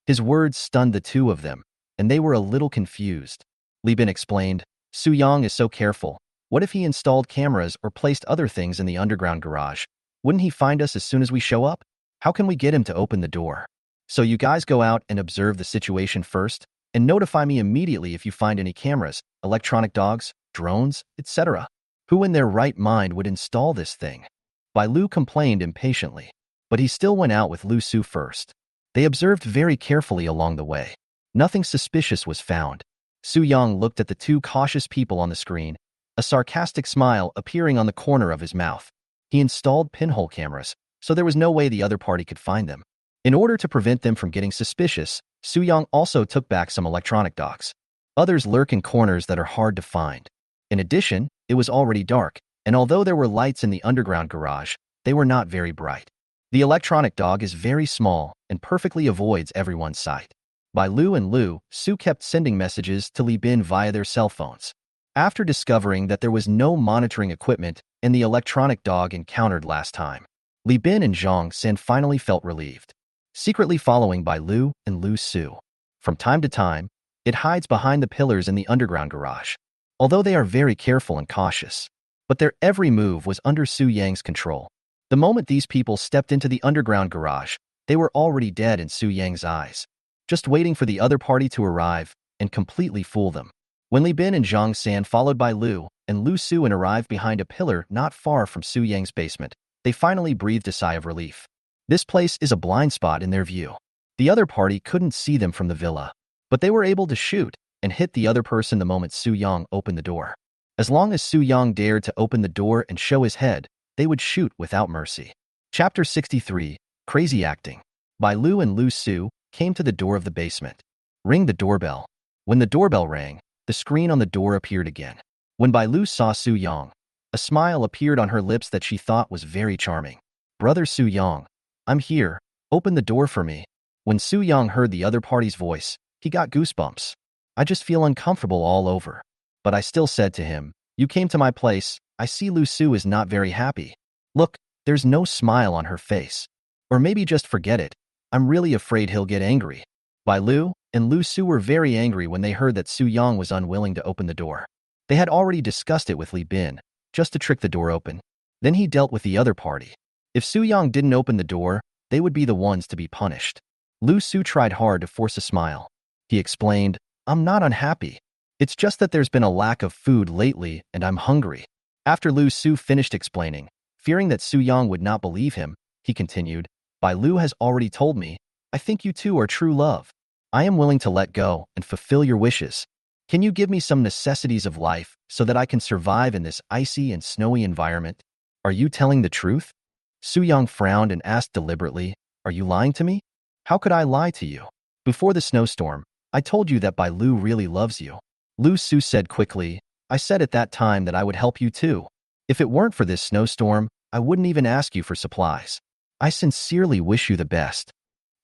His words stunned the two of them, and they were a little confused. Li Bin explained, Su Yang is so careful. What if he installed cameras or placed other things in the underground garage? Wouldn't he find us as soon as we show up? How can we get him to open the door? So you guys go out and observe the situation first, and notify me immediately if you find any cameras, electronic dogs, drones, etc. Who in their right mind would install this thing? Bai Lu complained impatiently, but he still went out with Lu Su first. They observed very carefully along the way. Nothing suspicious was found. Su Yang looked at the two cautious people on the screen, a sarcastic smile appearing on the corner of his mouth. He installed pinhole cameras, so there was no way the other party could find them. In order to prevent them from getting suspicious, Su Yang also took back some electronic dogs. Others lurk in corners that are hard to find. In addition, it was already dark, and although there were lights in the underground garage, they were not very bright. The electronic dog is very small and perfectly avoids everyone's sight. Bai Lu and Lu Su kept sending messages to Li Bin via their cell phones. After discovering that there was no monitoring equipment and the electronic dog encountered last time, Li Bin and Zhang San finally felt relieved. Secretly following Bai Lu and Lu Su. From time to time, it hides behind the pillars in the underground garage, although they are very careful and cautious. But their every move was under Su Yang's control. The moment these people stepped into the underground garage, they were already dead in Su Yang's eyes, just waiting for the other party to arrive and completely fool them. When Li Bin and Zhang San followed Bai Lu and Lu Su and arrived behind a pillar not far from Su Yang's basement, they finally breathed a sigh of relief. This place is a blind spot in their view. The other party couldn't see them from the villa, but they were able to shoot and hit the other person the moment Su Yang opened the door. As long as Su Yang dared to open the door and show his head, they would shoot without mercy. Chapter 63, Crazy Acting. Bai Lu and Lu Su came to the door of the basement. Ring the doorbell. When the doorbell rang, the screen on the door appeared again. When Bai Lu saw Su Yang, a smile appeared on her lips that she thought was very charming. Brother Su Yang, I'm here. Open the door for me. When Su Yang heard the other party's voice, he got goosebumps. I just feel uncomfortable all over. But I still said to him, you came to my place. I see Lu Su is not very happy. Look, there's no smile on her face. Or maybe just forget it. I'm really afraid he'll get angry. Bai Lu and Lu Su were very angry when they heard that Su Yang was unwilling to open the door. They had already discussed it with Li Bin, just to trick the door open. Then he dealt with the other party. If Su Yang didn't open the door, they would be the ones to be punished. Lu Su tried hard to force a smile. He explained, I'm not unhappy. It's just that there's been a lack of food lately and I'm hungry. After Lu Su finished explaining, fearing that Su Yang would not believe him, he continued, Bai Lu has already told me, I think you two are true love. I am willing to let go and fulfill your wishes. Can you give me some necessities of life so that I can survive in this icy and snowy environment? Are you telling the truth? Su Yang frowned and asked deliberately, are you lying to me? How could I lie to you? Before the snowstorm, I told you that Bai Lu really loves you. Lu Su said quickly, I said at that time that I would help you too. If it weren't for this snowstorm, I wouldn't even ask you for supplies. I sincerely wish you the best.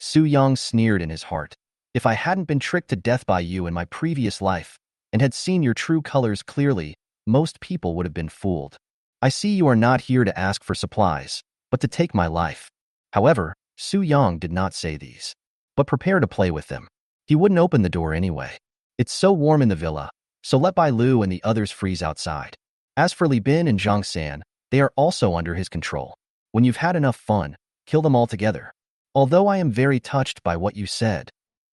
Su Yang sneered in his heart. If I hadn't been tricked to death by you in my previous life and had seen your true colors clearly, most people would have been fooled. I see you are not here to ask for supplies, but to take my life. However, Su Yang did not say these, but prepare to play with them. He wouldn't open the door anyway. It's so warm in the villa, so let Bai Lu and the others freeze outside. As for Li Bin and Zhang San, they are also under his control. When you've had enough fun, kill them all together. Although I am very touched by what you said.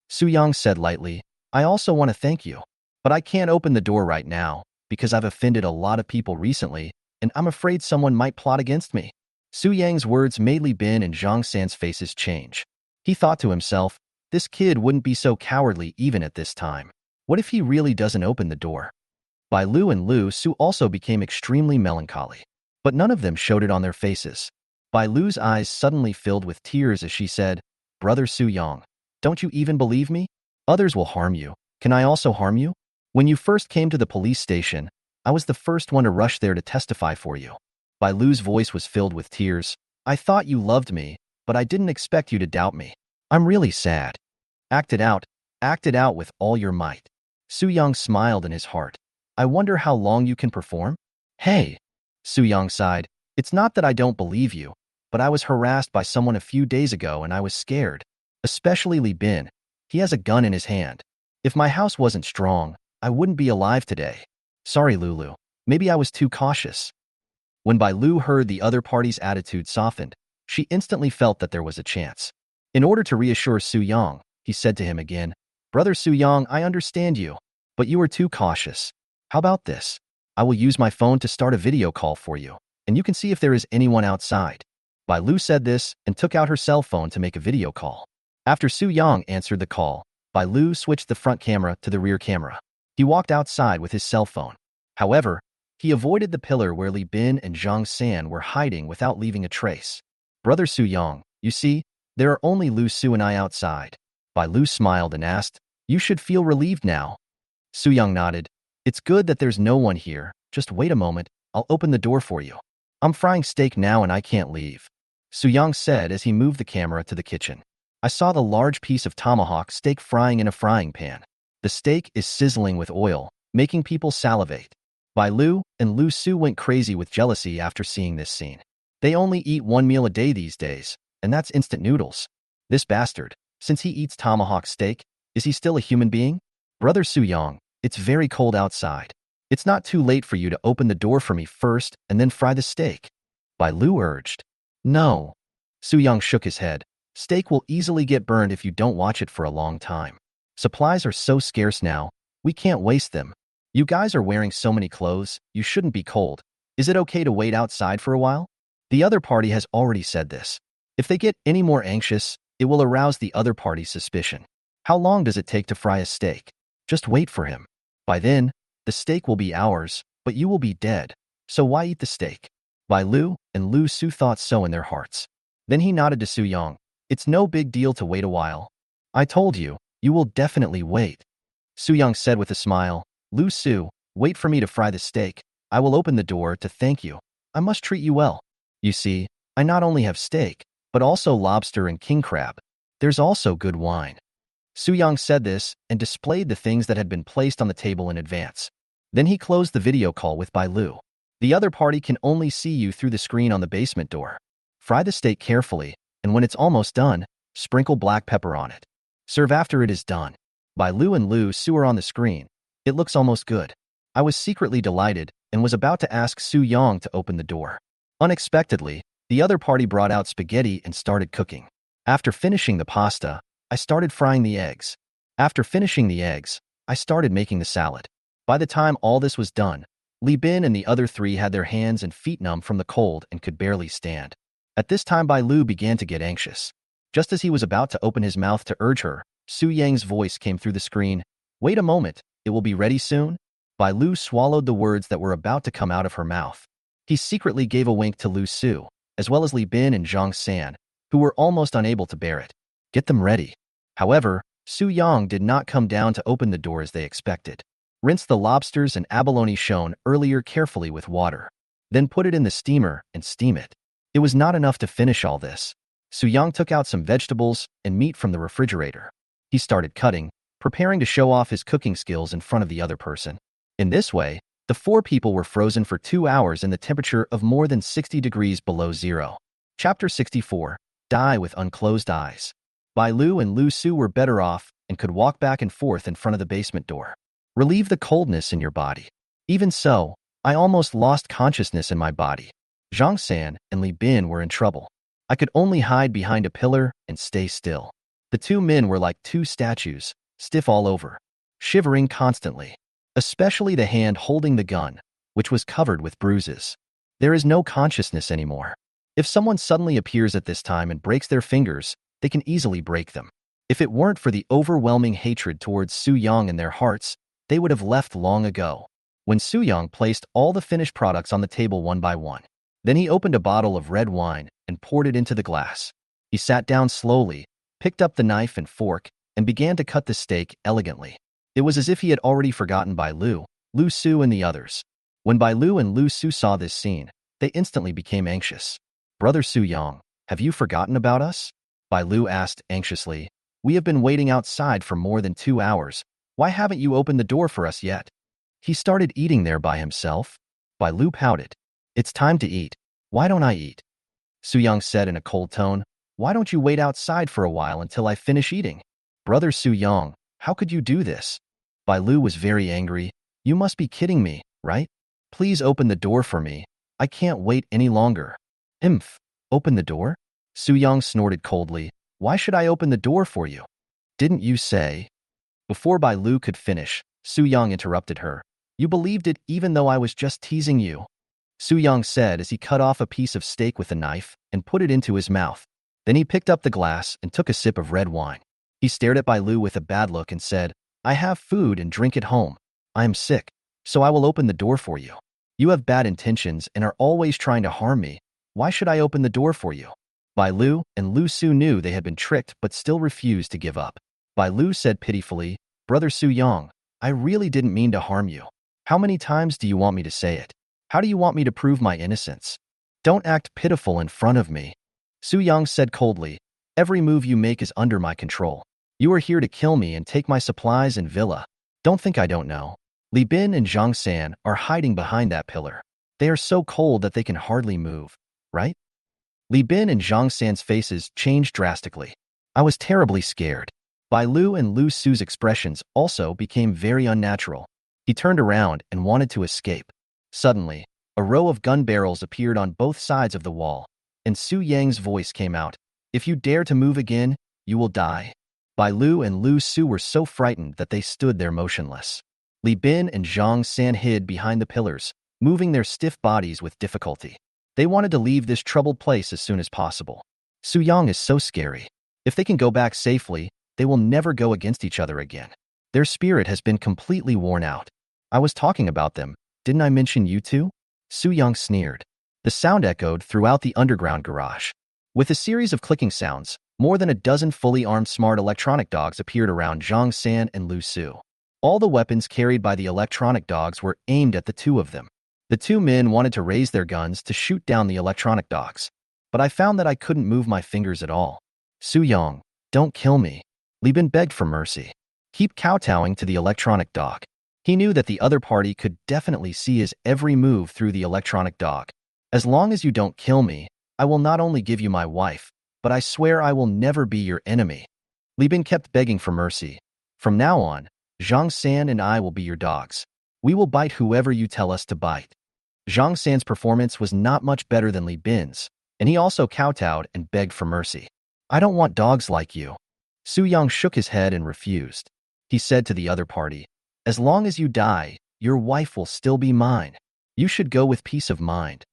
Su Yang said lightly, I also want to thank you. But I can't open the door right now, because I've offended a lot of people recently, and I'm afraid someone might plot against me. Su Yang's words made Li Bin and Zhang San's faces change. He thought to himself, this kid wouldn't be so cowardly even at this time. What if he really doesn't open the door? Bai Lu and Lu Su also became extremely melancholy, but none of them showed it on their faces. Bai Lu's eyes suddenly filled with tears as she said, Brother Su Yang, don't you even believe me? Others will harm you. Can I also harm you? When you first came to the police station, I was the first one to rush there to testify for you. Bai Lu's voice was filled with tears. I thought you loved me, but I didn't expect you to doubt me. I'm really sad. Act it out. Act it out with all your might. Su Yang smiled in his heart. I wonder how long you can perform? Hey. Su Yang sighed. It's not that I don't believe you, but I was harassed by someone a few days ago and I was scared. Especially Li Bin. He has a gun in his hand. If my house wasn't strong, I wouldn't be alive today. Sorry, Lulu. Maybe I was too cautious. When Bai Lu heard the other party's attitude softened, she instantly felt that there was a chance. In order to reassure Su Yang, he said to him again, Brother Su Yang, I understand you, but you were too cautious. How about this? I will use my phone to start a video call for you, and you can see if there is anyone outside. Bai Lu said this and took out her cell phone to make a video call. After Su Yang answered the call, Bai Lu switched the front camera to the rear camera. He walked outside with his cell phone. However, he avoided the pillar where Li Bin and Zhang San were hiding without leaving a trace. Brother Su Yang, you see, there are only Lu Su and I outside. Bai Lu smiled and asked, You should feel relieved now. Su Yang nodded. It's good that there's no one here. Just wait a moment. I'll open the door for you. I'm frying steak now and I can't leave. Su Yang said as he moved the camera to the kitchen. I saw the large piece of tomahawk steak frying in a frying pan. The steak is sizzling with oil, making people salivate. Bai Lu and Lu Su went crazy with jealousy after seeing this scene. They only eat one meal a day these days, and that's instant noodles. This bastard, since he eats tomahawk steak, is he still a human being? Brother Su Yang, it's very cold outside. It's not too late for you to open the door for me first and then fry the steak. Bai Lu urged. No. Su Yang shook his head. Steak will easily get burned if you don't watch it for a long time. Supplies are so scarce now, we can't waste them. You guys are wearing so many clothes, you shouldn't be cold. Is it okay to wait outside for a while? The other party has already said this. If they get any more anxious, it will arouse the other party's suspicion. How long does it take to fry a steak? Just wait for him. By then, the steak will be ours, but you will be dead. So why eat the steak? Bai Lu and Lu Su thought so in their hearts. Then he nodded to Su Yang. It's no big deal to wait a while. I told you, you will definitely wait. Su Yang said with a smile. Lu Su, wait for me to fry the steak. I will open the door to thank you. I must treat you well. You see, I not only have steak, but also lobster and king crab. There's also good wine. Su Yang said this and displayed the things that had been placed on the table in advance. Then he closed the video call with Bai Lu. The other party can only see you through the screen on the basement door. Fry the steak carefully, and when it's almost done, sprinkle black pepper on it. Serve after it is done. Bai Lu and Lu Su are on the screen. It looks almost good. I was secretly delighted and was about to ask Su Yang to open the door. Unexpectedly, the other party brought out spaghetti and started cooking. After finishing the pasta, I started frying the eggs. After finishing the eggs, I started making the salad. By the time all this was done, Li Bin and the other three had their hands and feet numb from the cold and could barely stand. At this time, Bai Lu began to get anxious. Just as he was about to open his mouth to urge her, Su Yang's voice came through the screen. Wait a moment, it will be ready soon? Bai Lu swallowed the words that were about to come out of her mouth. He secretly gave a wink to Lu Su, as well as Li Bin and Zhang San, who were almost unable to bear it. Get them ready. However, Su Yang did not come down to open the door as they expected. Rinse the lobsters and abalone shown earlier carefully with water. Then put it in the steamer and steam it. It was not enough to finish all this. Su Yang took out some vegetables and meat from the refrigerator. He started cutting, preparing to show off his cooking skills in front of the other person. In this way, the four people were frozen for 2 hours in the temperature of more than 60 degrees below zero. Chapter 64. Die with unclosed eyes. Bai Lu and Lu Su were better off and could walk back and forth in front of the basement door. Relieve the coldness in your body. Even so, I almost lost consciousness in my body. Zhang San and Li Bin were in trouble. I could only hide behind a pillar and stay still. The two men were like two statues, stiff all over, shivering constantly, especially the hand holding the gun, which was covered with bruises. There is no consciousness anymore. If someone suddenly appears at this time and breaks their fingers, they can easily break them. If it weren't for the overwhelming hatred towards Su Yang in their hearts, they would have left long ago. When Su Yang placed all the finished products on the table one by one, then he opened a bottle of red wine and poured it into the glass. He sat down slowly, picked up the knife and fork, and began to cut the steak elegantly. It was as if he had already forgotten Bai Lu, Lu Su, and the others. When Bai Lu and Lu Su saw this scene, they instantly became anxious. Brother Su Yang, have you forgotten about us? Bai Lu asked anxiously. We have been waiting outside for more than 2 hours. Why haven't you opened the door for us yet? He started eating there by himself. Bai Lu pouted. It's time to eat. Why don't I eat? Su Yang said in a cold tone. Why don't you wait outside for a while until I finish eating? Brother Su Yang, how could you do this? Bai Lu was very angry. You must be kidding me, right? Please open the door for me. I can't wait any longer. Imph. Open the door? Su Yang snorted coldly. Why should I open the door for you? Didn't you say? Before Bai Lu could finish, Su Yang interrupted her. You believed it even though I was just teasing you. Su Yang said as he cut off a piece of steak with a knife and put it into his mouth. Then he picked up the glass and took a sip of red wine. He stared at Bai Lu with a bad look and said, I have food and drink at home. I am sick, so I will open the door for you. You have bad intentions and are always trying to harm me. Why should I open the door for you? Bai Lu and Lu Su knew they had been tricked but still refused to give up. Bai Lu said pitifully, Brother Su Yang, I really didn't mean to harm you. How many times do you want me to say it? How do you want me to prove my innocence? Don't act pitiful in front of me. Su Yang said coldly, every move you make is under my control. You are here to kill me and take my supplies and villa. Don't think I don't know. Li Bin and Zhang San are hiding behind that pillar. They are so cold that they can hardly move, right? Li Bin and Zhang San's faces changed drastically. I was terribly scared. Bai Lu and Lu Su's expressions also became very unnatural. He turned around and wanted to escape. Suddenly, a row of gun barrels appeared on both sides of the wall, and Su Yang's voice came out. If you dare to move again, you will die. Bai Lu and Lu Su were so frightened that they stood there motionless. Li Bin and Zhang San hid behind the pillars, moving their stiff bodies with difficulty. They wanted to leave this troubled place as soon as possible. Su Yang is so scary. If they can go back safely, they will never go against each other again. Their spirit has been completely worn out. I was talking about them. Didn't I mention you two? Su Yang sneered. The sound echoed throughout the underground garage. With a series of clicking sounds, more than a dozen fully armed smart electronic dogs appeared around Zhang San and Lu Su. All the weapons carried by the electronic dogs were aimed at the two of them. The two men wanted to raise their guns to shoot down the electronic dogs, but I found that I couldn't move my fingers at all. Su Yang, don't kill me. Li Bin begged for mercy. Keep kowtowing to the electronic dog. He knew that the other party could definitely see his every move through the electronic dog. As long as you don't kill me, I will not only give you my wife, but I swear I will never be your enemy. Li Bin kept begging for mercy. From now on, Zhang San and I will be your dogs. We will bite whoever you tell us to bite. Zhang San's performance was not much better than Li Bin's, and he also kowtowed and begged for mercy. I don't want dogs like you. Su Yang shook his head and refused. He said to the other party, as long as you die, your wife will still be mine. You should go with peace of mind.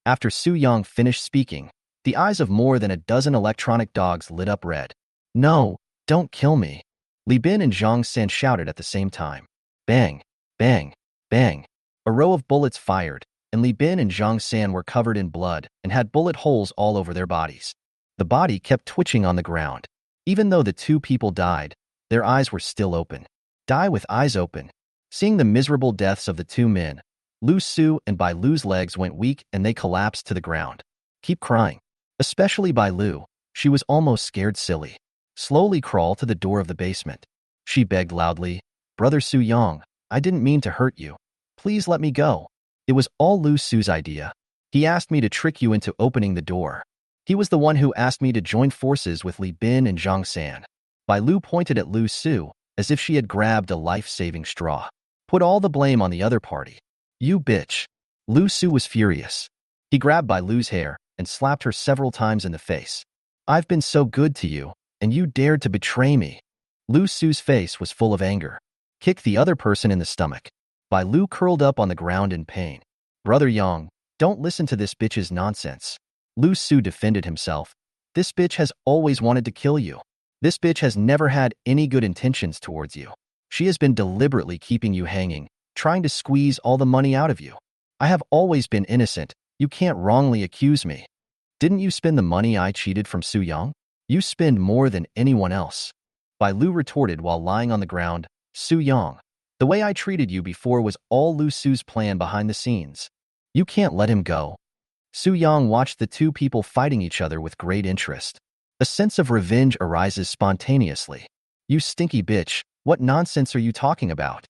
After Su Yang finished speaking, the eyes of more than a dozen electronic dogs lit up red. No, don't kill me. Li Bin and Zhang San shouted at the same time. Bang, bang, bang. A row of bullets fired, and Li Bin and Zhang San were covered in blood and had bullet holes all over their bodies. The body kept twitching on the ground. Even though the two people died, their eyes were still open. Die with eyes open. Seeing the miserable deaths of the two men, Lu Su and Bai Lu's legs went weak and they collapsed to the ground. Keep crying. Especially Bai Lu. She was almost scared silly. Slowly crawl to the door of the basement. She begged loudly, Brother Su Yang, I didn't mean to hurt you. Please let me go. It was all Lu Su's idea. He asked me to trick you into opening the door. He was the one who asked me to join forces with Li Bin and Zhang San. Bai Lu pointed at Lu Su, as if she had grabbed a life-saving straw. Put all the blame on the other party. You bitch. Lu Su was furious. He grabbed Bai Lu's hair and slapped her several times in the face. I've been so good to you, and you dared to betray me. Lu Su's face was full of anger. Kick the other person in the stomach. Bai Lu curled up on the ground in pain. Brother Yang, don't listen to this bitch's nonsense. Lu Su defended himself. This bitch has always wanted to kill you. This bitch has never had any good intentions towards you. She has been deliberately keeping you hanging, trying to squeeze all the money out of you. I have always been innocent. You can't wrongly accuse me. Didn't you spend the money I cheated from Su Yang? You spend more than anyone else. Bai Lu retorted while lying on the ground. Su Yang, the way I treated you before was all Lu Su's plan behind the scenes. You can't let him go. Su Yang watched the two people fighting each other with great interest. A sense of revenge arises spontaneously. You stinky bitch, what nonsense are you talking about?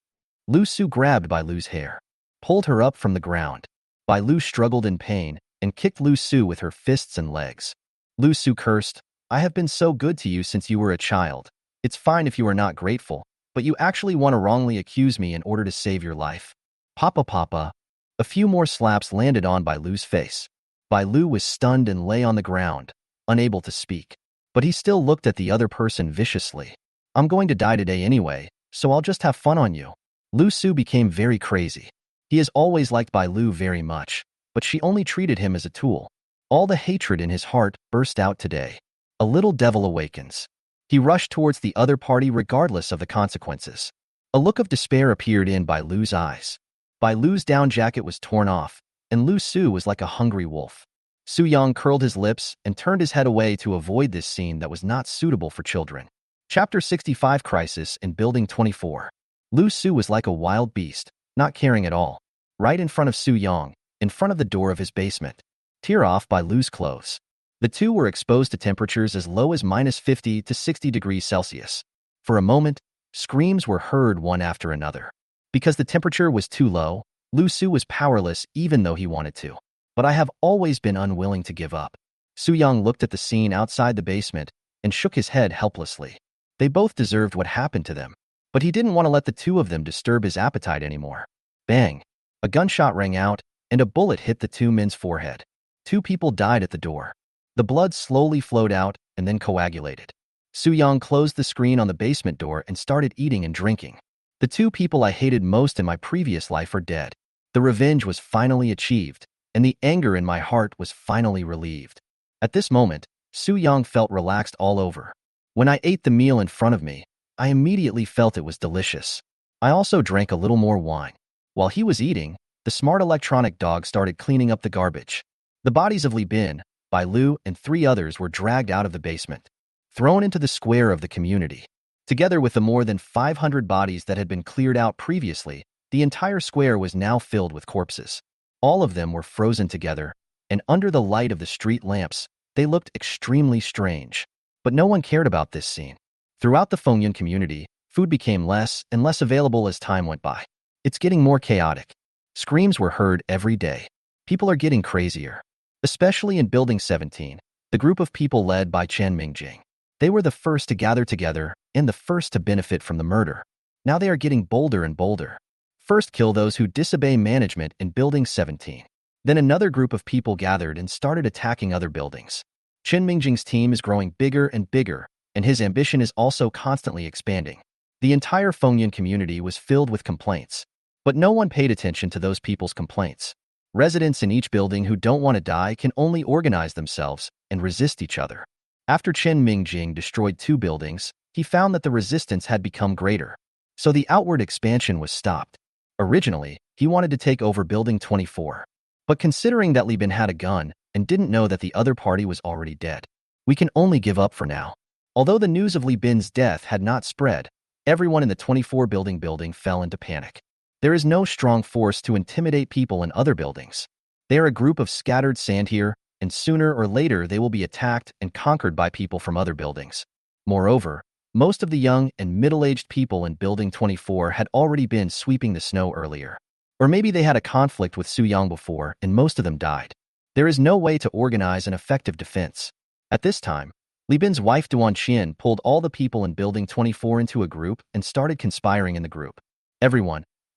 Lu Su grabbed Bai Lu's hair, pulled her up from the ground. Bai Lu struggled in pain and kicked Lu Su with her fists and legs. Lu Su cursed, I have been so good to you since you were a child. It's fine if you are not grateful, but you actually want to wrongly accuse me in order to save your life. Papa. A few more slaps landed on Bai Lu's face. Bai Lu was stunned and lay on the ground, unable to speak. But he still looked at the other person viciously. I'm going to die today anyway, so I'll just have fun on you. Lu Su became very crazy. He has always liked Bai Lu very much, but she only treated him as a tool. All the hatred in his heart burst out today. A little devil awakens. He rushed towards the other party regardless of the consequences. A look of despair appeared in Bai Lu's eyes. Bai Lu's down jacket was torn off, and Lu Su was like a hungry wolf. Su Yang curled his lips and turned his head away to avoid this scene that was not suitable for children. Chapter 65 Crisis in Building 24. Lu Su was like a wild beast, not caring at all. Right in front of Su Yang, in front of the door of his basement. Tear off Bai Lu's clothes. The two were exposed to temperatures as low as -50 to 60 degrees Celsius. For a moment, screams were heard one after another. Because the temperature was too low, Lu Su was powerless even though he wanted to. But I have always been unwilling to give up. Su Yang looked at the scene outside the basement and shook his head helplessly. They both deserved what happened to them, but he didn't want to let the two of them disturb his appetite anymore. Bang! A gunshot rang out, and a bullet hit the two men's forehead. Two people died at the door. The blood slowly flowed out and then coagulated. Su Yang closed the screen on the basement door and started eating and drinking. The two people I hated most in my previous life are dead. The revenge was finally achieved, and the anger in my heart was finally relieved. At this moment, Su Yang felt relaxed all over. When I ate the meal in front of me, I immediately felt it was delicious. I also drank a little more wine. While he was eating, the smart electronic dog started cleaning up the garbage. The bodies of Li Bin, Bai Lu, and 3 others were dragged out of the basement, thrown into the square of the community. Together with the more than 500 bodies that had been cleared out previously, the entire square was now filled with corpses. All of them were frozen together, and under the light of the street lamps, they looked extremely strange. But no one cared about this scene. Throughout the Fengyun community, food became less and less available as time went by. It's getting more chaotic. Screams were heard every day. People are getting crazier. Especially in Building 17, the group of people led by Chen Mingjing. They were the first to gather together and the first to benefit from the murder. Now they are getting bolder and bolder. First kill those who disobey management in Building 17. Then another group of people gathered and started attacking other buildings. Chen Mingjing's team is growing bigger and bigger, and his ambition is also constantly expanding. The entire Fengyun community was filled with complaints, but no one paid attention to those people's complaints. Residents in each building who don't want to die can only organize themselves and resist each other. After Chen Mingjing destroyed 2 buildings, he found that the resistance had become greater. So the outward expansion was stopped. Originally, he wanted to take over Building 24. But considering that Li Bin had a gun and didn't know that the other party was already dead, we can only give up for now. Although the news of Li Bin's death had not spread, everyone in the 24 building fell into panic. There is no strong force to intimidate people in other buildings. They are a group of scattered sand here, and sooner or later they will be attacked and conquered by people from other buildings. Moreover, most of the young and middle-aged people in Building 24 had already been sweeping the snow earlier. Or maybe they had a conflict with Su Yang before and most of them died. There is no way to organize an effective defense. At this time, Li Bin's wife Duan Qian pulled all the people in Building 24 into a group and started conspiring in the group.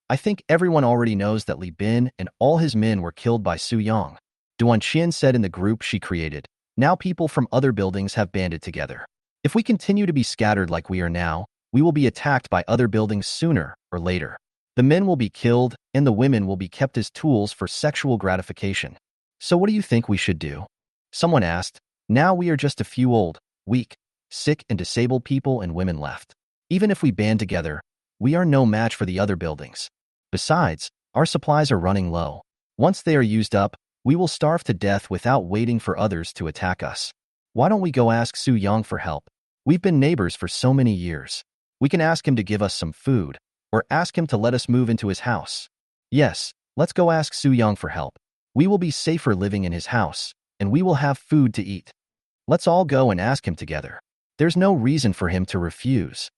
I think everyone already knows that Li Bin and all his men were killed by Su Yang. Duan Qian said in the group she created. Now people from other buildings have banded together. If we continue to be scattered like we are now, we will be attacked by other buildings sooner or later. The men will be killed and the women will be kept as tools for sexual gratification. So what do you think we should do? Someone asked. Now we are just a few old, weak, sick and disabled people and women left. Even if we band together, we are no match for the other buildings. Besides, our supplies are running low. Once they are used up, we will starve to death without waiting for others to attack us. Why don't we go ask Su Yang for help? We've been neighbors for so many years. We can ask him to give us some food, or ask him to let us move into his house. Yes, let's go ask Su Yang for help. We will be safer living in his house, and we will have food to eat. Let's all go and ask him together. There's no reason for him to refuse.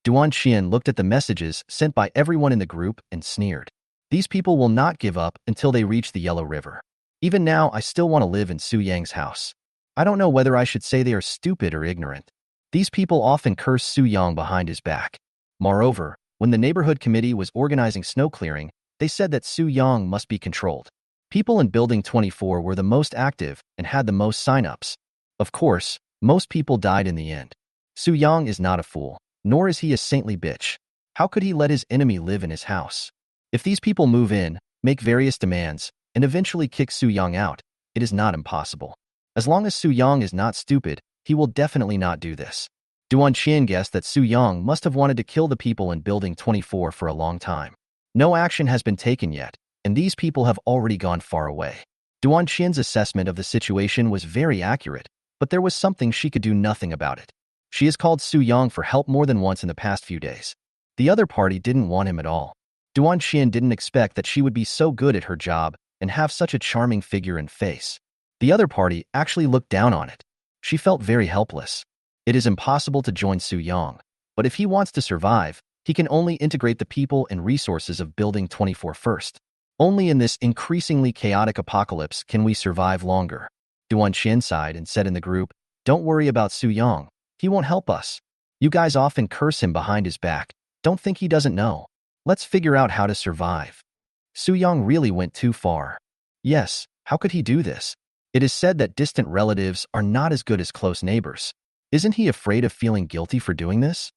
Duan Xian looked at the messages sent by everyone in the group and sneered. These people will not give up until they reach the Yellow River. Even now, I still want to live in Su Yang's house. I don't know whether I should say they are stupid or ignorant. These people often curse Su Yang behind his back. Moreover, when the neighborhood committee was organizing snow clearing, they said that Su Yang must be controlled. People in Building 24 were the most active and had the most sign-ups. Of course, most people died in the end. Su Yang is not a fool, nor is he a saintly bitch. How could he let his enemy live in his house? If these people move in, make various demands, and eventually kick Su Yang out, it is not impossible. As long as Su Yang is not stupid, he will definitely not do this. Duan Qian guessed that Su Yang must have wanted to kill the people in Building 24 for a long time. No action has been taken yet, and these people have already gone far away. Duan Qian's assessment of the situation was very accurate, but there was something she could do nothing about it. She has called Su Yang for help more than once in the past few days. The other party didn't want him at all. Duan Qian didn't expect that she would be so good at her job and have such a charming figure and face. The other party actually looked down on it. She felt very helpless. It is impossible to join Su Yang, but if he wants to survive, he can only integrate the people and resources of Building 24 first. Only in this increasingly chaotic apocalypse can we survive longer. Duan Qian sighed and said in the group, "Don't worry about Su Yang. He won't help us. You guys often curse him behind his back. Don't think he doesn't know. Let's figure out how to survive." Su Yang really went too far. Yes, how could he do this? It is said that distant relatives are not as good as close neighbors. Isn't he afraid of feeling guilty for doing this?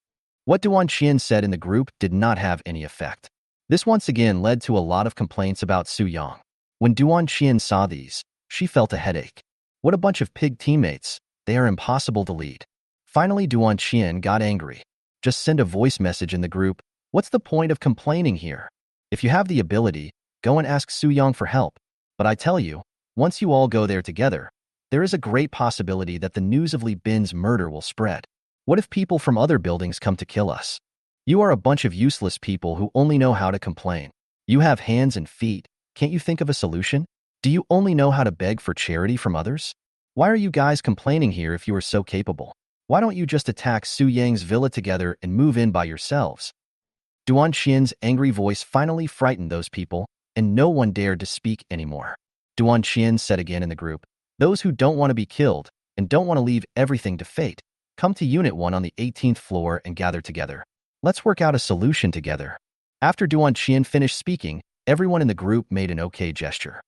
What Duan Qian said in the group did not have any effect. This once again led to a lot of complaints about Su Yang. When Duan Qian saw these, she felt a headache. What a bunch of pig teammates. They are impossible to lead. Finally, Duan Qian got angry. Just send a voice message in the group. What's the point of complaining here? If you have the ability, go and ask Su Yang for help. But I tell you, once you all go there together, there is a great possibility that the news of Li Bin's murder will spread. What if people from other buildings come to kill us? You are a bunch of useless people who only know how to complain. You have hands and feet. Can't you think of a solution? Do you only know how to beg for charity from others? Why are you guys complaining here if you are so capable? Why don't you just attack Su Yang's villa together and move in by yourselves? Duan Qian's angry voice finally frightened those people, and no one dared to speak anymore. Duan Qian said again in the group, "Those who don't want to be killed and don't want to leave everything to fate, come to Unit 1 on the 18th floor and gather together. Let's work out a solution together." After Duan Qian finished speaking, everyone in the group made an okay gesture.